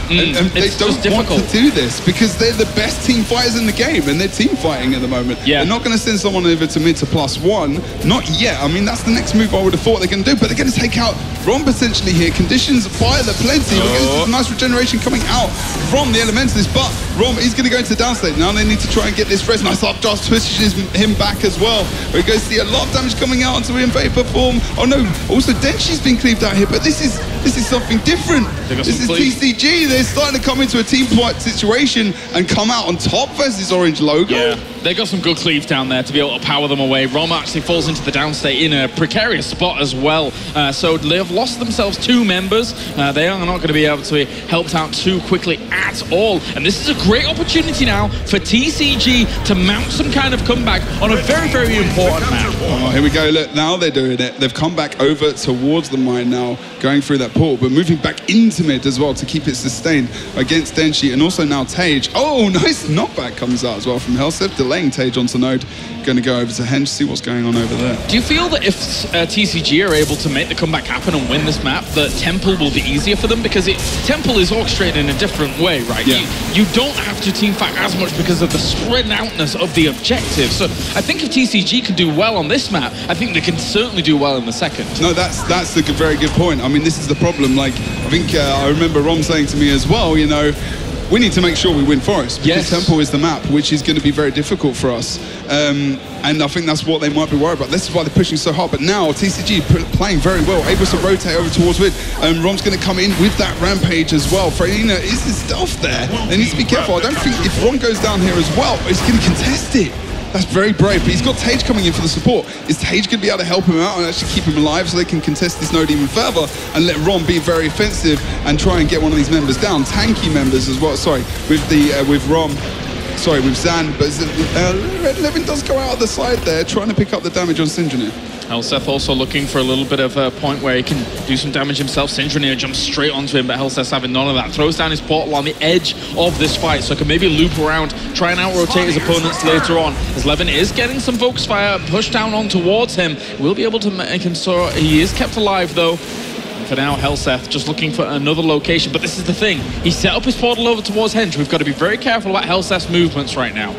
[SPEAKER 3] And they don't want to do this because they're the best team fighters in the game, and they're team fighting at the moment. They're not going to send someone over to mid to +1. Not yet. I mean, that's the next move I would have thought they're going to do, but they're going to take out Rom potentially here. Conditions fire the plenty. There's nice regeneration coming out from the Elementalist, but Rom is going to go into the downstate. Now they need to try and get this rest. Nice up just pushes him back as well. We're going to see a lot of damage coming out onto him Vapor form. Oh no, also Denshi's been cleaved out here, but this is something different. This is TCG. They're starting to come into a team fight situation and come out on top versus Orange Logo.
[SPEAKER 2] Yeah, they got some good cleaves down there to be able to power them away. Rom actually falls into the downstate in a precarious spot as well. So they have lost themselves 2 members. They are not going to be able to be helped out too quickly at all. And this is a great opportunity now for TCG to mount some kind of comeback on a very, very important map.
[SPEAKER 3] Oh, here we go. Look, now they're doing it. They've come back over towards the mine now, going through that portal, but moving back into mid as well to keep it sustained against Denshi, and also now Tage. Oh, nice knockback comes out as well from Helseth, delaying Tage onto node. Going to go over to Henge, see what's going on over there.
[SPEAKER 2] Do you feel that if TCG are able to make the comeback happen and win this map, that Temple will be easier for them? Because Temple is orchestrated in a different way, right?
[SPEAKER 3] Yeah.
[SPEAKER 2] You don't have to team fight as much because of the spread outness of the objective. So I think if TCG can do well on this map, I think they can certainly do well in the second.
[SPEAKER 3] No, that's a very good point. I mean, this is the problem. Like, I think I remember Rom saying to me as well, you know, we need to make sure we win Forest because Temple is the map, which is going to be very difficult for us. And I think that's what they might be worried about. This is why they're pushing so hard. But now TCG playing very well, able to rotate over towards mid. Rom's going to come in with that rampage as well. Freylina is his stealth there. They need to be careful. I don't think if Rom goes down here as well, he's going to contest it. That's very brave, but he's got Tage coming in for the support. Is Tage going to be able to help him out and actually keep him alive so they can contest this node even further and let Rom be very offensive and try and get one of these members down? Tanky members as well, sorry, with Rom. Sorry, with Zan, but Levin does go out of the side there, trying to pick up the damage on Syndrome.
[SPEAKER 2] Helseth also looking for a little bit of a point where he can do some damage himself. Syndrome jumps straight onto him, but Helseth's having none of that. Throws down his portal on the edge of this fight, so can maybe loop around, try and out-rotate his opponents later on. As Levin is getting some Focus Fire pushed down on towards him. We'll be able to make him so he is kept alive though. For now, Helseth just looking for another location, but this is the thing. He set up his portal over towards Henge. We've got to be very careful about Helseth's movements right now.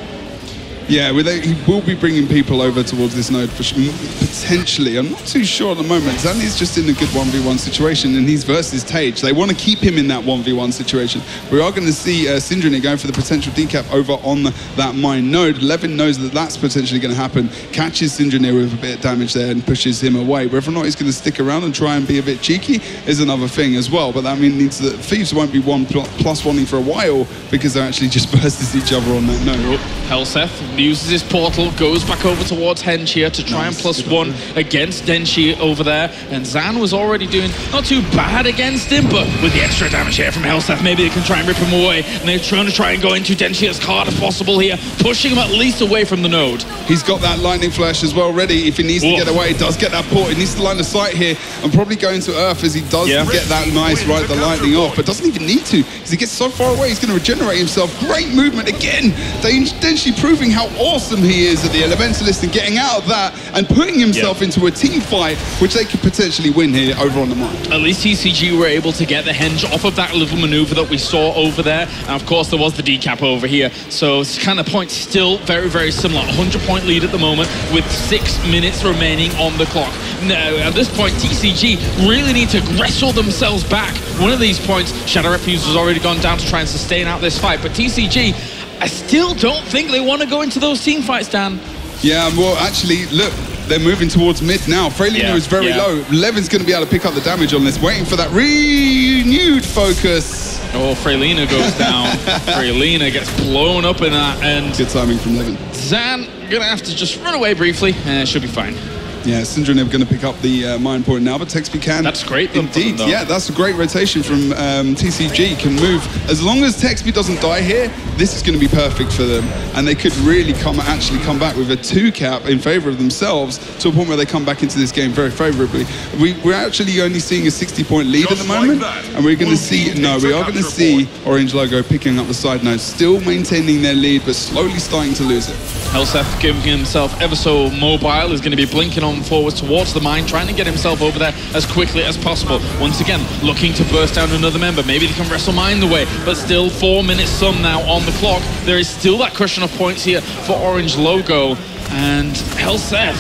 [SPEAKER 3] Yeah, he will be bringing people over towards this node for potentially. I'm not too sure at the moment. Zan is just in a good 1v1 situation, and he's versus Tage. They want to keep him in that 1v1 situation. We are going to see Syndrome going for the potential decap over on that mine node. Levin knows that that's potentially going to happen, catches Syndrome with a bit of damage there and pushes him away. Whether or not he's going to stick around and try and be a bit cheeky is another thing as well. But that means that Thieves won't be +1ing for a while because they're actually just versus each other on that node.
[SPEAKER 2] Helseth uses his portal, goes back over towards Henge here to try and +1 against Denshi over there. And Zan was already doing not too bad against him, but with the extra damage here from Helseth, maybe they can try and rip him away. And they're trying to try and go into Denshi as hard as possible here, pushing him at least away from the node.
[SPEAKER 3] He's got that lightning flash as well ready if he needs to get away. He does get that port. He needs to line the sight here and probably go into Earth as he does get that nice ride the lightning off, but doesn't even need to because he gets so far away. He's going to regenerate himself. Great movement again. Denshi proving how awesome he is at the Elementalist and getting out of that and putting himself into a team fight, which they could potentially win here over on the mine.
[SPEAKER 2] At least TCG were able to get the Henge off of that little maneuver that we saw over there. And of course, there was the decap over here. So it's kind of points still very, very similar. 100-point lead at the moment with 6 minutes remaining on the clock. Now, at this point, TCG really need to wrestle themselves back. One of these points, Shadow Refuse has already gone down to try and sustain out this fight. But TCG, I still don't think they want to go into those team fights, Dan.
[SPEAKER 3] Yeah, well, actually, look, they're moving towards mid now. Freylina is very low. Levin's going to be able to pick up the damage on this, waiting for that renewed focus.
[SPEAKER 2] Oh, Freylina goes down. Freylina gets blown up in that end.
[SPEAKER 3] Good timing from Levin.
[SPEAKER 2] Zan, going to have to just run away briefly, and should be fine.
[SPEAKER 3] Yeah, Syndrome going to pick up the mine point now, but Texby can.
[SPEAKER 2] That's great.
[SPEAKER 3] Indeed, yeah, that's a great rotation from TCG. Can move. As long as Texby doesn't die here, this is going to be perfect for them. And they could really actually come back with a 2-cap in favor of themselves to a point where they come back into this game very favorably. We're actually only seeing a 60-point lead at the moment. And we're going to see, we are going to see Orange Logo picking up the side node, still maintaining their lead, but slowly starting to lose it.
[SPEAKER 2] Helseth giving himself ever so mobile, is going to be blinking on forwards towards the mine, trying to get himself over there as quickly as possible. Once again, looking to burst down another member. Maybe they can wrestle mine the way, but still 4 minutes some now on the clock. There is still that cushion of points here for Orange Logo, and Helseth,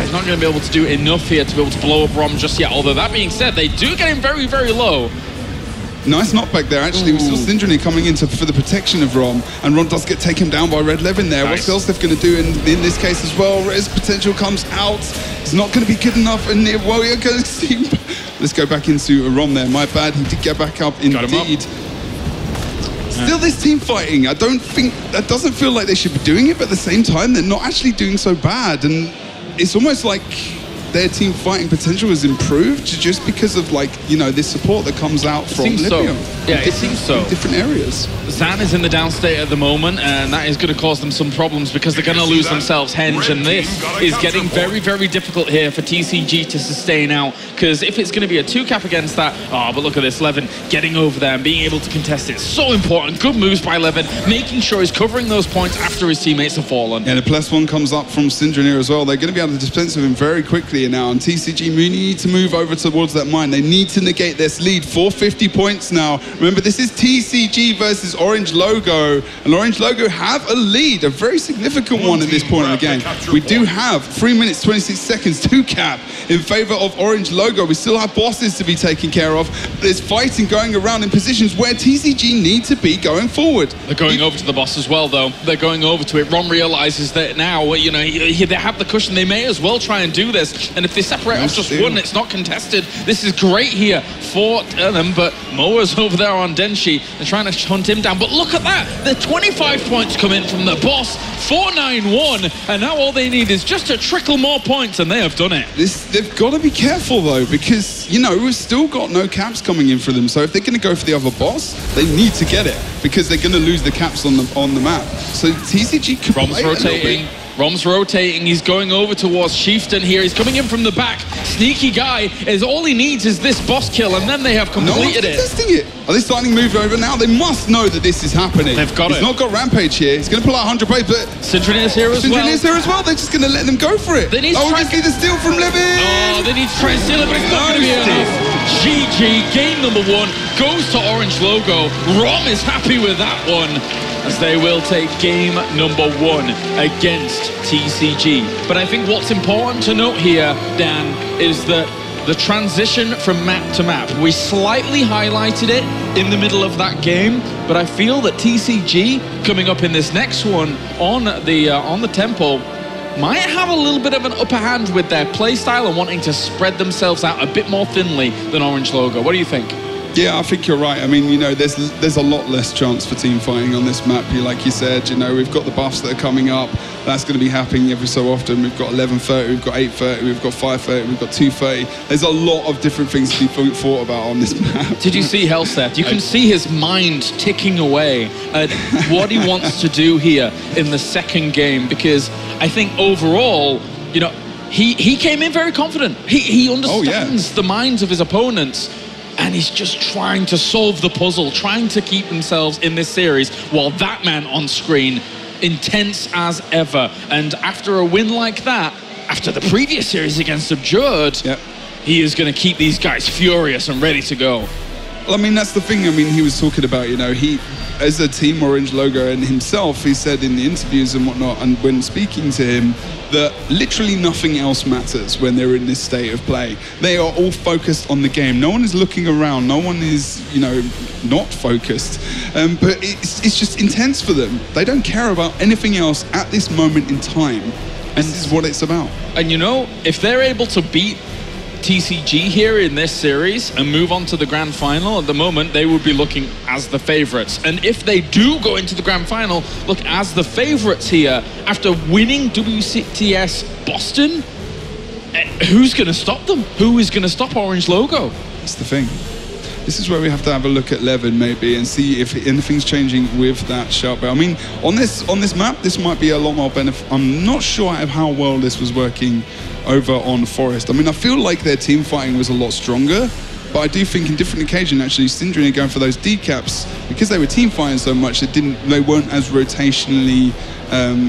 [SPEAKER 2] he's not going to be able to do enough here to be able to blow up Rom just yet. Although that being said, they do get him very, very low.
[SPEAKER 3] Nice knockback there, actually. We saw Syndrome coming in for the protection of Rom, and Rom does get taken down by Red Levin there. Nice. What's Helseth going to do in this case as well? Red's potential comes out. It's not going to be good enough, and well, you're going to see... Let's go back into Rom there. My bad, he did get back up indeed. Still this team fighting. I don't think... That doesn't feel like they should be doing it, but at the same time, they're not actually doing so bad, and it's almost like their team fighting potential has improved just because of, like, you know, this support that comes out from Libya.
[SPEAKER 2] Yeah, it seems so.
[SPEAKER 3] In different areas.
[SPEAKER 2] Zan is in the down state at the moment, and that is going to cause them some problems because they're going to lose themselves Henge, and this is getting very, very difficult here for TCG to sustain out, because if it's going to be a 2-cap against that, but look at this, Levin getting over there and being able to contest it. So important. Good moves by Levin, making sure he's covering those points after his teammates have fallen.
[SPEAKER 3] And a +1 comes up from Syndrome here as well. They're going to be able to dispense with him very quickly now, and TCG need to move over towards that mine. They need to negate this lead. 450 points now. Remember, this is TCG versus Orange Logo, and Orange Logo have a lead, a very significant one at this point in the game. We do have 3 minutes 26 seconds 2-cap in favor of Orange Logo. We still have bosses to be taken care of. There's fighting going around in positions where TCG need to be going forward.
[SPEAKER 2] They're going over to the boss as well, though. They're going over to it. Rom realizes that now, you know, they have the cushion. They may as well try and do this. And if they separate off just one, it's not contested. This is great here for them, but Moa's over there on Denshi. They're trying to hunt him down, but look at that. The 25 points come in from the boss. 491, and now all they need is just a trickle more points, and they have done it.
[SPEAKER 3] They've got to be careful, though, because, you know, we've still got no caps coming in for them. So if they're going to go for the other boss, they need to get it, because they're going to lose the caps on the map. So TCG can
[SPEAKER 2] Rom's rotating. Rom's rotating, he's going over towards Chieftain here, he's coming in from the back. Sneaky guy, is all he needs is this boss kill, and then they have completed it.
[SPEAKER 3] Testing it. Are they starting to move over now? They must know that this is happening.
[SPEAKER 2] They've got
[SPEAKER 3] He's not got Rampage here. He's going to pull out 100 plays, but
[SPEAKER 2] Syndrome is here as well.
[SPEAKER 3] Syndrome is here as well. They're just going to let them go for it.
[SPEAKER 2] They need to
[SPEAKER 3] try and see the steal from Levin.
[SPEAKER 2] Oh, they need to try and steal it, but it's not going to be enough. GG, game number 1 goes to Orange Logo. Rom is happy with that one. as they will take game number 1 against TCG. But I think what's important to note here, Dan, is that the transition from map to map, we slightly highlighted it in the middle of that game, but I feel that TCG coming up in this next one on the temple might have a little bit of an upper hand with their playstyle and wanting to spread themselves out a bit more thinly than Orange Logo. What do you think?
[SPEAKER 3] Yeah, I think you're right. I mean, you know, there's a lot less chance for team fighting on this map. Like you said, you know, we've got the buffs that are coming up. That's going to be happening every so often. We've got 11:30, we've got 8:30, we've got 5:30, we've got 2:30. There's a lot of different things to be thought about on this map.
[SPEAKER 2] Did you see Helseth? You can see his mind ticking away at what he wants to do here in the second game, because I think overall, you know, he came in very confident. He understands the minds of his opponents. And he's just trying to solve the puzzle, trying to keep themselves in this series, while that man on screen, intense as ever. And after a win like that, after the previous series against Abjurd, he is going to keep these guys furious and ready to go.
[SPEAKER 3] Well, I mean, that's the thing. I mean, he was talking about, you know, he, as a Team Orange Logo and himself, he said in the interviews and whatnot, and when speaking to him, that literally nothing else matters when they're in this state of play. They are all focused on the game. No one is looking around. No one is, you know, not focused. But it's just intense for them. They don't care about anything else at this moment in time. And this is what it's about.
[SPEAKER 2] And you know, if they're able to beat TCG here in this series and move on to the grand final, at the moment they would be looking as the favorites. And if they do go into the grand final, look as the favorites here after winning WCTS Boston, who's going to stop them? Who is going to stop Orange Logo?
[SPEAKER 3] That's the thing. This is where we have to have a look at Levin maybe and see if anything's changing with that shout bell. I mean, on this map, this might be a lot more benefit. I'm not sure of how well this was working over on Forest. I mean, I feel like their team fighting was a lot stronger, but I do think in different occasions, actually, Syndrome are going for those decaps because they were team fighting so much. They weren't as rotationally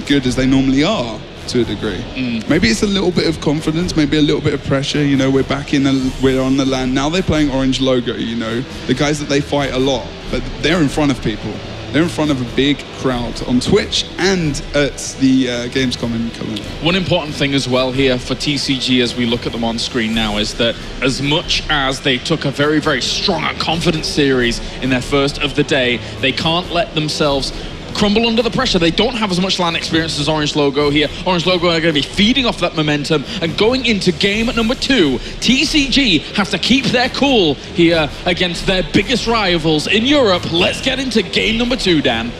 [SPEAKER 3] good as they normally are to a degree. Maybe it's a little bit of confidence, maybe a little bit of pressure. You know, we're on the land now. They're playing Orange Logo. You know, the guys that they fight a lot, but they're in front of people. They're in front of a big crowd on Twitch and at the Gamescom in Cologne.
[SPEAKER 2] One important thing as well here for TCG as we look at them on screen now is that as much as they took a very, very strong and confident series in their first of the day, they can't let themselves crumble under the pressure. They don't have as much LAN experience as Orange Logo here. Orange Logo are going to be feeding off that momentum, and going into game number 2, TCG have to keep their cool here against their biggest rivals in Europe. Let's get into game number 2, Dan.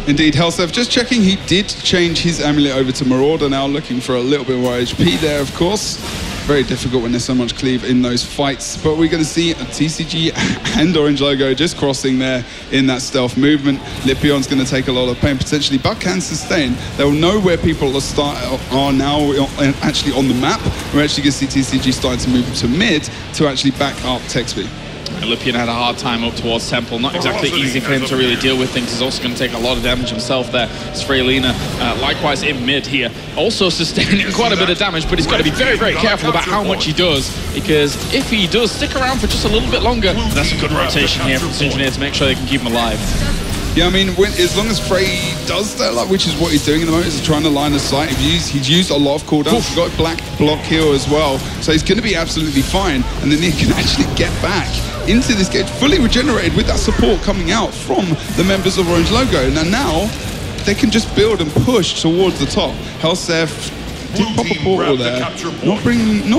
[SPEAKER 3] Indeed, Helseth, just checking, he did change his amulet over to Marauder now, looking for a little bit more HP there, of course. Very difficult when there's so much cleave in those fights, but we're going to see TCG and Orange Logo just crossing there in that stealth movement. Lipion's going to take a lot of pain potentially, but can sustain. They'll know where people are now actually on the map. We're actually going to see TCG starting to move to mid to actually back up Texby.
[SPEAKER 2] Lipion had a hard time up towards Temple. Not exactly easy for him to really deal with things. He's also going to take a lot of damage himself there. It's Freylina, likewise in mid here, also sustaining quite a bit of damage, but he's got to be very, very careful about how much he does, because if he does stick around for just a little bit longer, that's a good rotation here from Syndrome to make sure they can keep him alive.
[SPEAKER 3] Yeah, I mean, as long as Frey does stay alive, which is what he's doing at the moment, is trying to line the sight. He's used a lot of cooldowns. He's got black block heal as well, so he's going to be absolutely fine. And then he can actually get back into this game fully regenerated with that support coming out from the members of Orange Logo. Now they can just build and push towards the top. Helseth did pop a portal there, not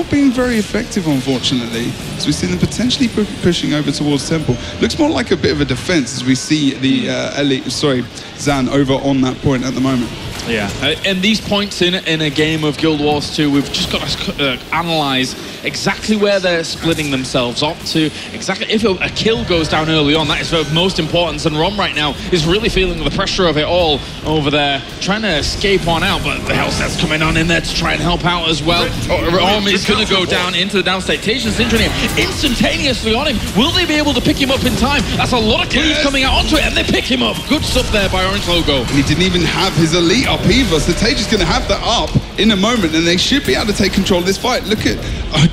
[SPEAKER 3] being very effective, unfortunately. So we see them potentially pushing over towards Temple. Looks more like a bit of a defense as we see the Zan over on that point at the moment.
[SPEAKER 2] Yeah, and these points in a game of Guild Wars 2, we've just got to analyze exactly where they're splitting themselves up to. Exactly, if a kill goes down early on, that is of most importance. And Rom right now is really feeling the pressure of it all over there, trying to escape on out, but the Helseth's coming on in there to try and help out as well. Rom is going to go down into the downstate. Tasia Syndrome instantaneously on him. Will they be able to pick him up in time? That's a lot of cleave coming out onto it, and they pick him up. Good stuff there by Orange Logo.
[SPEAKER 3] And he didn't even have his elite up either, so Taja's going to have that up in a moment, and they should be able to take control of this fight. Look at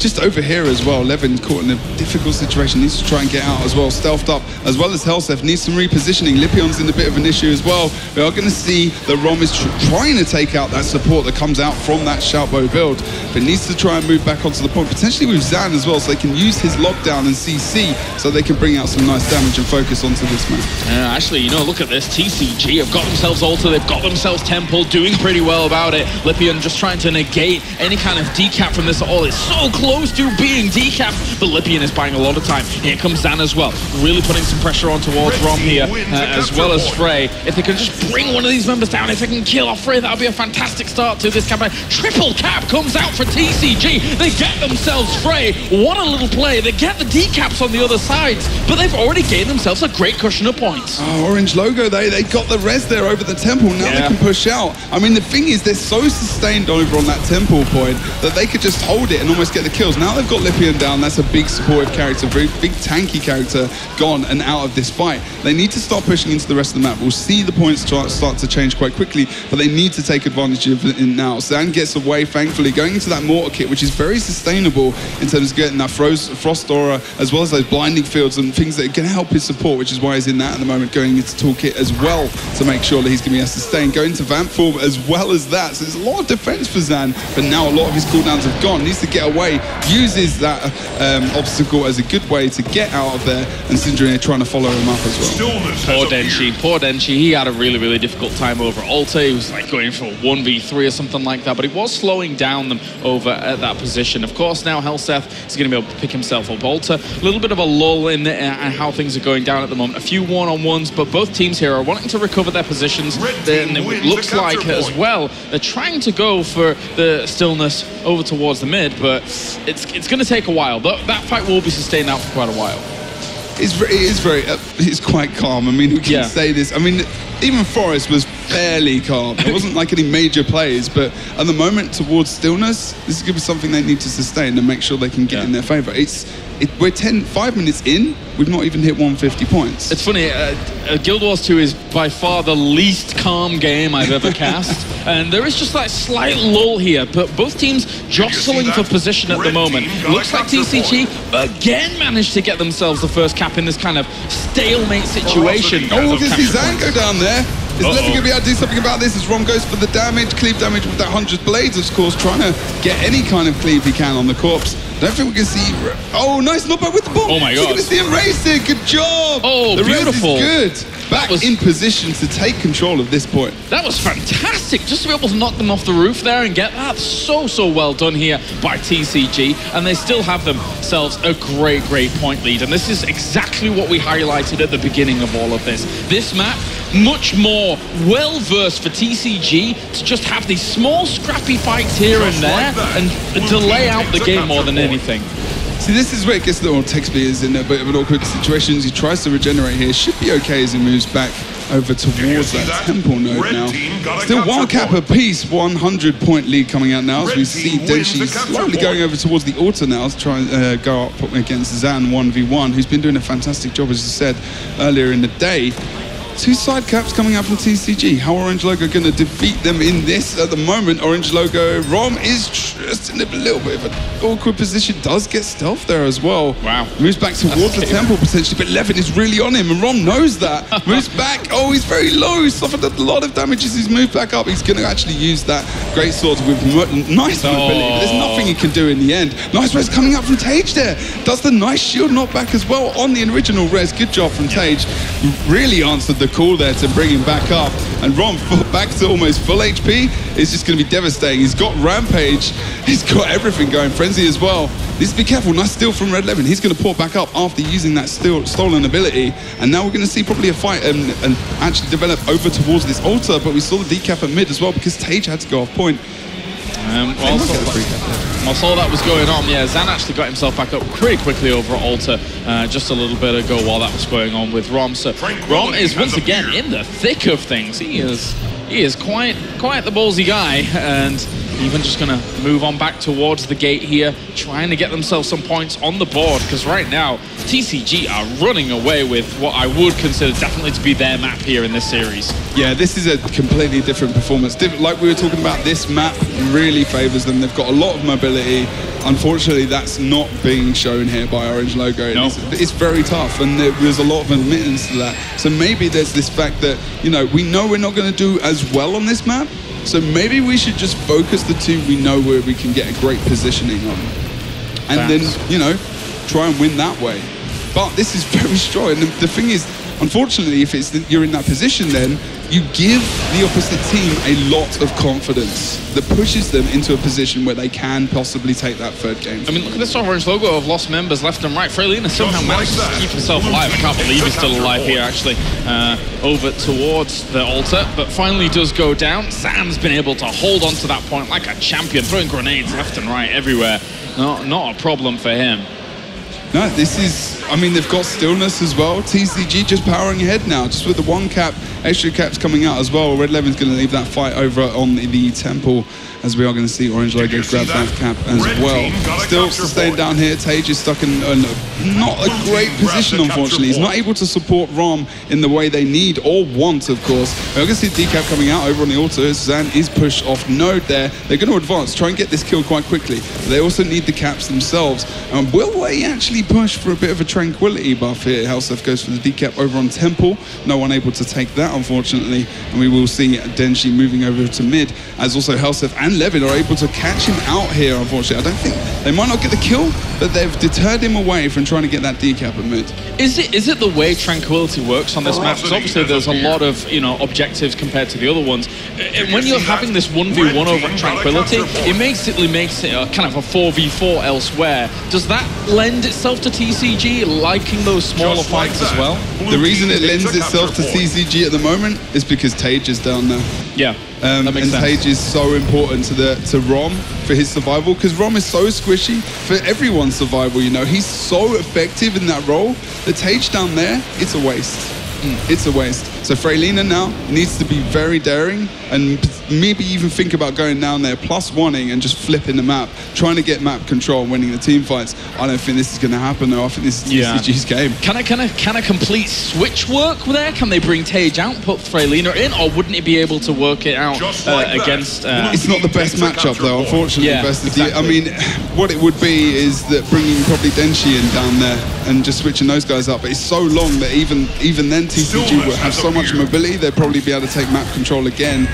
[SPEAKER 3] just over here as well, Levin caught in a difficult situation, needs to try and get out as well, stealthed up, as well as Helseth needs some repositioning. Lipion's in a bit of an issue as well. We are going to see that Rom is trying to take out that support that comes out from that Shoutbow build, but needs to try and move back onto the point, potentially with Zan as well, so they can use his lockdown and CC, so they can bring out some nice damage and focus onto this match.
[SPEAKER 2] Actually, you know, look at this. TCG have got themselves Altar, they've got themselves Temple, doing pretty well about it. Lipion just trying to negate any kind of decap from this at all. It's so close to being decapped, but Lipion is buying a lot of time. Here comes Zan as well, really putting some pressure on towards Rom here, as well as Frey. If they can just bring one of these members down, if they can kill off Frey, that would be a fantastic start to this campaign. Triple cap comes out for TCG. They get themselves Frey. What a little play. They get the decaps on the other sides, but they've already gained themselves a great cushion of points.
[SPEAKER 3] Oh, Orange Logo, they got the res there over the Temple. Now they can push out. I mean, the thing is, they're so sustained over on that Temple point that they could just hold it and almost get the kills. Now they've got Lipion down. That's a big supportive character, very big tanky character gone and out of this fight. They need to start pushing into the rest of the map. We'll see the points start to change quite quickly, but they need to take advantage of it now. Zan gets away, thankfully, going into that Mortar kit, which is very sustainable in terms of getting that Frost Aura, as well as those blinding fields and things that are going to help his support, which is why he's in that at the moment, going into Toolkit as well to make sure that he's going to be able to sustain. Going to Vamp form as well as that. So there's a lot of defense for Zan, but now a lot of his cooldowns have gone. Needs to get away, uses that obstacle as a good way to get out of there, and Syndrome trying to follow him up as well.
[SPEAKER 2] Poor Denchi, he had a really difficult time over Altar. He was like going for a 1v3 or something like that, but he was slowing down them over at that position. Of course, now Helseth is going to be able to pick himself up. Altar, a little bit of a lull in how things are going down at the moment. A few one-on-ones, but both teams here are wanting to recover their positions. And it looks like as well they're trying to go for the stillness over towards the mid, but it's going to take a while. That fight will be sustained out for quite a while.
[SPEAKER 3] It's quite calm. I mean, we can say this. I mean, even Forest was fairly calm. There wasn't like any major plays, but at the moment towards stillness, this is going to be something they need to sustain and make sure they can get in their favor. We're 5 minutes in, we've not even hit 150 points.
[SPEAKER 2] It's funny, Guild Wars 2 is by far the least calm game I've ever cast, and there is just that slight lull here, but both teams jostling for position at the moment. Looks like TCG again managed to get themselves the first cap in this kind of stalemate situation.
[SPEAKER 3] Oh, we can see Zan go down there. Is Levin going to be able to do something about this as Rom goes for the damage, cleave damage with that 100 blades, of course, trying to get any kind of cleave he can on the corpse. Don't think we can see... Oh, nice knockback with the bomb.
[SPEAKER 2] Oh my God.
[SPEAKER 3] We're going to see him race it. Good job.
[SPEAKER 2] Oh,
[SPEAKER 3] the
[SPEAKER 2] beautiful.
[SPEAKER 3] Res is good. Back in position to take control of this point.
[SPEAKER 2] That was fantastic. Just to be able to knock them off the roof there and get that. So well done here by TCG. And they still have themselves a great point lead. And this is exactly what we highlighted at the beginning of all of this. This map, much more well-versed for TCG to just have these small scrappy fights here and there and delay out the game more than anything.
[SPEAKER 3] See, this is where it gets a little Texby is in a bit of an awkward situation. He tries to regenerate here. Should be okay as he moves back over towards that Temple node now. Still one cap apiece, 100-point lead coming out now as we see Denshi slowly going over towards the Altar now to try and go up against Zan 1v1, who's been doing a fantastic job, as you said earlier in the day. 2 side caps coming out from TCG. How Orange Logo going to defeat them in this at the moment? Orange Logo, Rom is just in a little bit of an awkward position. Does get stealth there as well.
[SPEAKER 2] Wow.
[SPEAKER 3] Moves back towards the Temple potentially, but Levin is really on him and Rom knows that. Moves back. Oh, he's very low. He's suffered a lot of damage as he's moved back up. He's going to actually use that great sword with nice mobility, but there's nothing he can do in the end. Nice res coming up from Tage there. Does the nice shield knockback as well on the original res. Good job from Tage. Really answered the call there to bring him back up, and Rom back to almost full HP is just going to be devastating. He's got Rampage, he's got everything going, Frenzy as well. Needs to be careful. Nice steal from Red Levin. He's going to port back up after using that stolen ability, and now we're going to see probably a fight and actually develop over towards this Altar, but we saw the decap at mid as well because Tage had to go off point.
[SPEAKER 2] While all that was going on, Zan actually got himself back up pretty quickly over at Altar just a little bit ago while that was going on with Rom. So Rom is once again in the thick of things. He is quite the ballsy guy, and even just going to move on back towards the gate here, trying to get themselves some points on the board, because right now TCG are running away with what I would consider definitely to be their map here in this series.
[SPEAKER 3] Yeah, this is a completely different performance. Like we were talking about, this map really favors them. They've got a lot of mobility. unfortunately, that's not being shown here by Orange Logo.
[SPEAKER 2] No.
[SPEAKER 3] It's very tough, and there's a lot of admittance to that. So maybe there's this fact that, you know we're not going to do as well on this map, so maybe we should just focus the two we know where we can get a great positioning on. And then, try and win that way. But this is very strong, and the thing is, unfortunately, if you're in that position, then you give the opposite team a lot of confidence that pushes them into a position where they can possibly take that third game.
[SPEAKER 2] I mean, look at this Orange Logo have lost members left and right. Freylina somehow managed to keep himself alive. I can't believe he's still alive here, actually. Over towards the altar, but finally does go down. Zan's been able to hold on to that point like a champion, throwing grenades left and right everywhere. Not a problem for him.
[SPEAKER 3] No, this is, I mean, they've got stillness as well. TCG just powering ahead now, just with the one cap, extra caps coming out as well. Red 11's going to leave that fight over on the temple, as we are going to see Orange Logo grab that cap as well. Still sustained down here. Tage is stuck in not a great position, unfortunately. He's not able to support Rom in the way they need or want, of course. We're going to see decap coming out over on the altar. Zan is pushed off node there. They're going to advance, try and get this kill quite quickly. They also need the caps themselves. Will they actually push for a bit of a tranquility buff here? Helsef goes for the decap over on temple. No one able to take that, unfortunately. And we will see Denshi moving over to mid, as also Helsef and Levin are able to catch him out here, unfortunately. I don't think they might not get the kill, but they've deterred him away from trying to get that decap at mid.
[SPEAKER 2] Is it the way tranquility works on this map? Because obviously there's a lot of objectives compared to the other ones. When you're having this 1v1 over at tranquility, it basically makes it a kind of a 4v4 elsewhere. Does that lend itself to TCG liking those smaller fights as well?
[SPEAKER 3] The reason it lends itself to TCG at the moment is because Tage is down there.
[SPEAKER 2] Yeah.
[SPEAKER 3] And Tage is so important to Rom for his survival, because Rom is so squishy for everyone's survival. He's so effective in that role. The Tage down there, it's a waste. It's a waste. So Freylina now needs to be very daring and maybe even think about going down there +1ing and just flipping the map, trying to get map control and winning the team fights. I don't think this is going to happen though. I think this is TCG's game.
[SPEAKER 2] Can a complete switch work there? Can they bring Tage out, put Freylina in, or wouldn't it be able to work it out against...
[SPEAKER 3] It's not the best matchup though, unfortunately.
[SPEAKER 2] Yeah, exactly.
[SPEAKER 3] I mean, what it would be is that bringing probably Denshi in down there and just switching those guys up, but it's so long that even then TCG will have so much mobility, they'll probably be able to take map control again.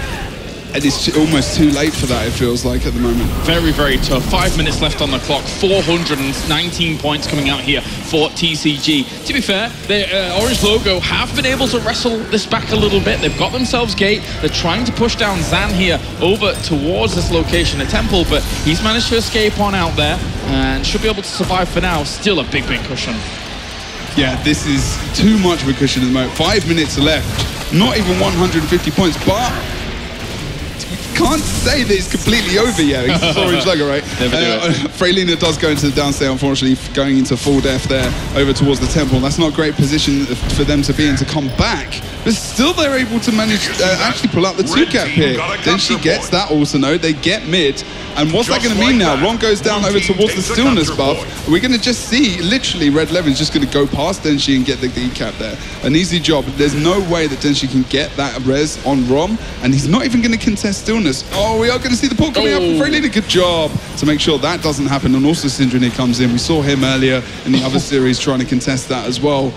[SPEAKER 3] And it's almost too late for that, it feels like, at the moment.
[SPEAKER 2] Very, very tough. 5 minutes left on the clock. 419 points coming out here for TCG. To be fair, the Orange Logo have been able to wrestle this back a little bit. They've got themselves gate. They're trying to push down Zan here over towards this location at Temple, but he's managed to escape on out there and should be able to survive for now. Still a big, big cushion.
[SPEAKER 3] Yeah, this is too much of a cushion at the moment. 5 minutes left. Not even 150 points, but... can't say that it's completely over yet. It's Orange Logo, right? Freylina does go into the downstay, unfortunately, going into full death there over towards the temple. That's not a great position for them to be in to come back. But still they're able to manage actually pull out the 2-cap here. Then she gets that also node. They get mid. And what's that going to mean now? Ron goes down over towards the stillness buff. We're going to just see, literally, Red 11's just going to go past Denshi and get the decap there. An easy job. There's no way that Denshi can get that res on Rom, and he's not even going to contest stillness. Oh, we are going to see the pull coming up from Freylina. Good job to make sure that doesn't happen. And also Syndrome comes in. We saw him earlier in the other series trying to contest that as well.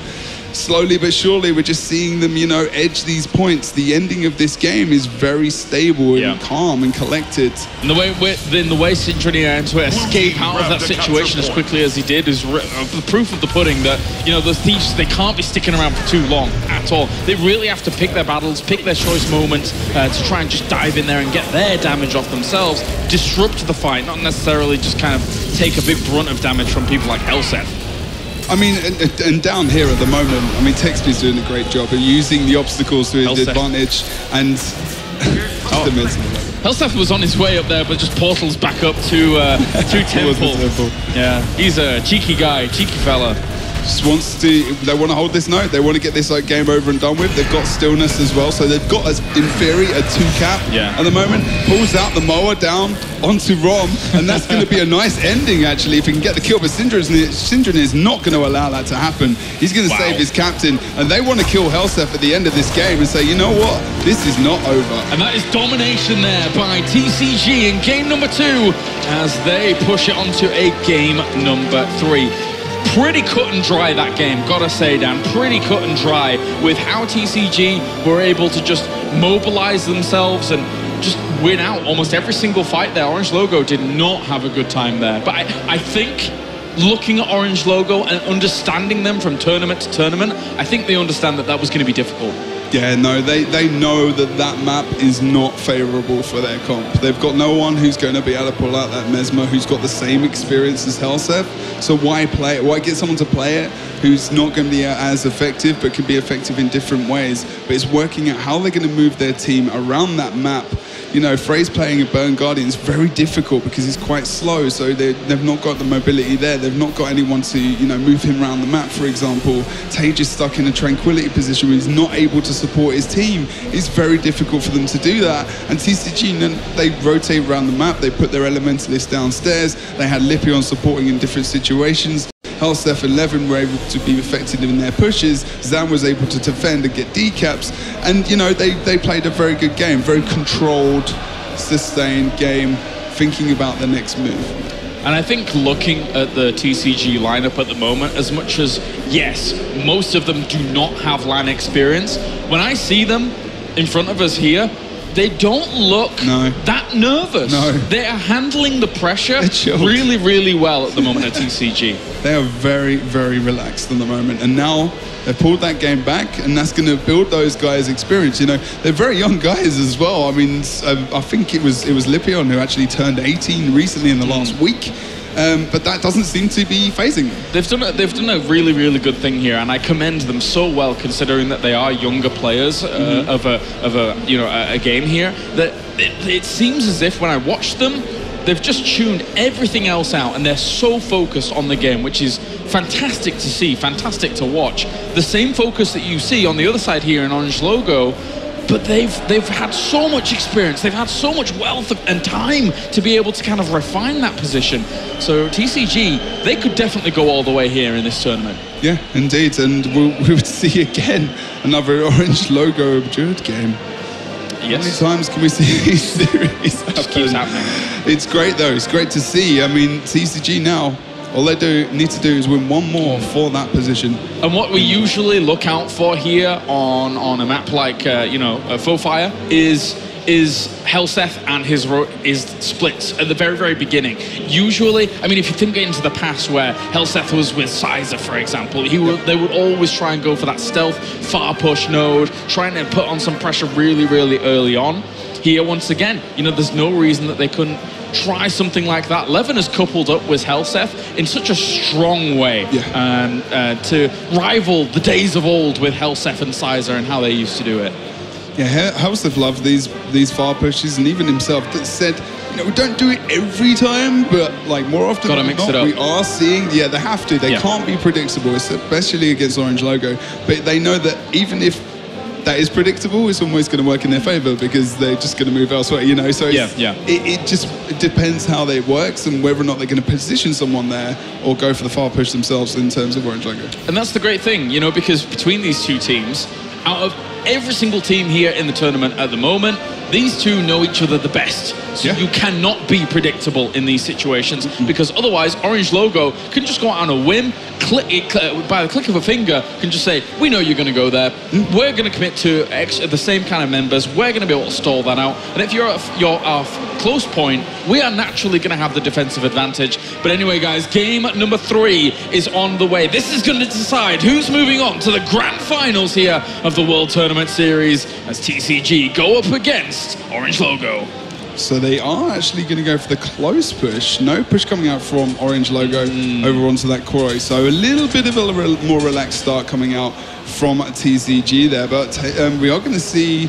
[SPEAKER 3] Slowly but surely, we're just seeing them, edge these points. The ending of this game is very stable and calm and collected.
[SPEAKER 2] And the way Syndrome to escape out of that situation as quickly as he did is the proof of the pudding that, the thieves, they can't be sticking around for too long at all. They really have to pick their battles, pick their choice moments to try and just dive in there and get their damage off themselves, disrupt the fight, not necessarily just kind of take a big brunt of damage from people like Helsef.
[SPEAKER 3] I mean, and down here at the moment, I mean, Texby's doing a great job of using the obstacles to his advantage, and
[SPEAKER 2] Helsef was on his way up there, but just portals back up to Temple. Yeah, he's a cheeky guy, cheeky fella.
[SPEAKER 3] just wants to, they want to hold this note. They want to get this like game over and done with. They've got stillness as well, so they've got, in theory, a 2-cap at the moment. Pulls out the mower down onto Rom, and that's going to be a nice ending, actually, if he can get the kill. But Syndran is not going to allow that to happen. He's going to save his captain, and they want to kill Helseth at the end of this game and say, you know what, this is not over.
[SPEAKER 2] And that is domination there by TCG in game number 2 as they push it onto a game number 3. Pretty cut and dry that game, gotta say, Dan. Pretty cut and dry with how TCG were able to just mobilize themselves and just win out almost every single fight there. Orange Logo did not have a good time there. But I think looking at Orange Logo and understanding them from tournament to tournament, I think they understand that that was going to be difficult.
[SPEAKER 3] Yeah, no, they know that that map is not favourable for their comp. They've got no one who's going to be able to pull out that Mesmer who's got the same experience as Helseth. So why play it? Why get someone to play it who's not going to be as effective but can be effective in different ways? But it's working out how they're going to move their team around that map. You know, Frey's playing a Burn Guardian is very difficult because he's quite slow, so they've not got the mobility there. They've not got anyone to, you know, move him around the map, for example. Tage is stuck in a Tranquility position where he's not able to support his team. It's very difficult for them to do that. And TCG, they rotate around the map. They put their Elementalist downstairs. They had Lipion supporting in different situations. Helseth and Levin were able to be effective in their pushes. Zan was able to defend and get decaps. And, you know, they played a very good game, very controlled, sustained game, thinking about the next move.
[SPEAKER 2] And I think looking at the TCG lineup at the moment, as much as, yes, most of them do not have LAN experience, when I see them in front of us here, they don't look that nervous.
[SPEAKER 3] No.
[SPEAKER 2] They are handling the pressure really, really well at the moment at TCG.
[SPEAKER 3] They are very, very relaxed at the moment. And now they've pulled that game back, and that's going to build those guys' experience. You know, they're very young guys as well. I mean, I think it was Lipion who actually turned 18 recently in the last week. But that doesn't seem to be phasing them.
[SPEAKER 2] They've done a really, really good thing here, and I commend them so well, considering that they are younger players of a game here. That it seems as if when I watch them, they've just tuned everything else out, and they're so focused on the game, which is fantastic to see, fantastic to watch. The same focus that you see on the other side here in Orange Logo. But they've had so much experience, they've had so much wealth and time to be able to kind of refine that position. So TCG, they could definitely go all the way here in this tournament.
[SPEAKER 3] Yeah, indeed, and we would see again another Orange Logo Abjured game.
[SPEAKER 2] Yes.
[SPEAKER 3] How many times can we see these series happen?
[SPEAKER 2] Just keeps happening.
[SPEAKER 3] It's great though, it's great to see. I mean, TCG now, all they need to do is win one more for that position.
[SPEAKER 2] And what we usually look out for here on a map like Faux Fire is Helseth and his splits at the very, very beginning. Usually, I mean, if you think into the past where Helseth was with Sizer, for example, they would always try and go for that stealth far push node, trying to put on some pressure really, really early on. Here, once again, you know, there's no reason that they couldn't try something like that. Levin has coupled up with Helseth in such a strong way to rival the days of old with Helseth and Sizer and how they used to do it.
[SPEAKER 3] Yeah, Helseth loved these far pushes, and even himself said, you know, we don't do it every time, but like more often
[SPEAKER 2] than not,
[SPEAKER 3] we are seeing, they have to. They can't be predictable, especially against Orange Logo. But they know that even if that is predictable, it's almost going to work in their favor because they're just going to move elsewhere, you know. So it just depends how it works and whether or not they're going to position someone there or go for the far push themselves in terms of Orange Logo.
[SPEAKER 2] And that's the great thing, you know, because between these two teams, out of every single team here in the tournament at the moment, these two know each other the best. So you cannot be predictable in these situations because otherwise Orange Logo can just go out on a whim, by the click of a finger, can just say, we know you're going to go there. We're going to commit to the same kind of members. We're going to be able to stall that out. And if you're off close point, we are naturally going to have the defensive advantage. But anyway, guys, game number 3 is on the way. This is going to decide who's moving on to the grand finals here of the World Tournament Series as TCG go up against Orange Logo.
[SPEAKER 3] So they are actually going to go for the close push. No push coming out from Orange Logo over onto that Koroi. So a little bit of a more relaxed start coming out from TCG there. But we are going to see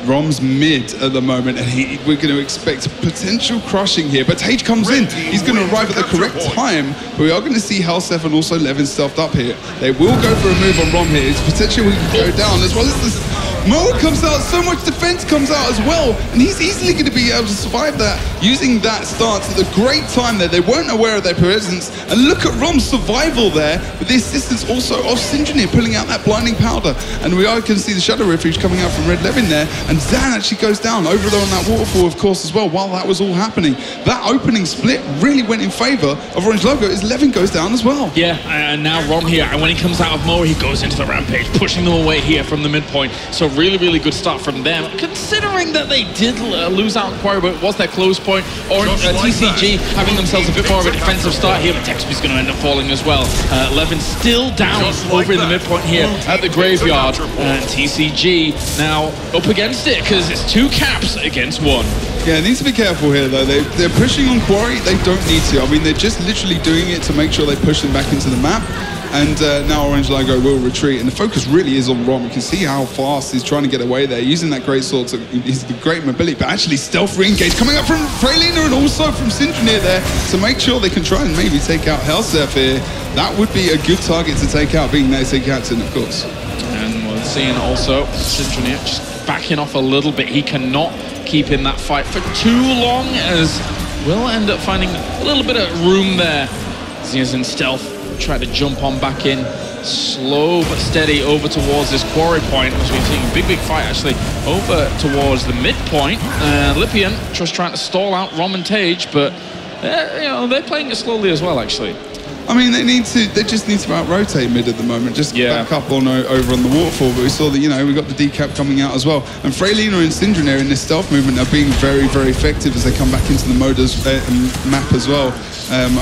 [SPEAKER 3] Rom's mid at the moment, and we're going to expect potential crushing here. But Tage comes in. He's going to arrive at the correct time. But we are going to see Helseth and also Levin stealthed up here. They will go for a move on Rom here. It's potentially we can go down as well as this. Mo comes out, so much defense comes out as well, and he's easily going to be able to survive that using that stance at the great time there. They weren't aware of their presence, and look at Rom's survival there with the assistance also of Sinjin pulling out that blinding powder, and we can see the Shadow Refuge coming out from Red Levin there, and Zan actually goes down over there on that waterfall, of course, as well, while that was all happening. That opening split really went in favor of Orange Logo as Levin goes down as well.
[SPEAKER 2] Yeah, and now Rom here, and when he comes out of Mo, he goes into the rampage, pushing them away here from the midpoint. So really good start from them, considering that they did lose out on Quarry, but it was their close point. Or TCG having themselves a bit more of a defensive start here, but Texby's going to end up falling as well. Levin still down over in the midpoint here at the graveyard. TCG now up against it, because it's 2 caps against 1.
[SPEAKER 3] Yeah, needs to be careful here though. They're pushing on Quarry. They don't need to. I mean, they're just literally doing it to make sure they push them back into the map. And now Orange Logo will retreat, and the focus really is on Rom. You can see how fast he's trying to get away there, using that great sword to he's the great mobility, but actually stealth re-engage coming up from Freylina and also from Sinjin there to make sure they can try and maybe take out Helseth here. That would be a good target to take out, being Nazi Captain, of course.
[SPEAKER 2] And we're seeing also Sinjin just backing off a little bit. He cannot keep in that fight for too long, as we'll end up finding a little bit of room there as he is in stealth. Try to jump on back in, slow but steady over towards this Quarry point, as we're seeing a big fight actually over towards the midpoint. Lippian just trying to stall out Rom and Tage, but they're playing it slowly as well, actually.
[SPEAKER 3] I mean, they just need to out-rotate mid at the moment, just back up on over on the waterfall. But we saw that, we got the decap coming out as well. And Freylina and Sinjin in this stealth movement are being very effective as they come back into the Moda's map as well.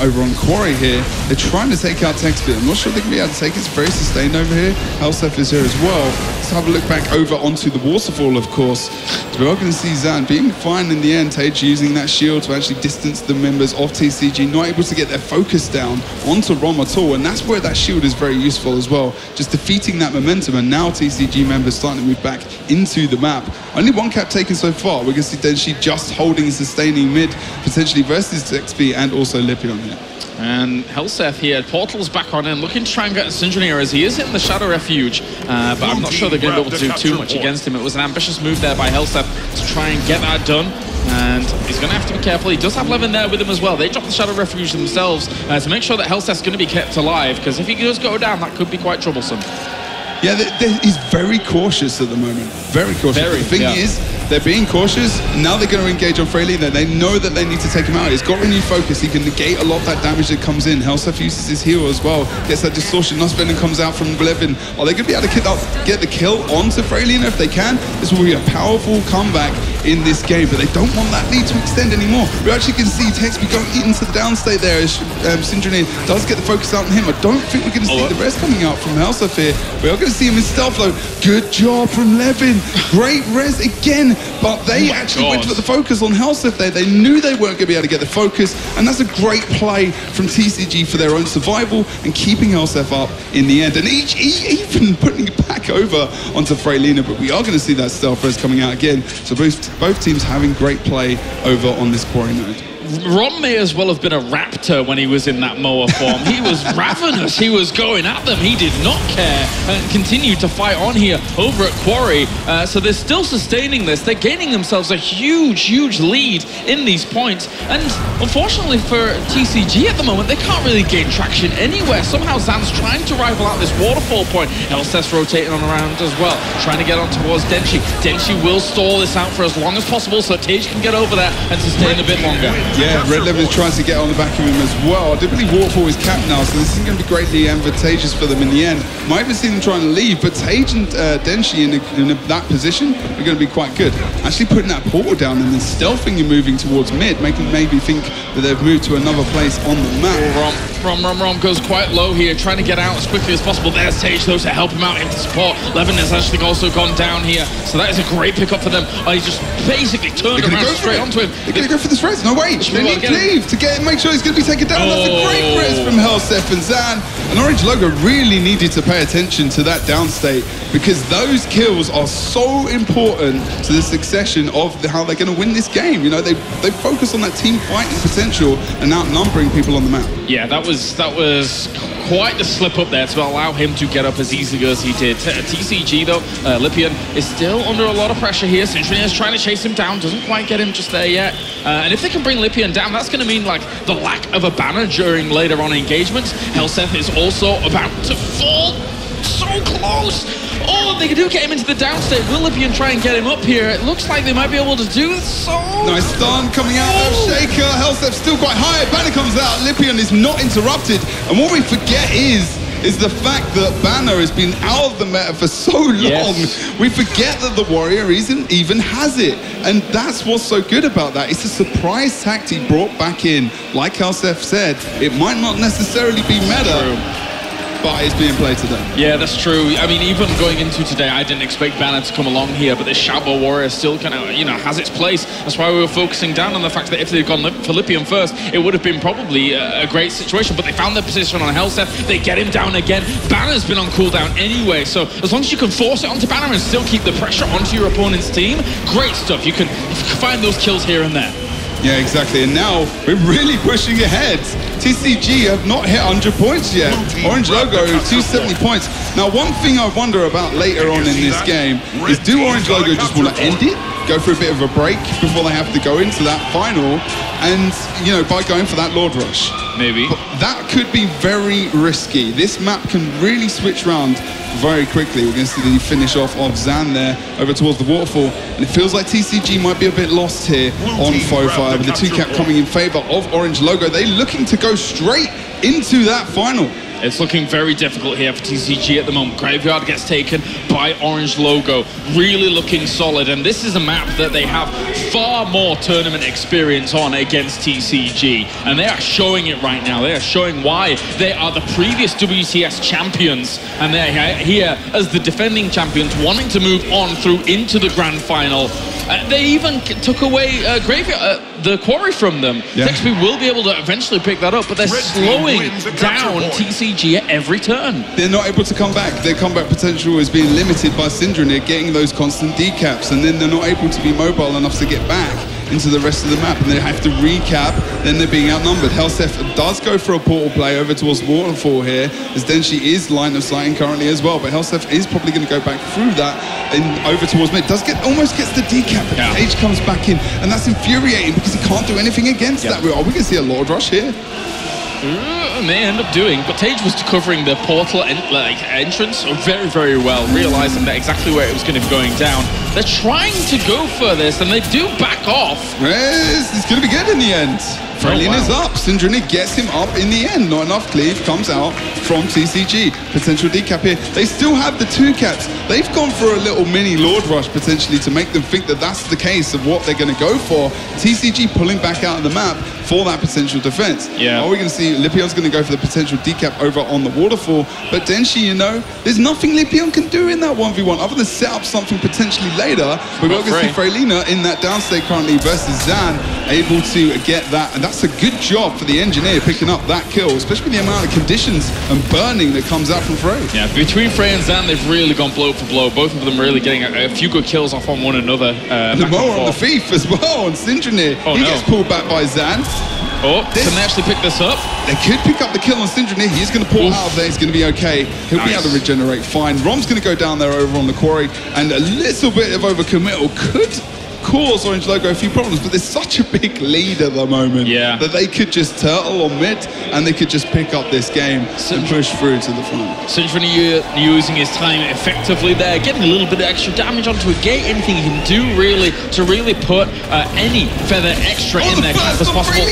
[SPEAKER 3] Over on Quarry here, they're trying to take out Texby. I'm not sure they can be able to take it. It's very sustained over here. Helseth is here as well. Let's have a look back over onto the waterfall, of course. So we're going to see Zan being fine in the end. Tage using that shield to actually distance the members of TCG, not able to get their focus down onto Rom at all, and that's where that shield is very useful as well, just defeating that momentum. And now TCG members starting to move back into the map. Only 1 cap taken so far. We're going to see Denshi just holding, sustaining mid, potentially versus XP and also Lippian here.
[SPEAKER 2] And Helseth here, portal's back on in, looking to try and get Sinjin here as he is in the Shadow Refuge, but I'm not sure they're going to be able to do too much against him. It was an ambitious move there by Helseth to try and get that done, and he's going to have to be careful. He does have Levin there with him as well. They drop the Shadow Refuge themselves to make sure that Helseth's going to be kept alive, because if he does go down, that could be quite troublesome.
[SPEAKER 3] Yeah, he's very cautious at the moment. Very cautious. The thing is, they're being cautious. Now they're going to engage on Freylina. They know that they need to take him out. He's got renewed focus. He can negate a lot of that damage that comes in. Helseth uses his heal as well. Gets that distortion. Nussbender comes out from Levin. Are they going to be able to get the kill onto Freylina if they can? This will be a powerful comeback in this game, but they don't want that lead to extend anymore. We actually can see Texby going into the downstate there as Sinjin does get the focus out on him. I don't think we're going to see the rest coming out from Helseth here. We are going to see him in stealth though. Good job from Levin. Great res again, but they actually went for the focus on Helseth there. They knew they weren't going to be able to get the focus, and that's a great play from TCG for their own survival and keeping Helseth up in the end. And even putting it back over onto Freylina, but we are going to see that stealth res coming out again. So both teams having great play over on this Quarry node.
[SPEAKER 2] Rom may as well have been a raptor when he was in that mower form. He was ravenous. He was going at them. He did not care and continued to fight on here over at Quarry. So they're still sustaining this. They're gaining themselves a huge lead in these points. And unfortunately for TCG at the moment, they can't really gain traction anywhere. Somehow Zan's trying to rival out this waterfall point. Helseth's rotating on around as well, trying to get on towards Denshi. Denshi will stall this out for as long as possible so that Tage can get over there and sustain a bit longer.
[SPEAKER 3] Yeah, Red Levin tries to get on the back of him as well. I do believe Waterfall is capped now, so this isn't going to be greatly advantageous for them in the end. Might even see them trying to leave, but Tage and Denshi in that position are going to be quite good. Actually putting that portal down and then stealthing and moving towards mid, making maybe think that they've moved to another place on the map.
[SPEAKER 2] Rom goes quite low here, trying to get out as quickly as possible. There's Tage though to help him out into support. Levin has actually also gone down here, so that is a great pickup for them. He just basically turned around straight onto him.
[SPEAKER 3] They're going to go for this res, no way.
[SPEAKER 2] should
[SPEAKER 3] They
[SPEAKER 2] we
[SPEAKER 3] need
[SPEAKER 2] get him?
[SPEAKER 3] Cleave to make sure he's going to be taken down. That's a great res from Helsef and Zan. And Orange Logo really needed to pay attention to that down state because those kills are so important to the succession of how they're going to win this game. You know, they focus on that team fighting potential and outnumbering people on the map.
[SPEAKER 2] Yeah, that was quite the slip up there to allow him to get up as easily as he did. TCG though, Lipian is still under a lot of pressure here. Sinjin is trying to chase him down, doesn't quite get him just there yet. And if they can bring Lipian down, that's going to mean like the lack of a banner during later on engagements. Helsef is also about to fall so close. Oh, they do get him into the downstate. Will Lipian try and get him up here? It looks like they might be able to do so.
[SPEAKER 3] Nice stun coming out of Shaker. Helsef's still quite high. Banner comes out. Lipian is not interrupted. And what we forget is the fact that Banner has been out of the meta for so long. Yes. We forget that the Warrior even has it. And that's what's so good about that. It's a surprise tactic brought back in. Like Helsef said, it might not necessarily be meta. But it's being played today.
[SPEAKER 2] Yeah, that's true. I mean, even going into today, I didn't expect Banner to come along here, but this Shoutbow Warrior still kind of, has its place. That's why we were focusing down on the fact that if they'd gone for Lipian first, it would have been probably a great situation. But they found their position on Helsef. They get him down again. Banner's been on cooldown anyway, so as long as you can force it onto Banner and still keep the pressure onto your opponent's team, great stuff. You can find those kills here and there.
[SPEAKER 3] Yeah, exactly. And now we're really pushing ahead. TCG have not hit 100 points yet. Orange Logo, 270 points. Now, one thing I wonder about later on in this game is do Orange Logo just want to end it? Go for a bit of a break before they have to go into that final? And, by going for that Lord Rush.
[SPEAKER 2] Maybe.
[SPEAKER 3] But that could be very risky. This map can really switch around very quickly. We're going to see the finish off of Zan there over towards the waterfall. And it feels like TCG might be a bit lost here on Fofire with the 2-cap coming in favor of Orange Logo. They're looking to go straight into that final.
[SPEAKER 2] It's looking very difficult here for TCG at the moment. Graveyard gets taken by Orange Logo. Really looking solid. And this is a map that they have far more tournament experience on against TCG. And they are showing it right now. They are showing why they are the previous WTS champions. And they're here as the defending champions, wanting to move on through into the grand final. They even took away Graveyard, the quarry from them.
[SPEAKER 3] Yeah.
[SPEAKER 2] XP will be able to eventually pick that up, but they're slowing down TCG at every turn.
[SPEAKER 3] They're not able to come back. Their comeback potential is being limited by Syndranir getting those constant decaps, and then they're not able to be mobile enough to get back into the rest of the map, and they have to recap, then they're being outnumbered. Helsef does go for a portal play over towards Waterfall here, as Denshi is line of sighting currently as well, but Helsef is probably going to go back through that and over towards mid. Almost gets the decap, but Cage comes back in, and that's infuriating because he can't do anything against that. Are we going to see a Lord Rush here?
[SPEAKER 2] May end up doing, but Tage was covering the portal entrance very, very well, realizing that exactly where it was going to be going down. They're trying to go for this, and they do back off.
[SPEAKER 3] It's going to be good in the end. Freylin is up. Syndranir gets him up in the end. Not enough cleave comes out from TCG. Potential decap here. They still have the 2-caps. They've gone for a little mini Lord Rush potentially to make them think that that's the case of what they're going to go for. TCG pulling back out of the map for that potential defense.
[SPEAKER 2] Yeah.
[SPEAKER 3] Are we going to see Lipion's going to go for the potential decap over on the waterfall? But Denshi, there's nothing Lipion can do in that 1v1 other than set up something potentially later. We're going to see Freylina in that downstate currently versus Zan, able to get that. And that's a good job for the engineer picking up that kill, especially the amount of conditions and burning that comes out from Frey.
[SPEAKER 2] Yeah, between Frey and Zan, they've really gone blow for blow. Both of them really getting a few good kills off on one another.
[SPEAKER 3] The Moa on the Thief as well, and Syndranir. He gets pulled back by Zan.
[SPEAKER 2] Can they actually pick this up?
[SPEAKER 3] They could pick up the kill on Syndranir. He's going to pull out of there. He's going to be okay. He'll be able to regenerate fine. Rom's going to go down there over on the quarry, and a little bit of overcommittal could cause Orange Logo a few problems, but there's such a big lead at the moment that they could just turtle on mid and they could just pick up this game and push through to the final.
[SPEAKER 2] Syndranir using his time effectively there, getting a little bit of extra damage onto a gate, anything he can do really to put any feather extra in there as possible.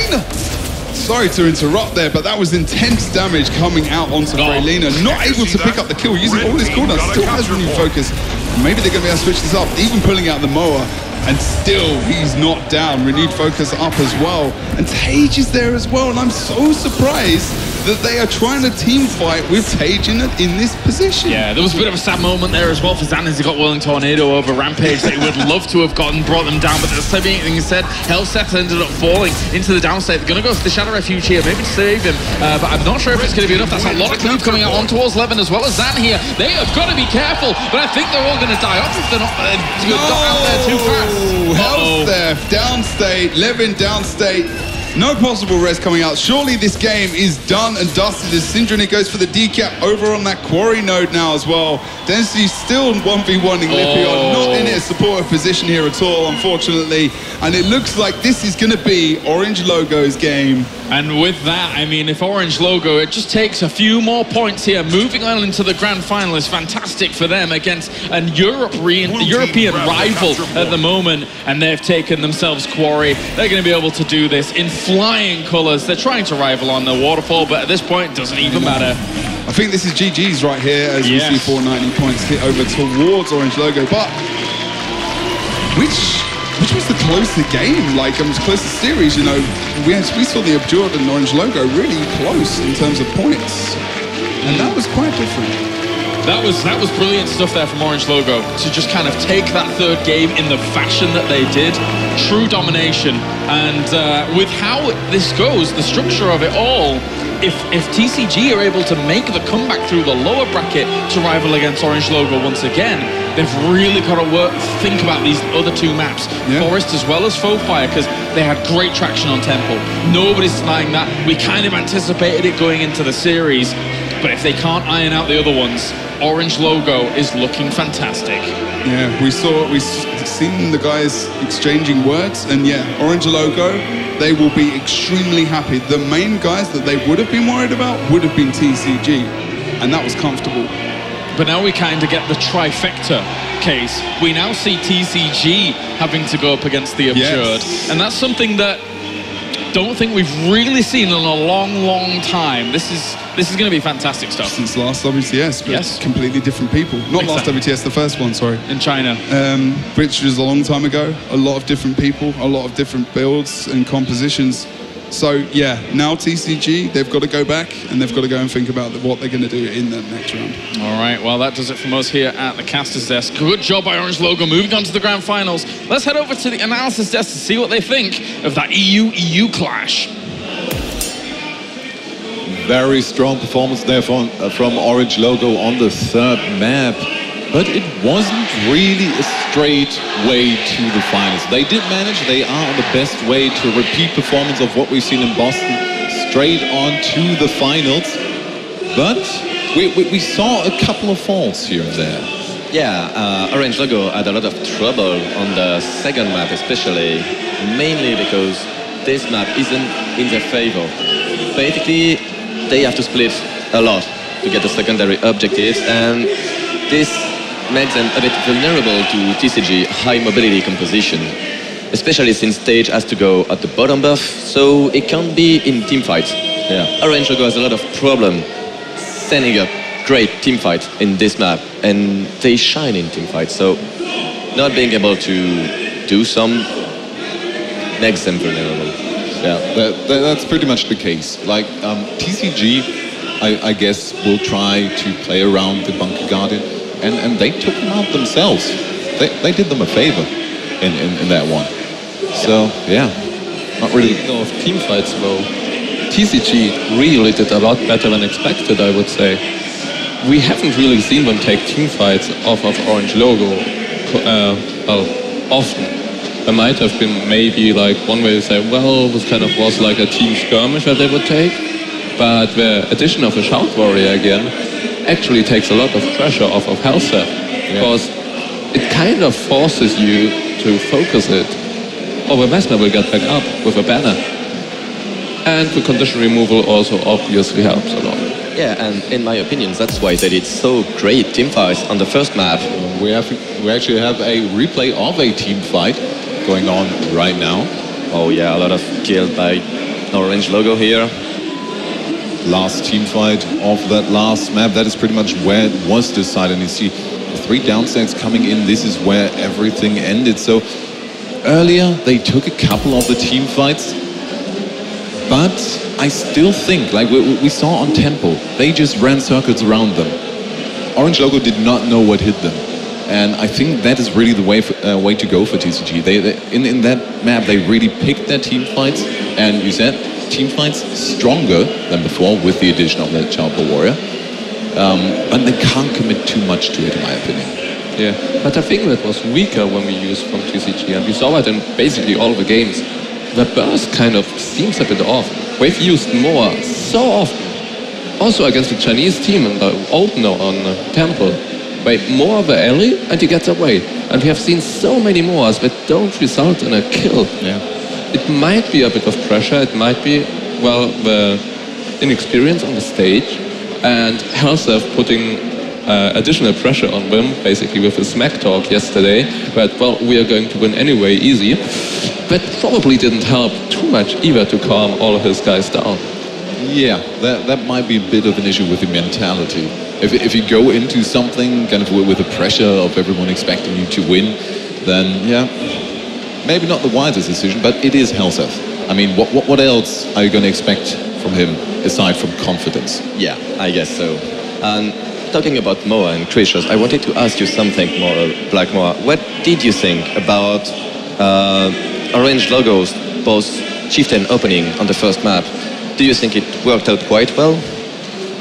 [SPEAKER 3] Sorry to interrupt there, but that was intense damage coming out onto Freylina. Not able to pick up the kill, using all his cooldowns, still has renewed focus. Maybe they're going to be able to switch this up, even pulling out the Moa. And still, he's not down. Renewed focus up as well. And Tage is there as well. And I'm so surprised that they are trying to team fight with Tajin in this position.
[SPEAKER 2] Yeah, there was a bit of a sad moment there as well for Zan as he got Whirling Tornado over Rampage that he would love to have gotten, brought them down, but there's something said. Hellset ended up falling into the downstate. They're going to go to the Shadow Refuge here, maybe to save him, but I'm not sure if it's going to be enough. That's a lot of cleave coming out on towards Levin as well as Zan here. They have got to be careful, but I think they're all going to die off if they're not got out there too fast.
[SPEAKER 3] Health theft, downstate, Levin downstate. No possible rest coming out. Surely this game is done and dusted as Syndronic goes for the decap over on that quarry node now as well. Density still 1v1ing Lipion, not in a supportive position here at all, unfortunately. And it looks like this is going to be Orange Logo's game.
[SPEAKER 2] And with that, I mean, if Orange Logo, it just takes a few more points here. Moving on into the grand final is fantastic for them against a European rival at the moment. And they've taken themselves Quarry. They're going to be able to do this in flying colours. They're trying to rival on the waterfall, but at this point, it doesn't even matter.
[SPEAKER 3] I think this is GG's right here as we see 490 points hit over towards Orange Logo. But which was the closer game? Like, it was closer series, you know. We saw the Abjured and Orange Logo really close in terms of points. And that was quite different.
[SPEAKER 2] That was brilliant stuff there from Orange Logo to just kind of take that third game in the fashion that they did. True domination. And with how this goes, the structure of it all, if TCG are able to make the comeback through the lower bracket to rival against Orange Logo once again, they've really got to think about these other two maps, Forest as well as Fire, because they had great traction on Temple. Nobody's denying that. We kind of anticipated it going into the series, but if they can't iron out the other ones, Orange Logo is looking fantastic.
[SPEAKER 3] Yeah, we've seen the guys exchanging words, and Orange Logo, they will be extremely happy. The main guys that they would have been worried about would have been TCG, and that was comfortable.
[SPEAKER 2] But now we kind of get the trifecta case. We now see TCG having to go up against the Abjured, and that's something that don't think we've really seen in a long time. This is going to be fantastic stuff.
[SPEAKER 3] Since last WTS, but completely different people. Not last WTS, the first one, sorry.
[SPEAKER 2] In China.
[SPEAKER 3] Which was a long time ago. A lot of different people, a lot of different builds and compositions. So now TCG, they've got to go back and they've got to go and think about what they're going to do in the next round.
[SPEAKER 2] All right, well, that does it from us here at the Caster's Desk. Good job by Orange Logo moving on to the grand finals. Let's head over to the analysis desk to see what they think of that EU clash.
[SPEAKER 7] Very strong performance there from Orange Logo on the third map. But it wasn't really a straight way to the finals. They did manage, they are on the best way to repeat performance of what we've seen in Boston, straight on to the finals. But we saw a couple of falls here and there.
[SPEAKER 8] Yeah, Orange Logo had a lot of trouble on the second map, especially, mainly because this map isn't in their favor. Basically, they have to split a lot to get the secondary objectives, and this makes them a bit vulnerable to TCG high mobility composition, especially since Stage has to go at the bottom buff, so it can't be in team fights. Orange Logo has a lot of problem setting up great team fights in this map, and they shine in team fights, so not being able to do some makes them vulnerable.
[SPEAKER 7] Yeah, that's pretty much the case. Like TCG, I guess, will try to play around the Bunker Guardian. And they took them out themselves. They did them a favor in that one. So, not really.
[SPEAKER 9] Speaking of team fights, though, TCG really did a lot better than expected, I would say. We haven't really seen them take team fights off of Orange Logo often. There might have been maybe like one way to say, well, this kind of was like a team skirmish that they would take. But the addition of a Shout Warrior again actually takes a lot of pressure off of Hellset, because it kind of forces you to focus it. Or the Messner will get back up with a banner. And the condition removal also obviously helps a lot.
[SPEAKER 8] Yeah, and in my opinion, that's why they did so great teamfights on the first map.
[SPEAKER 7] We actually have a replay of a team fight going on right now.
[SPEAKER 8] Oh yeah, a lot of kills by Orange Logo here.
[SPEAKER 7] Last team fight of that last map, that is pretty much where it was decided. And you see the 3 downstairs coming in, this is where everything ended. So earlier they took a couple of the team fights, But I still think, like we saw on Tempo, they just ran circles around them. Orange Logo did not know what hit them. And I think that is really the way to go for TCG. In that map, they really picked their team fights. And you said, team fights stronger than before with the addition of the Charper Warrior. But they can't commit too much to it, in my opinion.
[SPEAKER 9] Yeah, but I think that was weaker when we used from TCG, and we saw it in basically all the games. The burst kind of seems a bit off. We've used more so often. Also against the Chinese team in the opener on Temple. Wait, more of the alley and he gets away. And we have seen so many more that don't result in a kill.
[SPEAKER 7] Yeah.
[SPEAKER 9] It might be a bit of pressure, it might be, well, the inexperience on the stage and Healthsef putting additional pressure on them, basically with his smack talk yesterday, but, well, we are going to win anyway, easy. That probably didn't help too much either to calm all of his guys down.
[SPEAKER 7] Yeah, that might be a bit of an issue with the mentality. If you go into something kind of with the pressure of everyone expecting you to win, then yeah, maybe not the wisest decision, but it is Healthsef. I mean, what else are you going to expect from him aside from confidence?
[SPEAKER 8] Yeah, I guess so. And talking about Moa and creatures, I wanted to ask you something more, Black Moa. What did you think about Orange Logo's both Chieftain opening on the first map? Do you think it worked out quite well?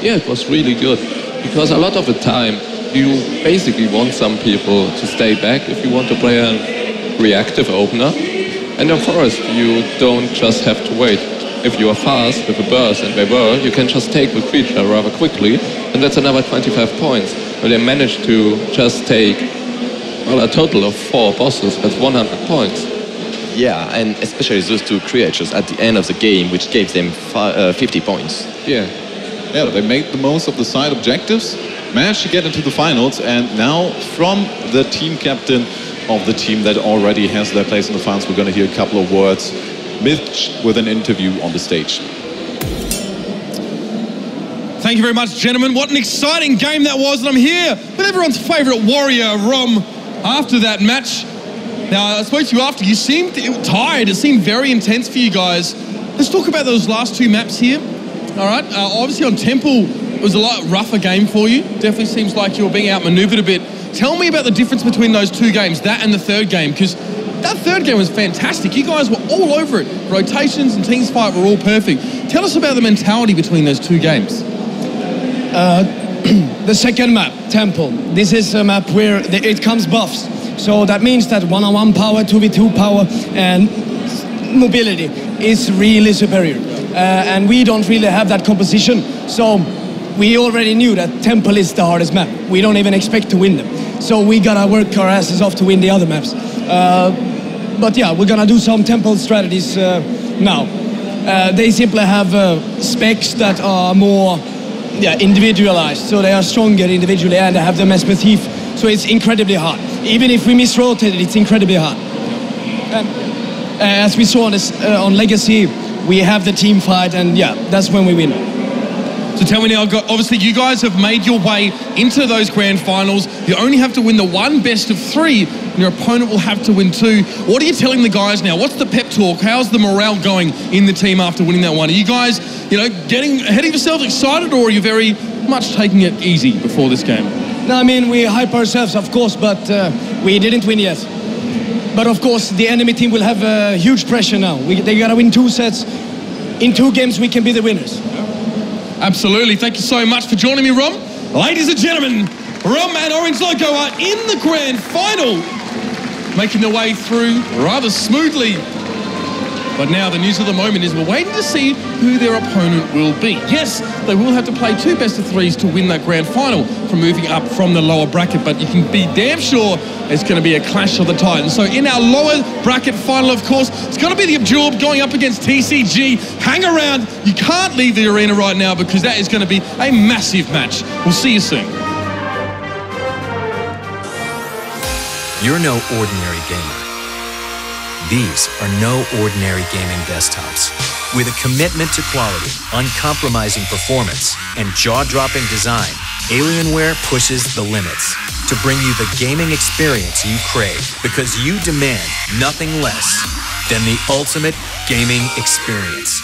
[SPEAKER 9] Yeah, it was really good. Because a lot of the time, you basically want some people to stay back if you want to play a reactive opener. And in Forest, you don't just have to wait. If you are fast with a burst, and they were, you can just take the creature rather quickly, and that's another 25 points. But they managed to just take, well, a total of 4 bosses, that's 100 points.
[SPEAKER 8] Yeah, and especially those 2 creatures at the end of the game, which gave them 50 points.
[SPEAKER 9] Yeah.
[SPEAKER 7] Yeah, they made the most of the side objectives, managed to get into the finals, and now from the team captain of the team that already has their place in the finals, we're going to hear a couple of words. Mitch with an interview on the stage.
[SPEAKER 1] Thank you very much, gentlemen. What an exciting game that was. And I'm here with everyone's favourite warrior, Rom, after that match. Now, I spoke to you after. You seemed tired. It seemed very intense for you guys. Let's talk about those last 2 maps here. All right. Obviously, on Temple, it was a lot rougher game for you. Definitely seems like you were being outmaneuvered a bit. Tell me about the difference between those 2 games, that and the 3rd game, because that 3rd game was fantastic. You guys were all over it. Rotations and teams fight were all perfect. Tell us about the mentality between those 2 games.
[SPEAKER 13] The second map, Temple. This is a map where it comes buffs. So that means that 1-on-1 power, 2v2 power, and mobility is really superior. And we don't really have that composition. So we already knew that Temple is the hardest map. We don't even expect to win them. So we gotta work our asses off to win the other maps. But yeah, we're gonna do some Temple strategies now. They simply have specs that are more individualized. So they are stronger individually and they have the Mess Thief. So it's incredibly hard. Even if we misrotate it, it's incredibly hard. As we saw on Legacy, we have the team fight, and yeah, that's when we win.
[SPEAKER 1] So tell me now, obviously you guys have made your way into those grand finals. You only have to win the 1 best of 3, and your opponent will have to win 2. What are you telling the guys now? What's the pep talk? How's the morale going in the team after winning that 1? Are you guys, getting ahead of yourselves, excited, or are you very much taking it easy before this game?
[SPEAKER 13] No, I mean, we hype ourselves, of course, but we didn't win yet. But of course, the enemy team will have huge pressure now. They gotta win 2 sets. In 2 games, we can be the winners.
[SPEAKER 1] Absolutely. Thank you so much for joining me, Rom. Ladies and gentlemen, Rom and Orange Logo are in the grand final, making their way through rather smoothly. But now the news of the moment is we're waiting to see who their opponent will be. Yes, they will have to play 2 best of 3s to win that grand final from moving up from the lower bracket, but you can be damn sure it's going to be a clash of the titans. So in our lower bracket final, of course, it's going to be the Absorb going up against TCG. Hang around. You can't leave the arena right now because that is going to be a massive match. We'll see you soon.
[SPEAKER 11] You're no ordinary gamer. These are no ordinary gaming desktops. With a commitment to quality, uncompromising performance, and jaw-dropping design, Alienware pushes the limits to bring you the gaming experience you crave, because you demand nothing less than the ultimate gaming experience.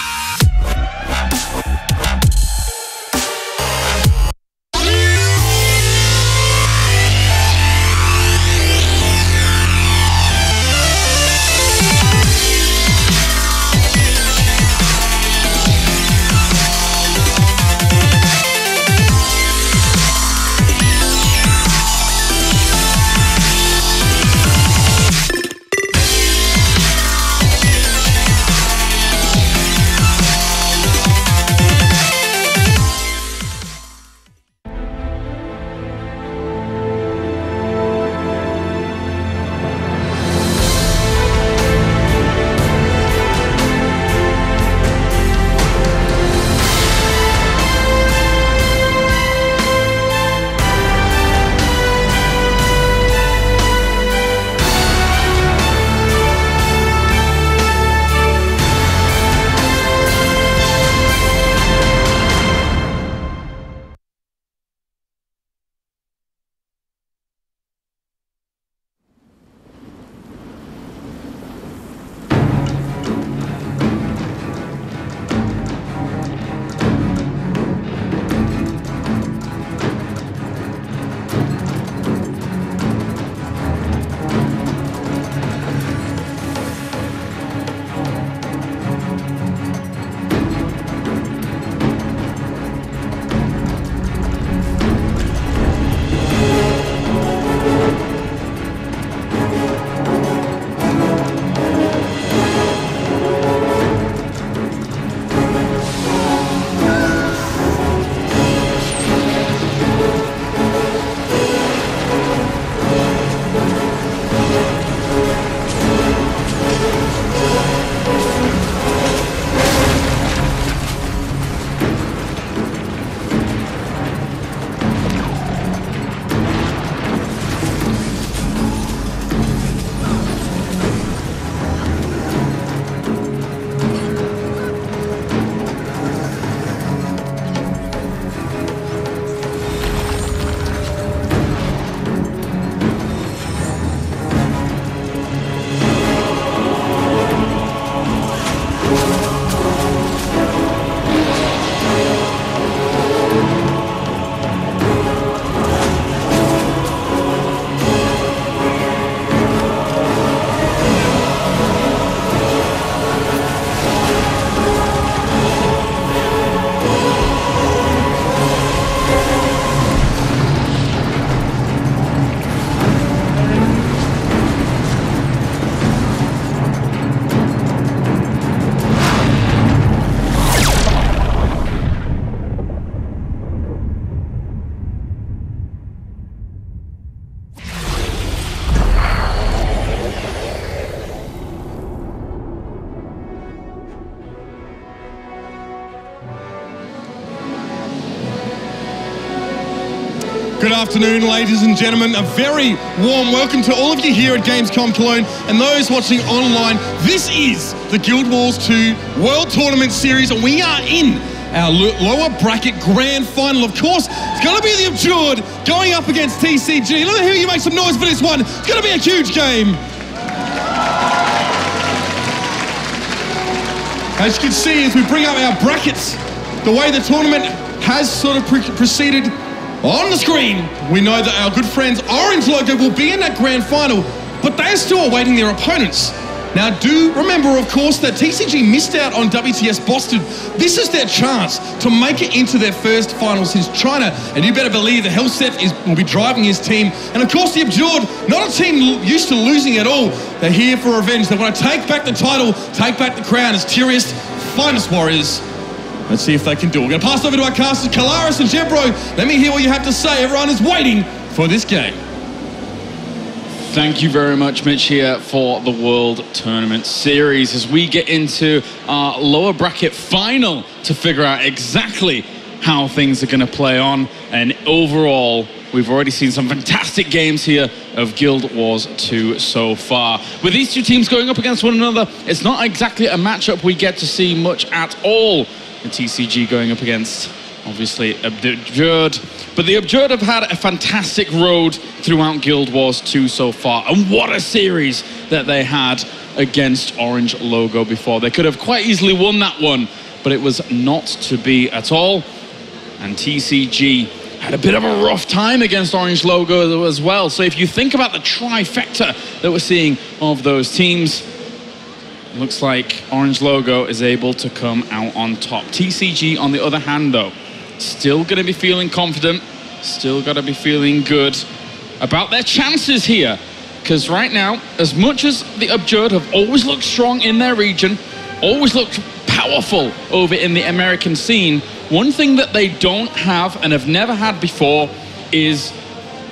[SPEAKER 1] Good afternoon, ladies and gentlemen. A very warm welcome to all of you here at Gamescom Cologne and those watching online. This is the Guild Wars 2 World Tournament Series, and we are in our lower bracket grand final. Of course, it's going to be the Abjured going up against TCG. Let me hear you make some noise for this one. It's going to be a huge game. As you can see, as we bring up our brackets, the way the tournament has sort of proceeded on the screen, we know that our good friends Orange Logo will be in that grand final, but they're still awaiting their opponents. Now, do remember, of course, that TCG missed out on WTS Boston. This is their chance to make it into their first final since China, and you better believe that Helseth will be driving his team. And of course, the Abjured, not a team used to losing at all. They're here for revenge. They want to take back the title, take back the crown as Tyrius' finest warriors. Let's see if they can do it. We're going to pass over to our casters, Kalaris and Jebro. Let me hear what you have to say. Everyone is waiting for this game.
[SPEAKER 2] Thank you very much, Mitch, here for the World Tournament Series as we get into our lower bracket final to figure out exactly how things are going to play on. And overall, we've already seen some fantastic games here of Guild Wars 2 so far. With these two teams going up against one another, it's not exactly a matchup we get to see much at all. The TCG going up against, obviously, Abjured. But the Abjured have had a fantastic road throughout Guild Wars 2 so far. And what a series that they had against Orange Logo before. They could have quite easily won that one, but it was not to be at all. And TCG had a bit of a rough time against Orange Logo as well. So if you think about the trifecta that we're seeing of those teams, looks like Orange Logo is able to come out on top. TCG, on the other hand, though, still going to be feeling confident, still got to be feeling good about their chances here. Because right now, as much as the Abjured have always looked strong in their region, always looked powerful over in the American scene, one thing that they don't have and have never had before is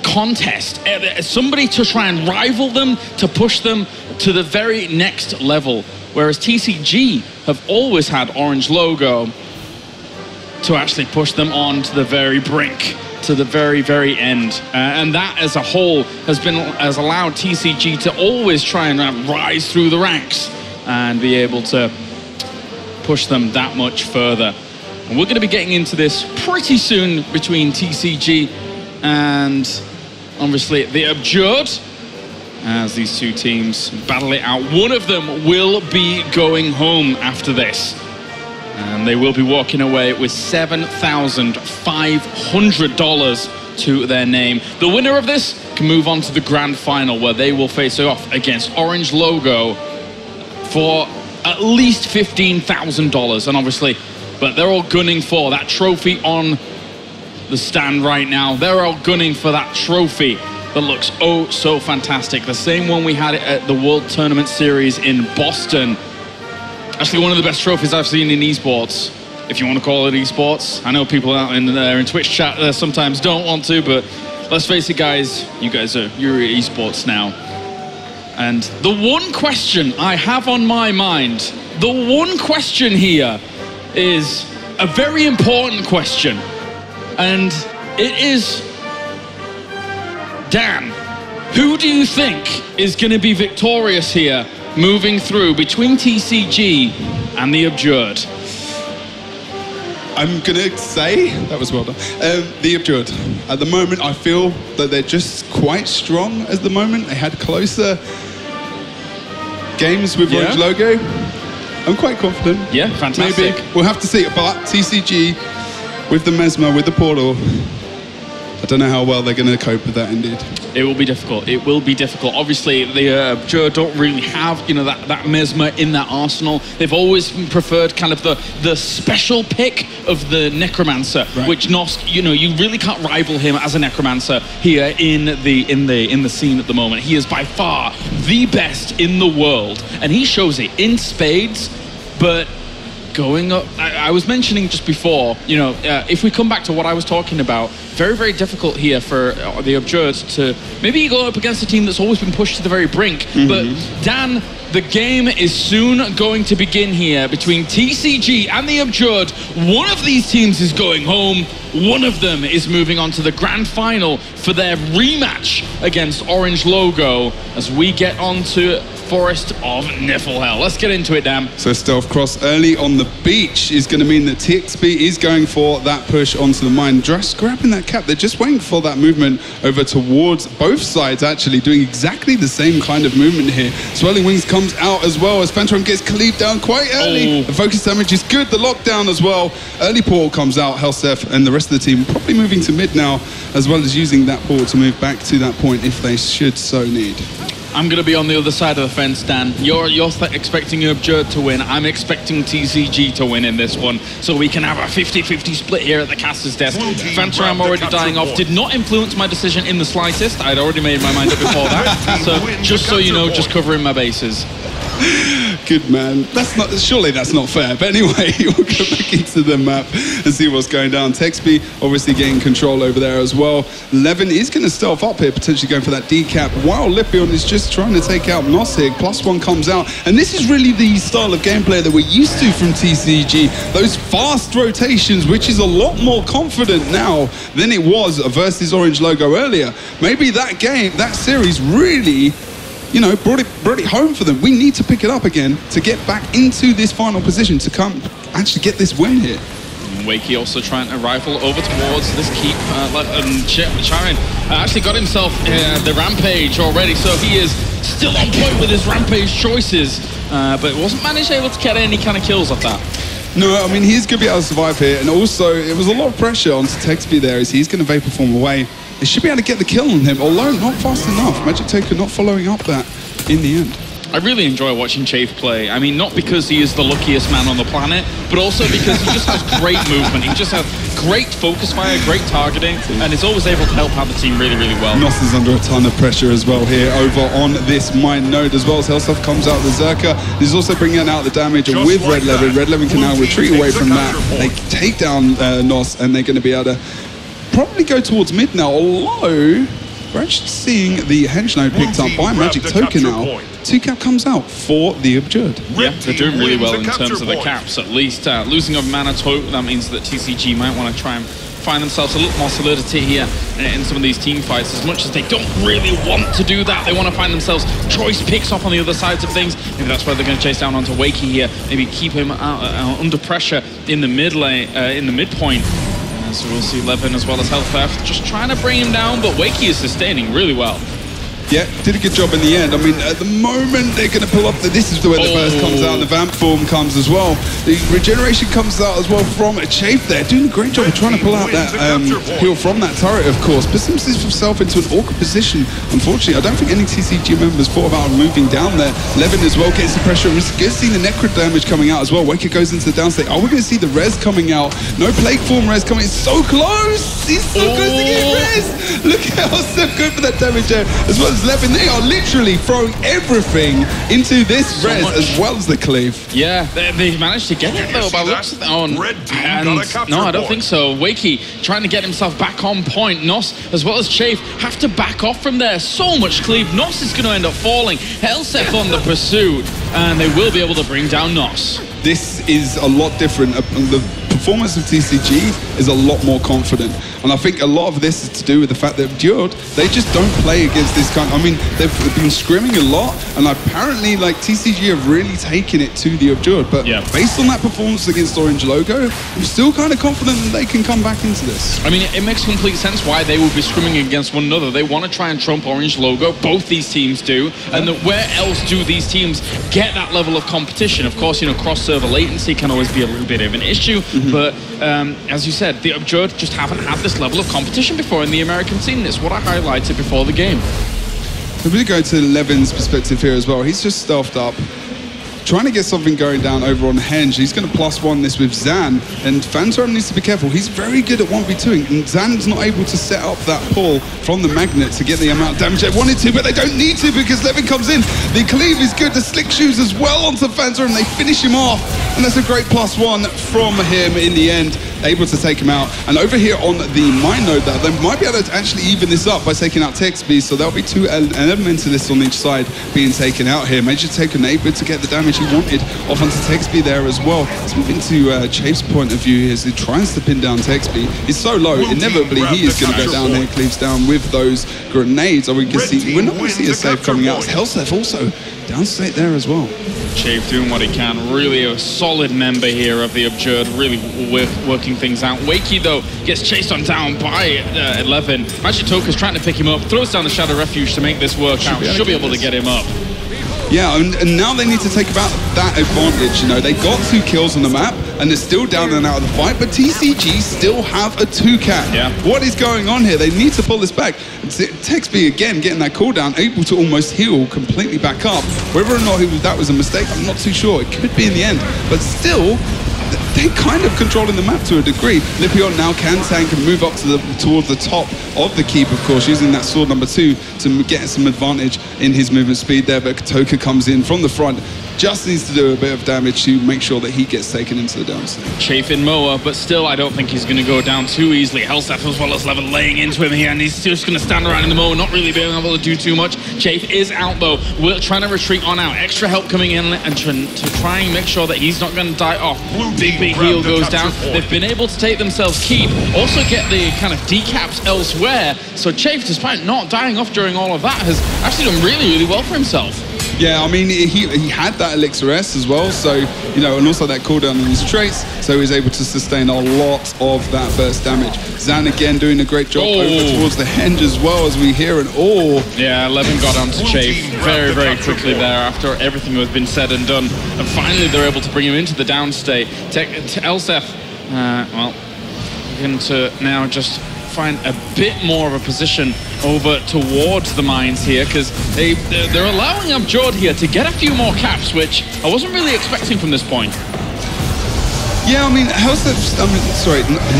[SPEAKER 2] contest. Somebody to try and rival them, to push them to the very next level. Whereas TCG have always had Orange Logo to actually push them on to the very brink, to the very, very end. And that as a whole has allowed TCG to always try and rise through the ranks and be able to push them that much further. And we're going to be getting into this pretty soon between TCG and obviously the Abjured, as these two teams battle it out. One of them will be going home after this, and they will be walking away with $7,500 to their name. The winner of this can move on to the grand final, where they will face off against Orange Logo for at least $15,000. And obviously, but they're all gunning for that trophy on the stand right now. They're all gunning for that trophy that looks oh so fantastic. The same one we had at the World Tournament Series in Boston. Actually, one of the best trophies I've seen in esports, if you want to call it esports. I know people out in Twitch chat sometimes don't want to, but let's face it, guys, you're esports now. And the one question I have on my mind, the one question here is a very important question. And it is, Dan, who do you think is going to be victorious here moving through between TCG and the Abjured?
[SPEAKER 3] I'm going to say, that was well done, the Abjured. At the moment, I feel that they're just quite strong at the moment. They had closer games with Orange Logo. I'm quite confident.
[SPEAKER 2] Yeah, fantastic.
[SPEAKER 3] Maybe. We'll have to see. But TCG, with the Mesmer, with the Portal, I don't know how well they're going to cope with that indeed.
[SPEAKER 2] It will be difficult. It will be difficult. Obviously, the Abjured don't really have, that Mesmer in their arsenal. They've always preferred kind of the special pick of the Necromancer, right, which Nosk, you really can't rival him as a Necromancer here in the scene at the moment. He is by far the best in the world, and he shows it in spades. But going up, I was mentioning just before, if we come back to what I was talking about, very, very difficult here for the Abjured to maybe go up against a team that's always been pushed to the very brink. Mm-hmm. But Dan, The game is soon going to begin here between TCG and the Absurd. One of these teams is going home. One of them is moving on to the grand final for their rematch against Orange Logo as we get on to Forest of Niflhel. Let's get into it, Dan.
[SPEAKER 3] So Stealth Cross early on the beach is going to mean that TXP is going for that push onto the mine, just grabbing that cap. They're just waiting for that movement over towards both sides, actually doing exactly the same kind of movement here. Swirling Wings comes out as well as Phantom gets cleaved down quite early. The focus damage is good, the lockdown as well. Early portal comes out, Helsef and the rest of the team probably moving to mid now, as well as using that portal to move back to that point if they should so need.
[SPEAKER 2] I'm going to be on the other side of the fence, Dan. You're expecting Absurd to win. I'm expecting TCG to win in this one. So we can have a 50-50 split here at the caster's desk. Phantom already dying off. Did not influence my decision in the slightest. I'd already made my mind up before that. So just so you know, just covering my bases.
[SPEAKER 3] Good man. Surely that's not fair. But anyway, we'll go back into the map and see what's going down. Texby obviously getting control over there as well. Levin is going to stealth up here, potentially going for that decap, while Lipion is just trying to take out Nosig. +1 comes out. And this is really the style of gameplay that we're used to from TCG. Those fast rotations, which is a lot more confident now than it was versus Orange Logo earlier. Maybe that game, that series really, you know, brought it home for them. We need to pick it up again to get back into this final position to come actually get this win here.
[SPEAKER 2] Wakey also trying to rifle over towards this keep. Charin actually got himself the rampage already, so he is still on point with his rampage choices, but wasn't able to get any kind of kills off that.
[SPEAKER 3] No, I mean, he's going to be able to survive here, and also it was a lot of pressure onto Texby there as he's going to Vapor Form away. They should be able to get the kill on him, although not fast enough. Magic Taker not following up that in the end.
[SPEAKER 2] I really enjoy watching Chafe play. I mean, not because he is the luckiest man on the planet, but also because he just has great movement. He just has great focus fire, great targeting, and is always able to help out the team really, really well.
[SPEAKER 3] Nos is under a ton of pressure as well here over on this mine node as well as Hellstuff comes out. The Zerka is also bringing out the damage just with Red Levin. Red Levin can now retreat away from that. They take down Nos, and they're going to be able to probably go towards mid now, although we're actually seeing the Hench node picked up by Magic Token now. 2-cap comes out for the Absurd.
[SPEAKER 2] Yeah, they're doing really well in terms of the caps, at least. Losing of Mana Tote, that means that TCG might want to try and find themselves a little more solidity here in some of these team fights. As much as they don't really want to do that, they want to find themselves choice picks off on the other sides of things. Maybe that's why they're going to chase down onto Wakey here. Maybe keep him under pressure in the mid lane, in the midpoint. So we'll see Levin as well as Helltheft just trying to bring him down, but Wakey is sustaining really well.
[SPEAKER 3] Yeah, did a good job in the end. I mean, at the moment, they're going to pull up this is the way the burst comes out, and the vamp form comes as well. The regeneration comes out as well from a Chafe there, doing a great job of trying to pull out that heal from that turret, of course. Puts himself into an awkward position. Unfortunately, I don't think any TCG members thought about moving down there. Levin as well gets the pressure. We're going to see the Necro damage coming out as well. Waker goes into the downstate. Are we going to see the res coming out? No plague form res coming. It's so close! He's so close to getting res! Look at how Seth go for that damage there, as well as Levin. They are literally throwing everything into this res as well as the cleave.
[SPEAKER 2] Yeah, they managed to get it though by looks of no, I don't think so. Wakey trying to get himself back on point. Nos as well as Chafe have to back off from there. So much cleave. Nos is going to end up falling. Hellseth on the pursuit, and they will be able to bring down Nos.
[SPEAKER 3] This is a lot different. The performance of TCG is a lot more confident. And I think a lot of this is to do with the fact that Absurd, they just don't play against this kind. I mean, they've been scrimming a lot, and apparently, like, TCG have really taken it to the Absurd. But based on that performance against Orange Logo, I'm still kind of confident that they can come back into this.
[SPEAKER 2] I mean, it makes complete sense why they would be scrimming against one another. They want to try and trump Orange Logo. Both these teams do. And where else do these teams get that level of competition? Of course, you know, cross-server latency can always be a little bit of an issue. But as you said, the Absurd just haven't had this level of competition before in the American scene. That's what I highlighted before the game.
[SPEAKER 3] If we go to Levin's perspective here as well, he's just stealthed up, trying to get something going down over on Henge. He's going to +1 this with Zan, and Phantom needs to be careful. He's very good at 1v2ing, and Zan's not able to set up that pull from the magnet to get the amount of damage they wanted to, but they don't need to because Levin comes in. The cleave is good, the slick shoes as well onto Phantom, and they finish him off, and that's a great +1 from him in the end. able to take him out. And over here on the mine node, that they might be able to actually even this up by taking out Texby. So there'll be two elementalists on each side being taken out here. Major Token able to get the damage he wanted off onto Texby there as well. Let's move into Chafe's point of view as he tries to pin down Texby. He's so low, inevitably he is going to go down here, cleaves down with those grenades. Or we can see, we're not going to see a save coming out. Hellseth also down state there as well.
[SPEAKER 2] Chafe doing what he can, really a solid member here of the Absurd, really working things out. Wakey though gets chased on down by 11. Magic Toka's trying to pick him up, throws down the Shadow Refuge to make this work out. Should be able to get him up.
[SPEAKER 3] Yeah, and now they need to take about that advantage. You know, they got 2 kills on the map, and they're still down and out of the fight, but TCG still have a 2-cap.
[SPEAKER 2] Yeah.
[SPEAKER 3] What is going on here? They need to pull this back. Texby, again, getting that cooldown, able to almost heal completely back up. Whether or not that was a mistake, I'm not too sure. It could be in the end, but still, they're kind of controlling the map to a degree. Lipion now can tank and move up to towards the top of the keep, of course, using that sword number 2 to get some advantage in his movement speed there. But Toka comes in from the front, just needs to do a bit of damage to make sure that he gets taken into the downside.
[SPEAKER 2] Chafe in Moa, but still I don't think he's going to go down too easily. Hellseth as well as Level laying into him here, and he's just going to stand around in the Moa, not really being able to do too much. Chafe is out though. We're trying to retreat on out. Extra help coming in and to try and make sure that he's not going to die off. Big heal goes down. They've been able to take themselves keep, also get the kind of decaps elsewhere. So Chafe, despite not dying off during all of that, has actually done really, really well for himself.
[SPEAKER 3] Yeah, I mean, he had that Elixir S as well, so, you know, and also that cooldown on his traits, so he was able to sustain a lot of that burst damage. Zan again doing a great job over towards the Henge as well, as we hear an
[SPEAKER 2] Yeah, 11 got onto Chafe very, very quickly there after everything has been said and done. And finally they're able to bring him into the downstate. Hellseth, well, going to now just find a bit more of a position over towards the mines here, because they're allowing Abjord here to get a few more caps, which I wasn't really expecting from this point.
[SPEAKER 3] Yeah, I mean,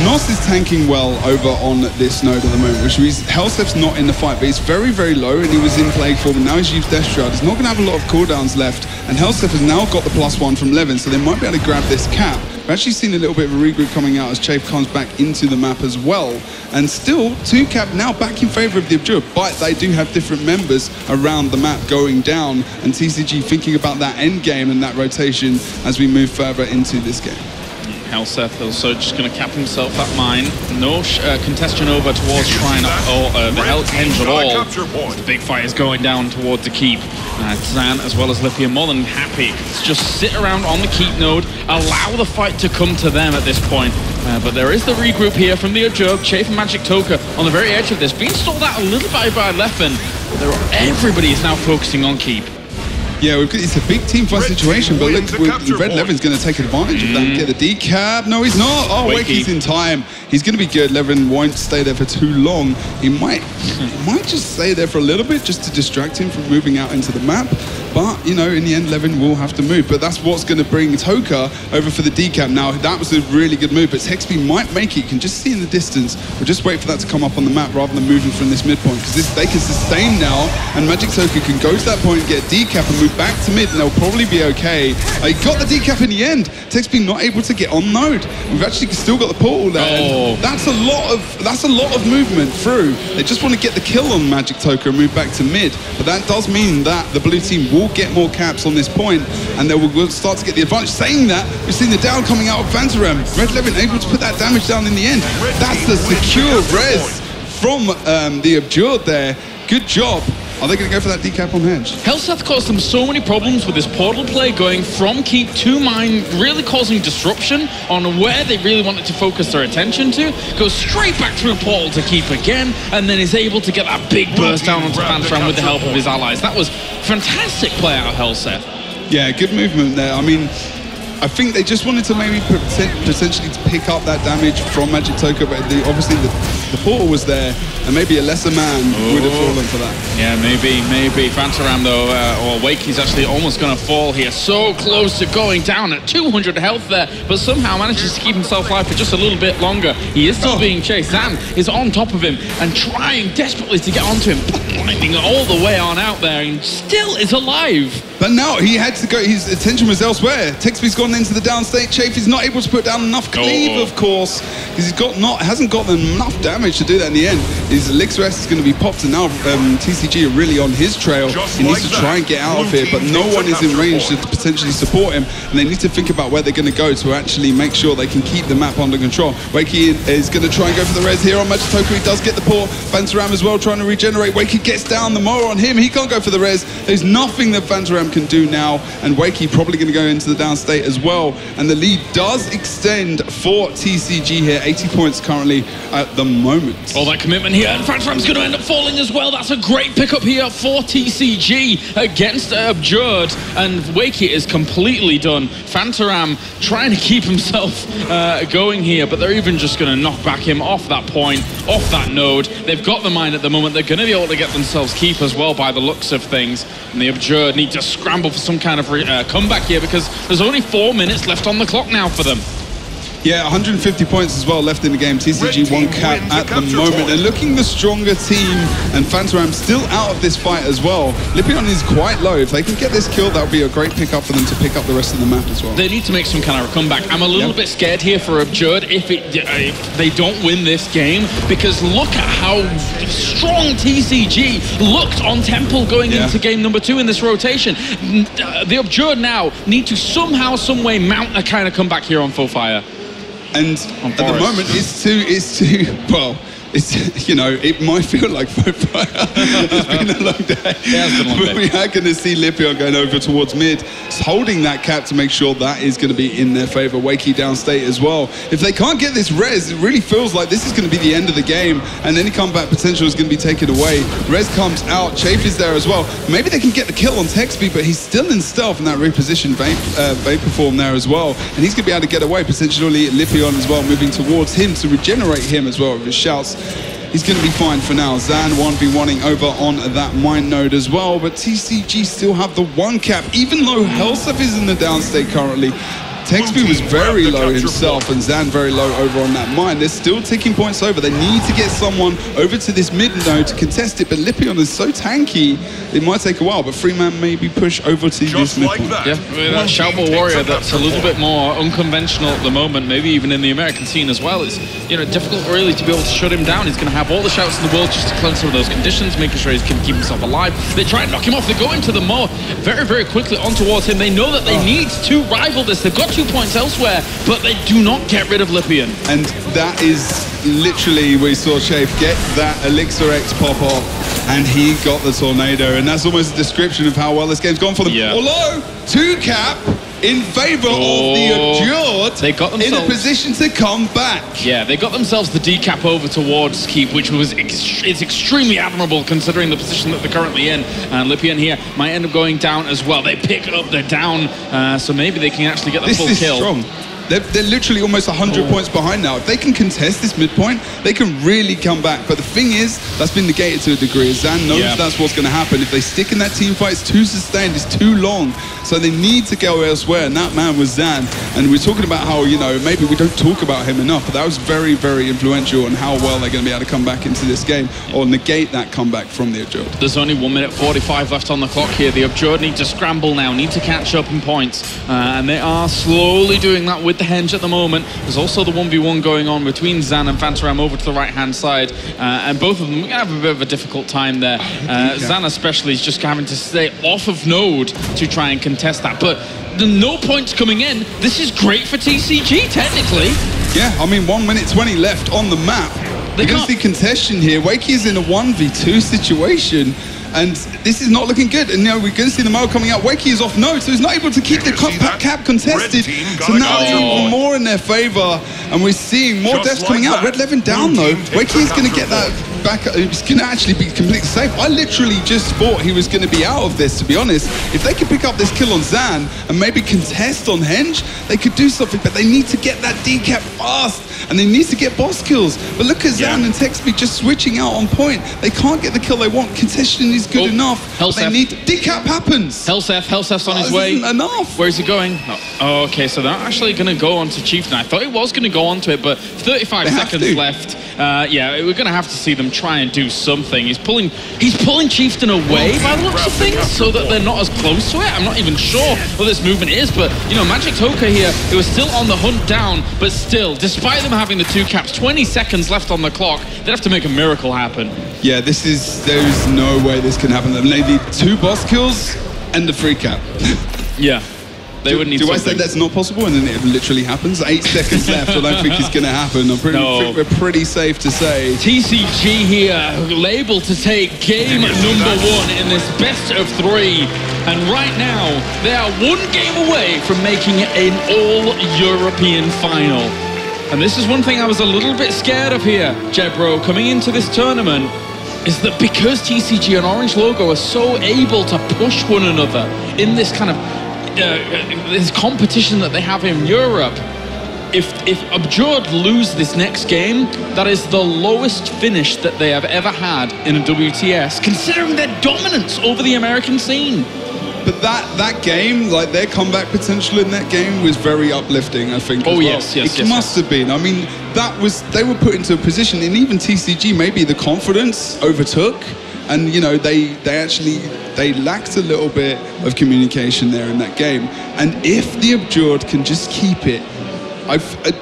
[SPEAKER 3] Nos is tanking well over on this node at the moment, which means Hellseth's not in the fight, but he's very, very low, and he was in Plague Form, and now he's used Death Shroud. He's not going to have a lot of cooldowns left, and Hellseth has now got the +1 from Levin, so they might be able to grab this cap. We've actually seen a little bit of a regroup coming out as Chafe comes back into the map as well, and still 2-cap now back in favor of the Abjure, but they do have different members around the map going down, and TCG thinking about that end game and that rotation as we move further into this game.
[SPEAKER 2] Hellseth also just going to cap himself that mine. No contestation over towards Shrine or the Henge at all. The big fight is going down towards the keep. Zan as well as Lipia more than happy to just sit around on the keep node, allow the fight to come to them at this point. But there is the regroup here from the Abjure. Chafe and Magic Toka on the very edge of this, being stalled out a little bit by Leffen. Everybody is now focusing on keep.
[SPEAKER 3] Yeah, it's a big team fight situation, but look, Red Levin's going to take advantage of that and get the decap. No, he's not. Oh, Wakey's in time. He's going to be good. Levin won't stay there for too long. He might just stay there for a little bit just to distract him from moving out into the map. But, you know, in the end, Levin will have to move. But that's what's going to bring Toka over for the decap. Now, that was a really good move, but Texby might make it. You can just see in the distance. We'll just wait for that to come up on the map rather than moving from this midpoint, because they can sustain now, and Magic Toka can go to that point, get decap, and move back to mid, and they'll probably be okay. He got the decap in the end. Texby not able to get on node. We've actually still got the portal there. That's a lot of movement through. They just want to get the kill on Magic Toka and move back to mid. But that does mean that the blue team will get more caps on this point, and they will start to get the advantage. Saying that, we've seen the down coming out of Phantarem. Red Levin able to put that damage down in the end. That's the secure res from the Abjure there. Good job. Are they going to go for that decap on Henge?
[SPEAKER 2] Hellseth caused them so many problems with this portal play, going from keep to mine, really causing disruption on where they really wanted to focus their attention to. Goes straight back through portal to keep again, and then is able to get that big burst down onto Phantarem with the help of his allies. That was fantastic play out of Hellseth.
[SPEAKER 3] Yeah, good movement there. I mean, I think they just wanted to maybe potentially pick up that damage from Magic Toka, but obviously the portal was there, and maybe a lesser man would have fallen for that.
[SPEAKER 2] Yeah, maybe. Phantarem though, or Wakey's actually almost going to fall here. So close to going down at 200 health there, but somehow manages to keep himself alive for just a little bit longer. He is still being chased. Zan is on top of him and trying desperately to get onto him, blinding all the way on out there, and still is alive.
[SPEAKER 3] But now he had to go, his attention was elsewhere. Texby's gone into the downstate. Chafe is not able to put down enough cleave, of course, because hasn't got enough damage to do that in the end. His Elixir S is going to be popped, and now TCG are really on his trail. He needs to try and get out of here, but no one is in range to potentially support him, and they need to think about where they're going to go to actually make sure they can keep the map under control. Wakey is going to try and go for the res here on Magitoku. He does get the port. Fantaram as well trying to regenerate. Wakey gets down, the more on him. He can't go for the res. There's nothing that Fantaram can do now, and Wakey probably going to go into the downstate as well, and the lead does extend for TCG here. 80 points currently at the moment.
[SPEAKER 2] All that commitment here, and Fantaram's going to end up falling as well. That's a great pickup here for TCG against Abjurd, and Wakey is completely done. Fantaram trying to keep himself going here, but they're even just going to knock back him off that point, off that node. They've got the mine at the moment. They're going to be able to get themselves keep as well by the looks of things, and the Abjurd need to scramble for some kind of comeback here, because there's only 4 minutes left on the clock now for them.
[SPEAKER 3] Yeah, 150 points as well left in the game. TCG 1 cap at the moment. And looking the stronger team, and Fantaram still out of this fight as well. Lipion is quite low. If they can get this kill, that would be a great pickup for them to pick up the rest of the map as well.
[SPEAKER 2] They need to make some kind of a comeback. I'm a little bit scared here for Abjurd if they don't win this game, because look at how strong TCG looked on Temple going into game number 2 in this rotation. The Abjurd now need to somehow, some way mount a kind of comeback here on Fofire.
[SPEAKER 3] And at the moment, it's too well, it's, you know, it might feel like Fofire. It's been a long day. But we are going to see Lipion going over towards mid, holding that cap to make sure that is going to be in their favor. Wakey downstate as well. If they can't get this res, it really feels like this is going to be the end of the game, and any comeback potential is going to be taken away. Res comes out, Chafe is there as well. Maybe they can get the kill on Texby, but he's still in stealth in that repositioned Vapor Form there as well, and he's going to be able to get away. Potentially Lipion as well, moving towards him to regenerate him as well with his shouts. He's going to be fine for now. Zan 1v1ing over on that mine node as well, but TCG still have the 1 cap, even though Helseth is in the downstate currently. Texby was very low himself, and Zan very low over on that mine. They're still ticking points over. They need to get someone over to this mid node to contest it, but Lipion is so tanky, it might take a while, but Freeman maybe push over to this mid point.
[SPEAKER 2] Yeah, with that Shoutball Warrior that's a little bit more unconventional at the moment, maybe even in the American scene as well. It's, you know, difficult really to be able to shut him down. He's going to have all the shouts in the world just to cleanse some of those conditions, making sure he can keep himself alive. They try and knock him off. They go into the more very, very quickly on towards him. They know that they need to rival this. They've got 2 points elsewhere, but they do not get rid of Lipion.
[SPEAKER 3] And that is literally, we saw Chafe get that Elixir X pop off, and he got the tornado, and that's almost a description of how well this game's gone for them. Although 2 cap in favor of the Abjurd,
[SPEAKER 2] they got themselves
[SPEAKER 3] in a position to come back.
[SPEAKER 2] Yeah, they got themselves the decap over towards keep, which was it's extremely admirable considering the position that they're currently in. And Lipion here might end up going down as well. They pick up the down, so maybe they can actually get the full kill.
[SPEAKER 3] This is strong. They're literally almost 100 points behind now. If they can contest this midpoint, they can really come back. But the thing is, that's been negated to a degree. Zan knows that's what's going to happen. If they stick in that team fight, it's too sustained, it's too long. So they need to go elsewhere, and that man was Zan. And we're talking about how, you know, maybe we don't talk about him enough, but that was very, very influential on how well they're going to be able to come back into this game or negate that comeback from the Abjurd.
[SPEAKER 2] There's only 1 minute 45 left on the clock here. The Abjurd need to scramble now, need to catch up in points. And they are slowly doing that with the Henge at the moment. There's also the 1v1 going on between Zan and Fantaram over to the right-hand side. And both of them are going to have a bit of a difficult time there. Zan especially is just having to stay off of node to try and contest that. But the no points coming in, this is great for TCG, technically.
[SPEAKER 3] Yeah, I mean, 1 minute 20 left on the map. You're going to see contention here. Wakey is in a 1v2 situation, and this is not looking good. And, you know, we're going to see the Mo coming out. Wakey is off node, so he's not able to keep the cap contested. So now it's even more in their favor, and we're seeing more deaths coming out. Red 11 down, though. Wakey is going to get that back. It's going to actually be completely safe. I literally just thought he was going to be out of this, to be honest. If they could pick up this kill on Zan and maybe contest on Henge, they could do something, but they need to get that decap fast. and they need to get boss kills. But look at Zan and Texby just switching out on point. They can't get the kill they want. Contention is good enough. They need decap happens.
[SPEAKER 2] Hellseth on his way.
[SPEAKER 3] Isn't enough.
[SPEAKER 2] Where is he going? Oh, okay, so they're actually going to go on to Chieftain. I thought he was going to go on to it, but 35 seconds left. Yeah, we're going to have to see them try and do something. He's pulling Chieftain away by the looks of things, so that they're not as close to it. I'm not even sure what this movement is, but you know, Magic Toka here, it was still on the hunt down, but still, despite them having the 2 caps, 20 seconds left on the clock, they'd have to make a miracle happen.
[SPEAKER 3] Yeah, there's no way this can happen. They need 2 boss kills and the 3 cap.
[SPEAKER 2] Yeah. They would need
[SPEAKER 3] Do
[SPEAKER 2] something.
[SPEAKER 3] I say that's not possible and then it literally happens? 8 seconds left. I don't think it's going to happen. I think we're pretty safe to say.
[SPEAKER 2] TCG here, labeled to take game number 1 in this best of 3. And right now, they are 1 game away from making it an all-European final. And this is one thing I was a little bit scared of here, Jebro, coming into this tournament, is that because TCG and Orange Logo are so able to push one another in this kind of this competition that they have in Europe, if Abjurd lose this next game, that is the lowest finish that they have ever had in a WTS, considering their dominance over the American scene.
[SPEAKER 3] But that game, like their comeback potential in that game was very uplifting, I think.
[SPEAKER 2] Oh,
[SPEAKER 3] yes. It must have been. I mean, they were put into a position, and even TCG, maybe the confidence overtook. And, you know, they lacked a little bit of communication there in that game. And if the Abjurd can just keep it,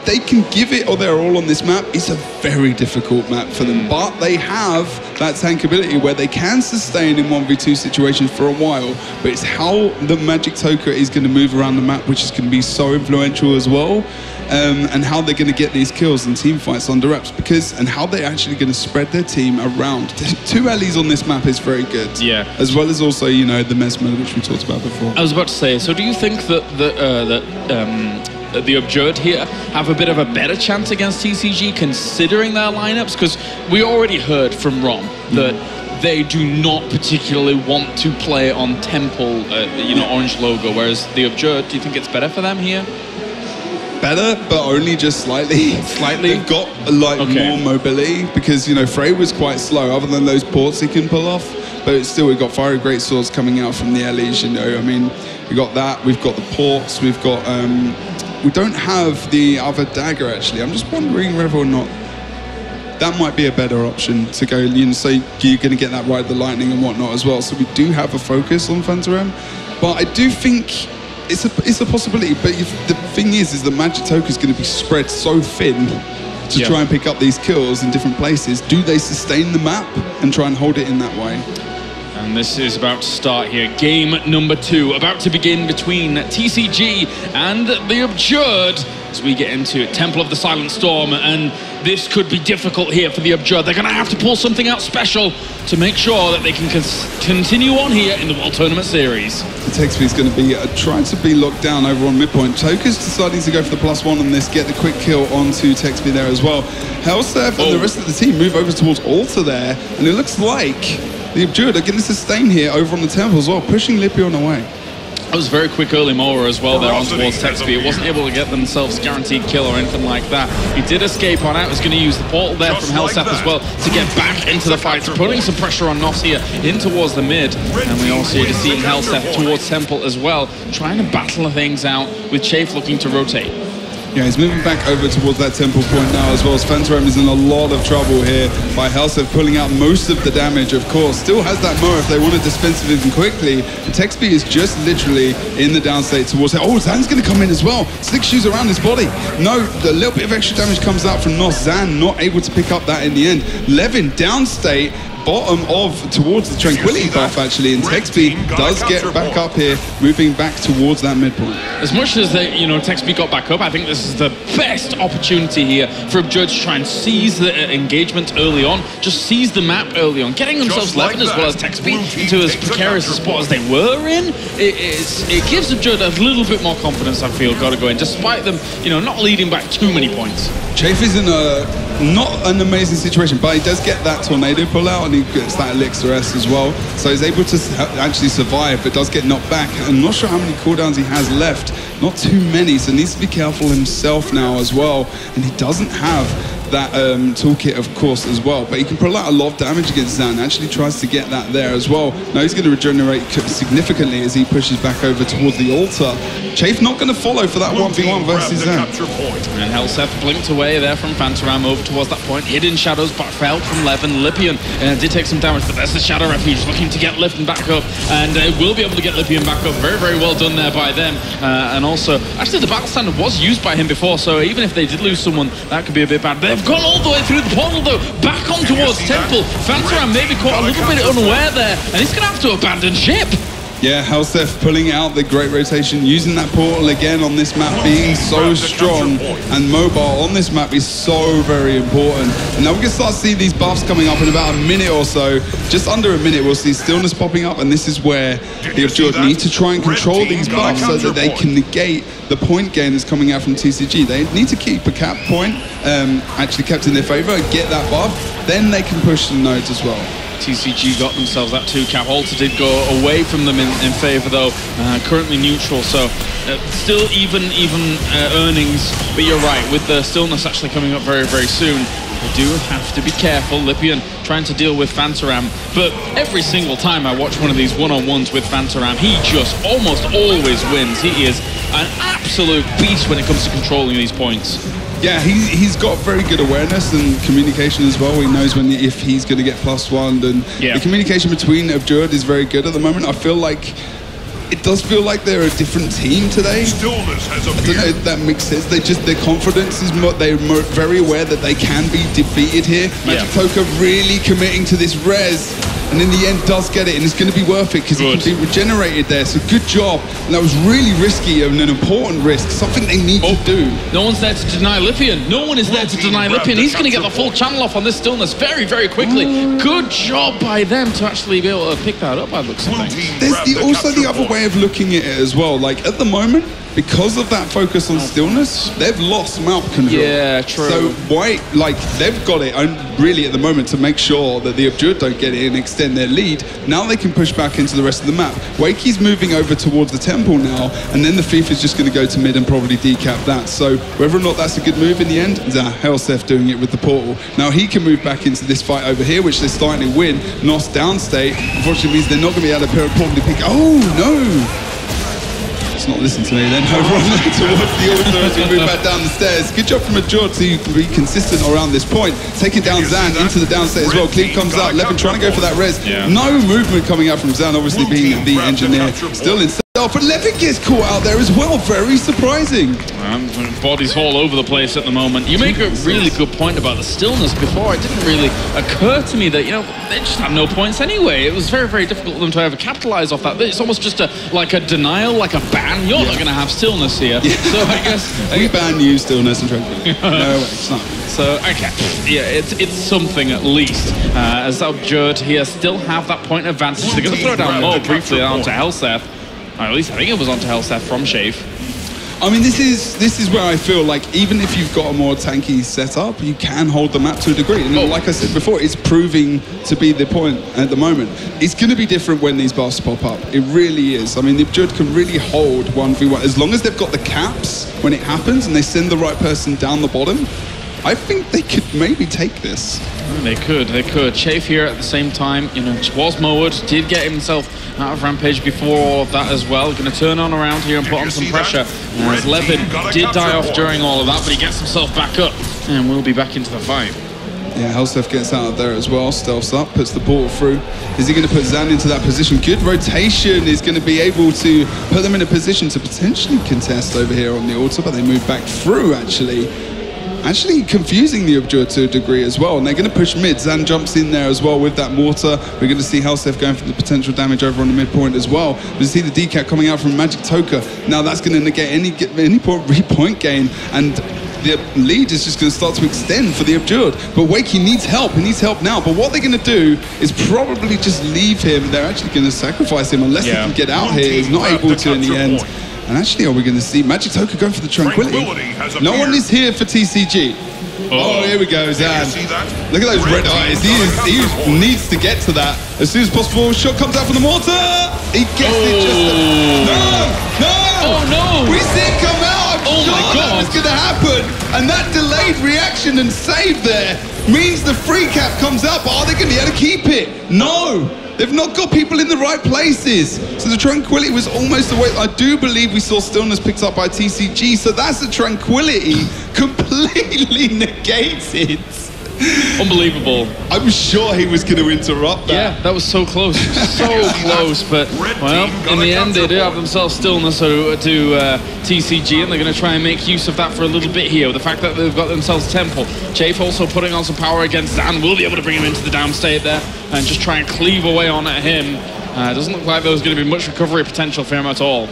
[SPEAKER 3] they can give it, or they're all on this map. It's a very difficult map for them. But they have that tank ability where they can sustain in 1v2 situations for a while. But it's how the Magic Toka is going to move around the map, which is going to be so influential as well. And how they're going to get these kills and team fights under wraps, and how they're actually going to spread their team around. 2 allies on this map is very good.
[SPEAKER 2] Yeah.
[SPEAKER 3] As well as also, you know, the Mesmer, which we talked about before.
[SPEAKER 2] I was about to say, so do you think that the Abjurd here have a bit of a better chance against TCG considering their lineups? Because we already heard from Rom that they do not particularly want to play on Temple, Orange Logo, whereas the Abjurd, do you think it's better for them here?
[SPEAKER 3] Better, but only just slightly.
[SPEAKER 2] Slightly?
[SPEAKER 3] They've got more mobility because, you know, Frey was quite slow other than those ports he can pull off. But still, we've got fiery great swords coming out from the allies, you know. I mean, we got that, we've got the ports, we've got... we don't have the other dagger, actually. I'm just wondering whether or not that might be a better option to go, you know, so you're going to get that right, the lightning and whatnot as well. So we do have a focus on Phantom, but I do think it's a possibility. But the thing is the Magic Toka is going to be spread so thin to try and pick up these kills in different places. Do they sustain the map and try and hold it in that way?
[SPEAKER 2] And this is about to start here. Game number 2 about to begin between TCG and the Abjurd as we get into Temple of the Silent Storm. And this could be difficult here for the Abjurd. They're going to have to pull something out special to make sure that they can continue on here in the World Tournament Series.
[SPEAKER 3] The Texby is going to be trying to be locked down over on midpoint. Toka's deciding to go for the +1 on this, get the quick kill onto Texby there as well. Hellseth and the rest of the team move over towards Altar there, and it looks like the Abjurd are getting to sustain here over on the Temple as well, pushing Lipion away.
[SPEAKER 2] That was a very quick early mower as well there on towards Texby. It wasn't able to get themselves a guaranteed kill or anything like that. He did escape on out. He's going to use the portal there from Hellseth as well to get back into the fight, putting some pressure on Nos here in towards the mid. And we also see Hellseth towards Temple as well, trying to battle things out with Chafe looking to rotate.
[SPEAKER 3] Yeah, he's moving back over towards that Temple point now as well, as Phantom is in a lot of trouble here by Hellseth pulling out most of the damage, of course. Still has that Mo if they want to dispense it even quickly. And Texby is just literally in the downstate towards it. Oh, Zan's going to come in as well. Slick shoes around his body. No, a little bit of extra damage comes out from Nos. Zan not able to pick up that in the end. Levin downstate, bottom of towards the Tranquility buff actually, and Texby does get back up here, moving back towards that midpoint.
[SPEAKER 2] As much as Texby got back up, I think this is the best opportunity here for Abjurd to try and seize the engagement early on, just seize the map early on, getting themselves Levin as well as Texby into as precarious a spot as they were in. It gives Abjurd a little bit more confidence, I feel, got to go in, despite them, not leading back too many points.
[SPEAKER 3] Chafe is in not an amazing situation, but he does get that tornado pull out and he gets that Elixir S as well. So he's able to actually survive, but does get knocked back. I'm not sure how many cooldowns he has left. not too many, so needs to be careful himself now as well. And he doesn't have that toolkit, of course, as well, but he can pull out a lot of damage against Zan. Actually tries to get that there as well. Now he's going to regenerate significantly as he pushes back over towards the altar. Chafe not going to follow for that 1v1 versus Zan.
[SPEAKER 2] And Helseth blinked away there from Fantaram over towards that point. Hidden shadows, but fell from Levin. Lippian did take some damage, but there's the Shadow Refuge looking to get Lippian back up, and will be able to get Lippian back up. Very, very well done there by them. And also, actually the battle standard was used by him before, so even if they did lose someone, that could be a bit bad. They've gone all the way through the portal though, back on towards Temple. Fantaram maybe caught a little bit unaware there, and he's going to have to abandon ship.
[SPEAKER 3] Yeah, Helseth pulling out the great rotation, using that portal again on this map, being so strong and mobile on this map is so very important. And now we can start seeing these buffs coming up in about a minute or so. Just under a minute, we'll see Stillness popping up, and this is where the Abjord need to try and control these buffs so that they can negate the point gain that's coming out from TCG. They need to keep a cap point actually kept in their favor, get that buff, then they can push some nodes as well.
[SPEAKER 2] TCG got themselves that 2-cap. Alter did go away from them in favor though, currently neutral, so still even earnings, but you're right, with the Stillness actually coming up very, very soon, they do have to be careful. Lippian trying to deal with Fantaram, but every single time I watch one of these one-on-ones with Fantaram, he just almost always wins. He is an absolute beast when it comes to controlling these points.
[SPEAKER 3] Yeah, he's got very good awareness and communication as well. He knows if he's going to get +1, and the communication between Abjord is very good at the moment. I feel like it does feel like they're a different team today. I don't know if that makes sense. Their confidence is they're very aware that they can be defeated here. Magic Toka really committing to this res, and in the end does get it, and it's going to be worth it because it can be regenerated there. So good job, and that was really risky and an important risk, something they need to do.
[SPEAKER 2] No one's there to deny Lippian. No one is there to deny Lippian. He's going to get the full channel off on this Stillness very, very quickly. Good job by them to actually be able to pick that up by the looks of things.
[SPEAKER 3] There's also the other way of looking at it as well. Like at the moment, because of that focus on Stillness, they've lost map control.
[SPEAKER 2] Yeah, true.
[SPEAKER 3] So why, like, they've got it really at the moment to make sure that the Abjord don't get it and extend their lead. Now they can push back into the rest of the map. Wakey's moving over towards the temple now, and then the Thief is just going to go to mid and probably decap that. So whether or not that's a good move in the end, Helseth doing it with the portal. Now he can move back into this fight over here, which they're starting to win. Nos downstate, unfortunately, means they're not going to be able to probably pick. Oh no! Let's not listen to me then. Over on towards the altar as we move back down the stairs. Good job from Abjord to be consistent around this point. Taking down Zan into the downstate as well. Cleave comes out. Levin trying to go for that res. No movement coming out from Zan, obviously being the engineer. Still in stealth, but Levin gets caught out there as well. Very surprising.
[SPEAKER 2] Bodies all over the place at the moment. You make a really good point about the Stillness before. It didn't really occur to me that, you know, they just had no points anyway. It was very, very difficult for them to ever capitalize off that. It's almost just like a denial, like a ban. You're not going to have Stillness here. So I guess...
[SPEAKER 3] we ban you, Stillness and Tranquility. No way, it's not.
[SPEAKER 2] So, okay. Yeah, it's something at least. As Abjord here still have that point advantage. They're going to throw down more briefly onto Helseth. Or at least I think it was onto Helseth from Chafe.
[SPEAKER 3] I mean, this is where I feel like even if you've got a more tanky setup, you can hold the map to a degree. And like I said before, it's proving to be the point at the moment. It's going to be different when these buffs pop up. It really is. I mean, the Abjord can really hold 1v1. As long as they've got the caps when it happens and they send the right person down the bottom, I think they could maybe take this.
[SPEAKER 2] They could. Chafe here at the same time, you know, was mowed, did get himself out of Rampage before all of that as well. Going to turn on around here and put on some pressure. As Levin did die off during all of that, but he gets himself back up and will be back into the fight.
[SPEAKER 3] Yeah, Helseth gets out of there as well, stealths up, puts the portal through. Is he going to put Zan into that position? Good rotation is going to be able to put them in a position to potentially contest over here on the altar, but they move back through actually confusing the Abjord to a degree as well, and they're going to push mid. Zan jumps in there as well with that mortar. We're going to see Helseth going for the potential damage over on the midpoint as well. We see the decat coming out from Magic Toka. Now that's going to negate any point gain, and the lead is just going to start to extend for the Abjord. But Wakey needs help. He needs help now. But what they're going to do is probably just leave him. They're actually going to sacrifice him unless he can get out here. He's not able to in the end. And actually, are we going to see Magic Toka going for the Tranquility? No one is here for TCG. Oh, here we go, Zan. Look at those red eyes. He needs to get to that as soon as possible. Shot comes out from the mortar. He gets it just... No! now!
[SPEAKER 2] Oh no!
[SPEAKER 3] We see it come out! I'm sure
[SPEAKER 2] my
[SPEAKER 3] that
[SPEAKER 2] God.
[SPEAKER 3] was gonna happen! And that delayed reaction and save there means the free cap comes out, but are they gonna be able to keep it? No! They've not got people in the right places. So the Tranquility was almost away. I do believe we saw Stillness picked up by TCG, so that's the Tranquility completely negated.
[SPEAKER 2] Unbelievable.
[SPEAKER 3] I'm sure he was going to interrupt that.
[SPEAKER 2] Yeah, that was so close. So close, but, well, in the end, they do have themselves Stillness to TCG, and they're going to try and make use of that for a little bit here. The fact that they've got themselves Temple. Chafe also putting on some power against Zan will be able to bring him into the down state there and just try and cleave away on at him. Doesn't look like there's going to be much recovery potential for him at all.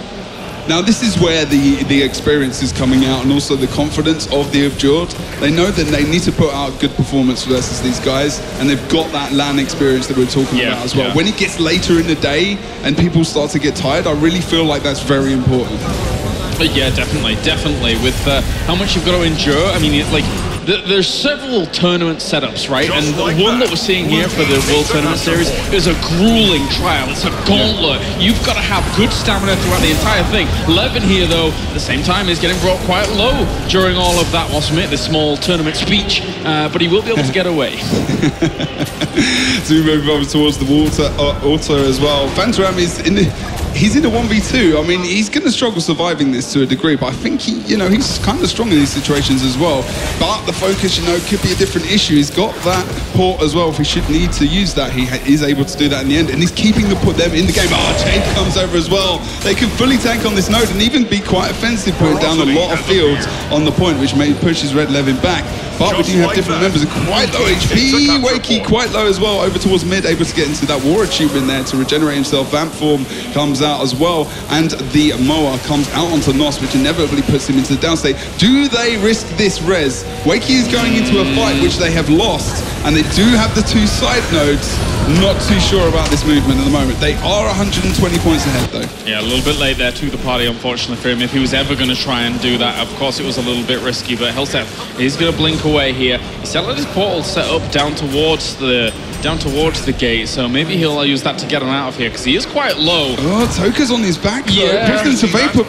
[SPEAKER 3] Now this is where the experience is coming out, and also the confidence of the Abjured. They know that they need to put out a good performance versus these guys, and they've got that LAN experience that we're talking about as well. When it gets later in the day and people start to get tired, I really feel like that's very important.
[SPEAKER 2] Yeah, definitely. With how much you've got to endure, I mean, like, there's several tournament setups, right? And the one that we're seeing here for the World Tournament Series is a grueling trial. It's a gauntlet. You've got to have good stamina throughout the entire thing. Levin here, though, at the same time, is getting brought quite low during all of that, wasn't it? This small tournament speech, but he will be able to get away.
[SPEAKER 3] So we move over towards the auto as well. Fantaram is in the... He's in a 1v2. I mean, he's going to struggle surviving this to a degree, but I think he's kind of strong in these situations as well. But the focus, could be a different issue. He's got that port as well. If he should need to use that, he is able to do that in the end, and he's keeping them in the game. Chafe comes over as well. They can fully tank on this node and even be quite offensive, putting down a lot of fields on the point, which pushes Red Levin back. But we do have different members, quite low HP. Wakey quite low as well, over towards mid, able to get into that war achievement there to regenerate himself. Vamp form comes out as well, and the Moa comes out onto Nos, which inevitably puts him into the downstate. Do they risk this res? Wakey is going into a fight which they have lost, and they do have the two side nodes. Not too sure about this movement at the moment. They are 120 points ahead though.
[SPEAKER 2] Yeah, a little bit late there to the party, unfortunately for him. If he was ever going to try and do that, of course it was a little bit risky, but Helseth is going to blink away here. He's still got his portal set up down towards the gate, so maybe he'll use that to get him out of here, because he is quite low.
[SPEAKER 3] Oh, Toka's on his back though.
[SPEAKER 2] Yeah.
[SPEAKER 3] Drifting to Vapor.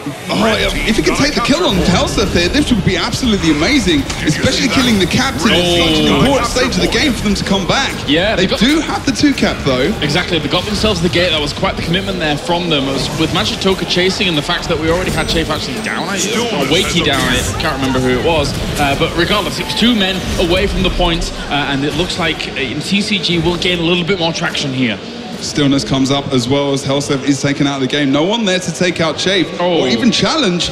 [SPEAKER 3] If he can take the kill on Helseth here, this would be absolutely amazing, especially killing the captain at such an important stage of the game for them to come back.
[SPEAKER 2] Yeah,
[SPEAKER 3] they do have the 2-cap though.
[SPEAKER 2] Exactly, they got themselves the gate. That was quite the commitment there from them. It was with Magic Toka chasing, and the fact that we already had Chafe actually down, or Wakey down, I can't remember who it was, but regardless, it was 2 men away from the point, and it looks like TCG will gain a little bit more traction here.
[SPEAKER 3] Stillness comes up as well as Helseth is taken out of the game. No one there to take out Chafe or even challenge.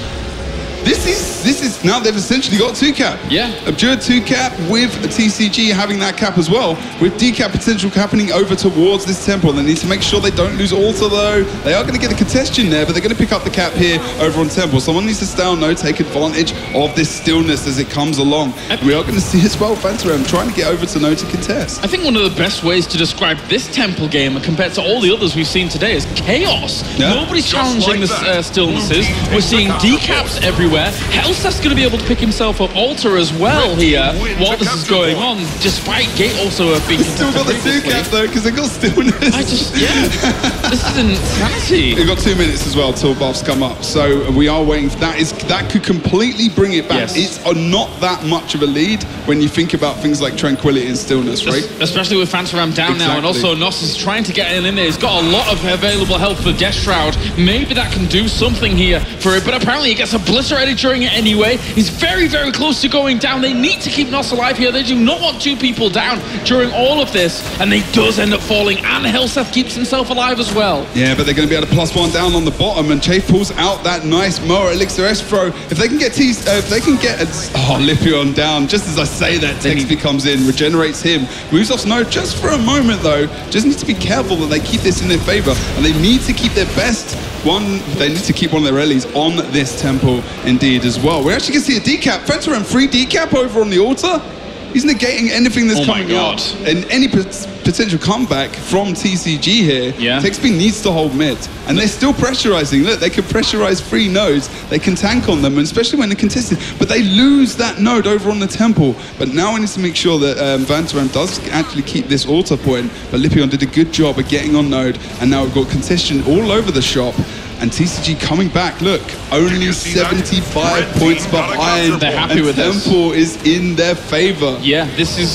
[SPEAKER 3] This is now they've essentially got 2-cap.
[SPEAKER 2] Yeah.
[SPEAKER 3] Abjured 2-cap with a TCG having that cap as well, with decap potential happening over towards this temple. They need to make sure they don't lose Altar though. They are going to get a contestation there, but they're going to pick up the cap here over on temple. Someone needs to stay on node, take advantage of this stillness as it comes along. And we are going to see as well Fantaram trying to get over to node to contest.
[SPEAKER 2] I think one of the best ways to describe this temple game compared to all the others we've seen today is chaos. Yeah. Nobody's challenging the stillnesses. We're seeing decaps everywhere. Helseth's going to be able to pick himself up Altar as well here while this is going on, despite Gate also being
[SPEAKER 3] still got the 2-cap though, because they got stillness.
[SPEAKER 2] This is insanity.
[SPEAKER 3] They've got 2 minutes as well till buffs come up, so we are waiting for that. That could completely bring it back. It's not that much of a lead when you think about things like Tranquility and Stillness, right?
[SPEAKER 2] Especially with Fantaram down now, and also Nos is trying to get in there. He's got a lot of available health for Death Shroud. Maybe that can do something here for it, but apparently he gets obliterated during it anyway. He's very, very close to going down. They need to keep Nos alive here. They do not want 2 people down during all of this, and they does end up falling, and Helseth keeps himself alive as well.
[SPEAKER 3] Yeah, but they're going to be able to +1 down on the bottom, and Chafe pulls out that nice Moa Elixir S throw. If they can get Lipion down, just as I say that, Texby comes in, regenerates him, moves off node just for a moment though. Just need to be careful that they keep this in their favor, and they need to keep their best they need to keep one of their rallies on this temple indeed as well. We're actually going to see a decap. Fantaram free decap over on the altar. He's negating anything that's coming out. And any potential comeback from TCG here, Texby needs to hold mid. And they're still pressurizing. Look, they can pressurize 3 nodes. They can tank on them, and especially when they're contested. But they lose that node over on the temple. But now we need to make sure that Fantaram does actually keep this altar point. But Lipion did a good job of getting on node. And now we've got contestation all over the shop. And TCG coming back, look, only 75 points behind.
[SPEAKER 2] They're happy with this.
[SPEAKER 3] Temple is in their favor.
[SPEAKER 2] Yeah, this is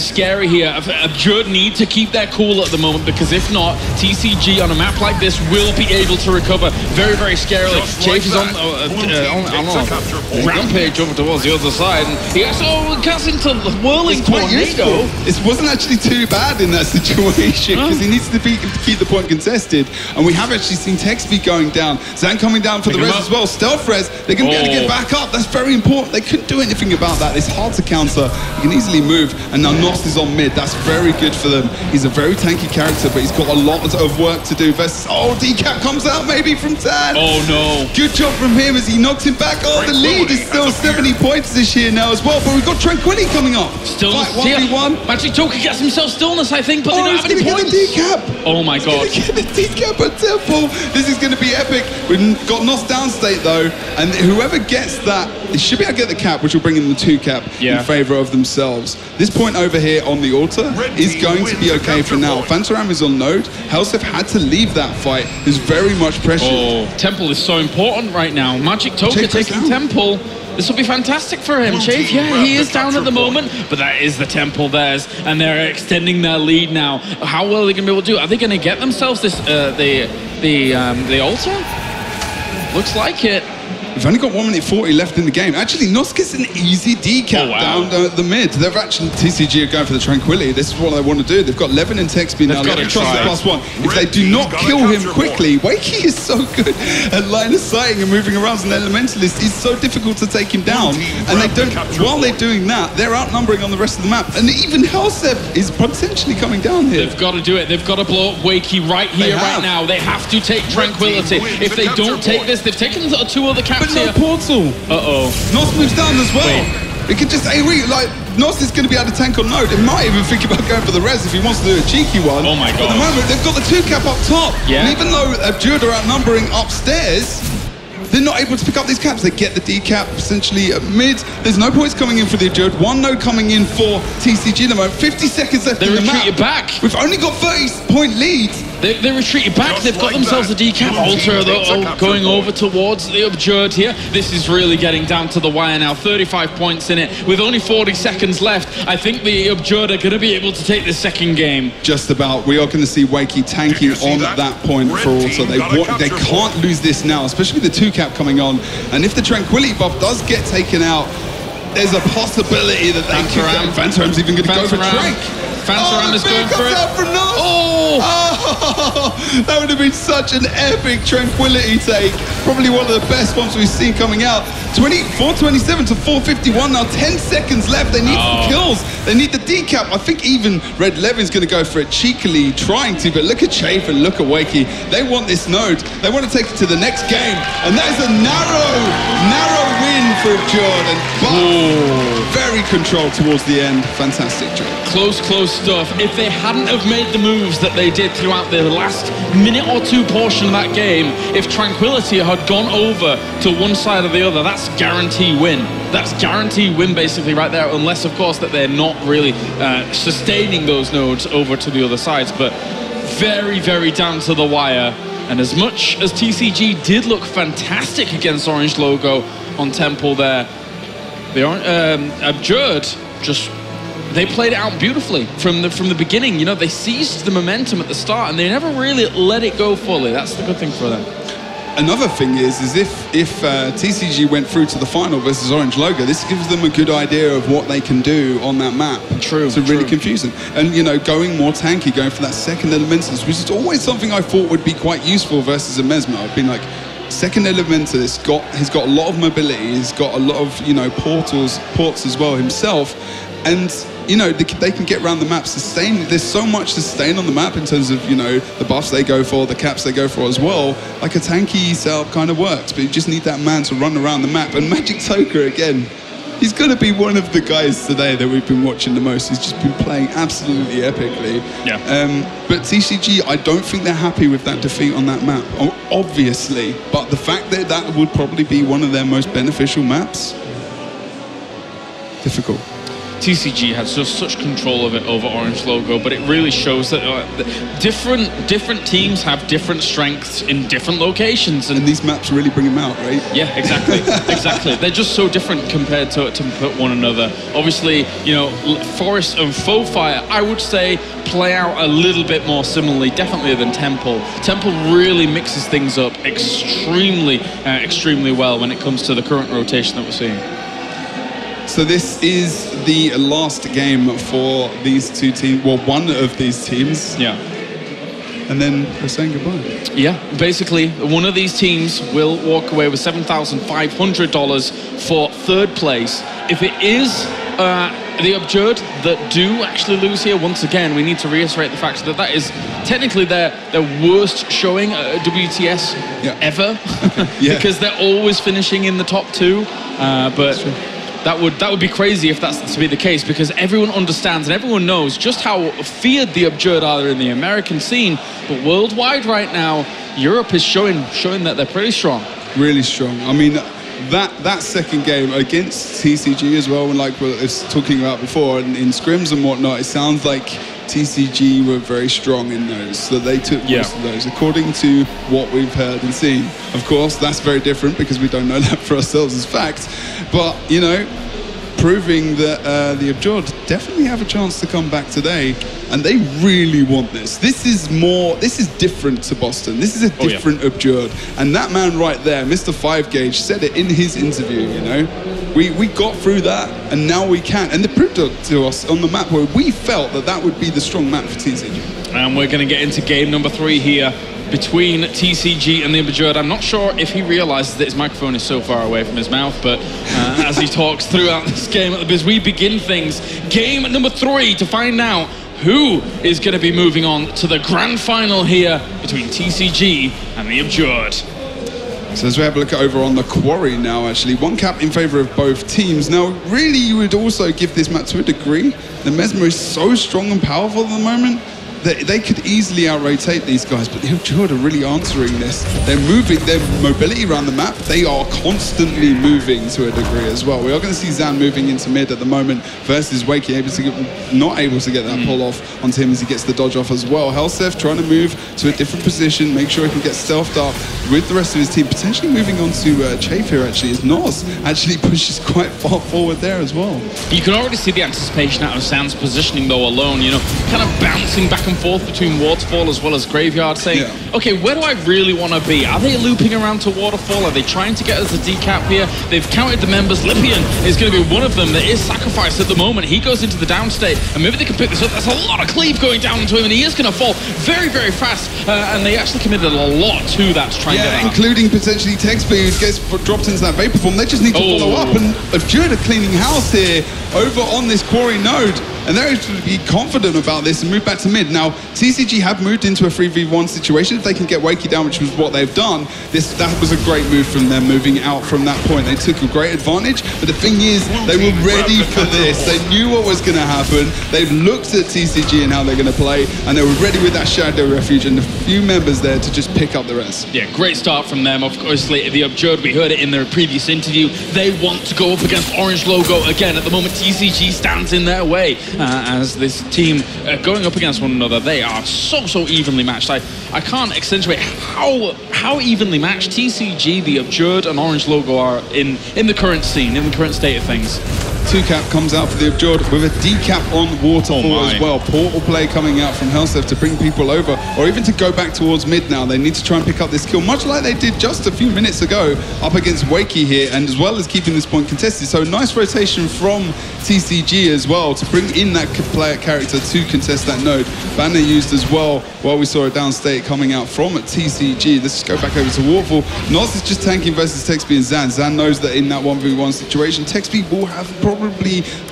[SPEAKER 2] scary here. Abjurd need to keep their cool at the moment, because if not, TCG on a map like this will be able to recover very, very scarily. Chafe is on a rampage over towards the other side, and he gets into the whirling tornado.
[SPEAKER 3] It wasn't actually too bad in that situation, because he needs to keep the point contested. And we have actually seen Texby going down. Zan coming down for the res as well. Stealth res, they're going to be able to get back up. That's very important. They couldn't do anything about that. It's hard to counter. You can easily move. And now Nos is on mid. That's very good for them. He's a very tanky character, but he's got a lot of work to do versus... Oh, decap comes out maybe from Tan.
[SPEAKER 2] Oh, no.
[SPEAKER 3] Good job from him as he knocks him back. Oh, the lead is still 70 points this year now as well. But we've got Tranquility coming up.
[SPEAKER 2] Stillness.
[SPEAKER 3] 1v1.
[SPEAKER 2] Magic Joker gets himself stillness, I think, but they don't have any points.
[SPEAKER 3] Get the decap.
[SPEAKER 2] Oh, my God.
[SPEAKER 3] He's going to get the decap at Temple. This is going to be epic. We've got Nos downstate, though. And whoever gets that, they should be able to get the cap, which will bring in the 2 cap in favor of themselves. This point over here on the altar is going to be okay for now. Fantaram is on node. Helsef had to leave that fight. There's very much pressure.
[SPEAKER 2] Oh, Temple is so important right now. Magic Toka taking Temple. This will be fantastic for him. Chafe, yeah, he is down at the moment, but that is the Temple theirs, and they're extending their lead now. How well are they going to be able to do? Are they going to get themselves this the altar? Looks like it.
[SPEAKER 3] We've only got 1 minute 40 left in the game. Actually, Nos gets an easy decap down the mid. They're actually, TCG are going for the Tranquility. This is what they want to do. They've got Levin and Texby now. They've got to trust the +1. If they do not kill him quickly, Wakey is so good at line of sighting and moving around as an Elementalist. It's so difficult to take him down. And they don't, while they're doing that, they're outnumbering on the rest of the map. And even Helsef is potentially coming down here.
[SPEAKER 2] They've got to do it. They've got to blow up Wakey right here, right now. They have to take Tranquility. If they don't take this, they've taken 2 other caps.
[SPEAKER 3] But no portal.
[SPEAKER 2] Uh-oh.
[SPEAKER 3] Nos moves down as well. It could just, like, Nos is going to be able to tank on node. It might even think about going for the res if he wants to do a cheeky one.
[SPEAKER 2] Oh my God.
[SPEAKER 3] But at the moment, they've got the 2 cap up top.
[SPEAKER 2] Yeah.
[SPEAKER 3] And even though Abjurd are outnumbering upstairs, they're not able to pick up these caps. They get the decap essentially at mid. There's no points coming in for the Abjurd. 1 node coming in for TCG at the moment. 50 seconds left in the map.
[SPEAKER 2] They retreated back.
[SPEAKER 3] We've only got 30-point leads.
[SPEAKER 2] They retreated back. They've got themselves a decap. Altar though, going over towards the Abjurd here. This is really getting down to the wire now. 35 points in it with only 40 seconds left. I think the Abjurd are going to be able to take the second game.
[SPEAKER 3] Just about. We are going to see Wakey tanking on that point for Altar. They can't lose this now, especially with the 2 cap coming on. And if the Tranquility buff does get taken out, there's a possibility that they can. Fantaram's even going to go for Trank.
[SPEAKER 2] Fantaram is going for it.
[SPEAKER 3] Oh, that would have been such an epic Tranquility take. Probably one of the best ones we've seen coming out. 427 to 451 now. 10 seconds left. They need some kills. They need the decap. I think even Red Levin's going to go for it cheekily, trying to. But look at Chafe and look at Wakey. They want this node. They want to take it to the next game. And that is a narrow win for Jordan. But very controlled towards the end. Fantastic job.
[SPEAKER 2] Close stuff. If they hadn't have made the moves that they did throughout the last minute or 2 portion of that game, if Tranquility had gone over to one side or the other, that's guarantee win. That's guarantee win basically right there, unless of course that they're not really sustaining those nodes over to the other sides. But very, very down to the wire. And as much as TCG did look fantastic against Orange Logo on Temple there, the Abjurd just... They played it out beautifully from the beginning. You know, they seized the momentum at the start and they never really let it go fully. That's the good thing for them.
[SPEAKER 3] Another thing is if TCG went through to the final versus Orange Logo, this gives them a good idea of what they can do on that map.
[SPEAKER 2] True.
[SPEAKER 3] So really confusing. And, you know, going more tanky, going for that second Elementalist, which is always something I thought would be quite useful versus a Mesmer. I've been like, second Elementalist, he's got a lot of mobility, he's got a lot of, you know, ports as well himself. And, you know, they can get around the map, sustain. There's so much sustain on the map in terms of, you know, the buffs they go for, the caps they go for as well. Like a tanky setup kind of works, but you just need that man to run around the map. And Magic Toka, again, he's going to be one of the guys today that we've been watching the most. He's just been playing absolutely epically.
[SPEAKER 2] Yeah.
[SPEAKER 3] But TCG, I don't think they're happy with that defeat on that map, obviously. But the fact that that would probably be one of their most beneficial maps, difficult.
[SPEAKER 2] TCG has just such control of it over Orange Logo, but it really shows that different teams have different strengths in different locations.
[SPEAKER 3] And these maps really bring them out, right?
[SPEAKER 2] Yeah, exactly. Exactly. They're just so different compared to one another. Obviously, you know, Forest and Faux Fire, I would say, play out a little bit more similarly, definitely, than Temple. Temple really mixes things up extremely well when it comes to the current rotation that we're seeing.
[SPEAKER 3] So this is the last game for these two teams, well, one of these teams.
[SPEAKER 2] Yeah.
[SPEAKER 3] And then we're saying goodbye.
[SPEAKER 2] Yeah, basically, one of these teams will walk away with $7,500 for third place. If it is the Absurd that do actually lose here, once again, we need to reiterate the fact that that is technically their worst showing at WTS ever. Because they're always finishing in the top two. But that would be crazy if that's to be the case, because everyone understands and everyone knows just how feared the Absurd are in the American scene. But worldwide right now, Europe is showing that they're pretty strong.
[SPEAKER 3] Really strong. I mean, that second game against TCG as well, and like we were talking about before, in scrims and whatnot, it sounds like TCG were very strong in those, so they took most of those, according to what we've heard and seen. Of course, that's very different because we don't know that for ourselves as fact, but, you know, proving that the Absurd definitely have a chance to come back today, and they really want this. This is different to Boston. This is a different Absurd, and that man right there, Mr. 5 Gauge, said it in his interview, you know. We got through that, and now we can. And they proved it to us on the map where we felt that would be the strong map for TCG.
[SPEAKER 2] And we're going to get into game number 3 here between TCG and the Absurd. I'm not sure if he realizes that his microphone is so far away from his mouth, but as he talks throughout this game, as we begin things, game number 3 to find out who is going to be moving on to the grand final here between TCG and the Absurd.
[SPEAKER 3] So as we have a look over on the Quarry now, actually, 1 cap in favour of both teams. Now, really, you would also give this map to a degree. The Mesmer is so strong and powerful at the moment that they could easily out-rotate these guys, but the Absurd are really answering this. They're moving, their mobility around the map, they are constantly moving to a degree as well. We are going to see Zan moving into mid at the moment versus Wakey not able to get that pull off onto him as he gets the dodge off as well. Helsef trying to move to a different position, make sure he can get stealthed up with the rest of his team, potentially moving on to Chafe here actually, as Nos actually pushes quite far forward there as well.
[SPEAKER 2] You can already see the anticipation out of Zan's positioning though alone, you know, kind of bouncing back and forth between Waterfall as well as Graveyard, saying, okay, where do I really want to be? Are they looping around to Waterfall? Are they trying to get us a decap here? They've counted the members. Lippian is going to be one of them that is sacrificed at the moment. He goes into the downstate, and maybe they can pick this up. There's a lot of cleave going down into him, and he is going to fall very, very fast, and they actually committed a lot to that to try and get that.
[SPEAKER 3] Including potentially Texby, who gets dropped into that Vapor Form. They just need to follow up, and Absurd are cleaning house here over on this Quarry node. And they're able to be confident about this and move back to mid. Now, TCG have moved into a 3v1 situation. If they can get Wakey down, which was what they've done, that was a great move from them, moving out from that point. They took a great advantage, but the thing is, they were ready for this. They knew what was going to happen. They've looked at TCG and how they're going to play, and they were ready with that Shadow Refuge and a few members there to just pick up the rest.
[SPEAKER 2] Yeah, great start from them. Obviously, the Absurd, we heard it in their previous interview, they want to go up against Orange Logo again. At the moment, TCG stands in their way. As this team going up against one another, they are so evenly matched. I can't accentuate how evenly matched TCG, the Absurd, and Orange Logo are in the current scene, in the current state of things.
[SPEAKER 3] 2-cap comes out for the Absurd with a decap on Waterfall as well. Portal play coming out from Helsef to bring people over, or even to go back towards mid now. They need to try and pick up this kill, much like they did just a few minutes ago up against Wakey here, and as well as keeping this point contested. So nice rotation from TCG as well to bring in that player character to contest that node. Banner used as well while we saw a downstate coming out from TCG. Let's just go back over to Waterfall. Nos is just tanking versus Texby and Zan. Zan knows that in that 1v1 situation, Texby will have probably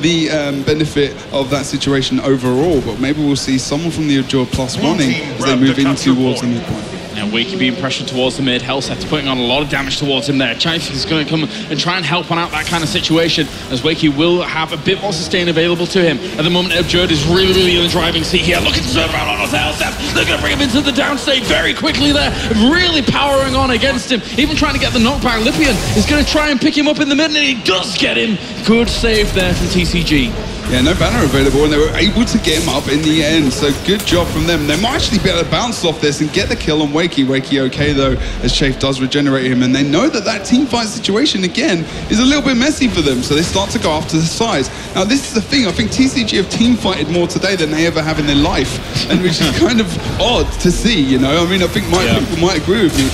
[SPEAKER 3] the benefit of that situation overall, but maybe we'll see someone from the Absurd plus running as they move in towards the midpoint.
[SPEAKER 2] And Wakey being pressured towards the mid. Helseth putting on a lot of damage towards him there. Chaif is going to come and try and help on out that kind of situation, as Wakey will have a bit more sustain available to him. At the moment, Absurd is really in the driving seat here. Looking to turn around on Helseth. They're going to bring him into the downstate very quickly there. Really powering on against him. Even trying to get the knockback. Lippian is going to try and pick him up in the mid, and he does get him. Good save there from TCG.
[SPEAKER 3] Yeah, no banner available, and they were able to get him up in the end. So good job from them. They might actually be able to bounce off this and get the kill on Wakey. Wakey okay, though, as Chafe does regenerate him. And they know that that team fight situation, again, is a little bit messy for them. So they start to go after the sides. Now, this is the thing. I think TCG have team fighted more today than they ever have in their life. And which is kind of odd to see, you know? I mean, I think people might agree with me.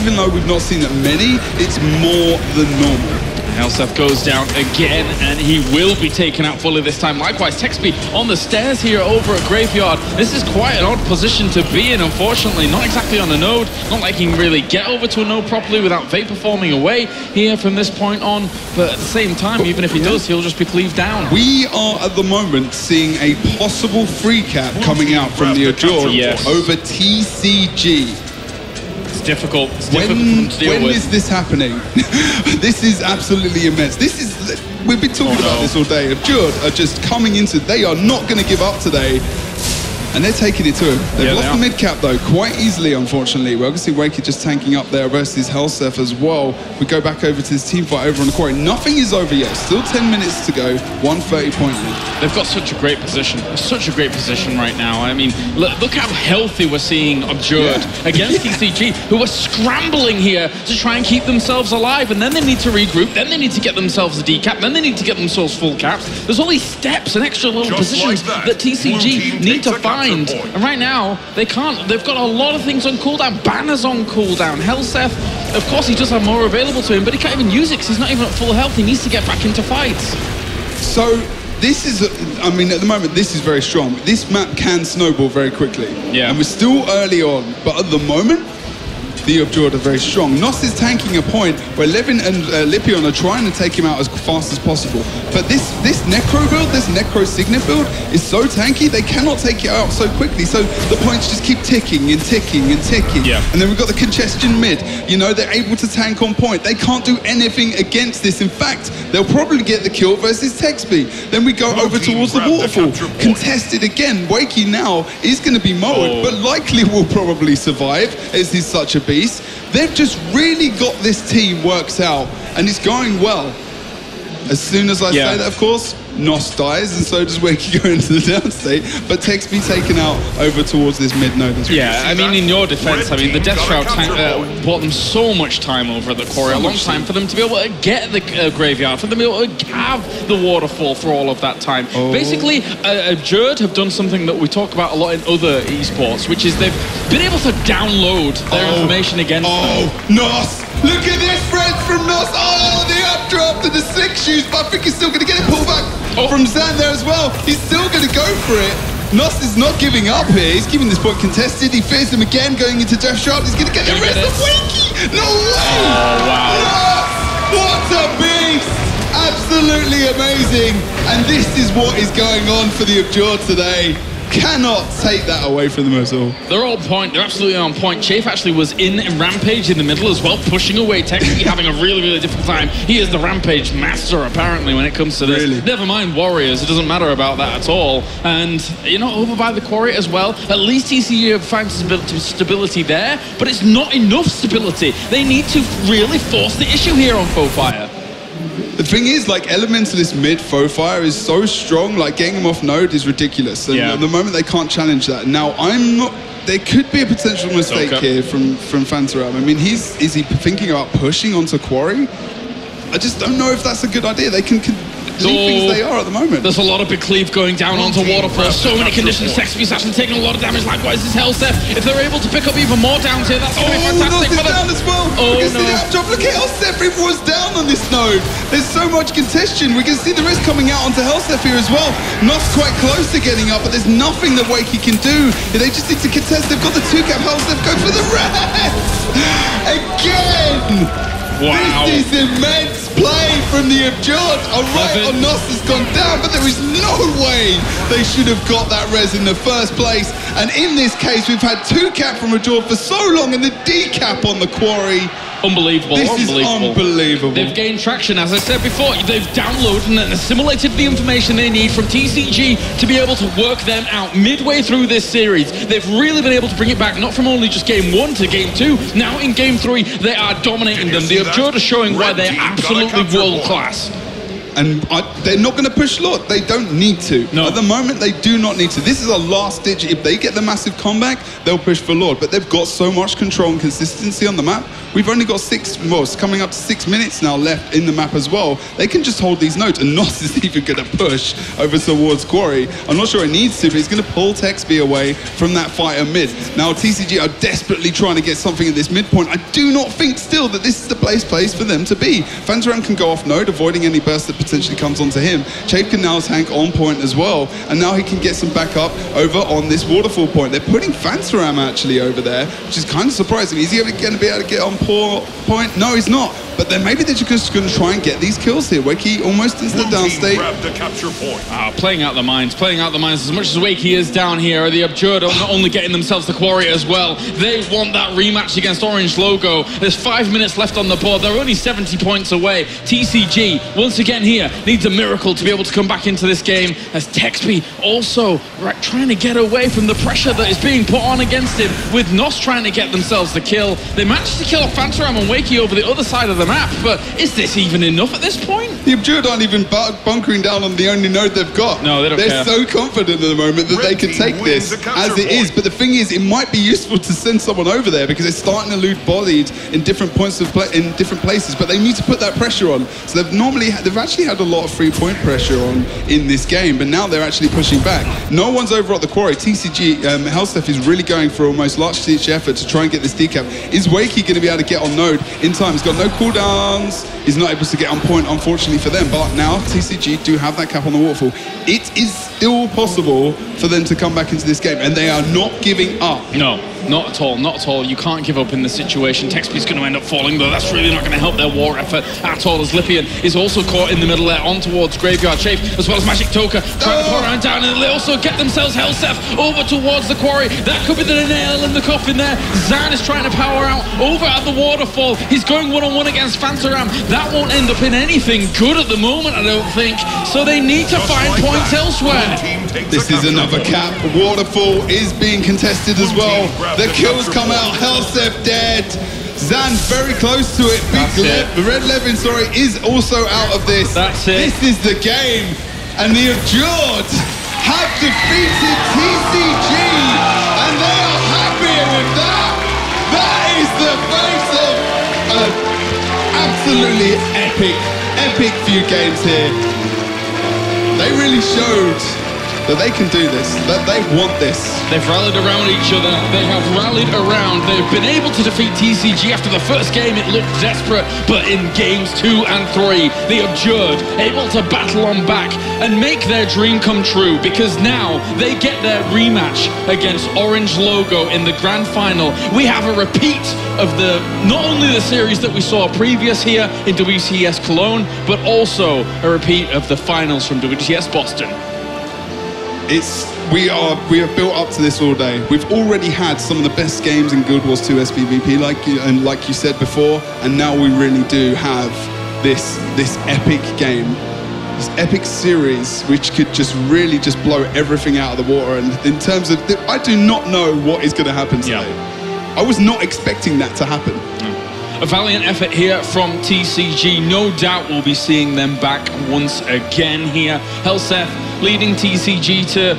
[SPEAKER 3] Even though we've not seen that many, it's more than normal.
[SPEAKER 2] Helseth goes down again, and he will be taken out fully this time. Likewise, Texby on the stairs here over at Graveyard. This is quite an odd position to be in, unfortunately. Not exactly on a node. Not like he can really get over to a node properly without Vapor forming away here from this point on. But at the same time, even if he does, he'll just be cleaved down.
[SPEAKER 3] We are, at the moment, seeing a possible free cap coming out from the Ajord over TCG.
[SPEAKER 2] Difficult. It's difficult for them to deal with.
[SPEAKER 3] When is this happening? This is absolutely immense. We've been talking about this all day. Ajord are just coming into, they are not going to give up today. And they're taking it to him. They've lost the mid cap though, quite easily, unfortunately. We're obviously Wakey just tanking up there versus Helseth as well. We go back over to this team fight over on the quarry. Nothing is over yet. Still 10 minutes to go. 130 point lead.
[SPEAKER 2] They've got such a great position. Such a great position right now. I mean, look how healthy we're seeing Ajord against TCG, who are scrambling here to try and keep themselves alive. And then they need to regroup. Then they need to get themselves a decap. Then they need to get themselves full caps. There's all these steps and extra little positions that TCG need to find. And right now, they can't. They've got a lot of things on cooldown. Banners on cooldown. Helseth, of course, he does have more available to him, but he can't even use it because he's not even at full health. He needs to get back into fights.
[SPEAKER 3] So this is, I mean, at the moment, this is very strong. This map can snowball very quickly. Yeah. And we're still early on, but at the moment, the Ajord are very strong. Nos is tanking a point where Levin and Lipion are trying to take him out as fast as possible. But this Necro build, this Necro Signet build is so tanky, they cannot take it out so quickly. So the points just keep ticking and ticking and ticking. Yeah. And then we've got the congestion mid. You know, they're able to tank on point. They can't do anything against this. In fact, they'll probably get the kill versus Texby. Then we go over towards the waterfall. Contested again. Wakey now is going to be mowed, but likely will probably survive as he's such a beast. They've just really got this team worked out, and it's going well. As soon as I say that, of course, Nos dies, and so does Wakey go into the downstate, but Texby taken out over towards this mid node.
[SPEAKER 2] I mean, in your defense, I mean, the Death Shroud bought them so much time over at the quarry, a long time for them to be able to get the graveyard, for them to be able to have the waterfall for all of that time. Basically, Ajord have done something that we talk about a lot in other esports, which is they've been able to download their information against them.
[SPEAKER 3] Nos! Look at this, friends, from Nos! Oh, the updraft to the 6 shoes, but I think he's still going to get it pulled back from Zan there as well. He's still going to go for it. Nos is not giving up here. He's keeping this point contested. He fears him again, going into Death Shroud. He's going to get the rest of Wakey. No way!
[SPEAKER 2] Oh, wow.
[SPEAKER 3] Nos! What a beast! Absolutely amazing. And this is what is going on for the Ajord today. Cannot take that away from them at all.
[SPEAKER 2] They're on point. They're absolutely on point. Chafe actually was in Rampage in the middle as well, pushing away Texby, having a really, really difficult time. He is the Rampage master, apparently, when it comes to this. Really? Never mind Warriors. It doesn't matter about that at all. And, you know, over by the quarry as well, at least TCU finds stability there, but it's not enough stability. They need to really force the issue here on Fofire.
[SPEAKER 3] The thing is, like, Elementalist mid Fofire is so strong, like, getting him off node is ridiculous. And at the moment, they can't challenge that. Now, I'm not... There could be a potential mistake here from Fantaram. I mean, is he thinking about pushing onto Quarry? I just don't know if that's a good idea. They can leave things they are at the moment.
[SPEAKER 2] There's a lot of big cleave going down onto Waterfall. So many conditions. Texby's actually taking a lot of damage. Likewise is Helseth. If they're able to pick up even more downs here, that's going to be fantastic for them.
[SPEAKER 3] Down as well. We can see the updraft. Look at Helseth. Everyone's down on this node. There's so much contention. We can see the rest coming out onto Helseth here as well. Not quite close to getting up, but there's nothing that Wakey can do. They just need to contest. They've got the 2-cap. Helseth go for the rest. Again.
[SPEAKER 2] Wow.
[SPEAKER 3] This is immense play from the Ajord. Alright, Nos has gone down, but there is no way they should have got that res in the first place. And in this case, we've had 2-cap from Ajord for so long and the D-cap on the quarry.
[SPEAKER 2] Unbelievable.
[SPEAKER 3] This is unbelievable.
[SPEAKER 2] They've gained traction, as I said before. They've downloaded and assimilated the information they need from TCG to be able to work them out midway through this series. They've really been able to bring it back, not from only just game 1 to game 2. Now in game 3, they are dominating them. The Ajord are showing why they're absolutely world class.
[SPEAKER 3] And they're not going to push Lord. They don't need to. No. At the moment, they do not need to. This is a last ditch. If they get the massive comeback, they'll push for Lord. But they've got so much control and consistency on the map. We've only got it's coming up to 6 minutes now left in the map as well. They can just hold these nodes, and Nos is even going to push over towards Quarry. I'm not sure it needs to, but he's going to pull Texby away from that fighter mid. Now, TCG are desperately trying to get something at this midpoint. I do not think still that this is the place for them to be. Fantaram can go off node, avoiding any burst that potentially comes onto him. Chafe can now tank on point as well, and now he can get some backup over on this waterfall point. They're putting Fantaram actually over there, which is kind of surprising. Is he ever going to be able to get on point? No, he's not. But then maybe they're just going to try and get these kills here. Wakey almost into the downstate.
[SPEAKER 16] Grab the capture point.
[SPEAKER 2] Playing out the mines as much as Wakey is down here. The Absurd are not only getting themselves the quarry as well. They want that rematch against Orange Logo. There's 5 minutes left on the board. They're only 70 points away. TCG, once again here, needs a miracle to be able to come back into this game, as Texby also trying to get away from the pressure that is being put on against him, with Nos trying to get themselves the kill. They managed to kill off Fantaram and Wakey over the other side of the map, but is this even enough at this point?
[SPEAKER 3] The Absurd aren't even bunkering down on the only node they've got.
[SPEAKER 2] No, they don't
[SPEAKER 3] They're
[SPEAKER 2] care.
[SPEAKER 3] so confident at the moment that they can take this as it is. But the thing is, it might be useful to send someone over there because they're starting to loot bodied in different points of in different places. But they need to put that pressure on. So they've actually had a lot of 3-point pressure on in this game, but now they're actually pushing back. No one's over at the quarry. TCG Hellsteph is really going for almost last-ditch effort to try and get this decap. Is Wakey going to be able to get on node in time? He's got no cooldowns. He's not able to get on point, unfortunately for them. But now TCG do have that cap on the waterfall. It is still possible for them to come back into this game, and they are not giving up.
[SPEAKER 2] No, not at all, not at all. You can't give up in this situation. Texby's going to end up falling, though. That's really not going to help their war effort at all, as Lippian is also caught in the middle there, on towards Graveyard Chafe, as well as Magic Toka trying to put around down, and they also get themselves Hellsteph over towards the quarry. That could be the nail in the coffin there. Zan is trying to power out over at the waterfall. He's going one-on-one against Fantaram. That won't end up in anything good at the moment, I don't think. So they need to find points elsewhere.
[SPEAKER 3] This is another cap. Waterfall is being contested as well. The kills come out. Hellsteph dead. Zan very close to it. Red Levin, is also out of this.
[SPEAKER 2] That's it.
[SPEAKER 3] This is the game. And the Absurd have defeated TCG. And they are happy with that. That is the face of an absolutely epic few games here. They really showed that they can do this, that they want this.
[SPEAKER 2] They've rallied around each other. They have rallied around. They've been able to defeat TCG. After the first game, it looked desperate, but in games 2 and 3, the Absurd able to battle on back and make their dream come true, because now they get their rematch against Orange Logo in the grand final. We have a repeat of not only the series that we saw previous here in WTS Cologne, but also a repeat of the finals from WTS Boston.
[SPEAKER 3] We have built up to this all day. We've already had some of the best games in Guild Wars 2 SPVP, like you said before, and now we really do have this epic game, this epic series, which could just really just blow everything out of the water. And in terms of, I do not know what is going to happen today. I was not expecting that to happen.
[SPEAKER 2] A valiant effort here from TCG. No doubt we'll be seeing them back once again here. Hellsteph leading TCG to,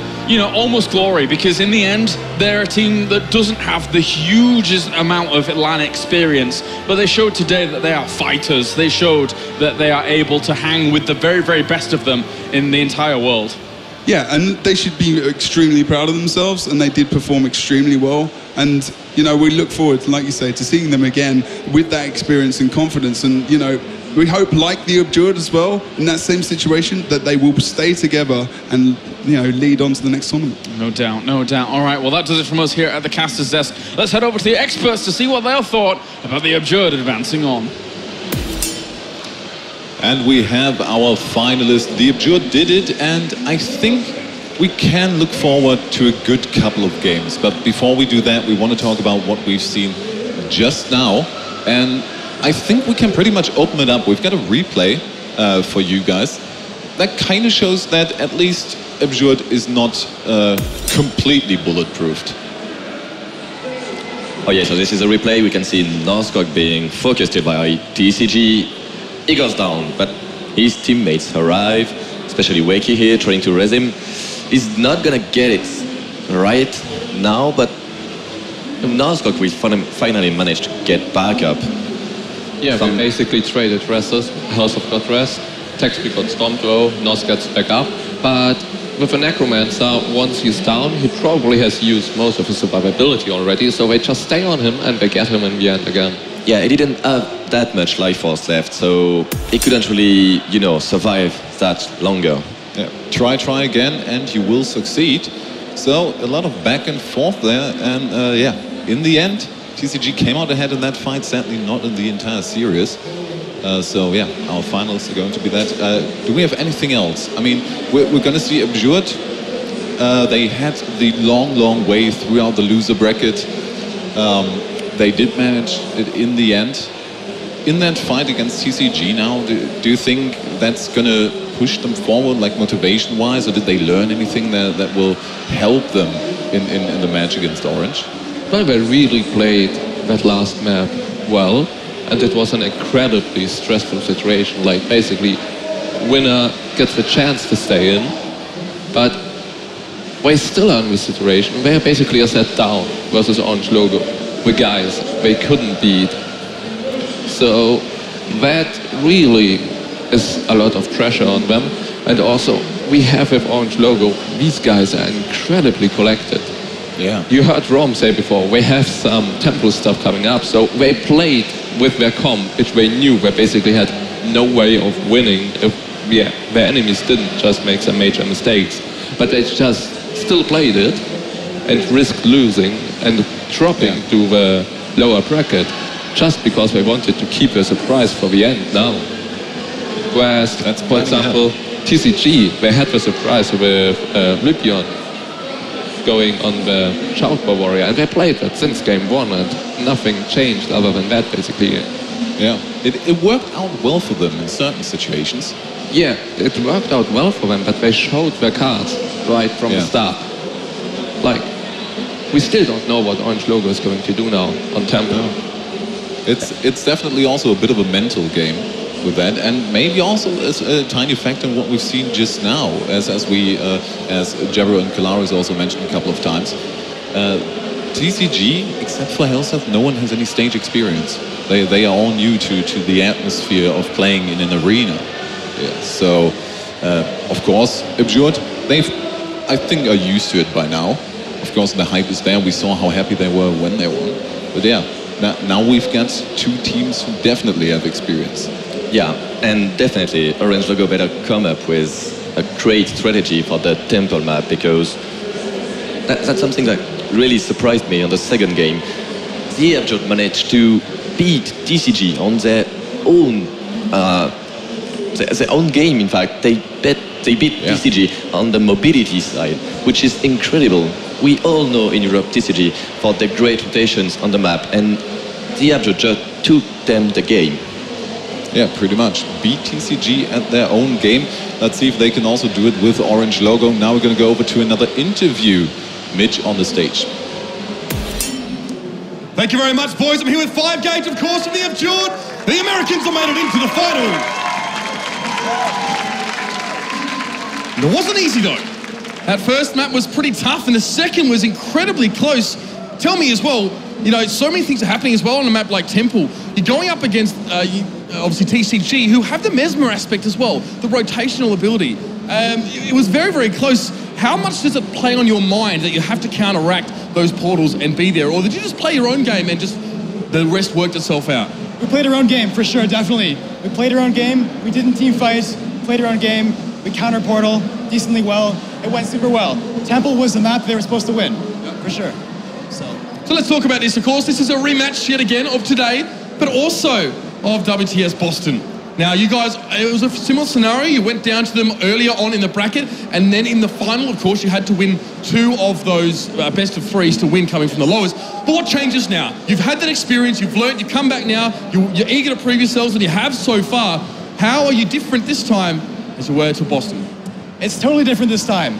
[SPEAKER 2] almost glory, because in the end, they're a team that doesn't have the hugest amount of LAN experience, but they showed today that they are fighters. They showed that they are able to hang with the very, very best of them in the entire world.
[SPEAKER 3] Yeah, and they should be extremely proud of themselves, and they did perform extremely well. And, we look forward, like you say, to seeing them again with that experience and confidence. And, we hope, like the Absurd as well, in that same situation, that they will stay together and, lead on to the next tournament.
[SPEAKER 2] No doubt, no doubt. All right, well, that does it from us here at the Caster's Desk. Let's head over to the experts to see what they thought about the Absurd advancing on.
[SPEAKER 7] And we have our finalist. The Absurd did it, and I think we can look forward to a good couple of games. But before we do that, we want to talk about what we've seen just now. And I think we can pretty much open it up. We've got a replay for you guys. That kind of shows that at least Absurd is not completely bulletproofed.
[SPEAKER 8] Oh yeah, so this is a replay. We can see Norskog being focused by TCG. He goes down, but his teammates arrive, especially Wakey here, trying to raise him. He's not gonna get it right now, but Narskog will finally manage to get back up.
[SPEAKER 9] Yeah, we basically traded resters. House of God rest, Texby got Storm Throw, Nos gets back up, but with a Necromancer, once he's down, he probably has used most of his survivability already, so they just stay on him and they get him in the end again.
[SPEAKER 8] Yeah, he didn't have that much life force left, so he couldn't really, you know, survive that longer.
[SPEAKER 7] Yeah. Try again, and you will succeed. So a lot of back and forth there, and yeah, in the end, TCG came out ahead in that fight. Sadly, not in the entire series. So yeah, our finals are going to be that. Do we have anything else? I mean, we're going to see Absurd. They had the long way throughout the loser bracket. They did manage it in the end. In that fight against TCG now, do you think that's going to push them forward, like motivation-wise, or did they learn anything that will help them in the match against Orange?
[SPEAKER 9] Well, they really played that last map well, and it was an incredibly stressful situation. Like, basically, winner gets the chance to stay in, but they still are in this situation. They are basically a set down versus Orange Logo. The guys they couldn't beat. So that really is a lot of pressure on them. And also, we have with Orange Logo, these guys are incredibly collected.
[SPEAKER 7] Yeah.
[SPEAKER 9] You heard Rom say before, they have some tempo stuff coming up, so they played with their comp, which they knew they basically had no way of winning if their enemies didn't just make some major mistakes. But they just still played it and risked losing and dropping to the lower bracket just because they wanted to keep a surprise for the end now. Whereas, for example, TCG, they had the surprise with Lypion going on the Shoutbow Warrior, and they played that since game one, and nothing changed other than that, basically.
[SPEAKER 7] Yeah, it worked out well for them in certain situations.
[SPEAKER 9] Yeah, it worked out well for them, but they showed their cards right from the start. Like, we still don't know what Orange Logo is going to do now on Tempo.
[SPEAKER 7] No. It's definitely also a bit of a mental game with that, and maybe also as a tiny factor in what we've seen just now, as Jabro and Kalaris also mentioned a couple of times. TCG, except for Hellseth, no one has any stage experience. They are all new to the atmosphere of playing in an arena. Yeah, so, of course, Absurd, I think, are used to it by now. Of course, the hype is there. We saw how happy they were when they won. But yeah, now we've got two teams who definitely have experience.
[SPEAKER 8] Yeah, and definitely Orange Logo better come up with a great strategy for the temple map, because that's something that really surprised me on the second game. The Absurd managed to beat TCG on their own game. In fact, they beat TCG on the mobility side, which is incredible. We all know in Europe TCG for the great rotations on the map, and the Absurd just took them the game.
[SPEAKER 7] Yeah, pretty much. Beat TCG at their own game. Let's see if they can also do it with Orange Logo. Now we're going to go over to another interview. Mitch on the stage.
[SPEAKER 1] Thank you very much, boys. I'm here with 5 games, of course, from the Absurd. The Americans have made it into the final. It wasn't easy, though. That first map was pretty tough, and the second was incredibly close. Tell me as well, you know, so many things are happening as well on a map like Temple. You're going up against, obviously, TCG, who have the Mesmer aspect as well, the rotational ability. It was very, very close. How much does it play on your mind that you have to counteract those portals and be there? Or did you just play your own game and just the rest worked itself out?
[SPEAKER 6] We played our own game, for sure, definitely. We played our own game, we didn't team fight, played our own game, we counter portal decently well. It went super well. Temple was the map they were supposed to win, for sure.
[SPEAKER 1] So let's talk about this, of course. This is a rematch yet again of today, but also of WTS Boston. Now, you guys, it was a similar scenario. You went down to them earlier on in the bracket, and then in the final, of course, you had to win 2 of those best of 3s to win coming from the lowest. But what changes now? You've had that experience, you've learned, you come back now, you're eager to prove yourselves, and you have so far. How are you different this time as you were to Boston?
[SPEAKER 6] It's totally different this time.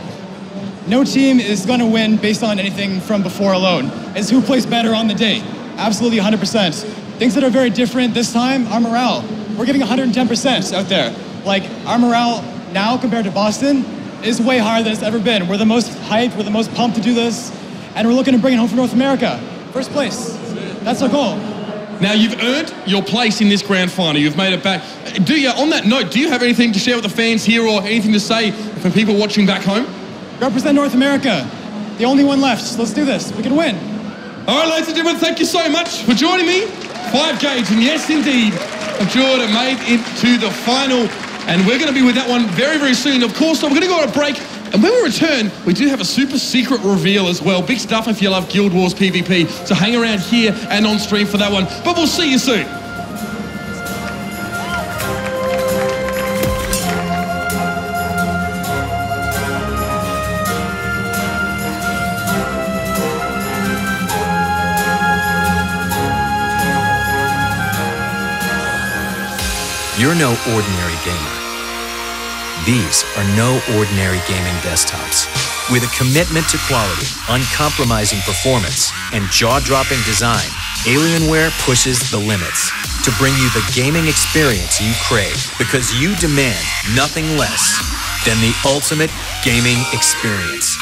[SPEAKER 6] No team is going to win based on anything from before alone. It's who plays better on the day. Absolutely 100%. Things that are very different this time are morale. We're giving 110% out there. Like, our morale now compared to Boston is way higher than it's ever been. We're the most hyped, we're the most pumped to do this, and we're looking to bring it home for North America. First place. That's our goal.
[SPEAKER 1] Now, you've earned your place in this grand final. You've made it back. On that note, do you have anything to share with the fans here or anything to say for people watching back home?
[SPEAKER 6] Represent North America. The only one left. So let's do this. We can win.
[SPEAKER 1] All right, ladies and gentlemen, thank you so much for joining me. 5 gauge, and yes, indeed, Jordan made it to the final. And we're going to be with that one very, very soon. Of course, we're going to go on a break. And when we return, we do have a super secret reveal as well. Big stuff if you love Guild Wars PvP. So hang around here and on stream for that one. But we'll see you soon.
[SPEAKER 11] You're no ordinary gamer. These are no ordinary gaming desktops. With a commitment to quality, uncompromising performance, and jaw-dropping design, Alienware pushes the limits to bring you the gaming experience you crave, because you demand nothing less than the ultimate gaming experience.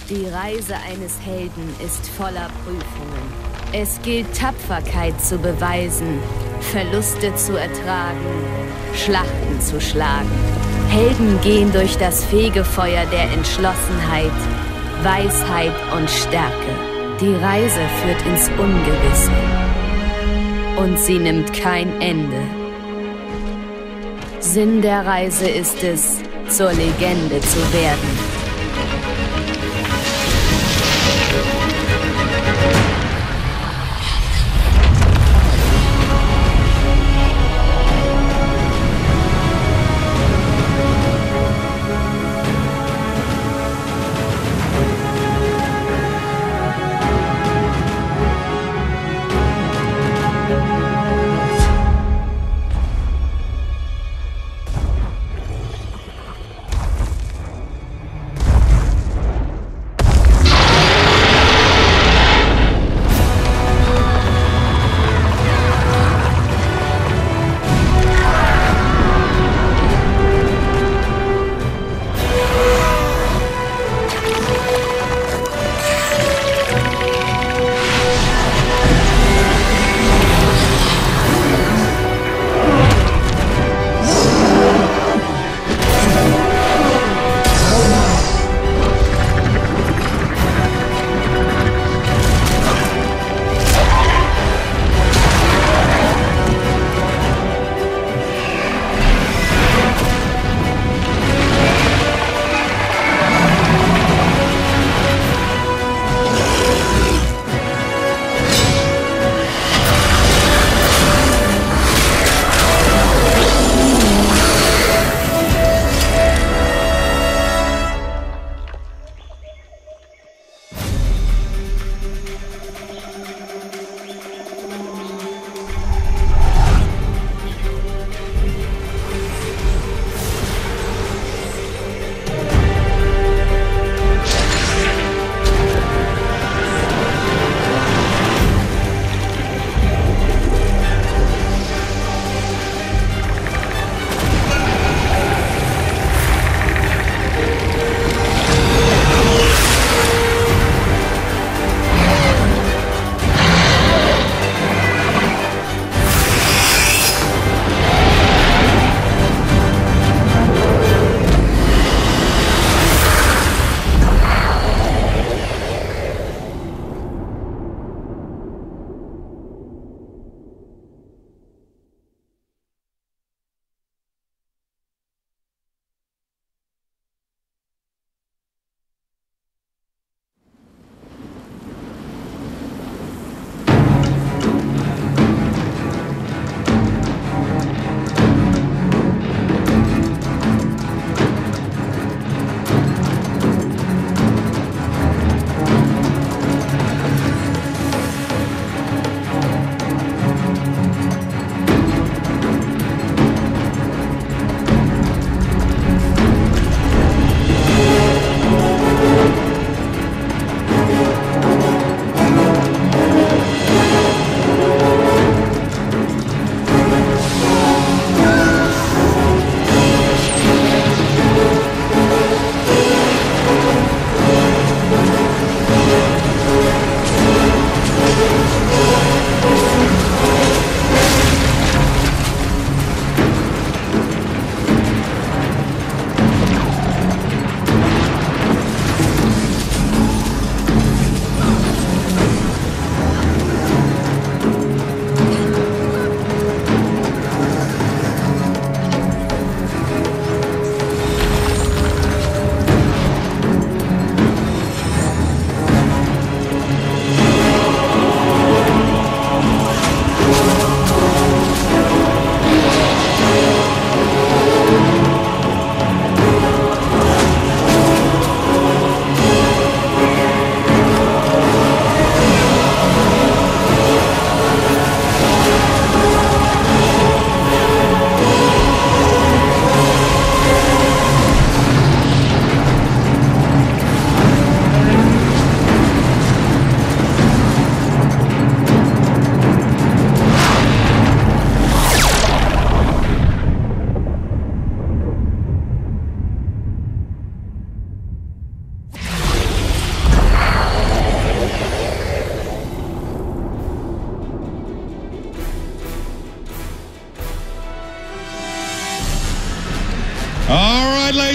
[SPEAKER 14] Die Reise eines Helden ist voller Prüfungen. Es gilt, Tapferkeit zu beweisen, Verluste zu ertragen, Schlachten zu schlagen. Helden gehen durch das Fegefeuer der Entschlossenheit, Weisheit und Stärke. Die Reise führt ins Ungewisse. Und sie nimmt kein Ende. Sinn der Reise ist es, zur Legende zu werden.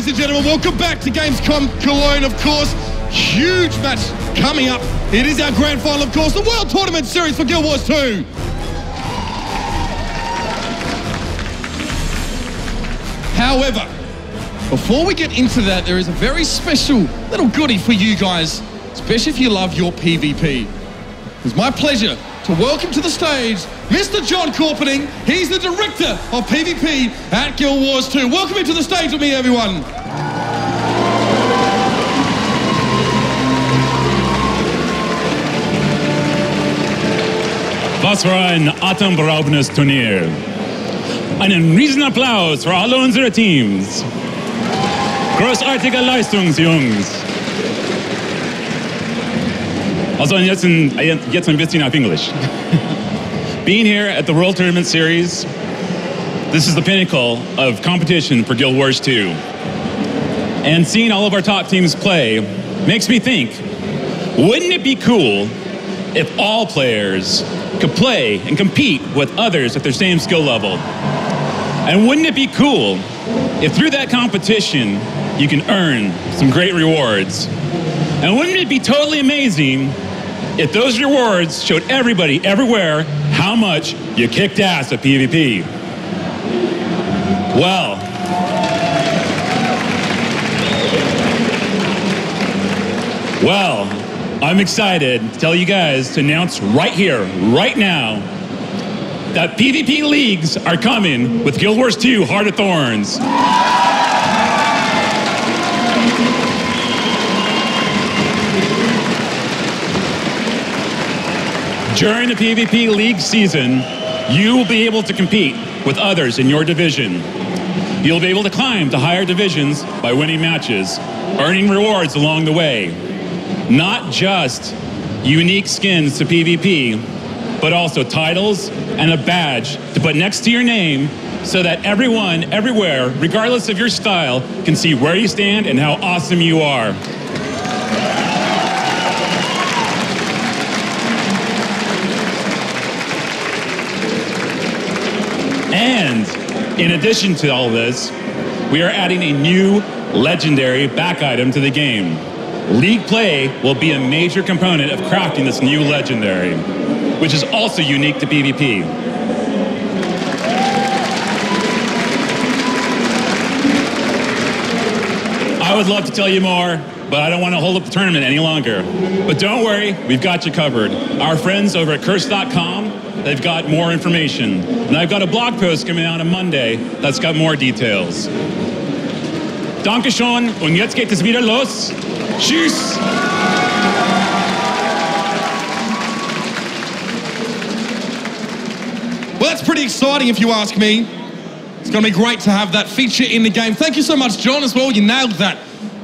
[SPEAKER 1] and gentlemen, welcome back to Gamescom Cologne, of course. Huge match coming up. It is our grand final, of course, the World Tournament Series for Guild Wars 2. However, before we get into that, there is a very special little goodie for you guys, especially if you love your PvP. It's my pleasure to welcome to the stage Mr. John Corpening. He's the director of PvP at Guild Wars 2. Welcome him to the stage with me, everyone.
[SPEAKER 16] Was für ein atemberaubendes Turnier. Einen riesen Applaus für alle unsere Teams. Großartige Leistung, Jungs. Also jetzt ein bisschen auf English. Being here at the World Tournament Series, this is the pinnacle of competition for Guild Wars 2. And seeing all of our top teams play makes me think, wouldn't it be cool if all players could play and compete with others at their same skill level? And wouldn't it be cool if through that competition you can earn some great rewards? And wouldn't it be totally amazing if those rewards showed everybody, everywhere, how much you kicked ass at PvP? Well, I'm excited to tell you guys to announce right here, right now, that PvP leagues are coming with Guild Wars 2 Heart of Thorns. During the PvP League season, you will be able to compete with others in your division. You'll be able to climb to higher divisions by winning matches, earning rewards along the way. Not just unique skins to PvP, but also titles and a badge to put next to your name so that everyone, everywhere, regardless of your style, can see where you stand and how awesome you are. And in addition to all this, we are adding a new legendary back item to the game. League play will be a major component of crafting this new legendary, which is also unique to PvP. I would love to tell you more, but I don't want to hold up the tournament any longer. But don't worry, we've got you covered. Our friends over at curse.com, they've got more information. And I've got a blog post coming out on Monday that's got more details. Dankeschön, und jetzt geht es wieder los. Tschüss!
[SPEAKER 1] Well, that's pretty exciting if you ask me. It's going to be great to have that feature in the game. Thank you so much, John, as well. You nailed that.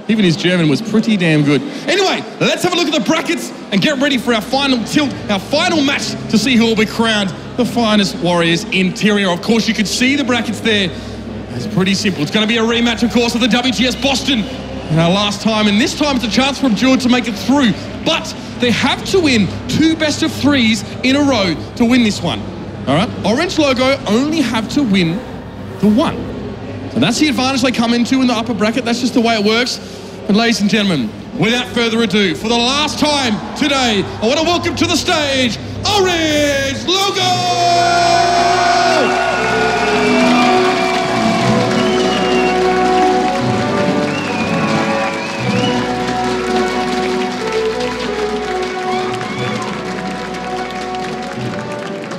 [SPEAKER 1] Even his German was pretty damn good. Anyway, let's have a look at the brackets and get ready for our final tilt, our final match to see who will be crowned the finest Warriors interior. Of course, you could see the brackets there. It's pretty simple. It's going to be a rematch, of course, of the WTS Boston in our last time, and this time it's a chance for Abjord to make it through. But they have to win 2 best-of-3s in a row to win this one. All right? Orange Logo only have to win the one. So that's the advantage they come into in the upper bracket. That's just the way it works. And ladies and gentlemen, without further ado, for the last time today, I want to welcome to the stage, Orange Logo!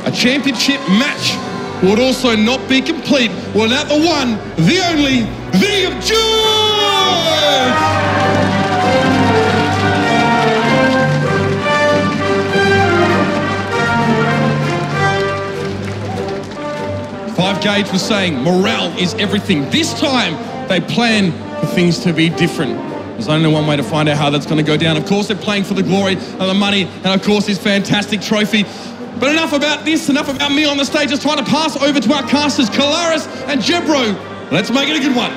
[SPEAKER 1] A championship match would also not be complete without the one, the only, the Abjord! 5 Gauge was saying morale is everything. This time they plan for things to be different. There's only one way to find out how that's going to go down. Of course, they're playing for the glory and the money, and of course, this fantastic trophy. But enough about this, enough about me on the stage. It's time to pass over to our casters, Kalaris and Jebro. Let's make it a good one.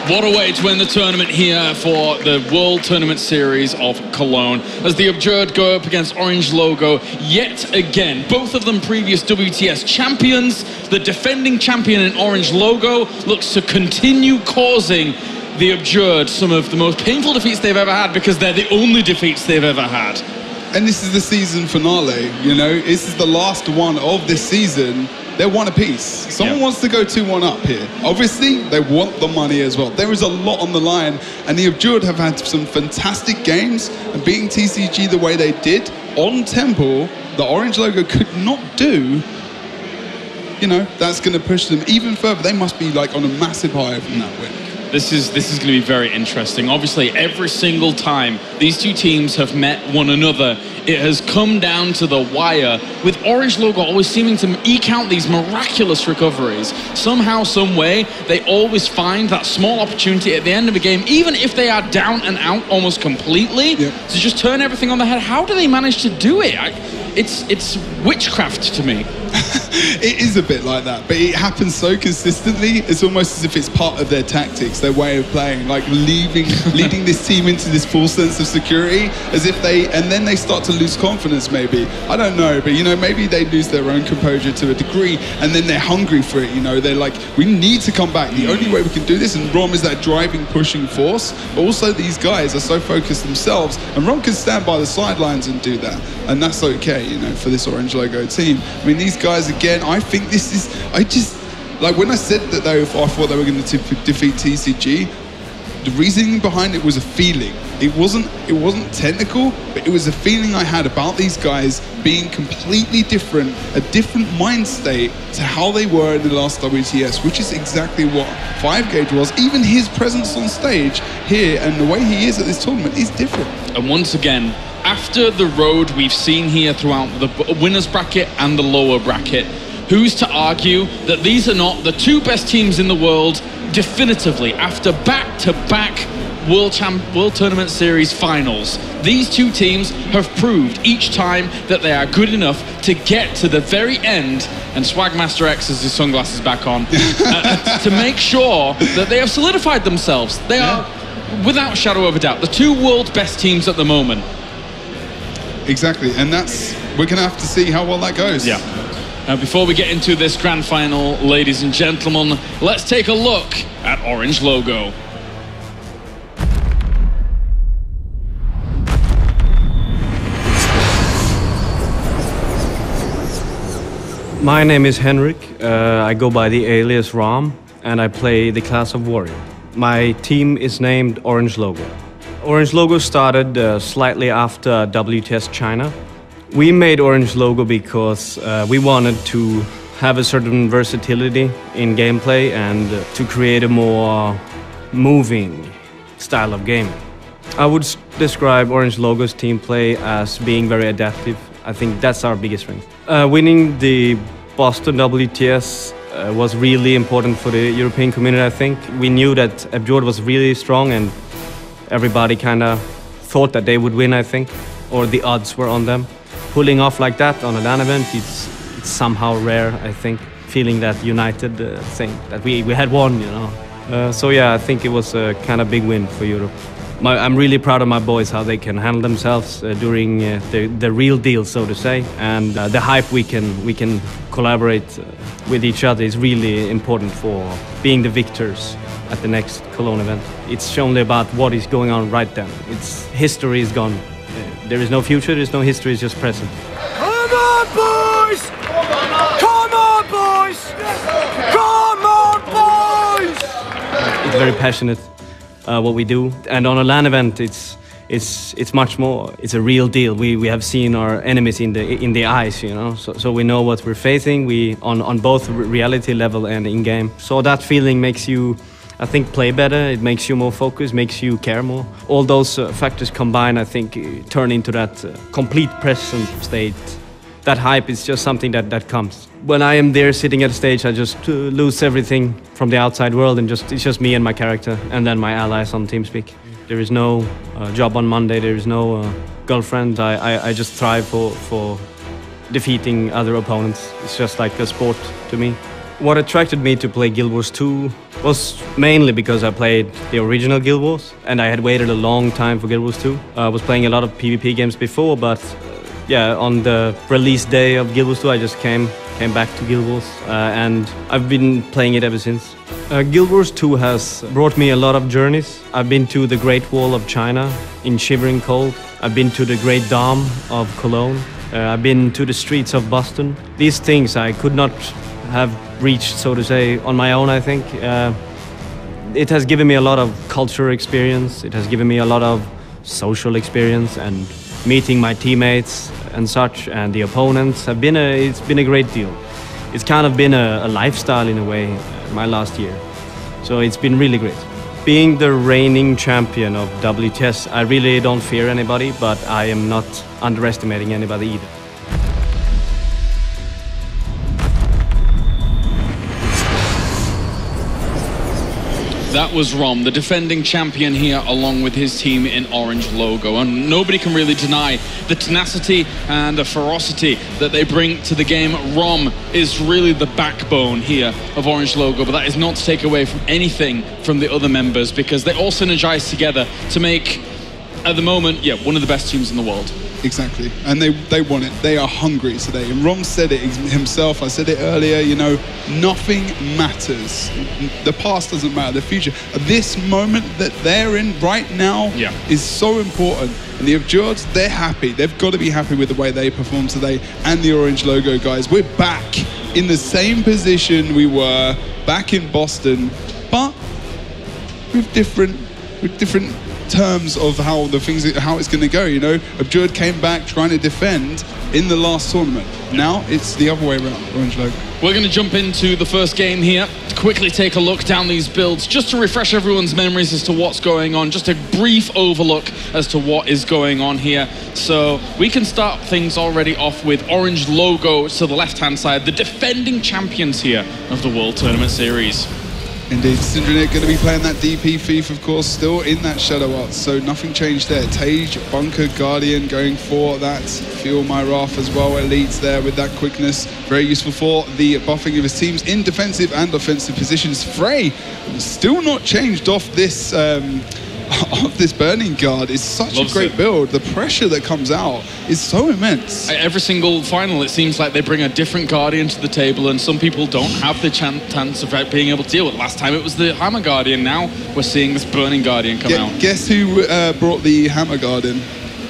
[SPEAKER 2] What a way to end the tournament here for the World Tournament Series of Cologne. As the Absurd go up against Orange Logo yet again. Both of them previous WTS champions. The defending champion in Orange Logo looks to continue causing the Absurd some of the most painful defeats they've ever had, because they're the only defeats they've ever had.
[SPEAKER 3] And this is the season finale, you know? This is the last one of this season. They're one apiece. Someone wants to go 2-1 up here. Obviously, they want the money as well. There is a lot on the line, and the Absurd have had some fantastic games, and beating TCG the way they did on Temple, the Orange Logo could not do. You know, that's going to push them even further. They must be like on a massive high from that win.
[SPEAKER 2] This is going to be very interesting. Obviously, every single time these two teams have met one another, it has come down to the wire, with Orange Logo always seeming to eke out these miraculous recoveries. Somehow, some way, they always find that small opportunity at the end of a game, even if they are down and out almost completely, to just turn everything on the head. How do they manage to do it? It's witchcraft to me.
[SPEAKER 3] It is a bit like that, but it happens so consistently. It's almost as if it's part of their tactics, their way of playing, like leading this team into this full sense of security, as if and then they start to lose confidence maybe. I don't know, but you know, maybe they lose their own composure to a degree, and then they're hungry for it, you know. They're like, we need to come back. The only way we can do this, and Rom is that driving, pushing force. But also these guys are so focused themselves, and Rom can stand by the sidelines and do that, and that's okay, you know, for this Orange Logo team. I mean, these guys, again, I think this is, like when I said that I thought they were going to defeat TCG, the reasoning behind it was a feeling. It wasn't technical, but it was a feeling I had about these guys being completely different, a different mind state to how they were in the last WTS, which is exactly what 5Gage was. Even his presence on stage here and the way he is at this tournament is different.
[SPEAKER 2] And once again, after the road we've seen here throughout the winners bracket and the lower bracket, who's to argue that these are not the two best teams in the world definitively after back-to-back World Tournament Series finals? These two teams have proved each time that they are good enough to get to the very end, and Swagmaster X has his sunglasses back on, to make sure that they have solidified themselves. They are, without shadow of a doubt, the two world's best teams at the moment.
[SPEAKER 3] Exactly, and we're going to have to see how well that goes.
[SPEAKER 2] Yeah. Before we get into this grand final, ladies and gentlemen, let's take a look at Orange Logo.
[SPEAKER 4] My name is Henrik. I go by the alias Ram, and I play the class of Warrior. My team is named Orange Logo. Orange Logo started slightly after WTS China. We made Orange Logo because we wanted to have a certain versatility in gameplay and to create a more moving style of gaming. I would describe Orange Logo's team play as being very adaptive. I think that's our biggest strength. Winning the Boston WTS was really important for the European community, I think. We knew that Absurd was really strong, and everybody kind of thought that they would win, I think, or the odds were on them. Pulling off like that on a LAN event, it's somehow rare, I think. Feeling that united thing, that we had won, you know. So yeah, I think it was a kind of big win for Europe. I'm really proud of my boys, how they can handle themselves during the real deal, so to say. And the hype we can collaborate with each other is really important for being the victors at the next Cologne event. It's only about what is going on right then. History is gone. There is no future, there's no history, it's just present.
[SPEAKER 17] Come on, boys! Come on, boys! Come on, boys!
[SPEAKER 4] It's very passionate, what we do. And on a LAN event, it's much more. It's a real deal. We have seen our enemies in the eyes, you know. So we know what we're facing. On both reality level and in game. So that feeling makes you, I think, play better. It makes you more focused, makes you care more. All those factors combined, I think, turn into that complete present state. That hype is just something that comes. When I am there sitting at the stage, I just lose everything from the outside world, and it's just me and my character, and then my allies on TeamSpeak. There is no job on Monday. There is no girlfriend. I just thrive for defeating other opponents. It's just like a sport to me. What attracted me to play Guild Wars 2 was mainly because I played the original Guild Wars and I had waited a long time for Guild Wars 2. I was playing a lot of PvP games before, but yeah, on the release day of Guild Wars 2 I just came back to Guild Wars and I've been playing it ever since. Guild Wars 2 has brought me a lot of journeys. I've been to the Great Wall of China in shivering cold. I've been to the Great Dome of Cologne. I've been to the streets of Boston. These things I could not have reached, so to say, on my own, I think. It has given me a lot of cultural experience. It has given me a lot of social experience and meeting my teammates and such, and the opponents have been it's been a great deal. It's kind of been a lifestyle in a way, my last year. So it's been really great. Being the reigning champion of WTS, I really don't fear anybody, but I am not underestimating anybody either.
[SPEAKER 2] That was Rom, the defending champion here, along with his team in orange logo. And nobody can really deny the tenacity and the ferocity that they bring to the game. Rom is really the backbone here of orange logo, but that is not to take away from anything from the other members, because they all synergize together to make, at the moment, yeah, one of the best teams in the world.
[SPEAKER 3] Exactly, and they want it. They are hungry today. And Rom said it himself. I said it earlier. You know, nothing matters. The past doesn't matter. The future. This moment that they're in right now is so important. And the Abjurds, they're happy. They've got to be happy with the way they performed today. And the orange logo guys, we're back in the same position we were back in Boston, but with different terms of how it's going to go. You know, Abjurd came back trying to defend in the last tournament. Now it's the other way around. Orange logo.
[SPEAKER 2] We're going to jump into the first game here, quickly take a look down these builds just to refresh everyone's memories as to what's going on, just a brief overlook as to what is going on here. So we can start things already off with orange logo to the left hand side, the defending champions here of the World Tournament Series.
[SPEAKER 3] Indeed, Syndronic going to be playing that DP Thief, of course, still in that Shadow Arts, so nothing changed there. Tage, Bunker, Guardian going for that Feel My Wrath as well. Elites there with that quickness, very useful for the buffing of his teams in defensive and offensive positions. Frey still not changed off this Burning Guard. Is such a great build. The pressure that comes out is so immense.
[SPEAKER 2] Every single final, it seems like they bring a different Guardian to the table, and some people don't have the chance of being able to deal with it. Last time it was the Hammer Guardian. Now we're seeing this Burning Guardian come out.
[SPEAKER 3] Guess who brought the Hammer Guardian?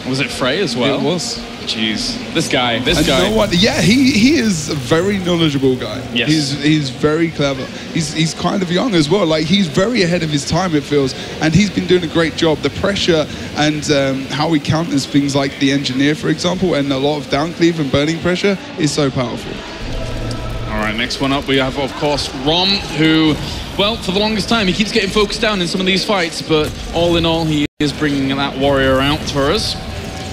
[SPEAKER 2] Was it Frey as well?
[SPEAKER 3] It was.
[SPEAKER 2] Jeez, this guy.
[SPEAKER 3] You know what? Yeah, he is a very knowledgeable guy.
[SPEAKER 2] Yes.
[SPEAKER 3] He's very clever. He's kind of young as well. Like, he's very ahead of his time, it feels, and he's been doing a great job. The pressure and how he counters things like the Engineer, for example, and a lot of downcleave and burning pressure is so powerful.
[SPEAKER 2] All right, next one up we have, of course, Rom, who, well, for the longest time he keeps getting focused down in some of these fights, but all in all he is bringing that warrior out for us.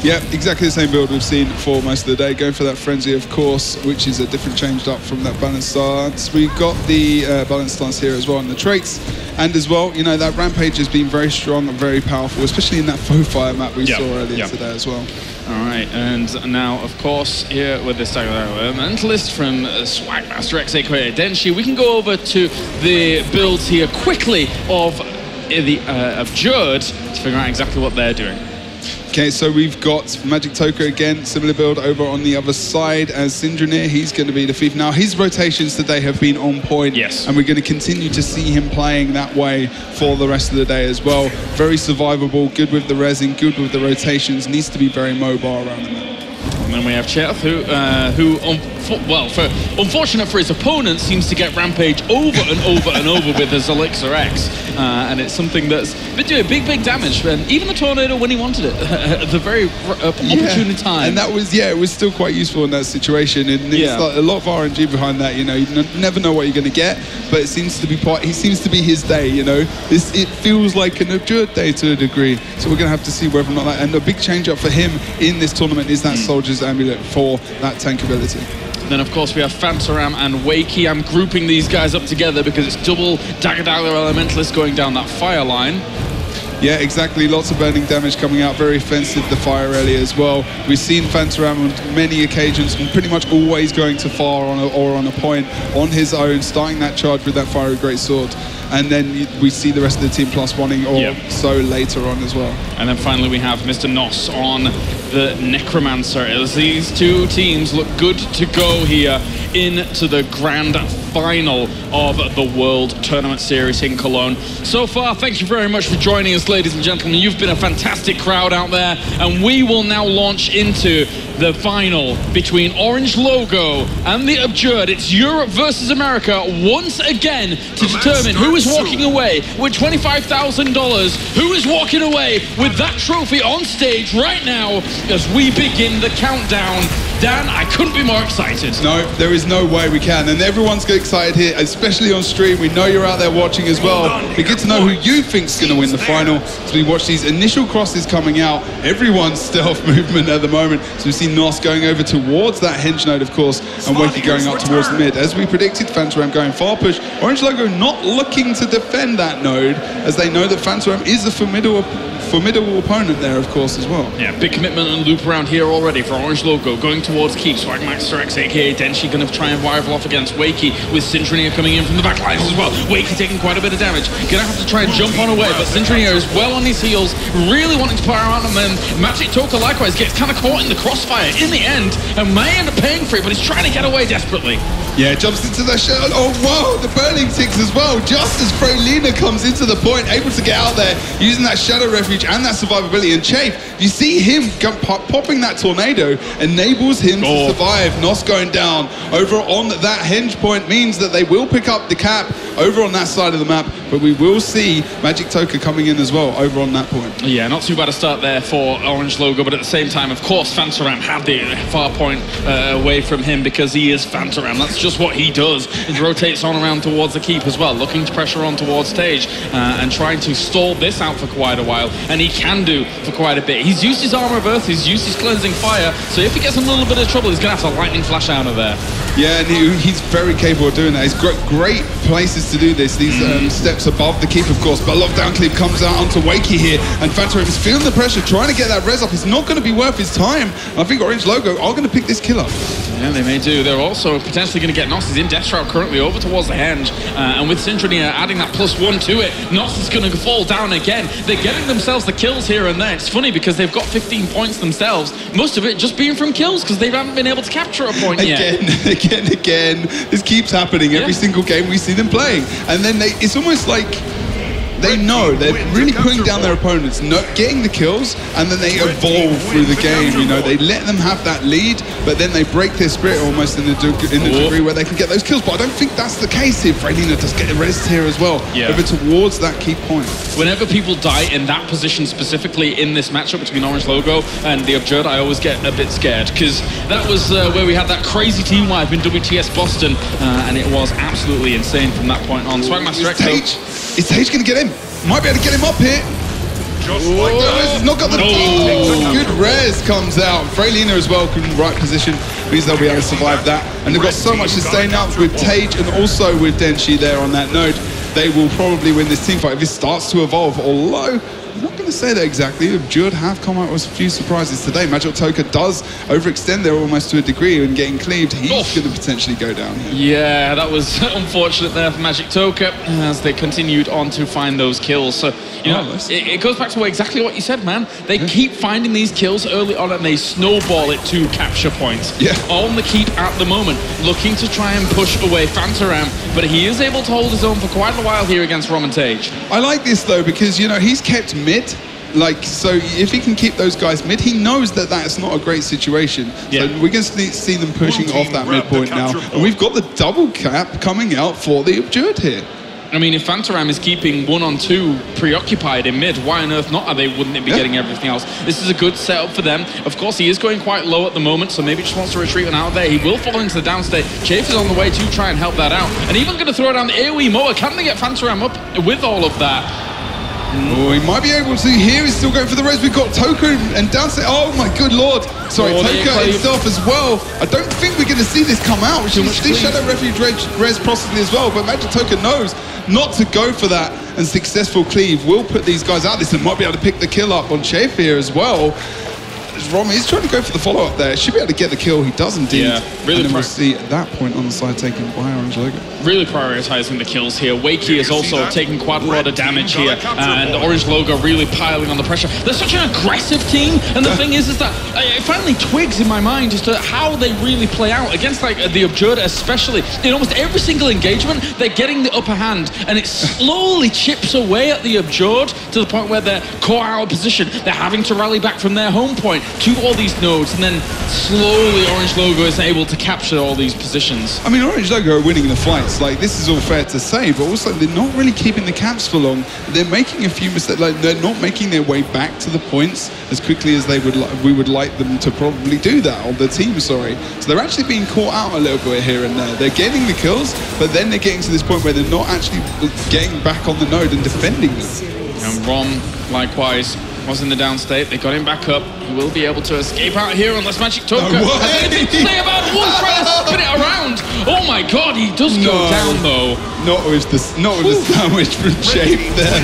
[SPEAKER 3] Yeah, exactly the same build we've seen for most of the day. Going for that Frenzy, of course, which is a different changed up from that Balanced Stance. We've got the Balanced Stance here as well in the traits. And as well, you know, that Rampage has been very strong and very powerful, especially in that Faux Fire map we saw earlier today as well.
[SPEAKER 2] All right, and now, of course, here with this Mentalist from Swagmaster X, aka Denshi, we can go over to the builds here quickly of Abjurd to figure out exactly what they're doing.
[SPEAKER 3] Okay, so we've got Magic Toka again, similar build over on the other side as Syndronir. He's going to be the Thief. Now, his rotations today have been on point.
[SPEAKER 2] Yes.
[SPEAKER 3] And we're going to continue to see him playing that way for the rest of the day as well. Very survivable, good with the resin, good with the rotations, needs to be very mobile around the map.
[SPEAKER 2] And then we have Chef, who unfortunate for his opponent, seems to get Rampage over and over and over with his Elixir X. And it's something that's been doing big damage. And even the Tornado when he wanted it at the very opportune time.
[SPEAKER 3] And that was, it was still quite useful in that situation. And it's like a lot of RNG behind that, you know. You never know what you're going to get, but it seems to be he seems to be his day, you know. It feels like an Abjurd day to a degree. So we're going to have to see whether or not that. And a big change up for him in this tournament is that Soldier's Amulet for that tank ability.
[SPEAKER 2] Then, of course, we have Fantaram and Wakey. I'm grouping these guys up together because it's double Dagger Elementalist going down that fire line.
[SPEAKER 3] Yeah, exactly. Lots of burning damage coming out. Very offensive, the fire earlier as well. We've seen Fantaram on many occasions and pretty much always going to far or on a point on his own, starting that charge with that fiery great sword. and then we see the rest of the team +1ing or so later on as well.
[SPEAKER 2] And then finally we have Mr. Nos on the Necromancer, as these two teams look good to go here into the grand final of the World Tournament Series in Cologne. So far, thank you very much for joining us, ladies and gentlemen. You've been a fantastic crowd out there, and we will now launch into the final between Orange Logo and the Absurd. It's Europe versus America once again to determine who is walking away with $25,000, who is walking away with that trophy on stage right now as we begin the countdown. Dan, I couldn't be more excited.
[SPEAKER 3] No, there is no way we can. And everyone's excited here, especially on stream. We know you're out there watching as well. We get to know who you think's going to win the final. So we watch these initial crosses coming out. Everyone's stealth movement at the moment. So we see Nos going over towards that hinge node, of course, and Wakey going up towards the mid. As we predicted, Fantaram going far push. Orange Logo not looking to defend that node, as they know that Fantaram is a formidable opponent there, of course, as well.
[SPEAKER 2] Yeah, big commitment and loop around here already for Orange Logo, going towards Keep. Swagmaster X, aka Denshi, going to try and rival off against Wakey, with Sintronia coming in from the back lines as well. Wakey taking quite a bit of damage, going to have to try and jump on away, but Sintronia is well on his heels, really wanting to fire out, and then Magic Toka likewise gets kind of caught in the crossfire in the end, and may end up paying for it, but he's trying to get away desperately.
[SPEAKER 3] Yeah, jumps into the shell. Oh, wow, the burning ticks as well. Just as Freylina comes into the point, able to get out there, using that Shadow Refuge and that survivability. And Chafe, you see him popping that tornado, enables him to survive. Nos going down over on that hinge point means that they will pick up the cap over on that side of the map, but we will see Magic Toka coming in as well over on that point.
[SPEAKER 2] Yeah, not too bad a start there for Orange Logo, but at the same time, of course, Fantaram had the far point away from him because he is Fantaram. That's just what he does. He rotates on around towards the Keep as well, looking to pressure on towards stage and trying to stall this out for quite a while, and he can do for quite a bit. He's used his Armor of Earth, he's used his Cleansing Fire, so if he gets in a little bit of trouble, he's going to have to lightning flash out of there.
[SPEAKER 3] Yeah, and he's very capable of doing that. He's got great places to do this. These steps above the Keep, of course, but Lockdown Cleave comes out onto Wakey here, and Fantaram is feeling the pressure, trying to get that res up. It's not going to be worth his time. I think Orange Logo are going to pick this kill up.
[SPEAKER 2] Yeah, they may do. They're also potentially going to get Nos. He's in Death Shroud currently over towards the henge, and with Sintronia adding that +1 to it, Nos is going to fall down again. They're getting themselves the kills here and there. It's funny because they've got 15 points themselves, most of it just being from kills because they haven't been able to capture a point yet.
[SPEAKER 3] Again. This keeps happening every single game we see them playing. And then it's almost like they know they're really putting down their opponents, getting the kills, and then they evolve through the game. You know, they let them have that lead, but then they break their spirit almost in the degree where they can get those kills. But I don't think that's the case here. Freylina does get a rest here as well, over towards that key point.
[SPEAKER 2] Whenever people die in that position, specifically in this matchup between Orange Logo and the Absurd, I always get a bit scared, because that was where we had that crazy team wipe in WTS Boston, and it was absolutely insane from that point on. Swagmaster X.
[SPEAKER 3] Is Tage going to get him? Might be able to get him up here. Just like that. He's not got the good res comes out. Freylina as well, in the right position, means they'll be able to survive that. And they've got so much sustain up with Tage and also with Denshi there on that node. They will probably win this team fight if it starts to evolve, although I'm not going to say that exactly. Absurd have come out with a few surprises today. Magic Toka does overextend there almost to a degree and getting cleaved. He's going to potentially go down here.
[SPEAKER 2] Yeah, that was unfortunate there for Magic Toka as they continued on to find those kills. So, you know, it goes back to exactly what you said, man. They keep finding these kills early on and they snowball it to capture points.
[SPEAKER 3] Yeah.
[SPEAKER 2] On the Keep at the moment, looking to try and push away Fantaram, but he is able to hold his own for quite a while here against Roman Tage.
[SPEAKER 3] I like this though, because, you know, he's kept mid. Like, so if he can keep those guys mid, he knows that that's not a great situation. Yeah. So we're going to see them pushing off that midpoint now. And we've got the double cap coming out for the Absurd here.
[SPEAKER 2] I mean, if Fantaram is keeping 1-on-2 preoccupied in mid, why on earth not? Wouldn't it be getting everything else? This is a good setup for them. Of course, he is going quite low at the moment, so maybe just wants to retreat and out of there. He will fall into the downstate. Chafe is on the way to try and help that out. And even going to throw down the AoE mower. Can they get Fantaram up with all of that?
[SPEAKER 3] Oh, he might be able to. Here he's still going for the res. We've got Toka and downstate. Oh my good lord. Sorry, Toka himself as well. I don't think we're going to see this come out. Too much Shadow Refuge res possibly as well, but Magic Toka knows not to go for that, and successful cleave will put these guys out. This might be able to pick the kill up on Chafe here as well. Rom is trying to go for the follow-up there. Should be able to get the kill. He does indeed.
[SPEAKER 2] Yeah, really.
[SPEAKER 3] And then we'll see at that point on the side taken by Orange Logo.
[SPEAKER 2] Really prioritizing the kills here. Wakey is also taking quite a lot of damage here, and Orange Logo really piling on the pressure. They're such an aggressive team, and the thing is that it finally twigs in my mind as to how they really play out against like the Absurd, especially in almost every single engagement. They're getting the upper hand, and it slowly chips away at the Absurd to the point where they're caught out of position. They're having to rally back from their home point to all these nodes, and then slowly Orange Logo is able to capture all these positions.
[SPEAKER 3] I mean, Orange Logo are winning the fights. Like, this is all fair to say, but also they're not really keeping the caps for long. They're making a few mistakes. Like, they're not making their way back to the points as quickly as we would like them to probably do that, or the team, sorry. So they're actually being caught out a little bit here and there. They're getting the kills, but then they're getting to this point where they're not actually getting back on the node and defending them.
[SPEAKER 2] And Rom, likewise, was in the down state. They got him back up. He will be able to escape out here unless Magic Toka has anything to say about one trying to spin it around. Oh my God, he does go down though.
[SPEAKER 3] Not with the sandwich from Shape there.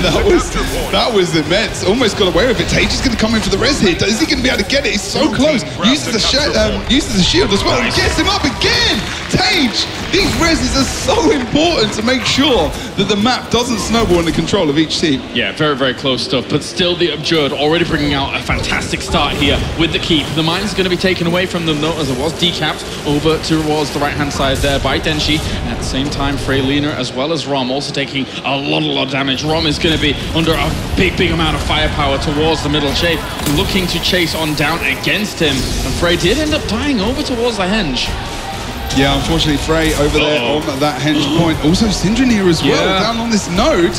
[SPEAKER 3] That was immense. Almost got away with it. Tage is going to come in for the res here. Is he going to be able to get it? He's so close. Uses the shield as well. And gets him up again. Tage, these reses are so important to make sure that the map doesn't snowball in the control of each team.
[SPEAKER 2] Yeah, very, very close stuff. But still, the Absurd already bringing out a fantastic start here with the keep. The mine's going to be taken away from them though, as it was decapped over towards the right-hand side there by Denshi. At the same time, Freylina as well as Rom also taking a lot of damage. Rom is going to be under a big amount of firepower towards the middle shape, looking to chase on down against him. And Frey did end up dying over towards the henge.
[SPEAKER 3] Yeah, unfortunately, Frey over there on that henge point. Also, Syndranir as well, down on this node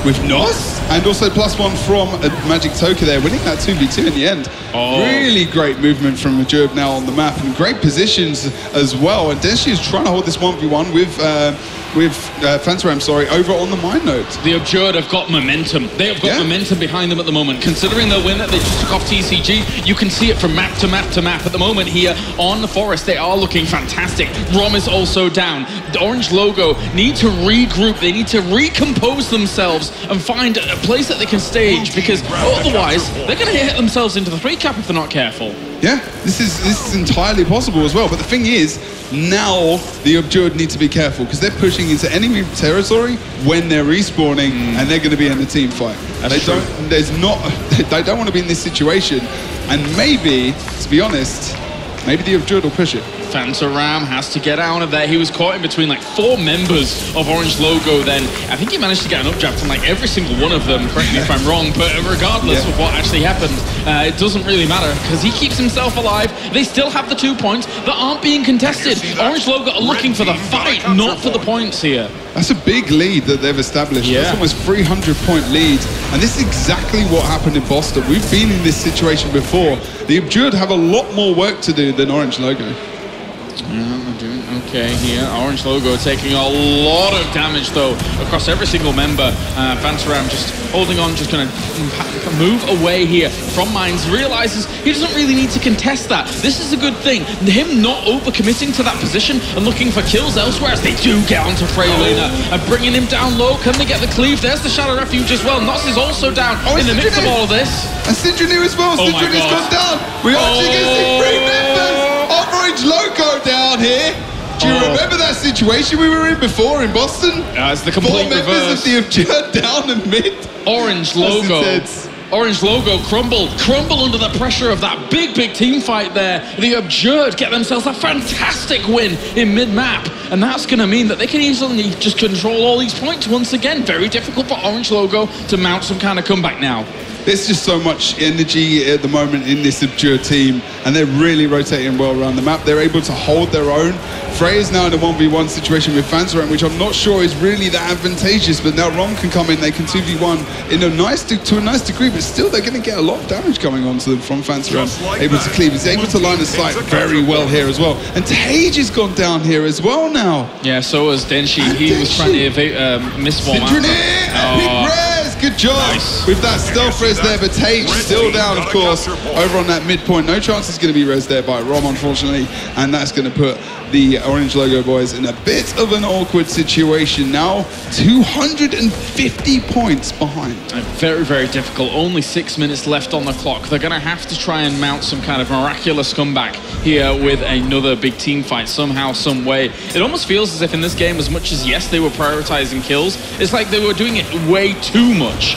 [SPEAKER 3] with Nos. And also +1 from Magic Toka there, winning that 2v2 in the end. Really great movement from Majurb now on the map, and great positions as well. And Denshi is trying to hold this 1v1 with Fantaram, over on the mine node.
[SPEAKER 2] The Absurd have got momentum. They have got momentum behind them at the moment. Considering the win that they just took off TCG, you can see it from map to map to map. At the moment here on the Forest, they are looking fantastic. Rom is also down. The Orange Logo need to regroup. They need to recompose themselves and find a place that they can stage, because otherwise they're going to hit themselves into the 3-cap if they're not careful.
[SPEAKER 3] Yeah, this is entirely possible as well. But the thing is, now the Absurd need to be careful, because they're pushing into enemy territory when they're respawning, and they're going to be in a team fight. They don't want to be in this situation, and maybe, to be honest, maybe the Absurd will push it.
[SPEAKER 2] Fantaram has to get out of there. He was caught in between like 4 members of Orange Logo then. I think he managed to get an updraft from like every single one of them, correct me if I'm wrong, but regardless of what actually happened, it doesn't really matter, because he keeps himself alive. They still have the 2 points that aren't being contested. Orange Logo are looking for the fight, not for the points here.
[SPEAKER 3] That's a big lead that they've established. That's almost 300-point lead. And this is exactly what happened in Boston. We've been in this situation before. The Absurd have a lot more work to do than Orange Logo.
[SPEAKER 2] We're doing okay here. Orange Logo taking a lot of damage though across every single member. Fantaram just holding on, just going to move away here from mines. Realizes he doesn't really need to contest that. This is a good thing. Him not overcommitting to that position and looking for kills elsewhere, as they do get onto Freylina and bringing him down low. Can they get the cleave? There's the Shadow Refuge as well. Nos is also down in the mix of all of this.
[SPEAKER 3] And Syndranir as well. Syndranir's gone down. We actually get to see 3 members of Orange Logo down here. Do you remember that situation we were in before in Boston?
[SPEAKER 2] It's the complete
[SPEAKER 3] 4 members of the Absurd down and mid.
[SPEAKER 2] Orange Logo. Orange Logo crumble under the pressure of that big team fight there. The Absurd get themselves a fantastic win in mid-map, and that's going to mean that they can easily just control all these points once again. Very difficult for Orange Logo to mount some kind of comeback now.
[SPEAKER 3] There's just so much energy at the moment in this Absurd team, and they're really rotating well around the map. They're able to hold their own. Frey is now in a 1v1 situation with Fantaram, which I'm not sure is really that advantageous, but now Rom can come in, they can 2v1 in a nice to a nice degree, but still they're going to get a lot of damage coming onto them from Fantaram. Able to cleave. He's able to line of sight very well here as well. And Tage has gone down here as well now.
[SPEAKER 2] Yeah, so has Denshi. He was trying to miss one.
[SPEAKER 3] Syndranir, epic res! good job with that stealth res there, but Tage still down, of course, over on that midpoint. No chance he's going to be res there by Rom, unfortunately, and that's going to put the Orange Logo boys in a bit of an awkward situation now. 250 points behind.
[SPEAKER 2] Very, very difficult. Only 6 minutes left on the clock. They're going to have to try and mount some kind of miraculous comeback here with another big team fight somehow, some way. It almost feels as if in this game, as much as, yes, they were prioritizing kills, it's like they were doing it way too much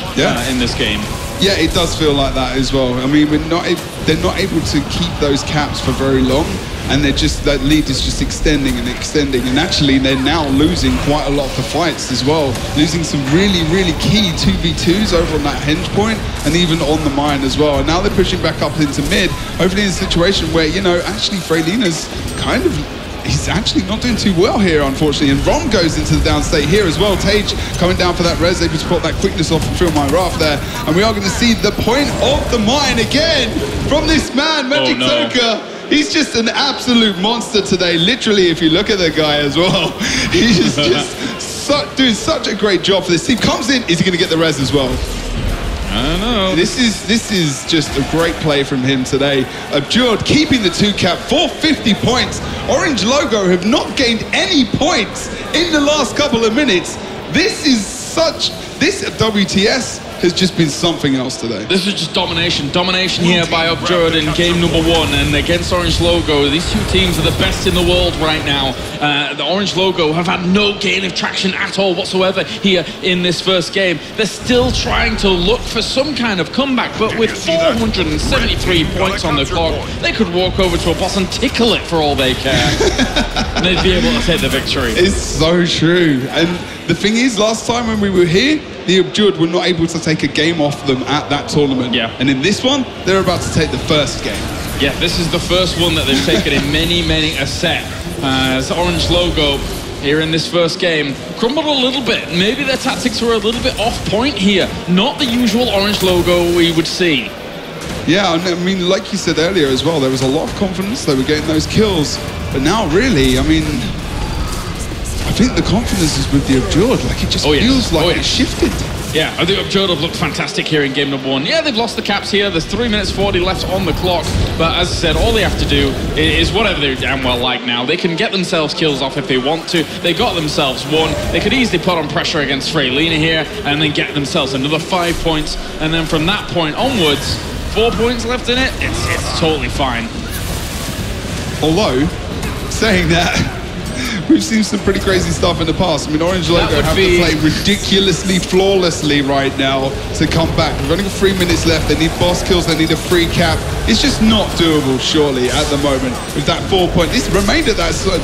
[SPEAKER 2] in this game.
[SPEAKER 3] Yeah, it does feel like that as well. I mean, they're not able to keep those caps for very long, and that lead is just extending and extending, and actually they're now losing quite a lot of the fights as well, losing some really, really key 2v2s over on that hinge point and even on the mine as well. And now they're pushing back up into mid, hopefully in a situation where, you know, actually Freylina's kind of, he's actually not doing too well here, unfortunately. And Rom goes into the downstate here as well. Tage coming down for that res, able to put that quickness off and feel my wrath there. And we are going to see the point of the mine again from this man, Magic Zoka. He's just an absolute monster today. Literally, if you look at the guy as well, he's just doing such a great job for this team. Comes in, is he going to get the res as well?
[SPEAKER 2] I don't know.
[SPEAKER 3] This is just a great play from him today. Abjured keeping the 2 cap, 450 points. Orange Logo have not gained any points in the last couple of minutes. This WTS has just been something else today.
[SPEAKER 2] This is just domination. Domination here by Abjured in game number 1, and against Orange Logo. These two teams are the best in the world right now. The Orange Logo have had no gain of traction at all whatsoever here in this first game. They're still trying to look for some kind of comeback, but with 473 points on the clock, they could walk over to a boss and tickle it for all they care. And they'd be able to take the victory.
[SPEAKER 3] It's so true. And the thing is, last time when we were here, the Abjured were not able to take a game off them at that tournament.
[SPEAKER 2] Yeah.
[SPEAKER 3] And in this one, they're about to take the first game.
[SPEAKER 2] Yeah, this is the first one that they've taken in many a set. As Orange Logo here in this first game crumbled a little bit. Maybe their tactics were a little bit off point here. Not the usual Orange Logo we would see.
[SPEAKER 3] Yeah, I mean, like you said earlier as well, there was a lot of confidence. They were getting those kills. But now, really, I mean, I think the confidence is with the Abjured. Like, it just feels like it's shifted.
[SPEAKER 2] Yeah, I think Abjured have looked fantastic here in game number 1. Yeah, they've lost the caps here. There's 3 minutes 40 left on the clock. But as I said, all they have to do is whatever they're damn well like now. They can get themselves kills off if they want to. They got themselves 1. They could easily put on pressure against Freylina here and then get themselves another 5 points. And then from that point onwards, 4 points left in it, it's totally fine.
[SPEAKER 3] Although, saying that, we've seen some pretty crazy stuff in the past. I mean, Orange Logo have to play ridiculously flawlessly right now to come back. We've only got 3 minutes left. They need boss kills. They need a free cap. It's just not doable, surely, at the moment with that 4 point. This remainder,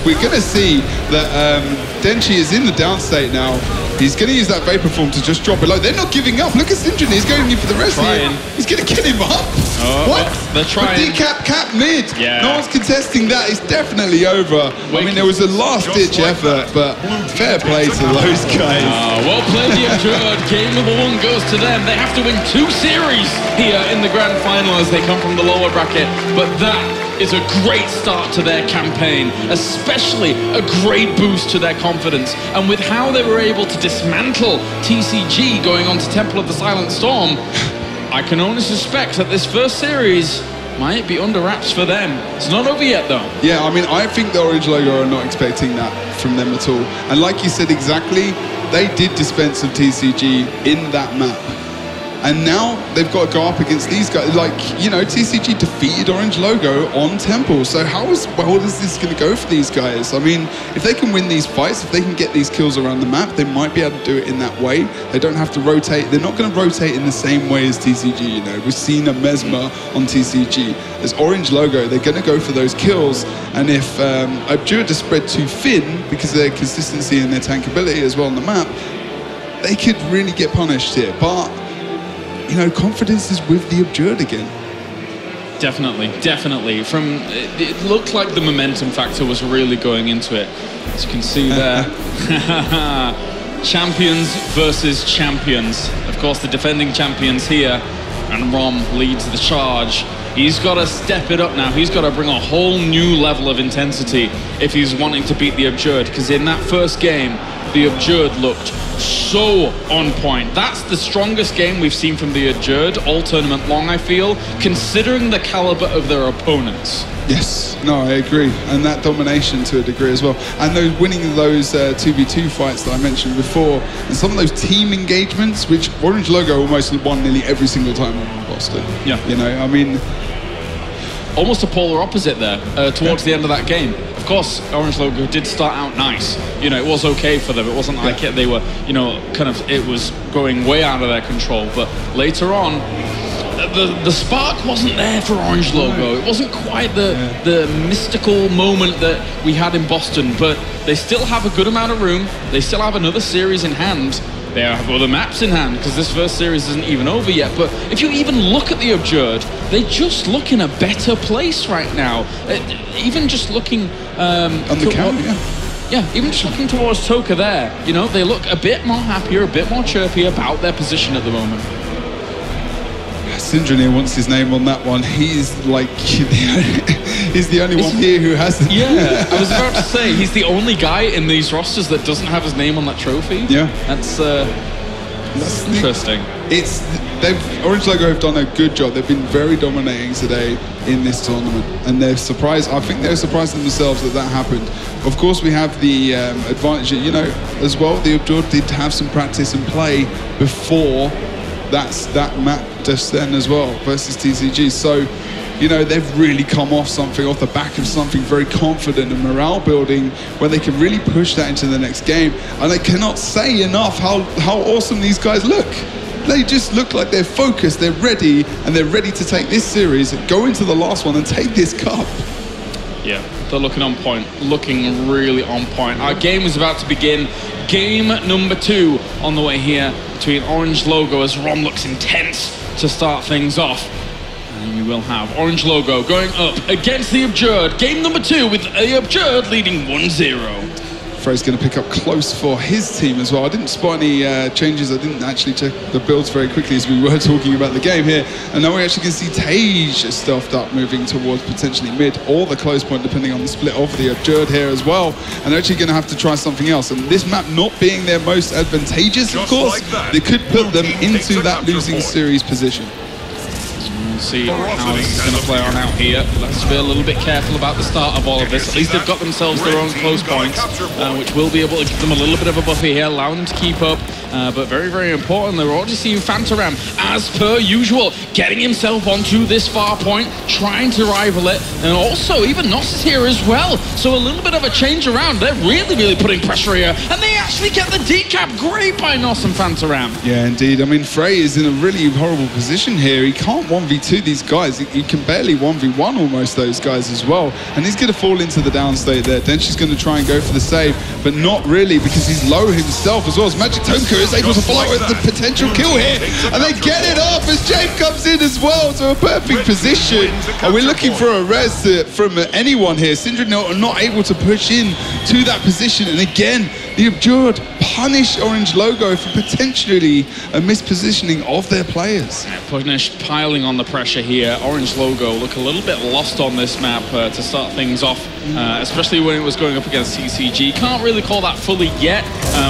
[SPEAKER 3] we're going to see that Denchi is in the downstate now. He's going to use that Vapor Form to just drop below. They're not giving up. Look at Sinjin. He's going in for the rest here. He's going to get him up. What?
[SPEAKER 2] They're trying.
[SPEAKER 3] Decap cap mid.
[SPEAKER 2] Yeah.
[SPEAKER 3] No one's contesting that. It's definitely over. I mean, there was a last-ditch effort, but fair play to those guys.
[SPEAKER 2] Well played, the Abjured. Game number 1 goes to them. They have to win 2 series here in the grand final as they come from the lower bracket. But that is a great start to their campaign, especially a great boost to their confidence. And with how they were able to dismantle TCG going on to Temple of the Silent Storm, I can only suspect that this first series might be under wraps for them. It's not over yet, though.
[SPEAKER 3] Yeah, I mean, I think the Orange Logo are not expecting that from them at all. And like you said exactly, they did dispense some TCG in that map. And now they've got to go up against these guys. Like, you know, TCG defeated Orange Logo on Temple. So how well is this going to go for these guys? I mean, if they can win these fights, if they can get these kills around the map, they might be able to do it in that way. They don't have to rotate. They're not going to rotate in the same way as TCG, you know. We've seen a Mesmer on TCG. As Orange Logo, they're going to go for those kills. And if Abjured is spread too thin because of their consistency and their tankability as well on the map, they could really get punished here. But you know, confidence is with the Abjured again.
[SPEAKER 2] Definitely. It looked like the momentum factor was really going into it. As you can see there. Champions versus champions. Of course, the defending champions here. And Rom leads the charge. He's got to step it up now. He's got to bring a whole new level of intensity if he's wanting to beat the Abjured. Because in that first game, the Abjured looked so on point. That's the strongest game we've seen from the Adjured all tournament long, I feel, considering the caliber of their opponents.
[SPEAKER 3] Yes, no, I agree, and that domination to a degree as well, and those winning those 2v2 fights that I mentioned before, and some of those team engagements, which Orange Logo almost won nearly every single time on Boston.
[SPEAKER 2] Yeah,
[SPEAKER 3] you know, I mean,
[SPEAKER 2] almost a polar opposite there towards the end of that game. Of course, Orange Logo did start out nice. You know, it was okay for them. It wasn't like they were, you know, kind of, it was going way out of their control. But later on, the spark wasn't there for Orange Logo. It wasn't quite the mystical moment that we had in Boston, but they still have a good amount of room. They still have another series in hand. They have other maps in hand, because this first series isn't even over yet. But if you even look at the Abjured, they just look in a better place right now. Even just looking
[SPEAKER 3] on the count,
[SPEAKER 2] yeah, even just looking towards Toka there, you know, they look a bit more happier, a bit more chirpy about their position at the moment.
[SPEAKER 3] Syndrome wants his name on that one. He's like, he's the only one here who hasn't.
[SPEAKER 2] Yeah, I was about to say, he's the only guy in these rosters that doesn't have his name on that trophy.
[SPEAKER 3] Yeah.
[SPEAKER 2] That's interesting.
[SPEAKER 3] Orange Logo have done a good job. They've been very dominating today in this tournament, and they're surprised. I think they're surprised themselves that happened. Of course, we have the advantage, you know, as well. The Abdur did have some practice and play before that map just then as well versus TCG. So, you know, they've really come off something, off the back of something very confident and morale building, where they can really push that into the next game. And I cannot say enough how awesome these guys look. They just look like they're focused, they're ready, and they're ready to take this series, go into the last one and take this cup.
[SPEAKER 2] Yeah, they're looking on point, looking really on point. Our game is about to begin. Game number 2 on the way here between Orange Logo, as Rom looks intense to start things off. And we will have Orange Logo going up against the Abjured. Game number 2 with the Abjured leading 1-0.
[SPEAKER 3] Frey's going to pick up close for his team as well. I didn't spot any changes. I didn't actually check the builds very quickly as we were talking about the game here. And now we actually can see Tage stealthed up, moving towards potentially mid or the close point, depending on the split of the Abjured here as well. And they're actually going to have to try something else. And this map not being their most advantageous, of course, they could put them into that losing series position.
[SPEAKER 2] We'll see how this is going to play on out here. Let's be a little bit careful about the start of all of this. At least they've got themselves their own close points, which will be able to give them a little bit of a buffer here, allow them to keep up. But very, very important, they're already seeing Fantaram, as per usual, getting himself onto this far point, trying to rival it, and also even Nos is here as well. So a little bit of a change around. They're really, really putting pressure here, and they actually get the decap. Great by Nos and Fantaram.
[SPEAKER 3] Yeah, indeed. I mean, Frey is in a really horrible position here. He can't 1v2 these guys. He can barely 1v1 almost those guys as well. And he's going to fall into the downstate there. Then she's going to try and go for the save, but not really, because he's low himself as well. As Magic Tonka is able to follow with the potential kill here. And they get it off as James comes in as well to a perfect position. And we're looking for a res from anyone here. Syndrome are not able to push in to that position. And again, the Abjured punish Orange Logo for potentially a mispositioning of their players.
[SPEAKER 2] Punish piling on the pressure here. Orange Logo look a little bit lost on this map to start things off, especially when it was going up against CCG. Can't really call that fully yet.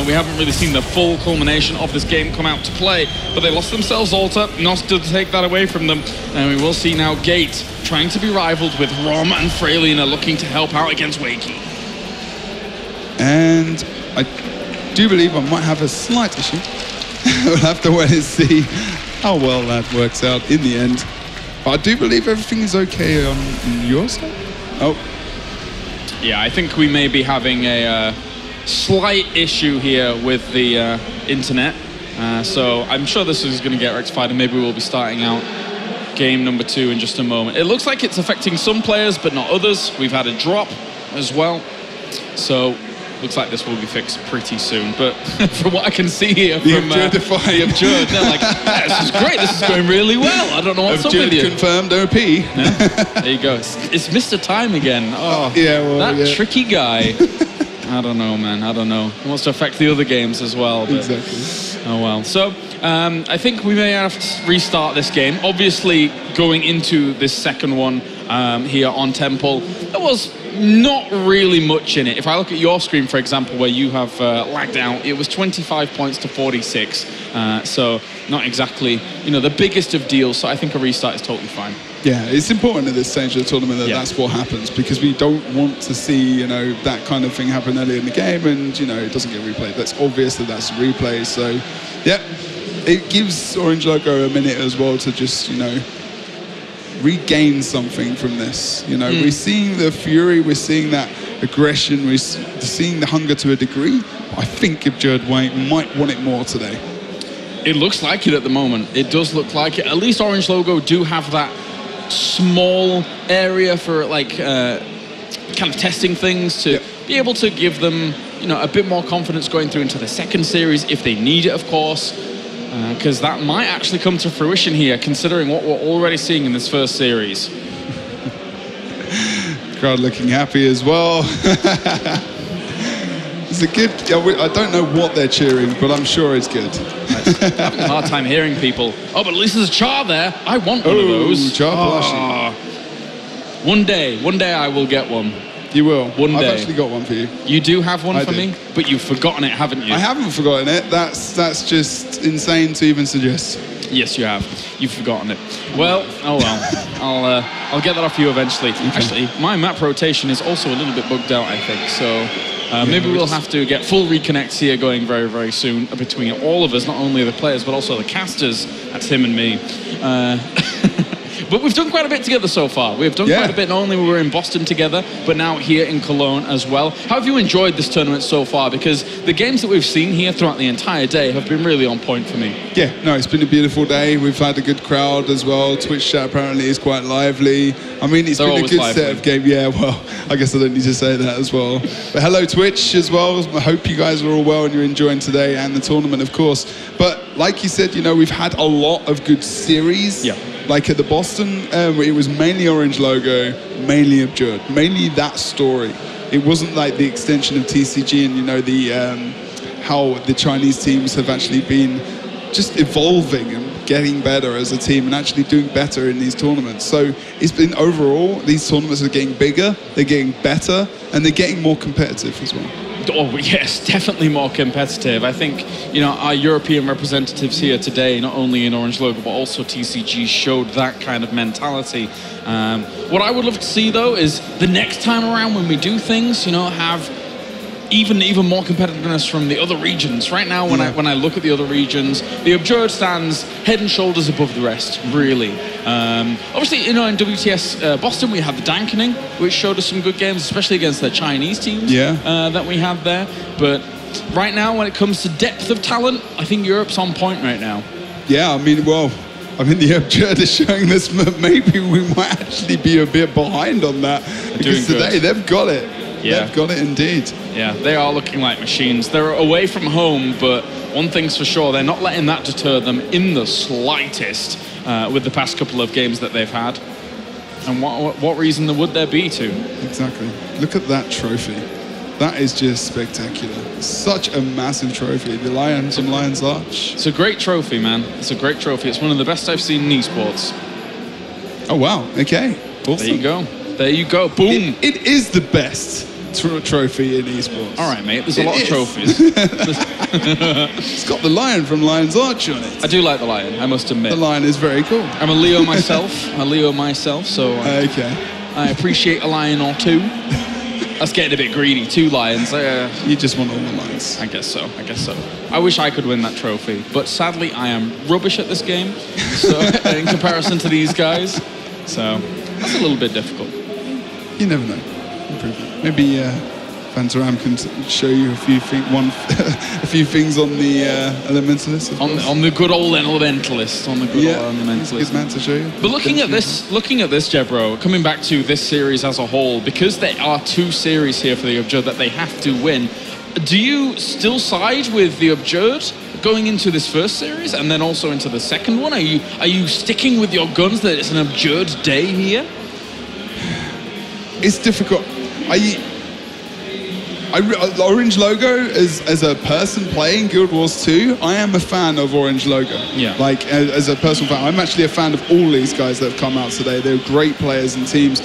[SPEAKER 2] We haven't really seen the full culmination of this game come out to play, but they lost themselves Alta. Nos did take that away from them, and we will see now Gate trying to be rivaled with Rom and Freylina looking to help out against Wakey.
[SPEAKER 3] And I do believe I might have a slight issue. We'll have to wait and see how well that works out in the end. But I do believe everything is okay on your side. Oh.
[SPEAKER 2] Yeah, I think we may be having a slight issue here with the internet. So I'm sure this is going to get rectified, and maybe we'll be starting out game number 2 in just a moment. It looks like it's affecting some players, but not others. We've had a drop as well. So looks like this will be fixed pretty soon, but from what I can see here from the Abjured, they're like, yeah, this is great, this is going really well. I don't know what's up with you.
[SPEAKER 3] Confirmed OP.
[SPEAKER 2] Yeah. There you go. It's Mr. Time again. Oh,
[SPEAKER 3] yeah, well,
[SPEAKER 2] that tricky guy. I don't know, man. I don't know. He wants to affect the other games as well. But,
[SPEAKER 3] exactly.
[SPEAKER 2] Oh, well. So, I think we may have to restart this game. Obviously, going into this second one here on Temple, there was Not really much in it. If I look at your screen, for example, where you have lagged out, it was 25 points to 46. So not exactly, you know, the biggest of deals. So I think a restart is totally fine.
[SPEAKER 3] Yeah, it's important at this stage of the tournament that that's what happens, because we don't want to see, you know, that kind of thing happen early in the game and, you know, it doesn't get replayed. That's obvious that that's a replay. So, yeah, it gives Orange Logo a minute as well to just, you know, regain something from this. You know, we're seeing the fury, we're seeing that aggression, we're seeing the hunger to a degree. I think Abjurd might want it more today.
[SPEAKER 2] It looks like it at the moment. It does look like it. At least Orange Logo do have that small area for like kind of testing things to be able to give them, you know, a bit more confidence going through into the second series if they need it, of course, because that might actually come to fruition here, considering what we're already seeing in this first series.
[SPEAKER 3] Crowd looking happy as well. It's a good. I don't know what they're cheering, but I'm sure it's good.
[SPEAKER 2] I'm having a hard time hearing people. Oh, but at least there's a Char there. I want one of those.
[SPEAKER 3] Char plushie.
[SPEAKER 2] One day I will get one.
[SPEAKER 3] You will.
[SPEAKER 2] One day.
[SPEAKER 3] I've actually got one for you.
[SPEAKER 2] You do have one for me, but you've forgotten it, haven't you?
[SPEAKER 3] I haven't forgotten it. That's just insane to even suggest.
[SPEAKER 2] Yes, you have. You've forgotten it. Well, oh well. I'll get that off you eventually. Okay. Actually, my map rotation is also a little bit bugged out, I think. So maybe we'll have to get full reconnects here going very, very soon between all of us, not only the players, but also the casters. That's him and me. But we've done quite a bit together so far. We've done quite a bit. Not only we were in Boston together, but now here in Cologne as well. How have you enjoyed this tournament so far? Because the games that we've seen here throughout the entire day have been really on point for me.
[SPEAKER 3] Yeah, no, it's been a beautiful day. We've had a good crowd as well. Twitch chat apparently is quite lively. I mean, it's been a good set of games. Yeah, well, I guess I don't need to say that as well. But hello, Twitch, as well. I hope you guys are all well and you're enjoying today and the tournament, of course. But like you said, you know, we've had a lot of good series. Yeah. Like at the Boston, it was mainly Orange Logo, mainly Abjurd, mainly that story. It wasn't like the extension of TCG and, you know, the how the Chinese teams have actually been just evolving and getting better as a team and actually doing better in these tournaments. So it's been overall, these tournaments are getting bigger, they're getting better, and they're getting more competitive as well.
[SPEAKER 2] Oh, yes, definitely more competitive. I think, you know, our European representatives here today, not only in Orange Logo, but also TCG, showed that kind of mentality. What I would love to see, though, is the next time around when we do things, you know, have even more competitiveness from the other regions. Right now, when I look at the other regions, the Abjurd stands head and shoulders above the rest, really. Obviously, you know, in WTS Boston, we had the Dankening, which showed us some good games, especially against the Chinese teams that we had there. But right now, when it comes to depth of talent, I think Europe's on point right now.
[SPEAKER 3] Yeah, I mean, well, I mean, the Abjurd is showing this, maybe we might actually be a bit behind on that. Because today, they've got it. Yeah. They've got it indeed.
[SPEAKER 2] Yeah, they are looking like machines. They're away from home, but one thing's for sure, they're not letting that deter them in the slightest with the past couple of games that they've had. And what reason would there be to?
[SPEAKER 3] Exactly. Look at that trophy. That is just spectacular. Such a massive trophy. The Lion from Lion's Arch.
[SPEAKER 2] It's a great trophy, man. It's a great trophy. It's one of the best I've seen in esports.
[SPEAKER 3] Oh, wow. Okay. Awesome.
[SPEAKER 2] There you go. There you go. Boom.
[SPEAKER 3] It is the best trophy in esports.
[SPEAKER 2] All right, mate. There's a lot of trophies.
[SPEAKER 3] It's got the lion from Lion's Arch on it.
[SPEAKER 2] I do like the lion, I must admit.
[SPEAKER 3] The lion is very cool.
[SPEAKER 2] I'm a Leo myself. So I appreciate a lion or two. That's getting a bit greedy. 2 lions.
[SPEAKER 3] You just want all the lions.
[SPEAKER 2] I guess so. I wish I could win that trophy, but sadly I am rubbish at this game. So in comparison to these guys, so that's a little bit difficult.
[SPEAKER 3] You never know. Improvement. Maybe Vantaram can show you a few things on the Elementalist.
[SPEAKER 2] On the good old Elementalist. On the good old Elementalist.
[SPEAKER 3] Good man to show you.
[SPEAKER 2] But looking at this, Jebro, coming back to this series as a whole, because there are 2 series here for the Abjurd that they have to win, do you still side with the Abjurd going into this first series and then also into the second one? Are you sticking with your guns that it's an Abjurd day here?
[SPEAKER 3] It's difficult. Orange Logo, as a person playing Guild Wars 2, I am a fan of Orange Logo.
[SPEAKER 2] Yeah.
[SPEAKER 3] Like, as a personal fan, I'm actually a fan of all these guys that have come out today. They're great players and teams.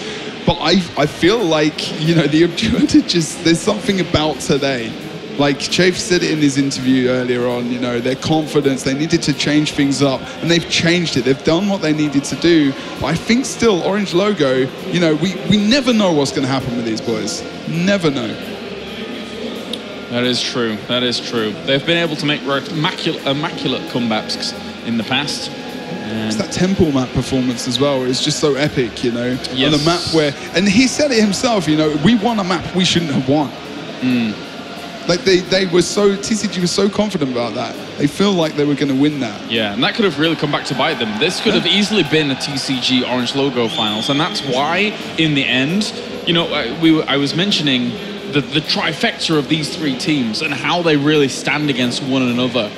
[SPEAKER 3] But I feel like, you know, the Abjurd just, there's something about today. Like Chafe said it in his interview earlier on, you know, their confidence, they needed to change things up, and they've changed it. They've done what they needed to do. But I think still, Orange Logo, you know, we never know what's going to happen with these boys. Never know.
[SPEAKER 2] That is true. That is true. They've been able to make immaculate comebacks in the past.
[SPEAKER 3] It's that Temple map performance as well. It's just so epic, you know.
[SPEAKER 2] Yes.
[SPEAKER 3] On the map where, and he said it himself, you know, we won a map we shouldn't have won. Like they were so, TCG was so confident about that. They feel like they were going to win that.
[SPEAKER 2] Yeah, and that could have really come back to bite them. This could have easily been a TCG Orange Logo finals, and that's why, in the end, you know, I was mentioning the trifecta of these three teams and how they really stand against one another.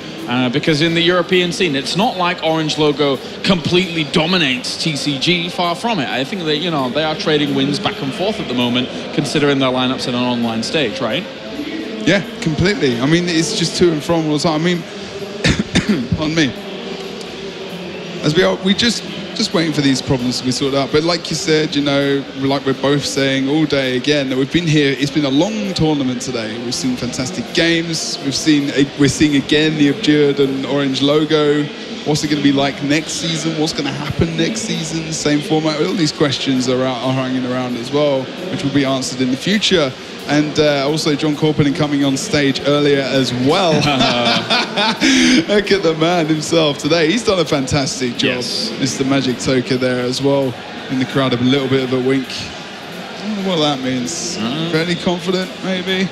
[SPEAKER 2] Because in the European scene, it's not like Orange Logo completely dominates TCG. Far from it. I think they, you know, they are trading wins back and forth at the moment, considering their lineups in an online stage, right?
[SPEAKER 3] Yeah, completely. I mean, it's just to and from all the time. I mean, on me, as we just waiting for these problems to be sorted out. But like you said, you know, like we're both saying all day again, that we've been here. It's been a long tournament today. We've seen fantastic games. We're seeing again the Abjurd and Orange Logo. What's it going to be like next season? What's going to happen next season? Same format. All these questions are hanging around as well, which will be answered in the future. And also John Corpen coming on stage earlier as well. Look at the man himself today. He's done a fantastic job.
[SPEAKER 2] Yes.
[SPEAKER 3] Mr. Magic Toka there as well. In the crowd, a little bit of a wink. I don't know what that means. Fairly confident, maybe.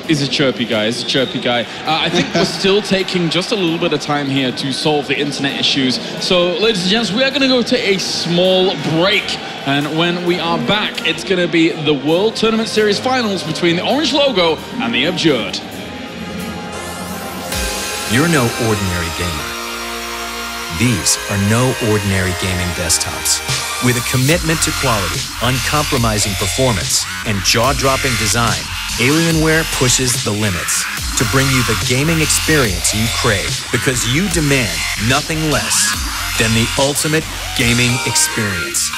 [SPEAKER 2] He's a chirpy guy. He's a chirpy guy. I think we're still taking just a little bit of time here to solve the internet issues. So, ladies and gents, we are going to go to a small break. And when we are back, it's going to be the World Tournament Series Finals between the Orange Logo and the Abjurd.
[SPEAKER 11] You're no ordinary gamer. These are no ordinary gaming desktops. With a commitment to quality, uncompromising performance, and jaw-dropping design, Alienware pushes the limits to bring you the gaming experience you crave, because you demand nothing less than the ultimate gaming experience.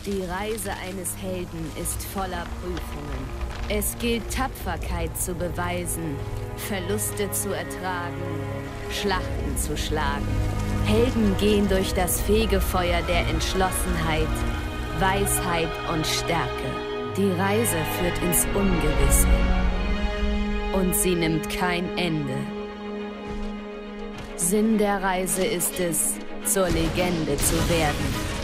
[SPEAKER 14] Die Reise eines Helden ist voller Prüfungen. Es gilt, Tapferkeit zu beweisen, Verluste zu ertragen, Schlachten zu schlagen. Helden gehen durch das Fegefeuer der Entschlossenheit, Weisheit und Stärke. Die Reise führt ins Ungewisse. Und sie nimmt kein Ende. Sinn der Reise ist es, zur Legende zu werden.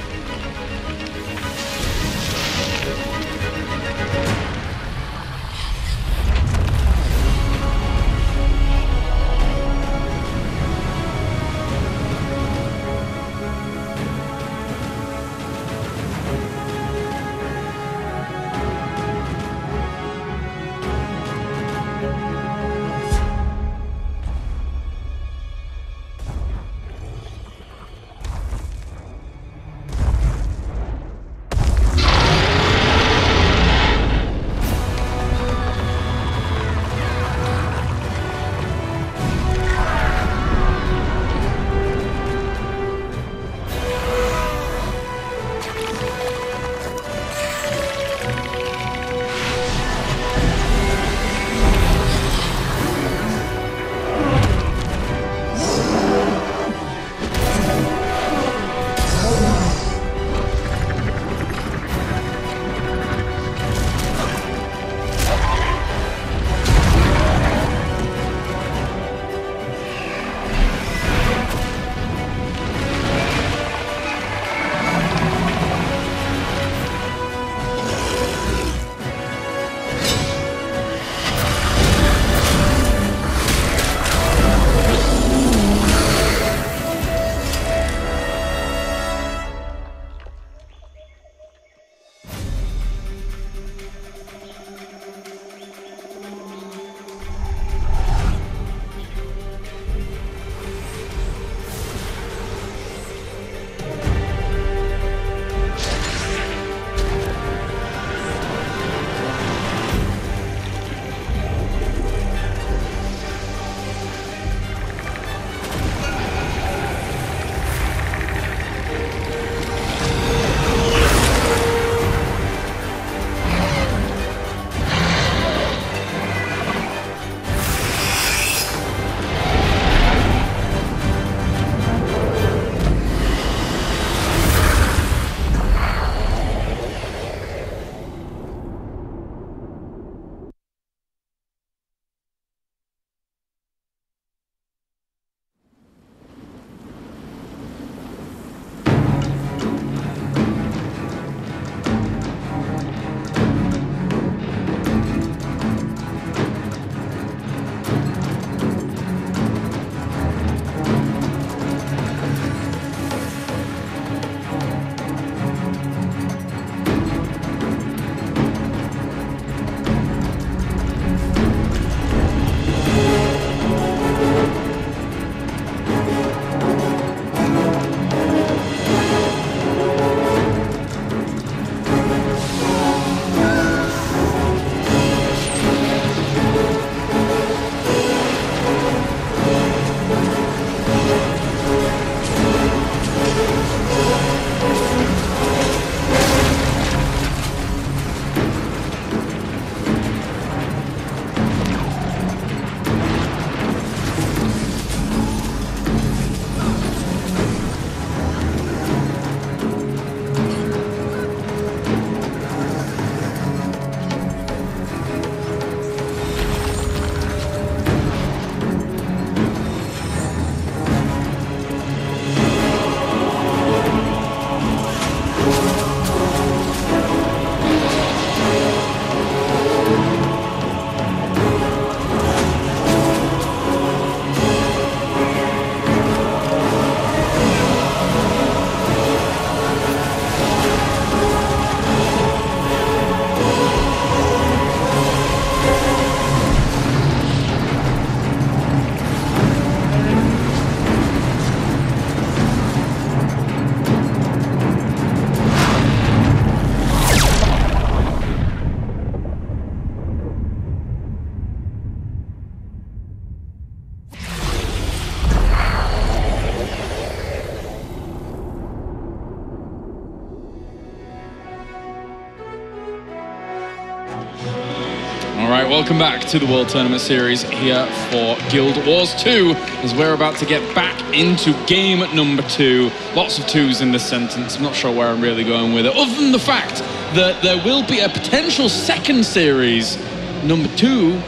[SPEAKER 2] All right, welcome back to the World Tournament Series here for Guild Wars 2, as we're about to get back into game number 2. Lots of twos in this sentence. I'm not sure where I'm really going with it, other than the fact that there will be a potential second series, number 2,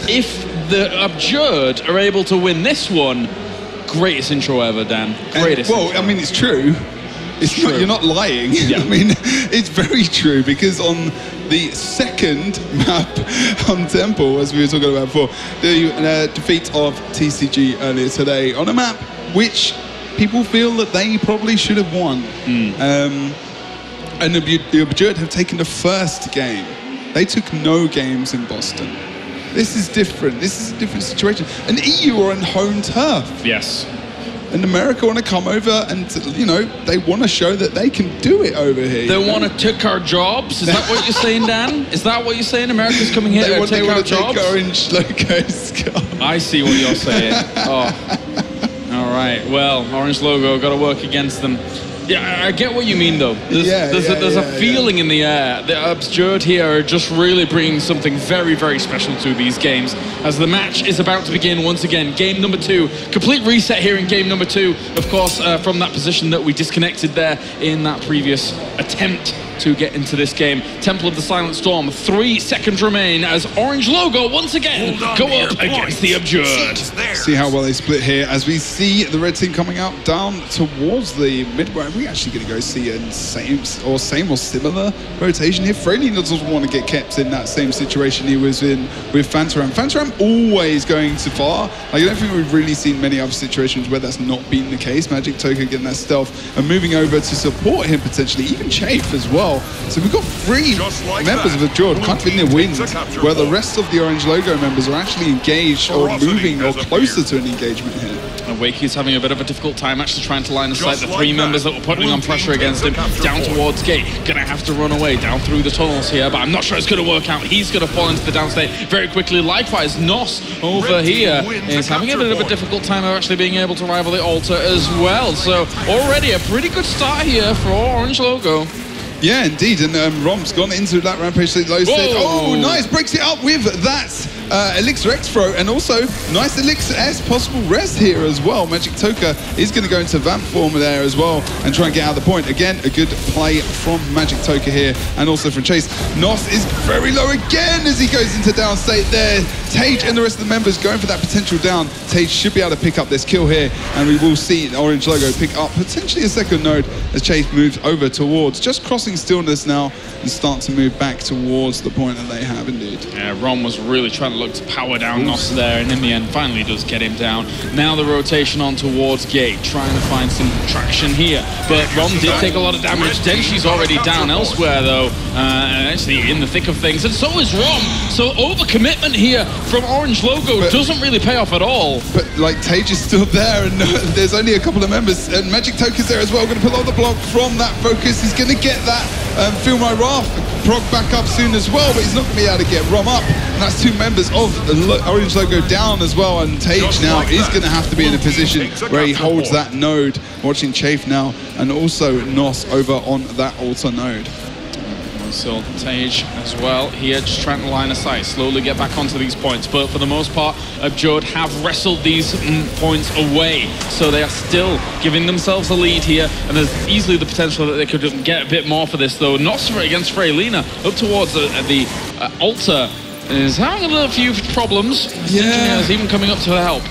[SPEAKER 2] if the Absurd are able to win this one. Greatest intro ever, Dan. Greatest.
[SPEAKER 3] Well, I mean, it's true. It's true. You're not lying. Yeah. I mean, it's very true, because on the second map on Temple, as we were talking about before, the defeat of TCG earlier today on a map which people feel that they probably should have won. And the Absurd have taken the first game. They took no games in Boston. This is different. This is a different situation. And EU are on home turf.
[SPEAKER 2] Yes.
[SPEAKER 3] And America want to come over and, you know, they want to show that they can do it over here.
[SPEAKER 2] They want to take our jobs? Is that what you're saying, Dan? Is that what you're saying? America's coming here to take our jobs?
[SPEAKER 3] Take Orange Logo's.
[SPEAKER 2] I see what you're saying. Oh. All right. Well, Orange Logo, got to work against them. Yeah, I get what you mean, though. There's a feeling in the air. The Absurd here are just really bringing something very, very special to these games. As the match is about to begin once again, game number 2. Complete reset here in game number 2. Of course, from that position that we disconnected there in that previous attempt to get into this game. Temple of the Silent Storm, 3 seconds remain as Orange Logo once again go up against the Absurd.
[SPEAKER 3] See how well they split here as we see the red team coming out down towards the midway. Are we actually going to go see a same or similar rotation here? Frehlina doesn't want to get kept in that same situation he was in with Fantaram. Fantaram always going too far. Like, I don't think we've really seen many other situations where that's not been the case. Magic Toka getting that stealth and moving over to support him potentially, even Chafe as well. So we've got 3 members of the Absurd kind of in the wings, where the rest of the Orange Logo members are actually engaged or moving or closer to an engagement here.
[SPEAKER 2] And Wakey's having a bit of a difficult time actually trying to line of sight the 3 members that were putting on pressure against him down towards gate. Gonna have to run away down through the tunnels here, but I'm not sure it's gonna work out. He's gonna fall into the downstate very quickly. Likewise, Nos over here is having a bit of a difficult time of actually being able to rival the altar as well. So already a pretty good start here for Orange Logo.
[SPEAKER 3] Yeah, indeed, and Rom's gone into that Rampage low state. Oh, nice, breaks it up with that Elixir X throw, and also nice Elixir S possible rest here as well. Magic Toka is going to go into Vamp form there as well and try and get out of the point. Again, a good play from Magic Toka here, and also from Chase. Nos is very low again as he goes into down state there. Tage and the rest of the members going for that potential down. Tage should be able to pick up this kill here, and we will see the Orange Logo pick up potentially a second node as Chase moves over towards, just crossing stillness now and start to move back towards the point that they have indeed.
[SPEAKER 2] Yeah, Rom was really trying to look to power down Nos there, and in the end finally does get him down. Now the rotation on towards gate, trying to find some traction here, but Rom did take a lot of damage. Denshi's already down elsewhere though, actually in the thick of things, and so is Rom. So overcommitment here from Orange Logo doesn't really pay off at all.
[SPEAKER 3] But like Tage is still there, and there's only a couple of members, and Magic Toka's there as well. Going to pull out the block from that focus. He's going to get that Feel My Wrath prog back up soon as well, but he's not going to be able to get Rom up. And that's 2 members of the Orange Logo down as well, and Tage now is going to have to be in a position where he holds that node. Watching Chafe now, and also Nos over on that altar node.
[SPEAKER 2] So Tage as well here, just trying to line of sight, slowly get back onto these points, but for the most part Absurd have wrestled these points away, so they are still giving themselves a lead here, and there's easily the potential that they could get a bit more for this though. Not against Frehlina up towards the altar is having a little few problems. Yeah, engineers even coming up to help.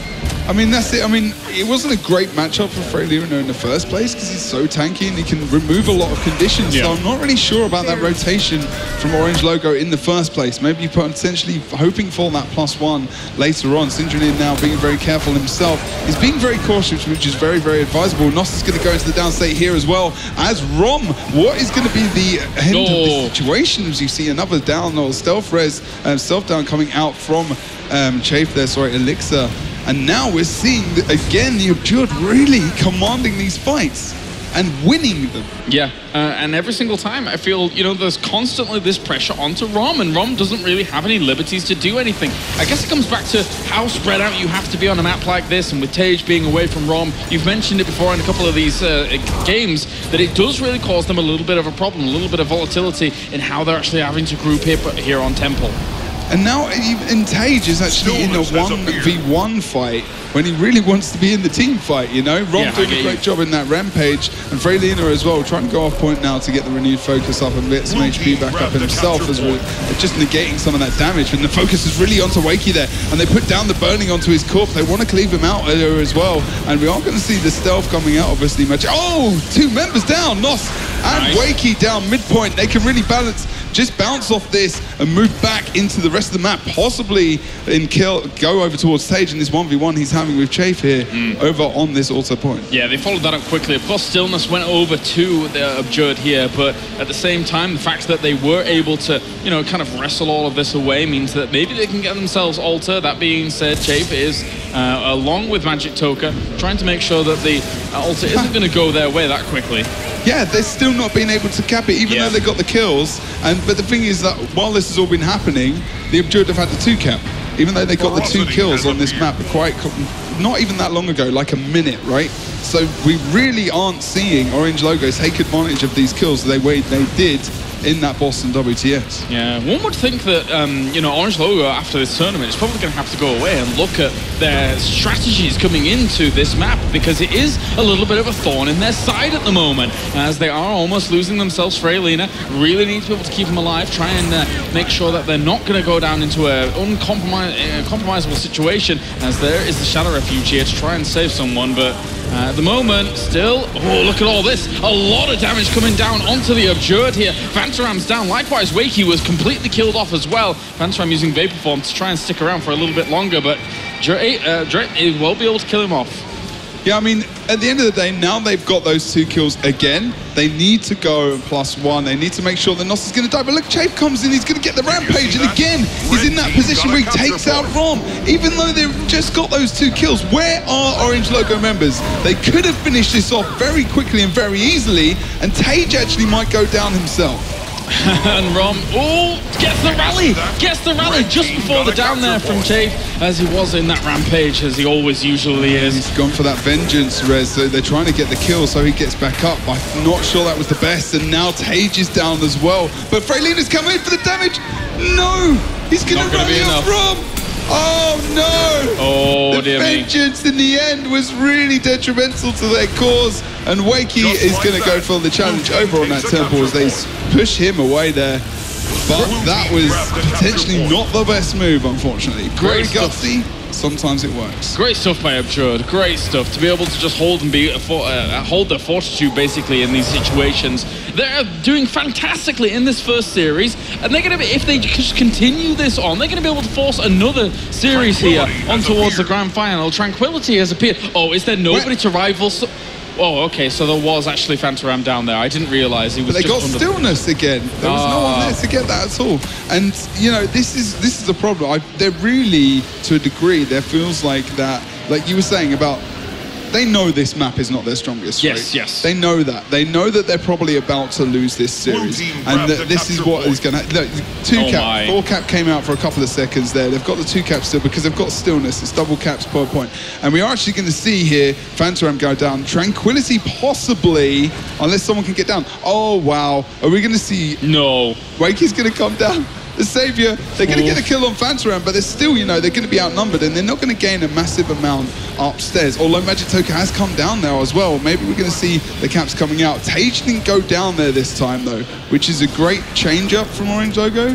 [SPEAKER 3] I mean, that's it. I mean, it wasn't a great matchup for Frehlina in the first place because he's so tanky and he can remove a lot of conditions. Yeah. So I'm not really sure about that rotation from Orange Logo in the first place. Maybe potentially hoping for that +1 later on. Syndrome now being very careful himself. He's being very cautious, which is very, very advisable. Nos is going to go into the downstate here as well as Rom. What is going to be the end of the situation as you see another down or stealth res, stealth down coming out from Chafe there, sorry, Elixir. And now we're seeing, again, the Absurd really commanding these fights and winning them.
[SPEAKER 2] Yeah, and every single time I feel, you know, there's constantly this pressure onto Rom, and Rom doesn't really have any liberties to do anything. I guess it comes back to how spread out you have to be on a map like this, and with Tage being away from Rom, you've mentioned it before in a couple of these games, that it does really cause them a little bit of a problem, a little bit of volatility in how they're actually having to group here on Temple.
[SPEAKER 3] And now even Tage is actually in a 1v1 fight when he really wants to be in the team fight, you know? Rom doing a great job in that Rampage, and Freylina as well, trying to go off point now to get the renewed focus up and get some HP back up himself as well, just negating some of that damage. And the focus is really onto Wakey there, and they put down the burning onto his corpse. They want to cleave him out there as well, and we are going to see the stealth coming out, obviously. Oh, 2 members down, Nos and Wakey down midpoint. They can really balance, just bounce off this and move back into the rest of the map, possibly go over towards Tage in this 1v1 he's having with Chafe here over on this auto point.
[SPEAKER 2] Yeah, they followed that up quickly. Of course, Stillness went over to the Abjurd here, but at the same time, the fact that they were able to, you know, kind of wrestle all of this away means that maybe they can get themselves Alter. That being said, Chafe is, along with Magic Toka, trying to make sure that the Alter isn't going to go their way that quickly.
[SPEAKER 3] Yeah, they're still not being able to cap it, even though they got the kills. But the thing is that while this has all been happening, the Abjurd have had the 2 cap. Even though they got the 2 kills on this map not even that long ago, like a minute, right? So we really aren't seeing Orange Logo take advantage of these kills the way they did in that Boston WTS.
[SPEAKER 2] Yeah, one would think that, you know, Orange Logo after this tournament is probably going to have to go away and look at their strategies coming into this map, because it is a little bit of a thorn in their side at the moment, as they are almost losing themselves. Freylina really need to be able to keep them alive, try and make sure that they're not going to go down into an uncompromisable situation, as there is the Shadow Refuge here to try and save someone, but at the moment, still, oh, look at all this. A lot of damage coming down onto the Abjurd here. Vantaram's down. Likewise, Wakey was completely killed off as well. Vantaram using Vapor Form to try and stick around for a little bit longer, but Drake will be able to kill him off.
[SPEAKER 3] Yeah, I mean, at the end of the day, now they've got those 2 kills again. They need to go +1. They need to make sure that Nos is going to die. But look, Chafe comes in, he's going to get the Rampage. And again, he's in that position where he takes out Rom. Even though they've just got those 2 kills, where are Orange Logo members? They could have finished this off very quickly and very easily. And Tage actually might go down himself.
[SPEAKER 2] And Rom, gets the rally just before the down there from Chafe, as he was in that Rampage, as he always usually is.
[SPEAKER 3] He's gone for that vengeance, Rez, so they're trying to get the kill so he gets back up. I'm not sure that was the best, and now Tage is down as well. But Freylina's coming in for the damage. No, he's going to rally off Rom. Oh no!
[SPEAKER 2] Oh,
[SPEAKER 3] the vengeance in the end was really detrimental to their cause, and Wakey is going to go for the challenge over on that temple as they push him away there. But that was potentially not the best move, unfortunately. Very gutsy. Sometimes it works.
[SPEAKER 2] Great stuff by Abjurd. Great stuff to be able to just hold and hold their fortitude basically in these situations. They're doing fantastically in this first series, and they're going to be, if they just continue this on, they're going to be able to force another series here on towards the grand final. Tranquility has appeared. Oh, is there nobody to rival? Oh, okay, so there was actually Vantaram down there. I didn't realize he was.
[SPEAKER 3] But they got Stillness again. There was no one there to get that at all. And you know, this is the problem. They're really, to a degree, there feels like that, like you were saying about, they know this map is not their strongest.
[SPEAKER 2] Yes,
[SPEAKER 3] right?
[SPEAKER 2] yes.
[SPEAKER 3] They know that. They know that they're probably about to lose this series, and that this is what is going to. Look, 4 cap came out for a couple of seconds there. They've got the 2 caps still because they've got Stillness. It's double caps per point, and we are actually going to see here Vantaram go down. Tranquility possibly, unless someone can get down. Oh wow, are we going to see?
[SPEAKER 2] No.
[SPEAKER 3] Wakey's going to come down. The Savior, they're going to get a kill on Vantaram, but they're still, you know, they're going to be outnumbered, and they're not going to gain a massive amount upstairs. Although Magic Toka has come down there as well. Maybe we're going to see the caps coming out. Tage didn't go down there this time, though, which is a great change-up from Orange Logo.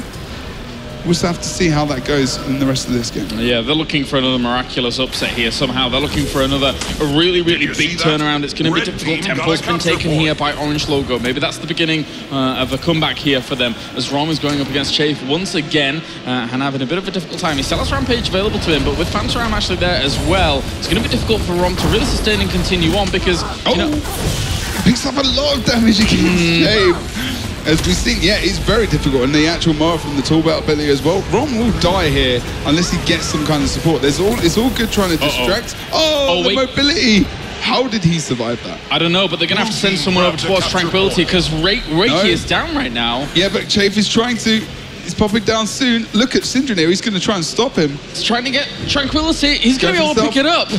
[SPEAKER 3] We'll just have to see how that goes in the rest of this game.
[SPEAKER 2] Yeah, they're looking for another miraculous upset here somehow. They're looking for another really big turnaround. It's going to be difficult. Tempo's been taken here by Orange Logo. Maybe that's the beginning of a comeback here for them, as Rom is going up against Chafe once again and having a bit of a difficult time. He still has Rampage available to him, but with Vantaram actually there as well, it's going to be difficult for Rom to really sustain and continue on, because, you know...
[SPEAKER 3] He picks up a lot of damage against Chafe. As we've seen, yeah, it's very difficult, and the actual Moa from the tall belt ability as well. Rom will die here unless he gets some kind of support. It's all good trying to distract. The mobility. How did he survive that?
[SPEAKER 2] I don't know, but they're going to have to send someone over towards Tranquility, because Reiki is down right now.
[SPEAKER 3] Yeah, but Chafe is trying to... He's popping down soon. Look at Syndra here. He's going to try and stop him.
[SPEAKER 2] He's trying to get Tranquility. He's going to be able to pick it up.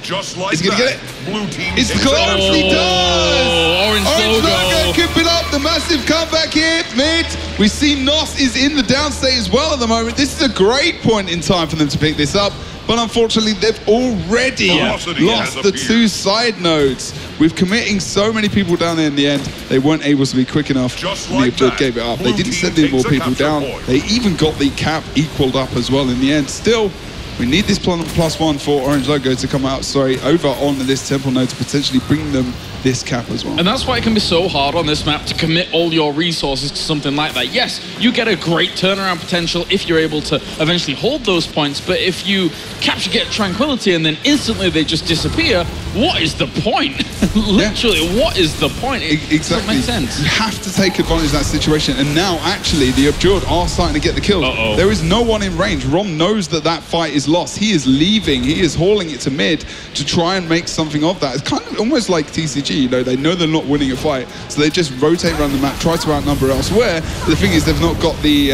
[SPEAKER 18] Just like
[SPEAKER 3] he's going to get it.
[SPEAKER 18] Blue team
[SPEAKER 3] it's close. He does.
[SPEAKER 2] Orange Logo
[SPEAKER 3] keep it up the massive comeback here, mid. We see Nos is in the downstate as well at the moment. This is a great point in time for them to pick this up. But unfortunately, they've already lost the 2 side nodes. With committing so many people down there in the end, they weren't able to be quick enough. And the Absurd gave it up. They didn't send any more people down. They even got the cap equaled up as well in the end. Still, we need this +1 for Orange Logo to come out, over on this Temple node to potentially bring them this cap as well.
[SPEAKER 2] And that's why it can be so hard on this map to commit all your resources to something like that. Yes, you get a great turnaround potential if you're able to eventually hold those points, but if you capture Get Tranquility and then instantly they just disappear, what is the point? Literally, what is the point?
[SPEAKER 3] Exactly.
[SPEAKER 2] Doesn't make sense.
[SPEAKER 3] You have to take advantage of that situation. And now, actually, the Absurd are starting to get the kills. There is no one in range. Rom knows that that fight is lost. He is leaving. He is hauling it to mid to try and make something of that. It's kind of almost like TCG. You know, they know they're not winning a fight, so they just rotate around the map, try to outnumber elsewhere. But the thing is, they've not got the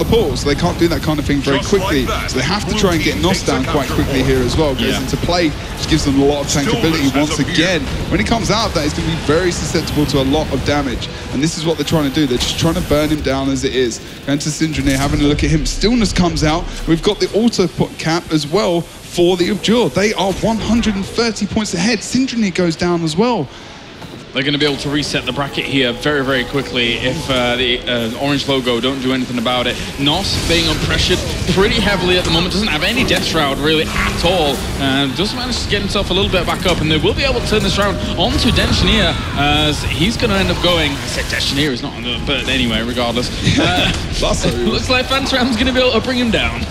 [SPEAKER 3] pause, so they can't do that kind of thing very quickly. So they have to try and get Nos down quite quickly here as well. Goes into play, which gives them a lot of tankability once again. When he comes out of that, he's going to be very susceptible to a lot of damage. And this is what they're trying to do. They're just trying to burn him down as it is. Going to Syndrome, having a look at him. Stillness comes out. We've got the auto put cap as well for the Absurd. They are 130 points ahead. Syndrome goes down as well.
[SPEAKER 2] They're going to be able to reset the bracket here very, very quickly if the Orange Logo don't do anything about it. Nos being unpressured pretty heavily at the moment, doesn't have any Death Shroud really at all. Does manage to get himself a little bit back up, and they will be able to turn this round onto Denchinier as he's going to end up going. I said Denchinier is not on the, but anyway, regardless. Looks like Phantom's going to be able to bring him down.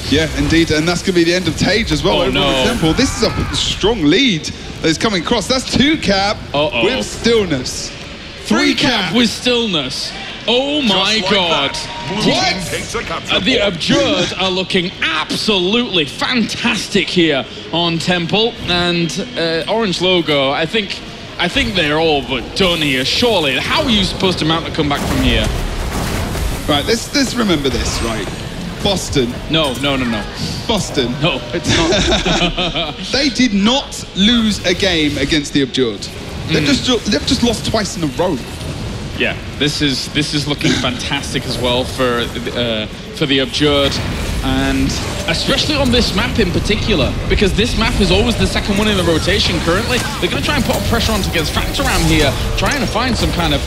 [SPEAKER 3] Yeah, indeed, and that's going to be the end of Tage as well. Over on the Temple. This is a strong lead that is coming across. That's 2 cap with Stillness.
[SPEAKER 2] 3 cap with Stillness. Oh my God. What? The Absurd are looking absolutely fantastic here on Temple, and Orange Logo, I think they're all but done here, surely. How are you supposed to mount a comeback from here?
[SPEAKER 3] Right, let's remember this, right? Boston.
[SPEAKER 2] No.
[SPEAKER 3] Boston.
[SPEAKER 2] No, it's not.
[SPEAKER 3] They did not lose a game against the Absurd. They've just lost twice in a row.
[SPEAKER 2] Yeah, this is looking fantastic as well for the Absurd, and especially on this map in particular, because this map is always the second one in the rotation currently. They're going to try and put pressure on against Factoram here, trying to find some kind of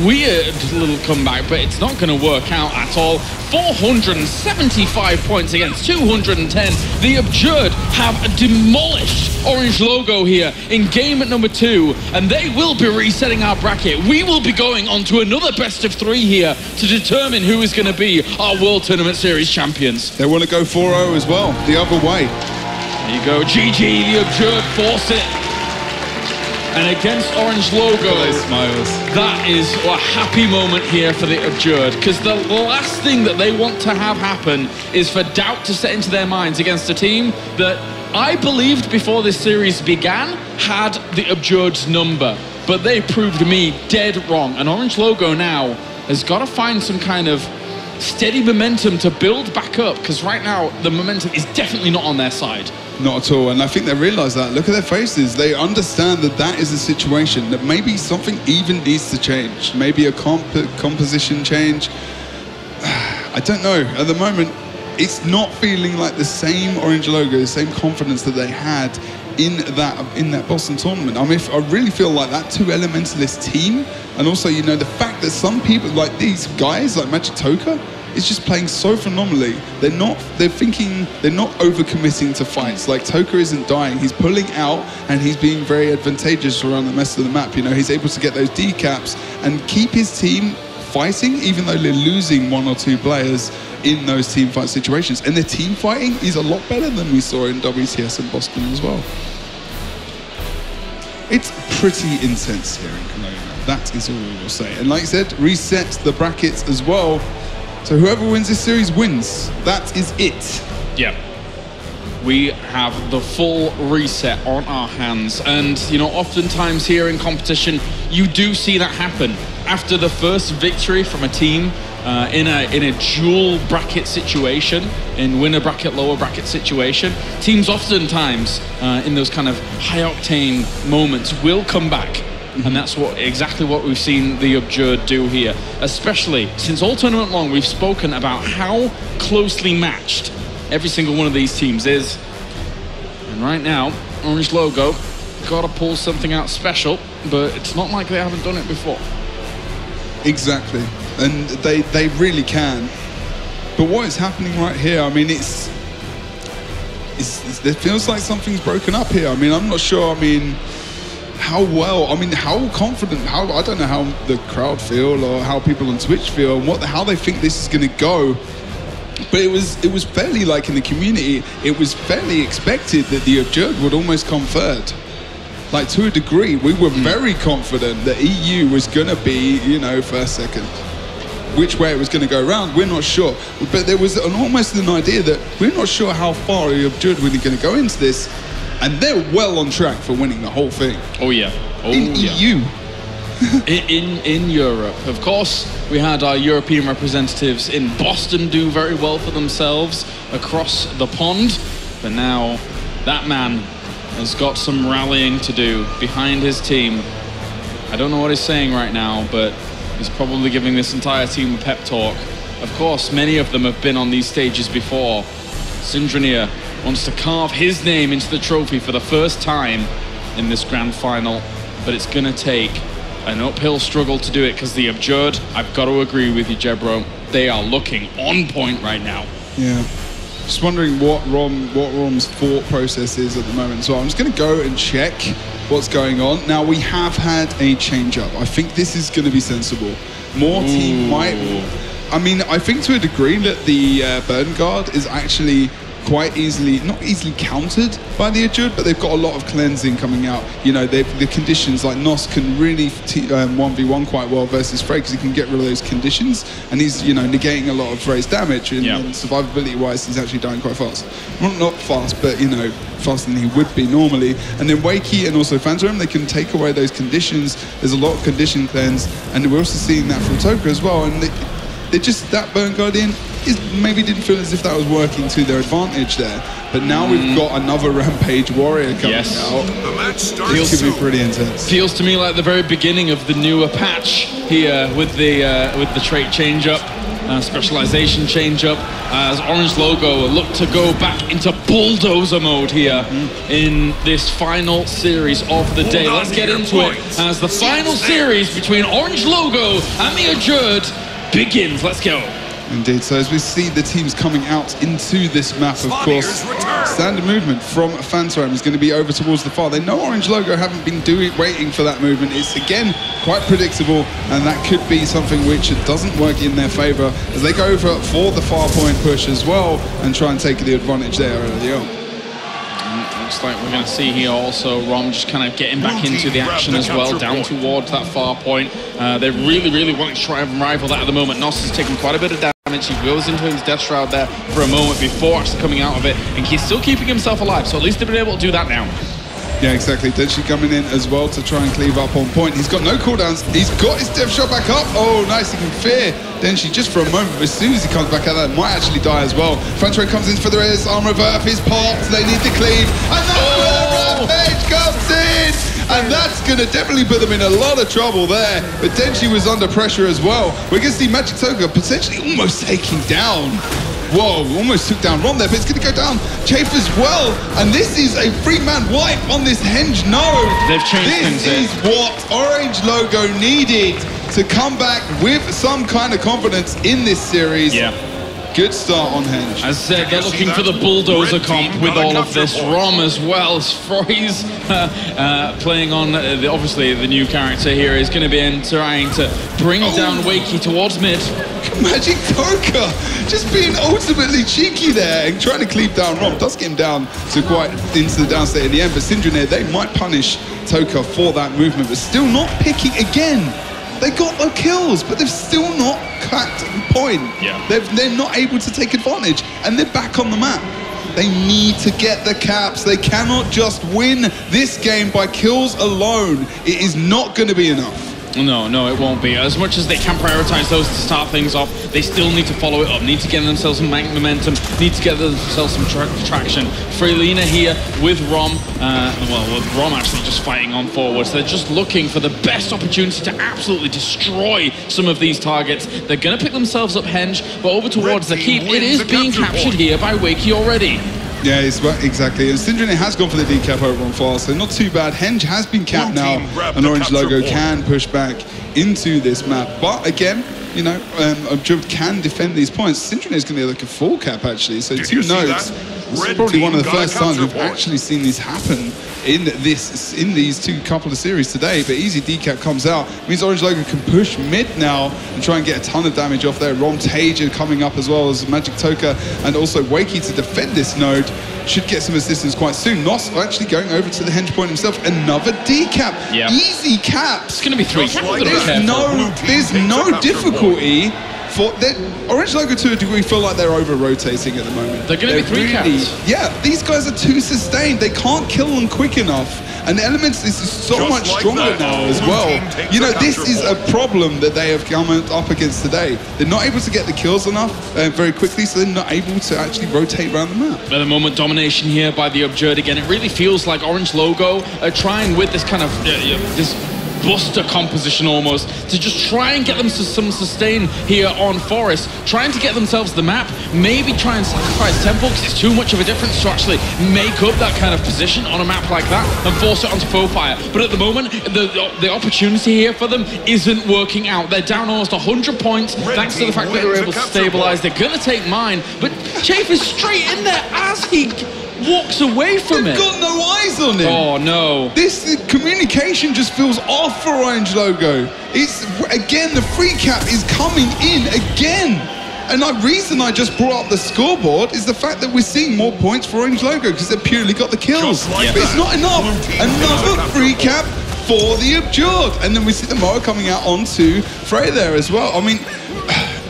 [SPEAKER 2] weird little comeback, but it's not going to work out at all. 475 points against 210. The Absurd have demolished Orange Logo here in game at number 2, and they will be resetting our bracket. We will be going on to another best of 3 here to determine who is going to be our World Tournament Series champions.
[SPEAKER 3] They want to go 4-0 as well, the other way.
[SPEAKER 2] There you go, GG, the Absurd force it. And against Orange Logo,
[SPEAKER 3] smiles.
[SPEAKER 2] That is a happy moment here for the Absurd, because the last thing that they want to have happen is for doubt to set into their minds against a team that I believed before this series began had the Absurd's number, but they proved me dead wrong. And Orange Logo now has got to find some kind of steady momentum to build back up, because right now the momentum is definitely not on their side.
[SPEAKER 3] Not at all, and I think they realise that. Look at their faces. They understand that that is a situation, that maybe something even needs to change. Maybe a composition change. I don't know. At the moment, it's not feeling like the same Orange Logo, the same confidence that they had in that Boston tournament. I mean, I really feel like that 2 Elementalist team, and also, you know, the fact that some people, like these guys, like Magic Toka, is just playing so phenomenally. They're not overcommitting to fights. Like, Toka isn't dying. He's pulling out, and he's being very advantageous around the rest of the map. You know, he's able to get those decaps and keep his team fighting, even though they're losing 1 or 2 players in those team fight situations. And the team fighting is a lot better than we saw in WTS and Boston as well. It's pretty intense here in Cologne. That is all we will say. And like I said, reset the brackets as well. So whoever wins this series wins. That is it.
[SPEAKER 2] Yeah. We have the full reset on our hands. And, you know, oftentimes here in competition, you do see that happen. After the first victory from a team in a dual bracket situation, in winner bracket, lower bracket situation, teams oftentimes in those kind of high octane moments will come back and that's exactly what we've seen the Absurd do here. Especially since all tournament long, we've spoken about how closely matched every single one of these teams is. And right now, Orange Logo got to pull something out special, but it's not like they haven't done it before.
[SPEAKER 3] Exactly, and they really can. But what is happening right here, I mean, it feels like something's broken up here. I mean, I'm not sure, I mean, how confident, I don't know how the crowd feel or how people on Twitch feel and how they think this is going to go. But it was fairly, like, in the community, it was fairly expected that the Absurd would almost come third. Like, to a degree, we were very confident that EU was going to be, you know, first, second. Which way it was going to go around, we're not sure. But there was almost an idea that we're not sure how far the Absurd really going to go into this. And they're well on track for winning the whole thing.
[SPEAKER 2] Oh, yeah. Oh,
[SPEAKER 3] in EU.
[SPEAKER 2] in Europe. Of course, we had our European representatives in Boston do very well for themselves across the pond. But now that man has got some rallying to do behind his team. I don't know what he's saying right now, but he's probably giving this entire team a pep talk. Of course, many of them have been on these stages before. Sindranir wants to carve his name into the trophy for the first time in this grand final, but it's gonna take an uphill struggle to do it because the Absurd, I've got to agree with you, Jebro, they are looking on point right now.
[SPEAKER 3] Yeah. Just wondering what Rom's thought process is at the moment. So I'm just going to go and check what's going on. Now, we have had a change-up. I think this is going to be sensible. More team might... I mean, I think to a degree that the Burn Guard is actually quite easily, not easily countered by the Absurd, but they've got a lot of cleansing coming out. You know, the conditions, like Nos can really 1v1 quite well versus Frey because he can get rid of those conditions, and he's, you know, negating a lot of Frey's damage, and survivability wise he's actually dying quite fast. Well, not fast, but, you know, faster than he would be normally. And then Wakey and also Phantom, they can take away those conditions. There's a lot of condition cleanse, and we're also seeing that from Toka as well, and they just, that Burn Guardian maybe didn't feel as if that was working to their advantage there. But now we've got another Rampage Warrior coming out. This could be pretty intense.
[SPEAKER 2] Feels to me like the very beginning of the newer patch here with the trait change-up, specialization change-up, as Orange Logo look to go back into bulldozer mode here in this final series of the day. Let's get into it as the final series between Orange Logo and the Absurd begins. Let's go.
[SPEAKER 3] Indeed, so as we see the teams coming out into this map, of course, standard movement from Phantom is going to be over towards the far. They know Orange Logo haven't been waiting for that movement. It's, again, quite predictable, and that could be something which doesn't work in their favor as they go for the far point push as well and try and take the advantage there early on.
[SPEAKER 2] Looks like we're going to see here also Rom just kind of getting back into the action as well, down towards that far point. They really want to try and rival that at the moment. Nos is taking quite a bit of damage. He goes into his death shroud there for a moment before actually coming out of it, and he's still keeping himself alive, so at least they've been able to do that now.
[SPEAKER 3] Yeah, exactly. Denshi coming in as well to try and cleave up on point. He's got no cooldowns. He's got his death shot back up. Oh, nice. He can fear Denshi just for a moment, but as soon as he comes back out, that might actually die as well. Fantray comes in for the res, armor of his part. They need to cleave, and that's where Rampage comes in. And that's going to definitely put them in a lot of trouble there. But Denshi was under pressure as well. We're going to see Magic Toga potentially almost taking down. Whoa, almost took down Rom there, but it's going to go down Chafe as well. And this is a three-man wipe on this Henge node.
[SPEAKER 2] They've changed things.
[SPEAKER 3] This is what Orange Logo needed to come back with some kind of confidence in this series.
[SPEAKER 2] Yeah.
[SPEAKER 3] Good start on Henge.
[SPEAKER 2] As said, they're looking for the bulldozer comp with all of this. Rom as well as Frey's playing on, obviously the new character here is going to be trying to bring down Wakey towards mid.
[SPEAKER 3] Magic Toka just being ultimately cheeky there and trying to cleave down Rom. Does get him down to quite into the down state in the end, but Sindranir, they might punish Toka for that movement, but still not picking again. They got the kills, but they've still not cracked point.
[SPEAKER 2] Yeah.
[SPEAKER 3] They're not able to take advantage, and they're back on the map. They need to get the caps. They cannot just win this game by kills alone. It is not going to be enough.
[SPEAKER 2] No, it won't be. As much as they can prioritize those to start things off, they still need to follow it up, need to get themselves some momentum, need to get themselves some traction. Freylina here with Rom, with Rom actually just fighting on forwards. They're just looking for the best opportunity to absolutely destroy some of these targets. They're going to pick themselves up Henge, but over towards the keep, it is being captured here by Wakey already.
[SPEAKER 3] Yeah, exactly. And Syndrome has gone for the decap over on fast, so not too bad. Henge has been capped now, and Orange Logo can push back into this map. But again, you know, Abjurd can defend these points. Syndrome is going to get like a full cap actually, so 2 nodes. This is probably one of the first times we've actually seen this happen in these couple of series today. But easy decap comes out, means Orange Logo can push mid now and try and get a ton of damage off there. Rom Tager coming up as well as Magic Toka, and also Wakey to defend this node. Should get some assistance quite soon. Nos actually going over to the Henge point himself. Another decap.
[SPEAKER 2] Yeah.
[SPEAKER 3] Easy caps.
[SPEAKER 2] It's going to be 3 caps.
[SPEAKER 3] There's no difficulty. Orange Logo to a degree feel like they're over-rotating at the moment.
[SPEAKER 2] They're going to be 3 caps.
[SPEAKER 3] Yeah, these guys are too sustained. They can't kill them quick enough. And the Elements is so much stronger now as well. You know, this is a problem that they have come up against today. They're not able to get the kills enough very quickly, so they're not able to actually rotate around the map.
[SPEAKER 2] At the moment, domination here by the Abjurd again. It really feels like Orange Logo are trying with this kind of this buster composition almost to just try and get them some sustain here on Forest, trying to get themselves the map, maybe try and sacrifice Temple because it's too much of a difference to actually make up that kind of position on a map like that and force it onto Fofire. But at the moment, the opportunity here for them isn't working out. They're down almost 100 points thanks to the fact that they're able to stabilize. They're going to take mine, but Chafe is straight in there as he walks away from it.
[SPEAKER 3] They've got no eyes on him.
[SPEAKER 2] Oh no.
[SPEAKER 3] This communication just feels off for Orange Logo. It's again, the free cap is coming in again. And the reason I just brought up the scoreboard is the fact that we're seeing more points for Orange Logo because they've purely got the kills. But it's not enough. Another free cap for the Abjurd. And then we see the Moa coming out onto Frey there as well. I mean,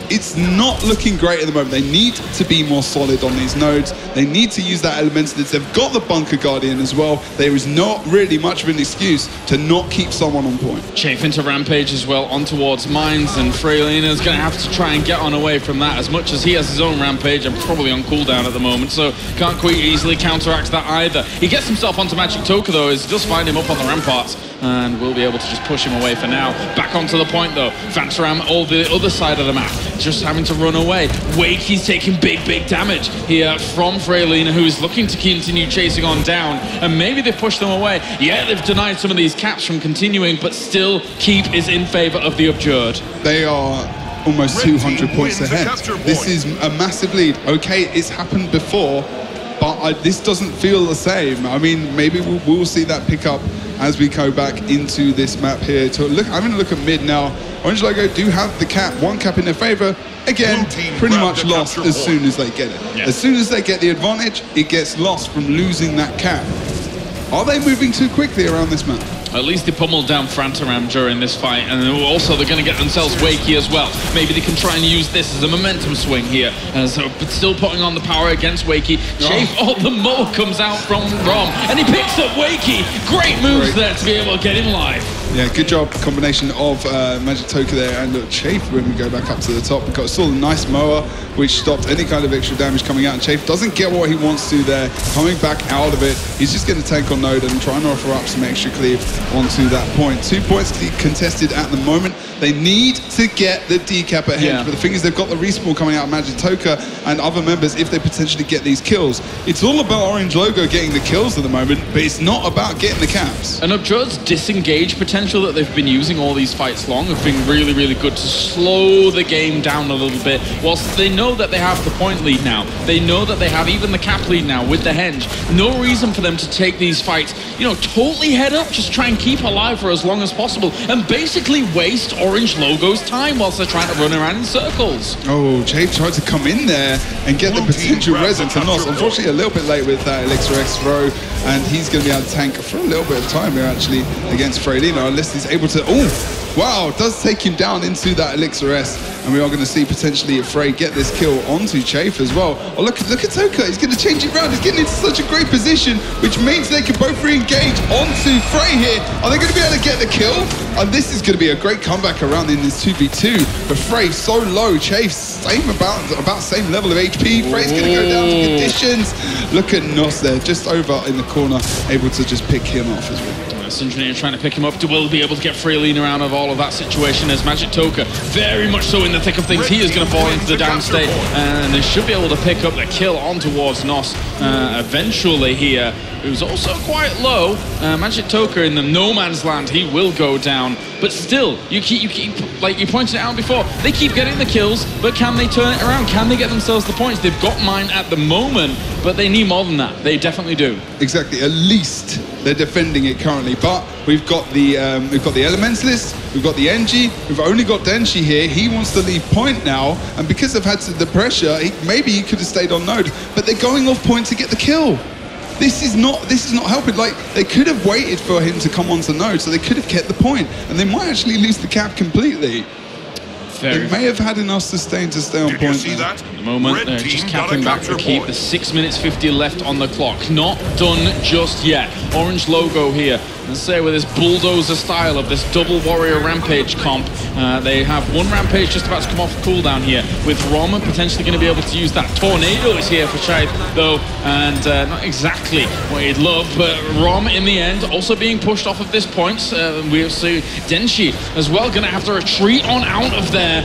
[SPEAKER 3] it's not looking great at the moment. They need to be more solid on these nodes. They need to use that element. They've got the Bunker Guardian as well. There is not really much of an excuse to not keep someone on point.
[SPEAKER 2] Chafe into Rampage as well, on towards Mines, and Freylina's going to have to try and get on away from that as much as he has his own Rampage and probably on cooldown at the moment, so can't quite easily counteract that either. He gets himself onto Magic Toka though, as he does find him up on the ramparts, and we'll be able to just push him away for now. Back onto the point though, Fantaram all the other side of the map, just having to run away. Wakey's taking big damage here from Freylina, who is looking to continue chasing on down, and maybe they've pushed them away. Yeah, they've denied some of these caps from continuing, but still Keep is in favor of the Abjurd.
[SPEAKER 3] They are almost 200 points ahead. This is a massive lead. Okay, it's happened before, but this doesn't feel the same. I mean, maybe we'll see that pick up as we go back into this map here. Having a look at mid now. Orange Logo do have the cap, 1 cap in their favor. Again, pretty much lost as soon as they get it. Yeah. As soon as they get the advantage, it gets lost from losing that cap. Are they moving too quickly around this map?
[SPEAKER 2] At least they pummeled down Frantaram during this fight, and also they're going to get themselves Wakey as well. Maybe they can try and use this as a momentum swing here, but still putting on the power against Wakey. Chafe, the Mo comes out from Rom, and he picks up Wakey. Great moves there to be able to get him live.
[SPEAKER 3] Yeah, good job. Combination of Magic Toka there and Chafe when we go back up to the top. We've got still a nice Moa, which stopped any kind of extra damage coming out. And Chafe doesn't get what he wants to there. Coming back out of it, he's just going to tank on node and trying to offer up some extra cleave onto that point. 2 points contested at the moment. They need to get the decap at Henge, but the thing is they've got the respawn coming out of Magic Toka and other members if they potentially get these kills. It's all about Orange Logo getting the kills at the moment, but it's not about getting the caps.
[SPEAKER 2] And Abjurd's disengage potential that they've been using all these fights long have been really good to slow the game down a little bit, whilst they know that they have the point lead now. They know that they have even the cap lead now with the Henge. No reason for them to take these fights, you know, totally head up, just try and keep alive for as long as possible and basically waste Orange Logo's time whilst they're trying to run around in circles.
[SPEAKER 3] Oh, Chafe tried to come in there and get the potential resin to Nos. Unfortunately, a little bit late with that Elixir X throw, and he's going to be able to tank for a little bit of time here actually against Freylina, unless he's able to... Oh, wow, does take him down into that Elixir S. and we are going to see potentially Frey get this kill onto Chafe as well. Oh, look at Toka, he's going to change it around. He's getting into such a great position, which means they can both re-engage onto Frey here. Are they going to be able to get the kill? And this is going to be a great comeback around in this 2v2, but Frey so low, Chafe about same level of HP. Frey's going to go down to conditions. Look at Nos there, just over in the corner, able to just pick him off as well.
[SPEAKER 2] Syndrome trying to pick him up. Will be able to get Freylina out of all of that situation as Magic Toka very much so in the thick of things. He is going to fall into the downstate and they should be able to pick up the kill on towards Nos eventually here. Who's also quite low. Magic Toka in the no man's land, he will go down. But still, you keep like you pointed out before, they keep getting the kills, but can they turn it around? Can they get themselves the points? They've got mine at the moment, but they need more than that. They definitely do.
[SPEAKER 3] Exactly. At least they're defending it currently. But we've got the Elementalist, we've got the Engie, we've only got Denshi here. He wants to leave point now, and because they've had the pressure, maybe he could have stayed on node. But they're going off point to get the kill. This is not helping. Like, they could have waited for him to come onto node, so they could have kept the point, and they might actually lose the cap completely. They may have had enough sustain to stay on point.
[SPEAKER 2] At the moment, they're just capping back for keep. There's 6 minutes 50 left on the clock. Not done just yet. Orange logo here. Let's say with this bulldozer style of this double warrior rampage comp, they have one rampage just about to come off cooldown here, with Rom potentially going to be able to use that. Tornado is here for Chafe though, and not exactly what he'd love, but Rom in the end also being pushed off of this point. We'll see Denshi as well going to have to retreat on out of there.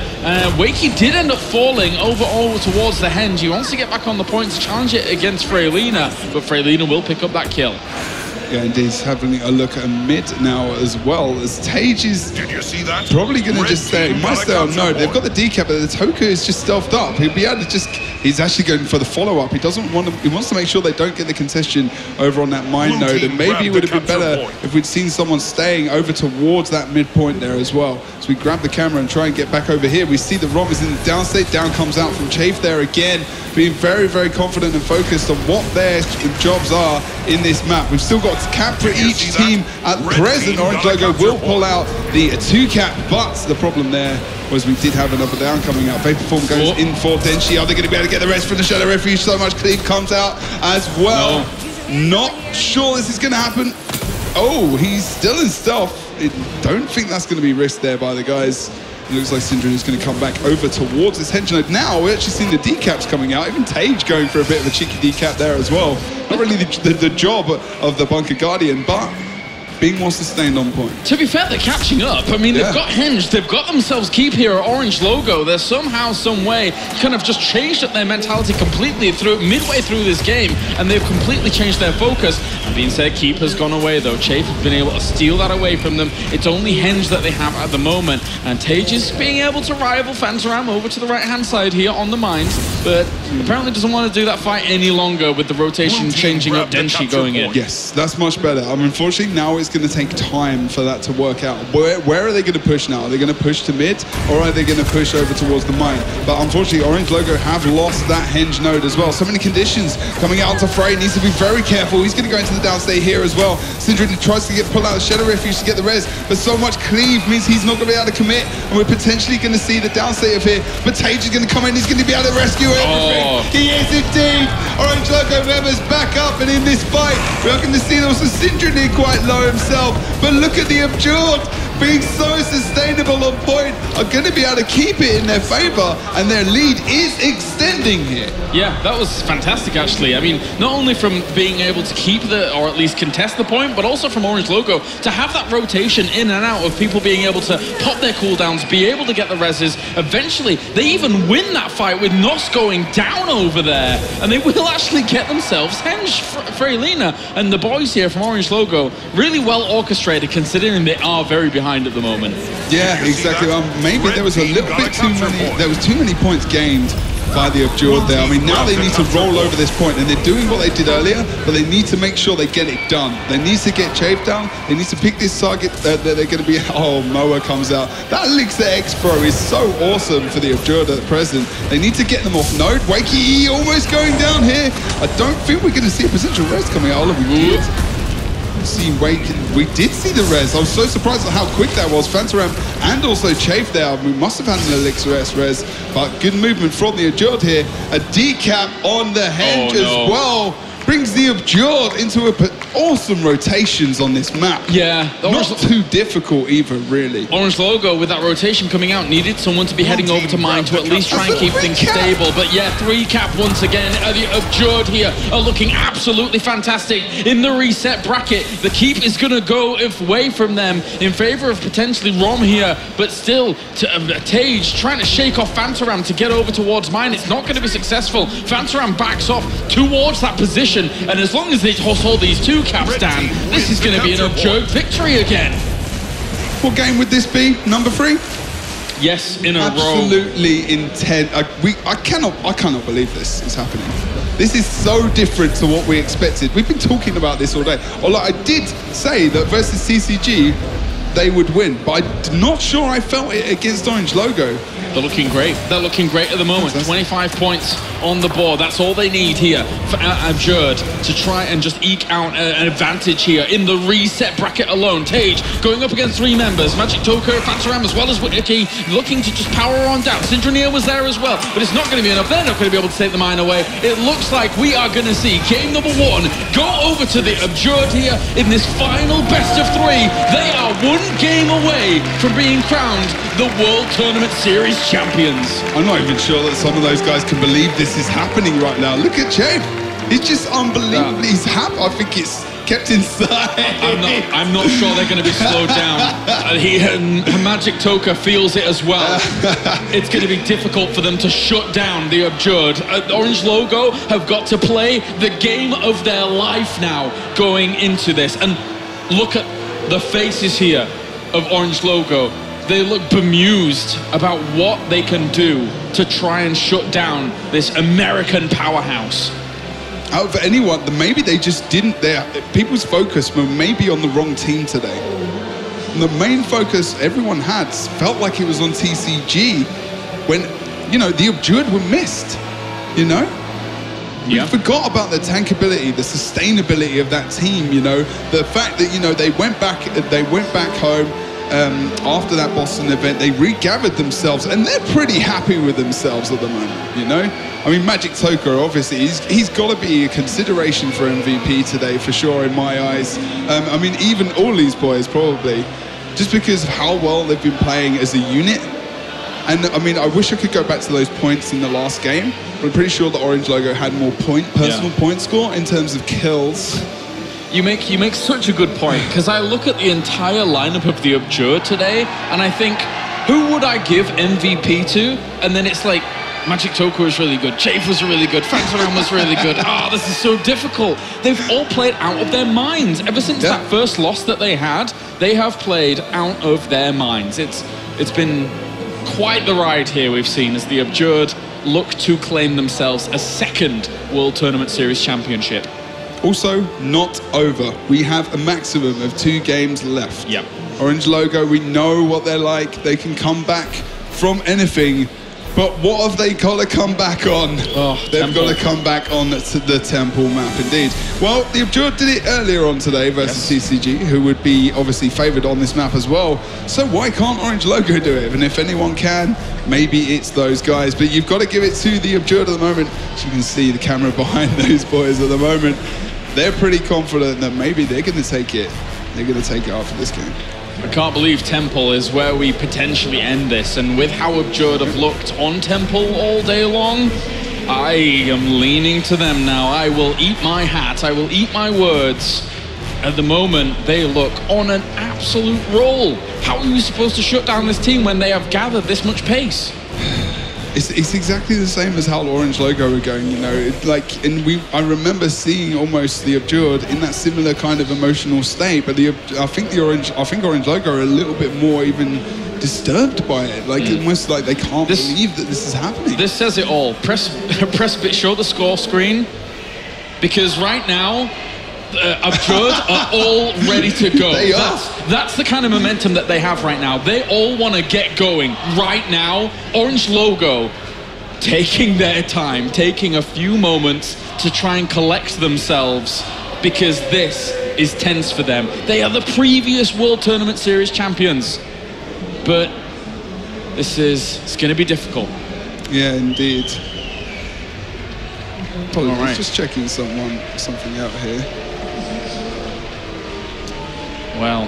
[SPEAKER 2] Wakey did end up falling over towards the henge. He wants to get back on the points, challenge it against Freylina, but Freylina will pick up that kill.
[SPEAKER 3] Yeah, indeed, he's having a look at mid now as well, as Tage is probably going to just stay, might stay on node. They've got the decap, but the Toka is just stealthed up. He'll be able to just, he's actually going for the follow-up. He doesn't want to, he wants to make sure they don't get the contestation over on that mine node, and maybe it would have been better if we'd seen someone staying over towards that midpoint there as well. So we grab the camera and try and get back over here. We see the Rom is in the downstate, down comes out from Chafe there again, being very, very confident and focused on what their jobs are in this map. We've still got cap for each team at present. Orange logo will pull out the 2 cap, but the problem there was we did have another down coming out. Vaporform goes in for Denshi. Are they going to be able to get the rest from the Shadow Refuge? So much cleave comes out as well. Not sure this is going to happen. Oh, he's still in stealth. I don't think that's going to be risked there by the guys. It looks like Syndrome is going to come back over towards this henge node. Now we're actually seeing the decaps coming out. Even Tage going for a bit of a cheeky decap there as well. Not really the job of the Bunker Guardian, but being more sustained on point.
[SPEAKER 2] To be fair, they're catching up. I mean, they've got henge, they've got themselves keep here at Orange logo. They're somehow, some way, kind of just changed up their mentality completely midway through this game, and they've completely changed their focus. That being said, keep has gone away though. Chafe has been able to steal that away from them. It's only henge that they have at the moment, and Tage is being able to rival Phantaram over to the right-hand side here on the mines, but apparently doesn't want to do that fight any longer with the rotation changing up, Denshi going in.
[SPEAKER 3] Yes, that's much better. I mean, unfortunately, now it's going to take time for that to work out. Where are they going to push now? Are they going to push to mid, or are they going to push over towards the mine? But unfortunately, Orange logo have lost that henge node as well. So many conditions coming out to Frey. Needs to be very careful. He's going to go into the downstate here as well. Syndrome tries to pull out the Shadow Refuge to get the res, but so much cleave means he's not going to be able to commit, and we're potentially going to see the downstate of here. But Tage is going to come in. He's going to be able to rescue everything. He is indeed. Orange logo members back up, and in this fight, we're going to see also Syndrome quite low himself. But look at the Abjured being so sustainable on point, are going to be able to keep it in their favor, and their lead is extending here.
[SPEAKER 2] Yeah, that was fantastic actually. I mean, not only from being able to keep or at least contest the point, but also from Orange logo to have that rotation in and out of people being able to pop their cooldowns, be able to get the reses. Eventually, they even win that fight with Nos going down over there, and they will actually get themselves henge. Freylina and the boys here from Orange logo, really well orchestrated considering they are very behind at the moment.
[SPEAKER 3] Yeah, exactly. Maybe there was a little bit too many. There was too many points gained by the Abjured there. I mean, now they need to roll over this point, and they're doing what they did earlier, but they need to make sure they get it done. They need to get Chafe down. They need to pick this target that they're going to be. Oh, Moa comes out. That Elixir X Pro is so awesome for the Abjured at present. They need to get them off node. Wakey almost going down here. I don't think we're going to see a potential rest coming out. All of we did. see we did see the res. I was so surprised at how quick that was. Fantaram and also Chafe there. We must have had an Elixir S res, but good movement from the Abjured here. A decap on the Henge as well. Brings the Abjured into awesome rotations on this map.
[SPEAKER 2] Yeah.
[SPEAKER 3] Not too difficult either, really.
[SPEAKER 2] Orange Logo, with that rotation coming out, needed someone to be heading over to mine to at least try and keep things stable. But yeah, 3-cap once again. The Abjured here are looking absolutely fantastic in the reset bracket. The keep is going to go away from them in favor of potentially Rom here, but still, Tage trying to shake off Fantaram to get over towards mine. It's not going to be successful. Fantaram backs off towards that position. And as long as they hold these 2 caps down, this is going to be an Abjured victory again.
[SPEAKER 3] What game would this be? Number 3?
[SPEAKER 2] Yes, in a row.
[SPEAKER 3] Absolutely intense. I cannot believe this is happening. This is so different to what we expected. We've been talking about this all day. Although I did say that versus TCG, they would win, but I'm not sure I felt it against Orange Logo.
[SPEAKER 2] They're looking great. They're looking great at the moment. 25 points on the board. That's all they need here for Abjured to try and just eke out an advantage here in the reset bracket alone. Tage going up against 3 members. Magic Toko, Fantaram, as well as Wiki, looking to just power on down. Syndroneer was there as well, but it's not going to be enough. They're not going to be able to take the mine away. It looks like we are going to see game number 1 go over to the Abjured here in this final best of 3. They are 1 game away from being crowned the World Tournament Series champions.
[SPEAKER 3] I'm not even sure that some of those guys can believe this is happening right now. Look at Chafe. He's just unbelievably happy. I think it's kept inside.
[SPEAKER 2] I'm not sure they're going to be slowed down. Magic Toka feels it as well. It's going to be difficult for them to shut down the Abjured. Orange Logo have got to play the game of their life now going into this. And look at the faces here of Orange Logo. They look bemused about what they can do to try and shut down this American powerhouse.
[SPEAKER 3] Out of anyone, maybe they just didn't. People's focus were maybe on the wrong team today. And the main focus everyone had felt like it was on TCG when, you know, the Abjured were missed, you know? We forgot about the tankability, the sustainability of that team, you know? The fact that, you know, they went back home. After that Boston event, they regathered themselves, and they're pretty happy with themselves at the moment, you know? I mean, Magic Toka, obviously, he's got to be a consideration for MVP today, for sure, in my eyes. I mean, even all these boys, probably, just because of how well they've been playing as a unit. And, I mean, I wish I could go back to those points in the last game, but I'm pretty sure the Orange Logo had more personal point score in terms of kills.
[SPEAKER 2] You make such a good point, because I look at the entire lineup of the Abjured today, and I think, who would I give MVP to? And then it's like, Magic Toka was really good, Chafe was really good, Fantaram was really good. This is so difficult. They've all played out of their minds. Ever since that first loss that they had, they have played out of their minds. It's been quite the ride here we've seen as the Abjured look to claim themselves a 2nd World Tournament Series championship.
[SPEAKER 3] Also, not over. We have a maximum of 2 games left.
[SPEAKER 2] Yep.
[SPEAKER 3] Orange Logo, we know what they're like. They can come back from anything. But what have they got to come back on? They've got to come back on to the Temple map, indeed. Well, the Abjured did it earlier on today versus TCG, who would be obviously favoured on this map as well. So why can't Orange Logo do it? And if anyone can, maybe it's those guys. But you've got to give it to the Abjured at the moment. As you can see the camera behind those boys at the moment. They're pretty confident that maybe they're going to take it. They're going to take it after this game.
[SPEAKER 2] I can't believe Temple is where we potentially end this, and with how Abjured have looked on Temple all day long, I am leaning to them now. I will eat my hat, I will eat my words. At the moment, they look on an absolute roll. How are you supposed to shut down this team when they have gathered this much pace?
[SPEAKER 3] It's exactly the same as how Orange Logo were going, you know. I remember seeing almost the Abjured in that similar kind of emotional state, but I think Orange Logo are a little bit more even disturbed by it, almost like they can't believe that this is happening.
[SPEAKER 2] This says it all. Show the score screen, because right now Abjured are all ready to go. That's the kind of momentum that they have right now. They all want to get going right now. Orange Logo taking their time, taking a few moments to try and collect themselves, because this is tense for them. They are the previous World Tournament Series champions. But it's going to be difficult.
[SPEAKER 3] Yeah, indeed. Apologies,
[SPEAKER 2] All right.
[SPEAKER 3] just checking something out here.
[SPEAKER 2] Well,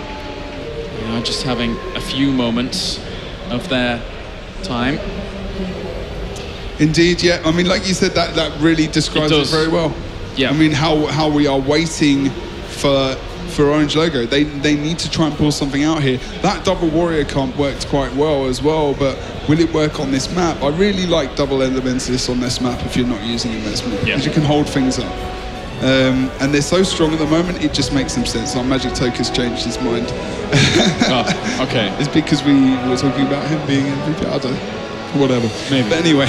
[SPEAKER 2] we are just having a few moments of their time.
[SPEAKER 3] Indeed, yeah. I mean, like you said, that really describes it very well.
[SPEAKER 2] Yeah.
[SPEAKER 3] I mean, how we are waiting for Orange Logo. They need to try and pull something out here. That double warrior comp worked quite well as well, but will it work on this map? I really like double elementalists on this map if you're not using a Mesmer, because you can hold things up. And they're so strong at the moment, it just makes them sense. Our Magic Toker's changed his mind.
[SPEAKER 2] Okay.
[SPEAKER 3] It's because we were talking about him being MVP. I don't know. Whatever.
[SPEAKER 2] Maybe.
[SPEAKER 3] But anyway.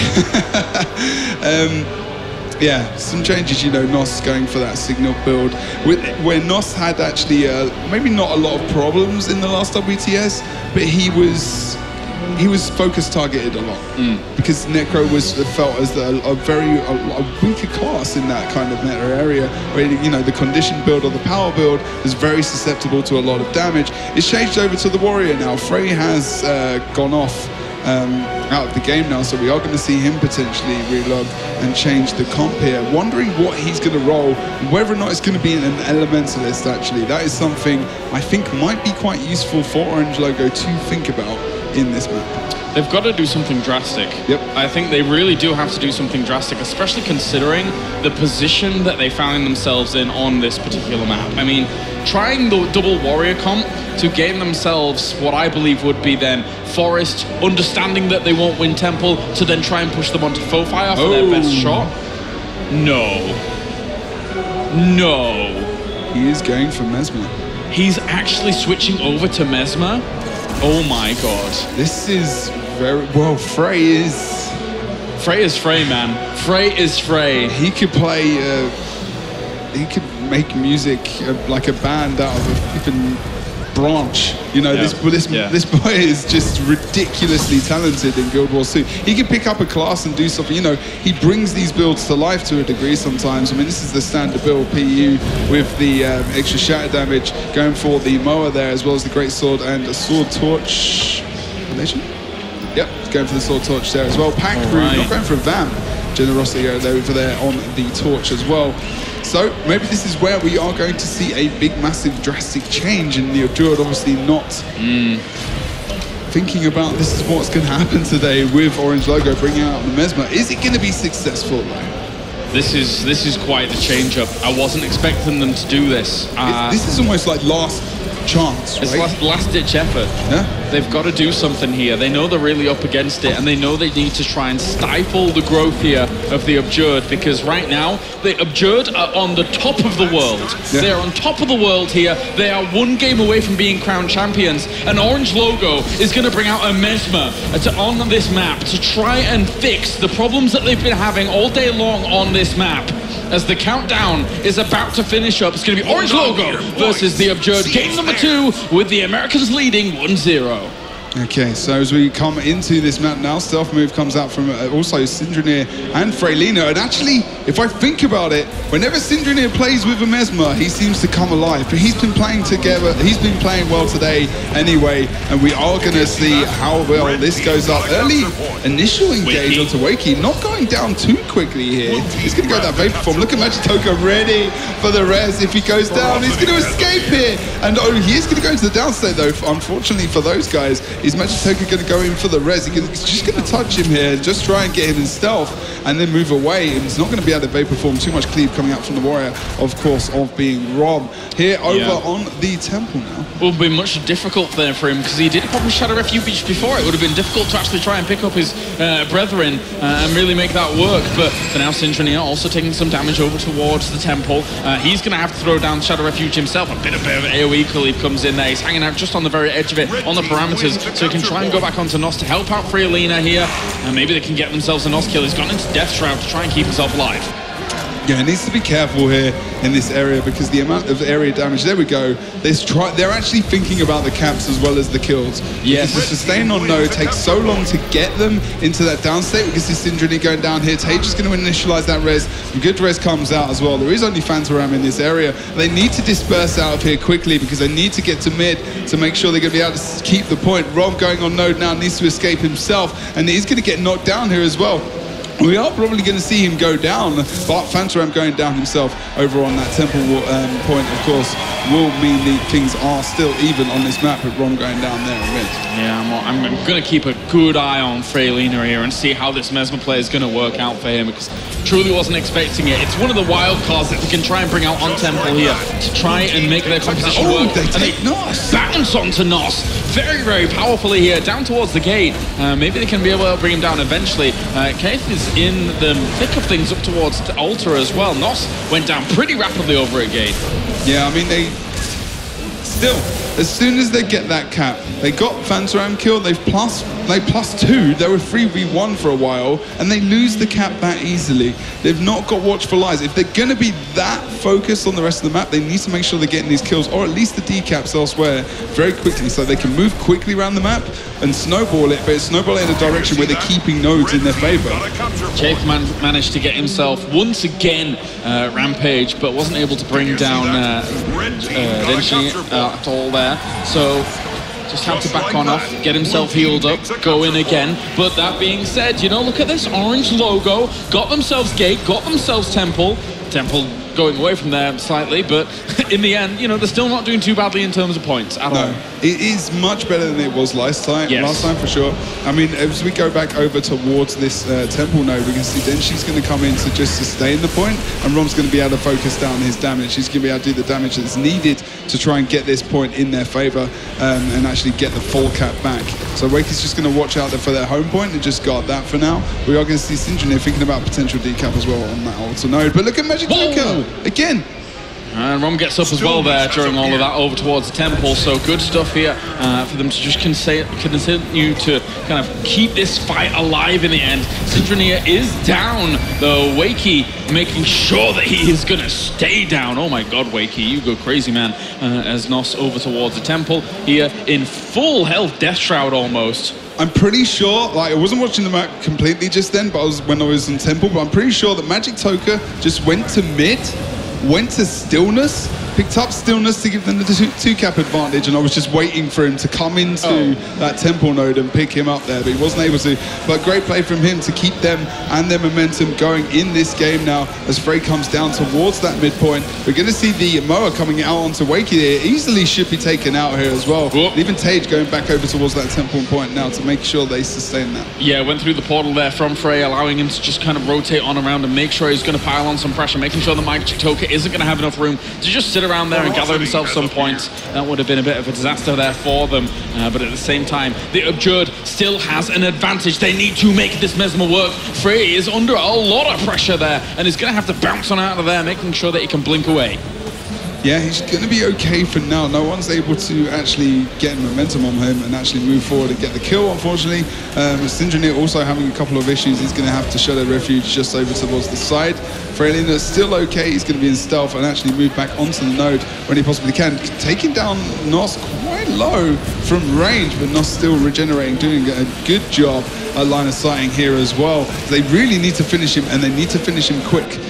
[SPEAKER 3] Yeah, some changes, you know, Nos going for that signal build. Where Nos had actually maybe not a lot of problems in the last WTS, but he was focus targeted a lot because Necro felt as a weaker class in that kind of meta area where, you know, the condition build or the power build is very susceptible to a lot of damage. It's changed over to the Warrior now. Frey has gone off out of the game now, so we are going to see him potentially relog and change the comp here. Wondering what he's going to roll, whether or not it's going to be an elementalist. Actually, that is something I think might be quite useful for Orange Logo to think about in this map.
[SPEAKER 2] They've got to do something drastic.
[SPEAKER 3] Yep.
[SPEAKER 2] I think they really do have to do something drastic, especially considering the position that they found themselves in on this particular map. I mean, trying the double warrior comp to gain themselves what I believe would be then Forest, understanding that they won't win Temple, to then try and push them onto Foe Fire for their best shot. No.
[SPEAKER 3] He is going for Mesmer.
[SPEAKER 2] He's actually switching over to Mesmer. Oh my god.
[SPEAKER 3] This is very well. Frey is
[SPEAKER 2] Frey, man. Frey is Frey.
[SPEAKER 3] He could play. He could make music like a band out of a flipping branch. You know, this boy is just ridiculously talented in Guild Wars 2. He can pick up a class and do something. You know, he brings these builds to life to a degree sometimes. I mean, this is the standard build PU with the extra shatter damage, going for the Moa there, as well as the Great Sword and a Sword Torch. Yep, going for the Sword Torch there as well. Pack Crew, not going for a Vamp. Generosity over there on the Torch as well. So maybe this is where we are going to see a big, massive, drastic change in the Abjured. Obviously not thinking about this is what's going to happen today with Orange Logo bringing out the Mesmer. Is it going to be successful though?
[SPEAKER 2] This is quite the change up. I wasn't expecting them to do this.
[SPEAKER 3] This is almost like last chance, right?
[SPEAKER 2] It's last ditch effort.
[SPEAKER 3] Yeah?
[SPEAKER 2] They've got to do something here. They know they're really up against it, and they know they need to try and stifle the growth here of the Abjured, because right now the Abjured are on the top of the world.
[SPEAKER 3] Yeah.
[SPEAKER 2] They're on top of the world here. They are one game away from being crowned champions, and Orange Logo is going to bring out a Mesmer on this map to try and fix the problems that they've been having all day long on this map. As the countdown is about to finish up, it's going to be Orange Logo versus the Abjured. Game number 2 with the Americans leading 1-0.
[SPEAKER 3] Okay, so as we come into this map now, Stealth Move comes out from also Syndranir and Freylina. And actually, if I think about it, whenever Syndranir plays with a Mesmer, he seems to come alive. But he's been playing together, he's been playing well today anyway, and we are going to see how well this goes up. Early initial engage onto Wakey, not going down too quickly here. He's going to go that Vapor Form. Look at Magitoka ready for the res. If he goes down, he's going to escape here. And oh, he is going to go into the downstate though, unfortunately for those guys. Is Magitoka going to go in for the res? He's just going to touch him here, just try and get him in stealth, and then move away. And he's not going to be able to Vapor Form. Too much cleave coming out from the Warrior, of course, of being Rob. Here over on the Temple now.
[SPEAKER 2] Will be much difficult there for him, because he did pop his Shadow Refuge before. It would have been difficult to actually try and pick up his brethren and really make that work. But for now, Syndranir also taking some damage over towards the Temple. He's going to have to throw down Shadow Refuge himself. A bit of AoE cleave comes in there. He's hanging out just on the very edge of it, on the parameters, so he can try and go back onto Nos to help out Freylina here. And maybe they can get themselves a Nos kill. He's gone into Death Shroud to try and keep himself alive.
[SPEAKER 3] Yeah, it needs to be careful here in this area because the amount of area damage, there we go. They're actually thinking about the caps as well as the kills.
[SPEAKER 2] Yes.
[SPEAKER 3] Because the sustain on no takes so long to get them into that down state. We can see Syndrome going down here. Tage is going to initialize that res. A good res comes out as well. There is only Phantom in this area. They need to disperse out of here quickly because they need to get to mid to make sure they're going to be able to keep the point. Rom going on node now needs to escape himself, and he's going to get knocked down here as well. We are probably going to see him go down, but Phantom going down himself over on that temple point, of course, will mean that things are still even on this map with Rom going down there in mid.
[SPEAKER 2] Yeah, I'm going to keep a good eye on Freylina here and see how this Mesmer play is going to work out for him, because truly wasn't expecting it. It's one of the wild cards that they can try and bring out on Temple here to try and make their composition work.
[SPEAKER 3] They take Nos!
[SPEAKER 2] Bounce onto Nos very, very powerfully here, down towards the gate. Maybe they can be able to bring him down eventually. Keith is in the thick of things up towards the altar as well. Nos went down pretty rapidly over at gate.
[SPEAKER 3] Yeah, I mean, they still, as soon as they get that cap, they got Phantom killed, they plus 2, they were 3v1 for a while, and they lose the cap that easily. They've not got Watchful Eyes. If they're going to be that focused on the rest of the map, they need to make sure they're getting these kills, or at least the decaps elsewhere, very quickly, so they can move quickly around the map and snowball it, but snowball it in a direction where they're keeping nodes in their favor.
[SPEAKER 2] Jake managed to get himself once again Rampage, but wasn't able to bring down Denshi at all there. So just had to back on off, get himself healed up, go in again. But that being said, you know, look at this orange logo. Got themselves gate, got themselves temple. Temple going away from there slightly, but in the end, you know, they're still not doing too badly in terms of points at all.
[SPEAKER 3] It is much better than it was last time.
[SPEAKER 2] Yes.
[SPEAKER 3] Last time for sure. I mean, as we go back over towards this temple node, we can see Denshi's going to come in to just sustain the point, and Rom's going to be able to focus down his damage. He's going to be able to do the damage that's needed to try and get this point in their favor and actually get the full cap back. So Wakey's just going to watch out there for their home point and just guard that for now. We are going to see Syndrome here thinking about potential decap as well on that altar node. But look at Magic Joker again.
[SPEAKER 2] And Rom gets up as well there during all of that over towards the temple, so good stuff here for them to just continue to kind of keep this fight alive in the end. Syndronia is down, though. Wakey making sure that he is going to stay down. Oh my god, Wakey, you go crazy, man. As Nos over towards the temple here in full health, Death Shroud almost.
[SPEAKER 3] I'm pretty sure, like, I wasn't watching the map completely just then, but when I was in temple, but I'm pretty sure that Magic Toka just went to mid, went to stillness, picked up stillness to give them the two cap advantage, and I was just waiting for him to come into that temple node and pick him up there, but he wasn't able to. But great play from him to keep them and their momentum going in this game now as Frey comes down towards that midpoint. We're going to see the Moa coming out onto Wakey here. Easily should be taken out here as well. And even Tage going back over towards that temple point now to make sure they sustain that.
[SPEAKER 2] Yeah, went through the portal there from Frey, allowing him to just kind of rotate on around and make sure he's going to pile on some pressure, making sure the Magic Toka isn't going to have enough room to just sit around there and gather himself some points. That would have been a bit of a disaster there for them, but at the same time, the Abjurd still has an advantage. They need to make this Mesmer work. Frey is under a lot of pressure there and is going to have to bounce on out of there, making sure that he can blink away.
[SPEAKER 3] Yeah, he's going to be okay for now. No one's able to actually get momentum on him and actually move forward and get the kill, unfortunately. Syndrome also having a couple of issues. He's going to have to Shadow Refuge just over towards the side. Freylina's still okay. He's going to be in stealth and actually move back onto the node when he possibly can. Taking down Nos quite low from range, but Nos still regenerating, doing a good job at line of sighting here as well. They really need to finish him, and they need to finish him quick.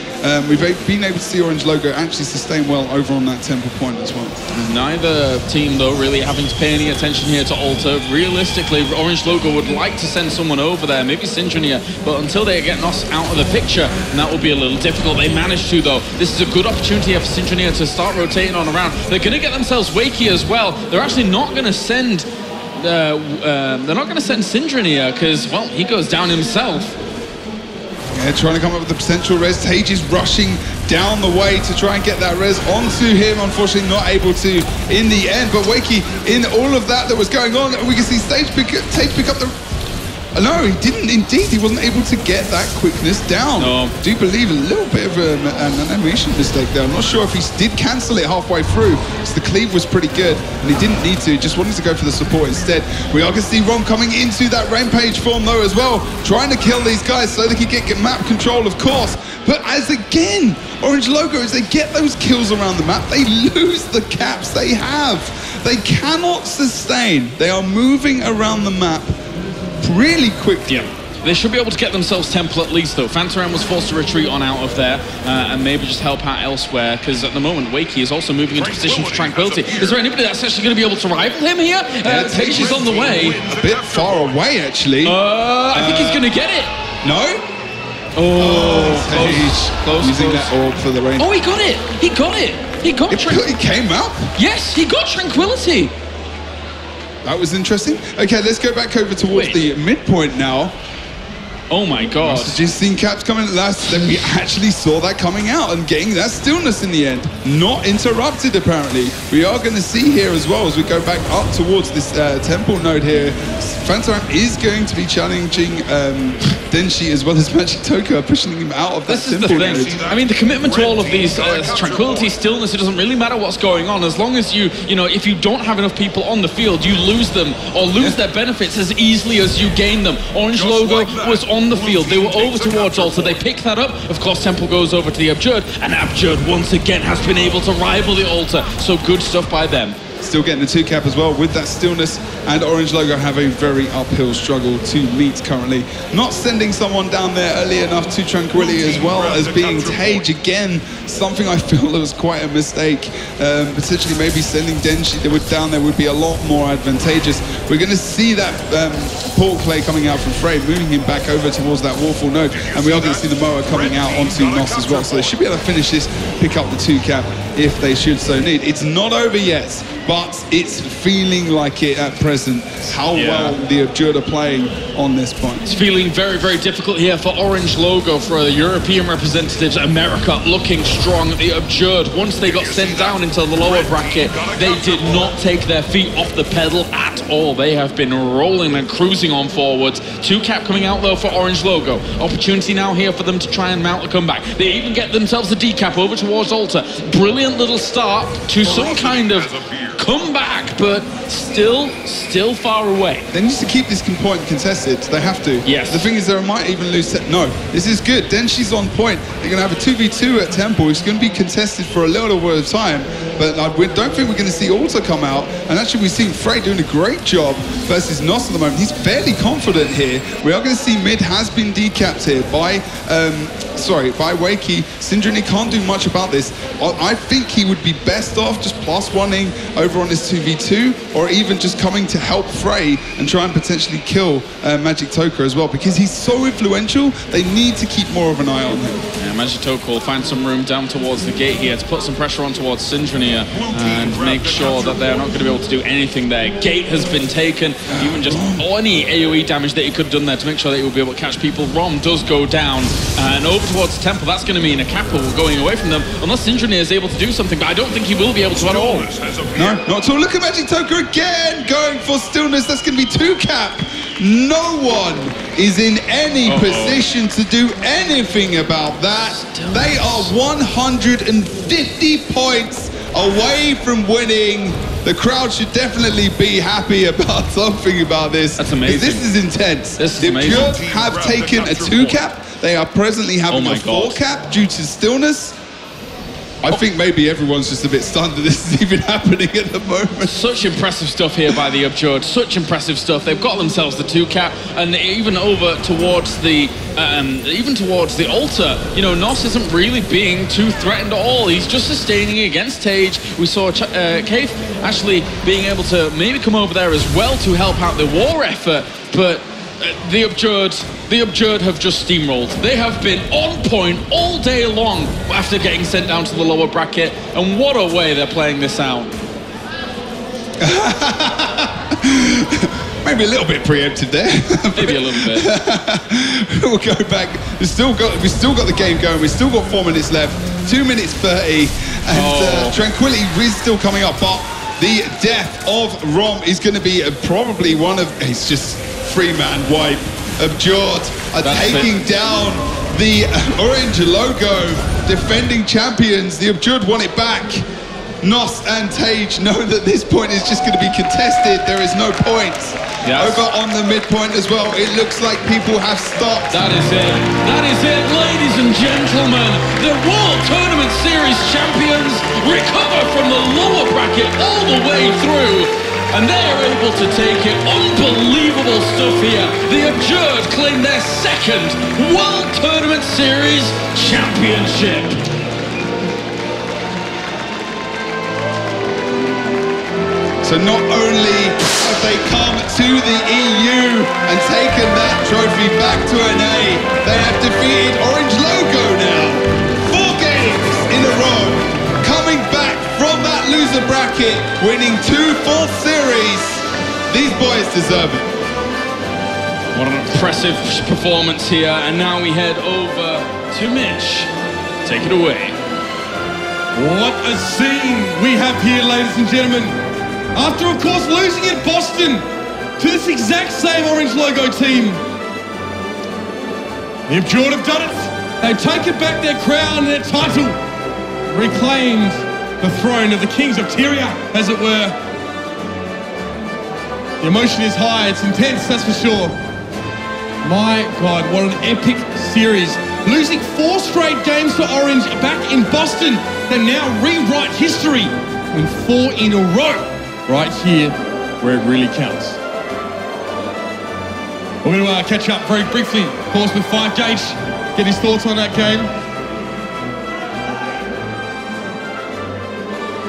[SPEAKER 3] We've been able to see Orange Logo actually sustain well over on that temple point as well.
[SPEAKER 2] Neither team, though, really having to pay any attention here to Alter. Realistically, Orange Logo would like to send someone over there, maybe Syndronia, but until they get Nos out of the picture, and that will be a little difficult. They managed to, though. This is a good opportunity for Syndronia to start rotating on around. They're going to get themselves Wakey as well. They're actually not going to send... they're not going to send Syndronia because, well, he goes down himself.
[SPEAKER 3] Yeah, trying to come up with the potential res. Tage is rushing down the way to try and get that res onto him. Unfortunately, not able to in the end. But Wakey, in all of that was going on, we can see Tage pick up the... No, he didn't indeed. He wasn't able to get that quickness down.
[SPEAKER 2] No.
[SPEAKER 3] I do believe a little bit of an animation mistake there. I'm not sure if he did cancel it halfway through, because the cleave was pretty good, and he didn't need to. He just wanted to go for the support instead. We are going to see Rom coming into that Rampage form, though, as well, trying to kill these guys so they can get map control, of course. But as again, Orange Logo, as they get those kills around the map, they lose the caps they have. They cannot sustain. They are moving around the map really quickly.
[SPEAKER 2] Yeah. They should be able to get themselves Temple at least, though. Fantaram was forced to retreat on out of there and maybe just help out elsewhere, because at the moment, Wakey is also moving into position for Tranquility. Is there anybody that's actually going to be able to rival him here? Tage is on the way.
[SPEAKER 3] A bit far away, actually.
[SPEAKER 2] I think he's going to get it.
[SPEAKER 3] No?
[SPEAKER 2] Close.
[SPEAKER 3] Using that orb for the range.
[SPEAKER 2] Oh, he got it. He got it. He
[SPEAKER 3] came up?
[SPEAKER 2] Yes, he got Tranquility.
[SPEAKER 3] That was interesting. Okay, let's go back over towards the midpoint now.
[SPEAKER 2] Oh my god.
[SPEAKER 3] Just seen caps coming at last, then we actually saw that coming out and getting that stillness in the end. Not interrupted, apparently. We are going to see here as well, as we go back up towards this temple node here, Fantaram is going to be challenging Denshi as well as Magic Toka, pushing him out of that temple node.
[SPEAKER 2] I mean, the commitment to all of these Tranquility, stillness, it doesn't really matter what's going on, as long as you know, if you don't have enough people on the field, you lose them or lose their benefits as easily as you gain them. Orange Logo was on the field. They were over towards Altar. They pick that up. Of course, Temple goes over to the Abjurd, and Abjurd once again has been able to rival the Altar. So good stuff by them.
[SPEAKER 3] Still getting the 2 cap as well with that stillness, and Orange Logo have a very uphill struggle to meet currently. Not sending someone down there early enough to Tranquility, as well as being Tage again, something I feel that was quite a mistake. Potentially maybe sending Denshi down there would be a lot more advantageous. We're going to see that port play coming out from Frey, moving him back over towards that Warful node, and we are going to see the Moa coming out onto Nos as well, so they should be able to finish this, pick up the 2 cap if they should so need. It's not over yet, but it's feeling like it at present, how well the Abjurd are playing on this point.
[SPEAKER 2] It's feeling very, very difficult here for Orange Logo, for the European representatives. America looking strong. The Abjurd, once they got sent down into the lower bracket, they did not take their feet off the pedal at all. They have been rolling and cruising on forwards. 2 cap coming out though for Orange Logo. Opportunity now here for them to try and mount a comeback. They even get themselves a decap over towards Altar. Brilliant little start to some kind of comeback, but still far away.
[SPEAKER 3] They need to keep this point contested. They have to.
[SPEAKER 2] Yes.
[SPEAKER 3] The thing is, they might even lose set. No, this is good. Denshi's on point. They're going to have a 2v2 at Temple. It's going to be contested for a little bit of time, but I don't think we're going to see Altar come out. And actually, we've seen Frey doing a great job versus Nos at the moment. He's fairly confident here. We are going to see mid has been decapped here by Wakey. Syndrome can't do much about this. I think he would be best off just +1ing over on this 2v2, or even just coming to help Frey and try and potentially kill Magic Toka as well, because he's so influential. They need to keep more of an eye on him.
[SPEAKER 2] Yeah, Magic Toka will find some room down towards the gate here to put some pressure on towards Syndrome and make sure that they're not going to be able to do anything there. Gate has been taken, even just any AoE damage that he could have done there to make sure that he will be able to catch people. Rom does go down, and over towards Temple. That's going to mean a Kappa going away from them, unless Syndrome is able to do something, but I don't think he will be able to at all.
[SPEAKER 3] No, not at all. Look at Magic Toka again, going for stillness. That's going to be 2 cap. No one is in any position to do anything about that. They are 150 points away from winning. The crowd should definitely be happy about something about this.
[SPEAKER 2] That's amazing.
[SPEAKER 3] This is intense.
[SPEAKER 2] This is
[SPEAKER 3] the
[SPEAKER 2] amazing.
[SPEAKER 3] Abjurd have taken a 2 cap. They are presently having a 4 cap due to stillness. I think maybe everyone's just a bit stunned that this is even happening at the moment.
[SPEAKER 2] Such impressive stuff here by the Abjurd. Such impressive stuff. They've got themselves the 2 cap, and even over towards the Altar. You know, Nos isn't really being too threatened at all. He's just sustaining against Tage. We saw Kaif actually being able to maybe come over there as well to help out the war effort, but the Abjurd have just steamrolled. They have been on point all day long after getting sent down to the lower bracket, and what a way they're playing this out.
[SPEAKER 3] Maybe a little bit preempted there.
[SPEAKER 2] Maybe a little bit.
[SPEAKER 3] We'll go back. We've still got the game going. We've still got 4 minutes left. 2 minutes 30, and Tranquility is still coming up, but the death of Rom is going to be probably one of... It's just 3-man wipe Abjord are taking down the orange logo, defending champions. The Abjord want it back. Nos and Tage know that this point is just going to be contested. There is no points.
[SPEAKER 2] Yes.
[SPEAKER 3] Over on the midpoint as well, it looks like people have stopped.
[SPEAKER 1] That is it. That is it, ladies and gentlemen. The World Tournament Series champions recover from the lower bracket all the way through. And they're able to take it. Unbelievable stuff here. The Abjord claim their second World Tournament Series championship.
[SPEAKER 3] So not only have they come to the EU and taken that trophy back to an A, they have defeated Orange Logo now. 4 games in a row, coming back from that loser bracket, winning 2 full series. These boys deserve it.
[SPEAKER 2] What an impressive performance here. And now we head over to Mitch. Take it away.
[SPEAKER 1] What a scene we have here, ladies and gentlemen. After, of course, losing in Boston to this exact same Orange Logo team, the Abjord have done it. They've taken back their crown and their title, reclaimed the throne of the Kings of Tyria, as it were. The emotion is high, it's intense, that's for sure. My God, what an epic series. Losing 4 straight games to Orange back in Boston, they now rewrite history, win 4 in a row. Right here, where it really counts. We're going to catch up very briefly, of course, with 5Gage, get his thoughts on that game.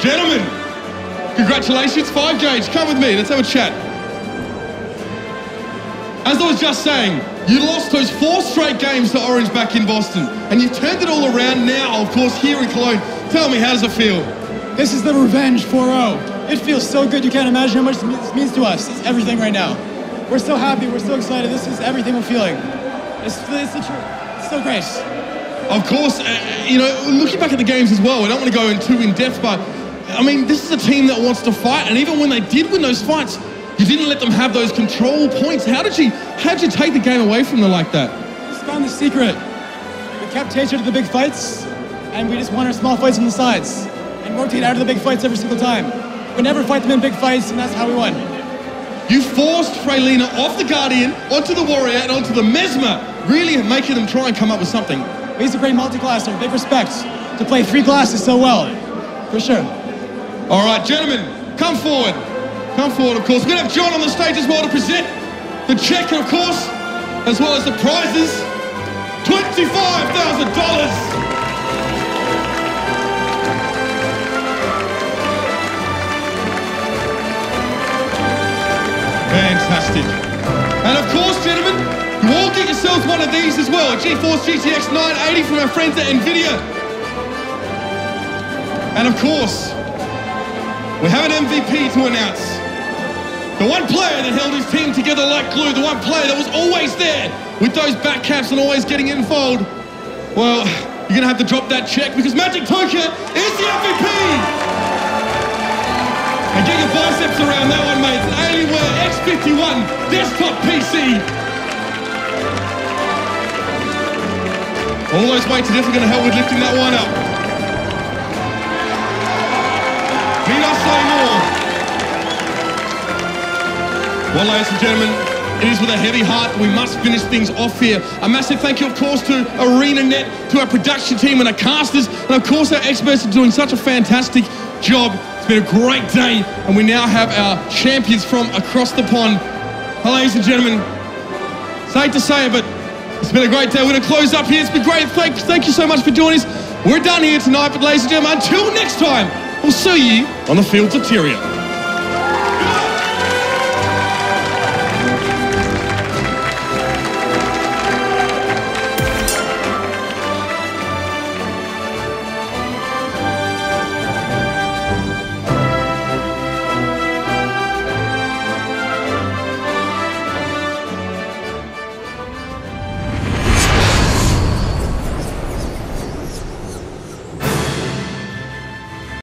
[SPEAKER 1] Gentlemen, congratulations, 5Gage, come with me, let's have a chat. As I was just saying, you lost those 4 straight games to Orange back in Boston, and you've turned it all around now, of course, here in Cologne. Tell me, how does it feel?
[SPEAKER 6] This is the revenge 4-0. It feels so good, you can't imagine how much this means to us. It's everything right now. We're so happy, we're so excited. This is everything we're feeling. It's the truth. It's so great.
[SPEAKER 1] Of course, you know, looking back at the games as well, I don't want to go in too in-depth, but I mean, this is a team that wants to fight, and even when they did win those fights, you didn't let them have those control points. How'd you take the game away from them like that?
[SPEAKER 6] We just found the secret. We kept Taser to the big fights, and we just won our small fights on the sides, and rotate out of the big fights every single time. We never fight them in big fights, and that's how we won.
[SPEAKER 1] You forced Freylina off the Guardian, onto the Warrior, and onto the Mesmer, really making them try and come up with something.
[SPEAKER 6] He's a great multi-classer, big respect, to play 3 classes so well, for sure.
[SPEAKER 1] All right, gentlemen, come forward. Come forward, of course. We're going to have John on the stage as well to present the check, of course, as well as the prizes. $25,000. Fantastic. And of course, gentlemen, you all get yourselves one of these as well, a GeForce GTX 980 from our friends at NVIDIA. And of course, we have an MVP to announce. The one player that held his team together like glue, the one player that was always there with those back caps and always getting infold. Well, you're going to have to drop that check because Magic Tokyo is the MVP. And get your biceps around that one, mate. It's an Alienware X51 desktop PC. All those weights are definitely going to help with lifting that one up. Need I say more? Well, ladies and gentlemen, it is with a heavy heart we must finish things off here. A massive thank you, of course, to ArenaNet, to our production team and our casters, and of course our experts are doing such a fantastic job. It's been a great day, and we now have our champions from across the pond. Well, ladies and gentlemen, it's hate to say it, but it's been a great day. We're going to close up here. It's been great. Thank you so much for joining us. We're done here tonight, but ladies and gentlemen, until next time, we'll see you on the fields of Tyria.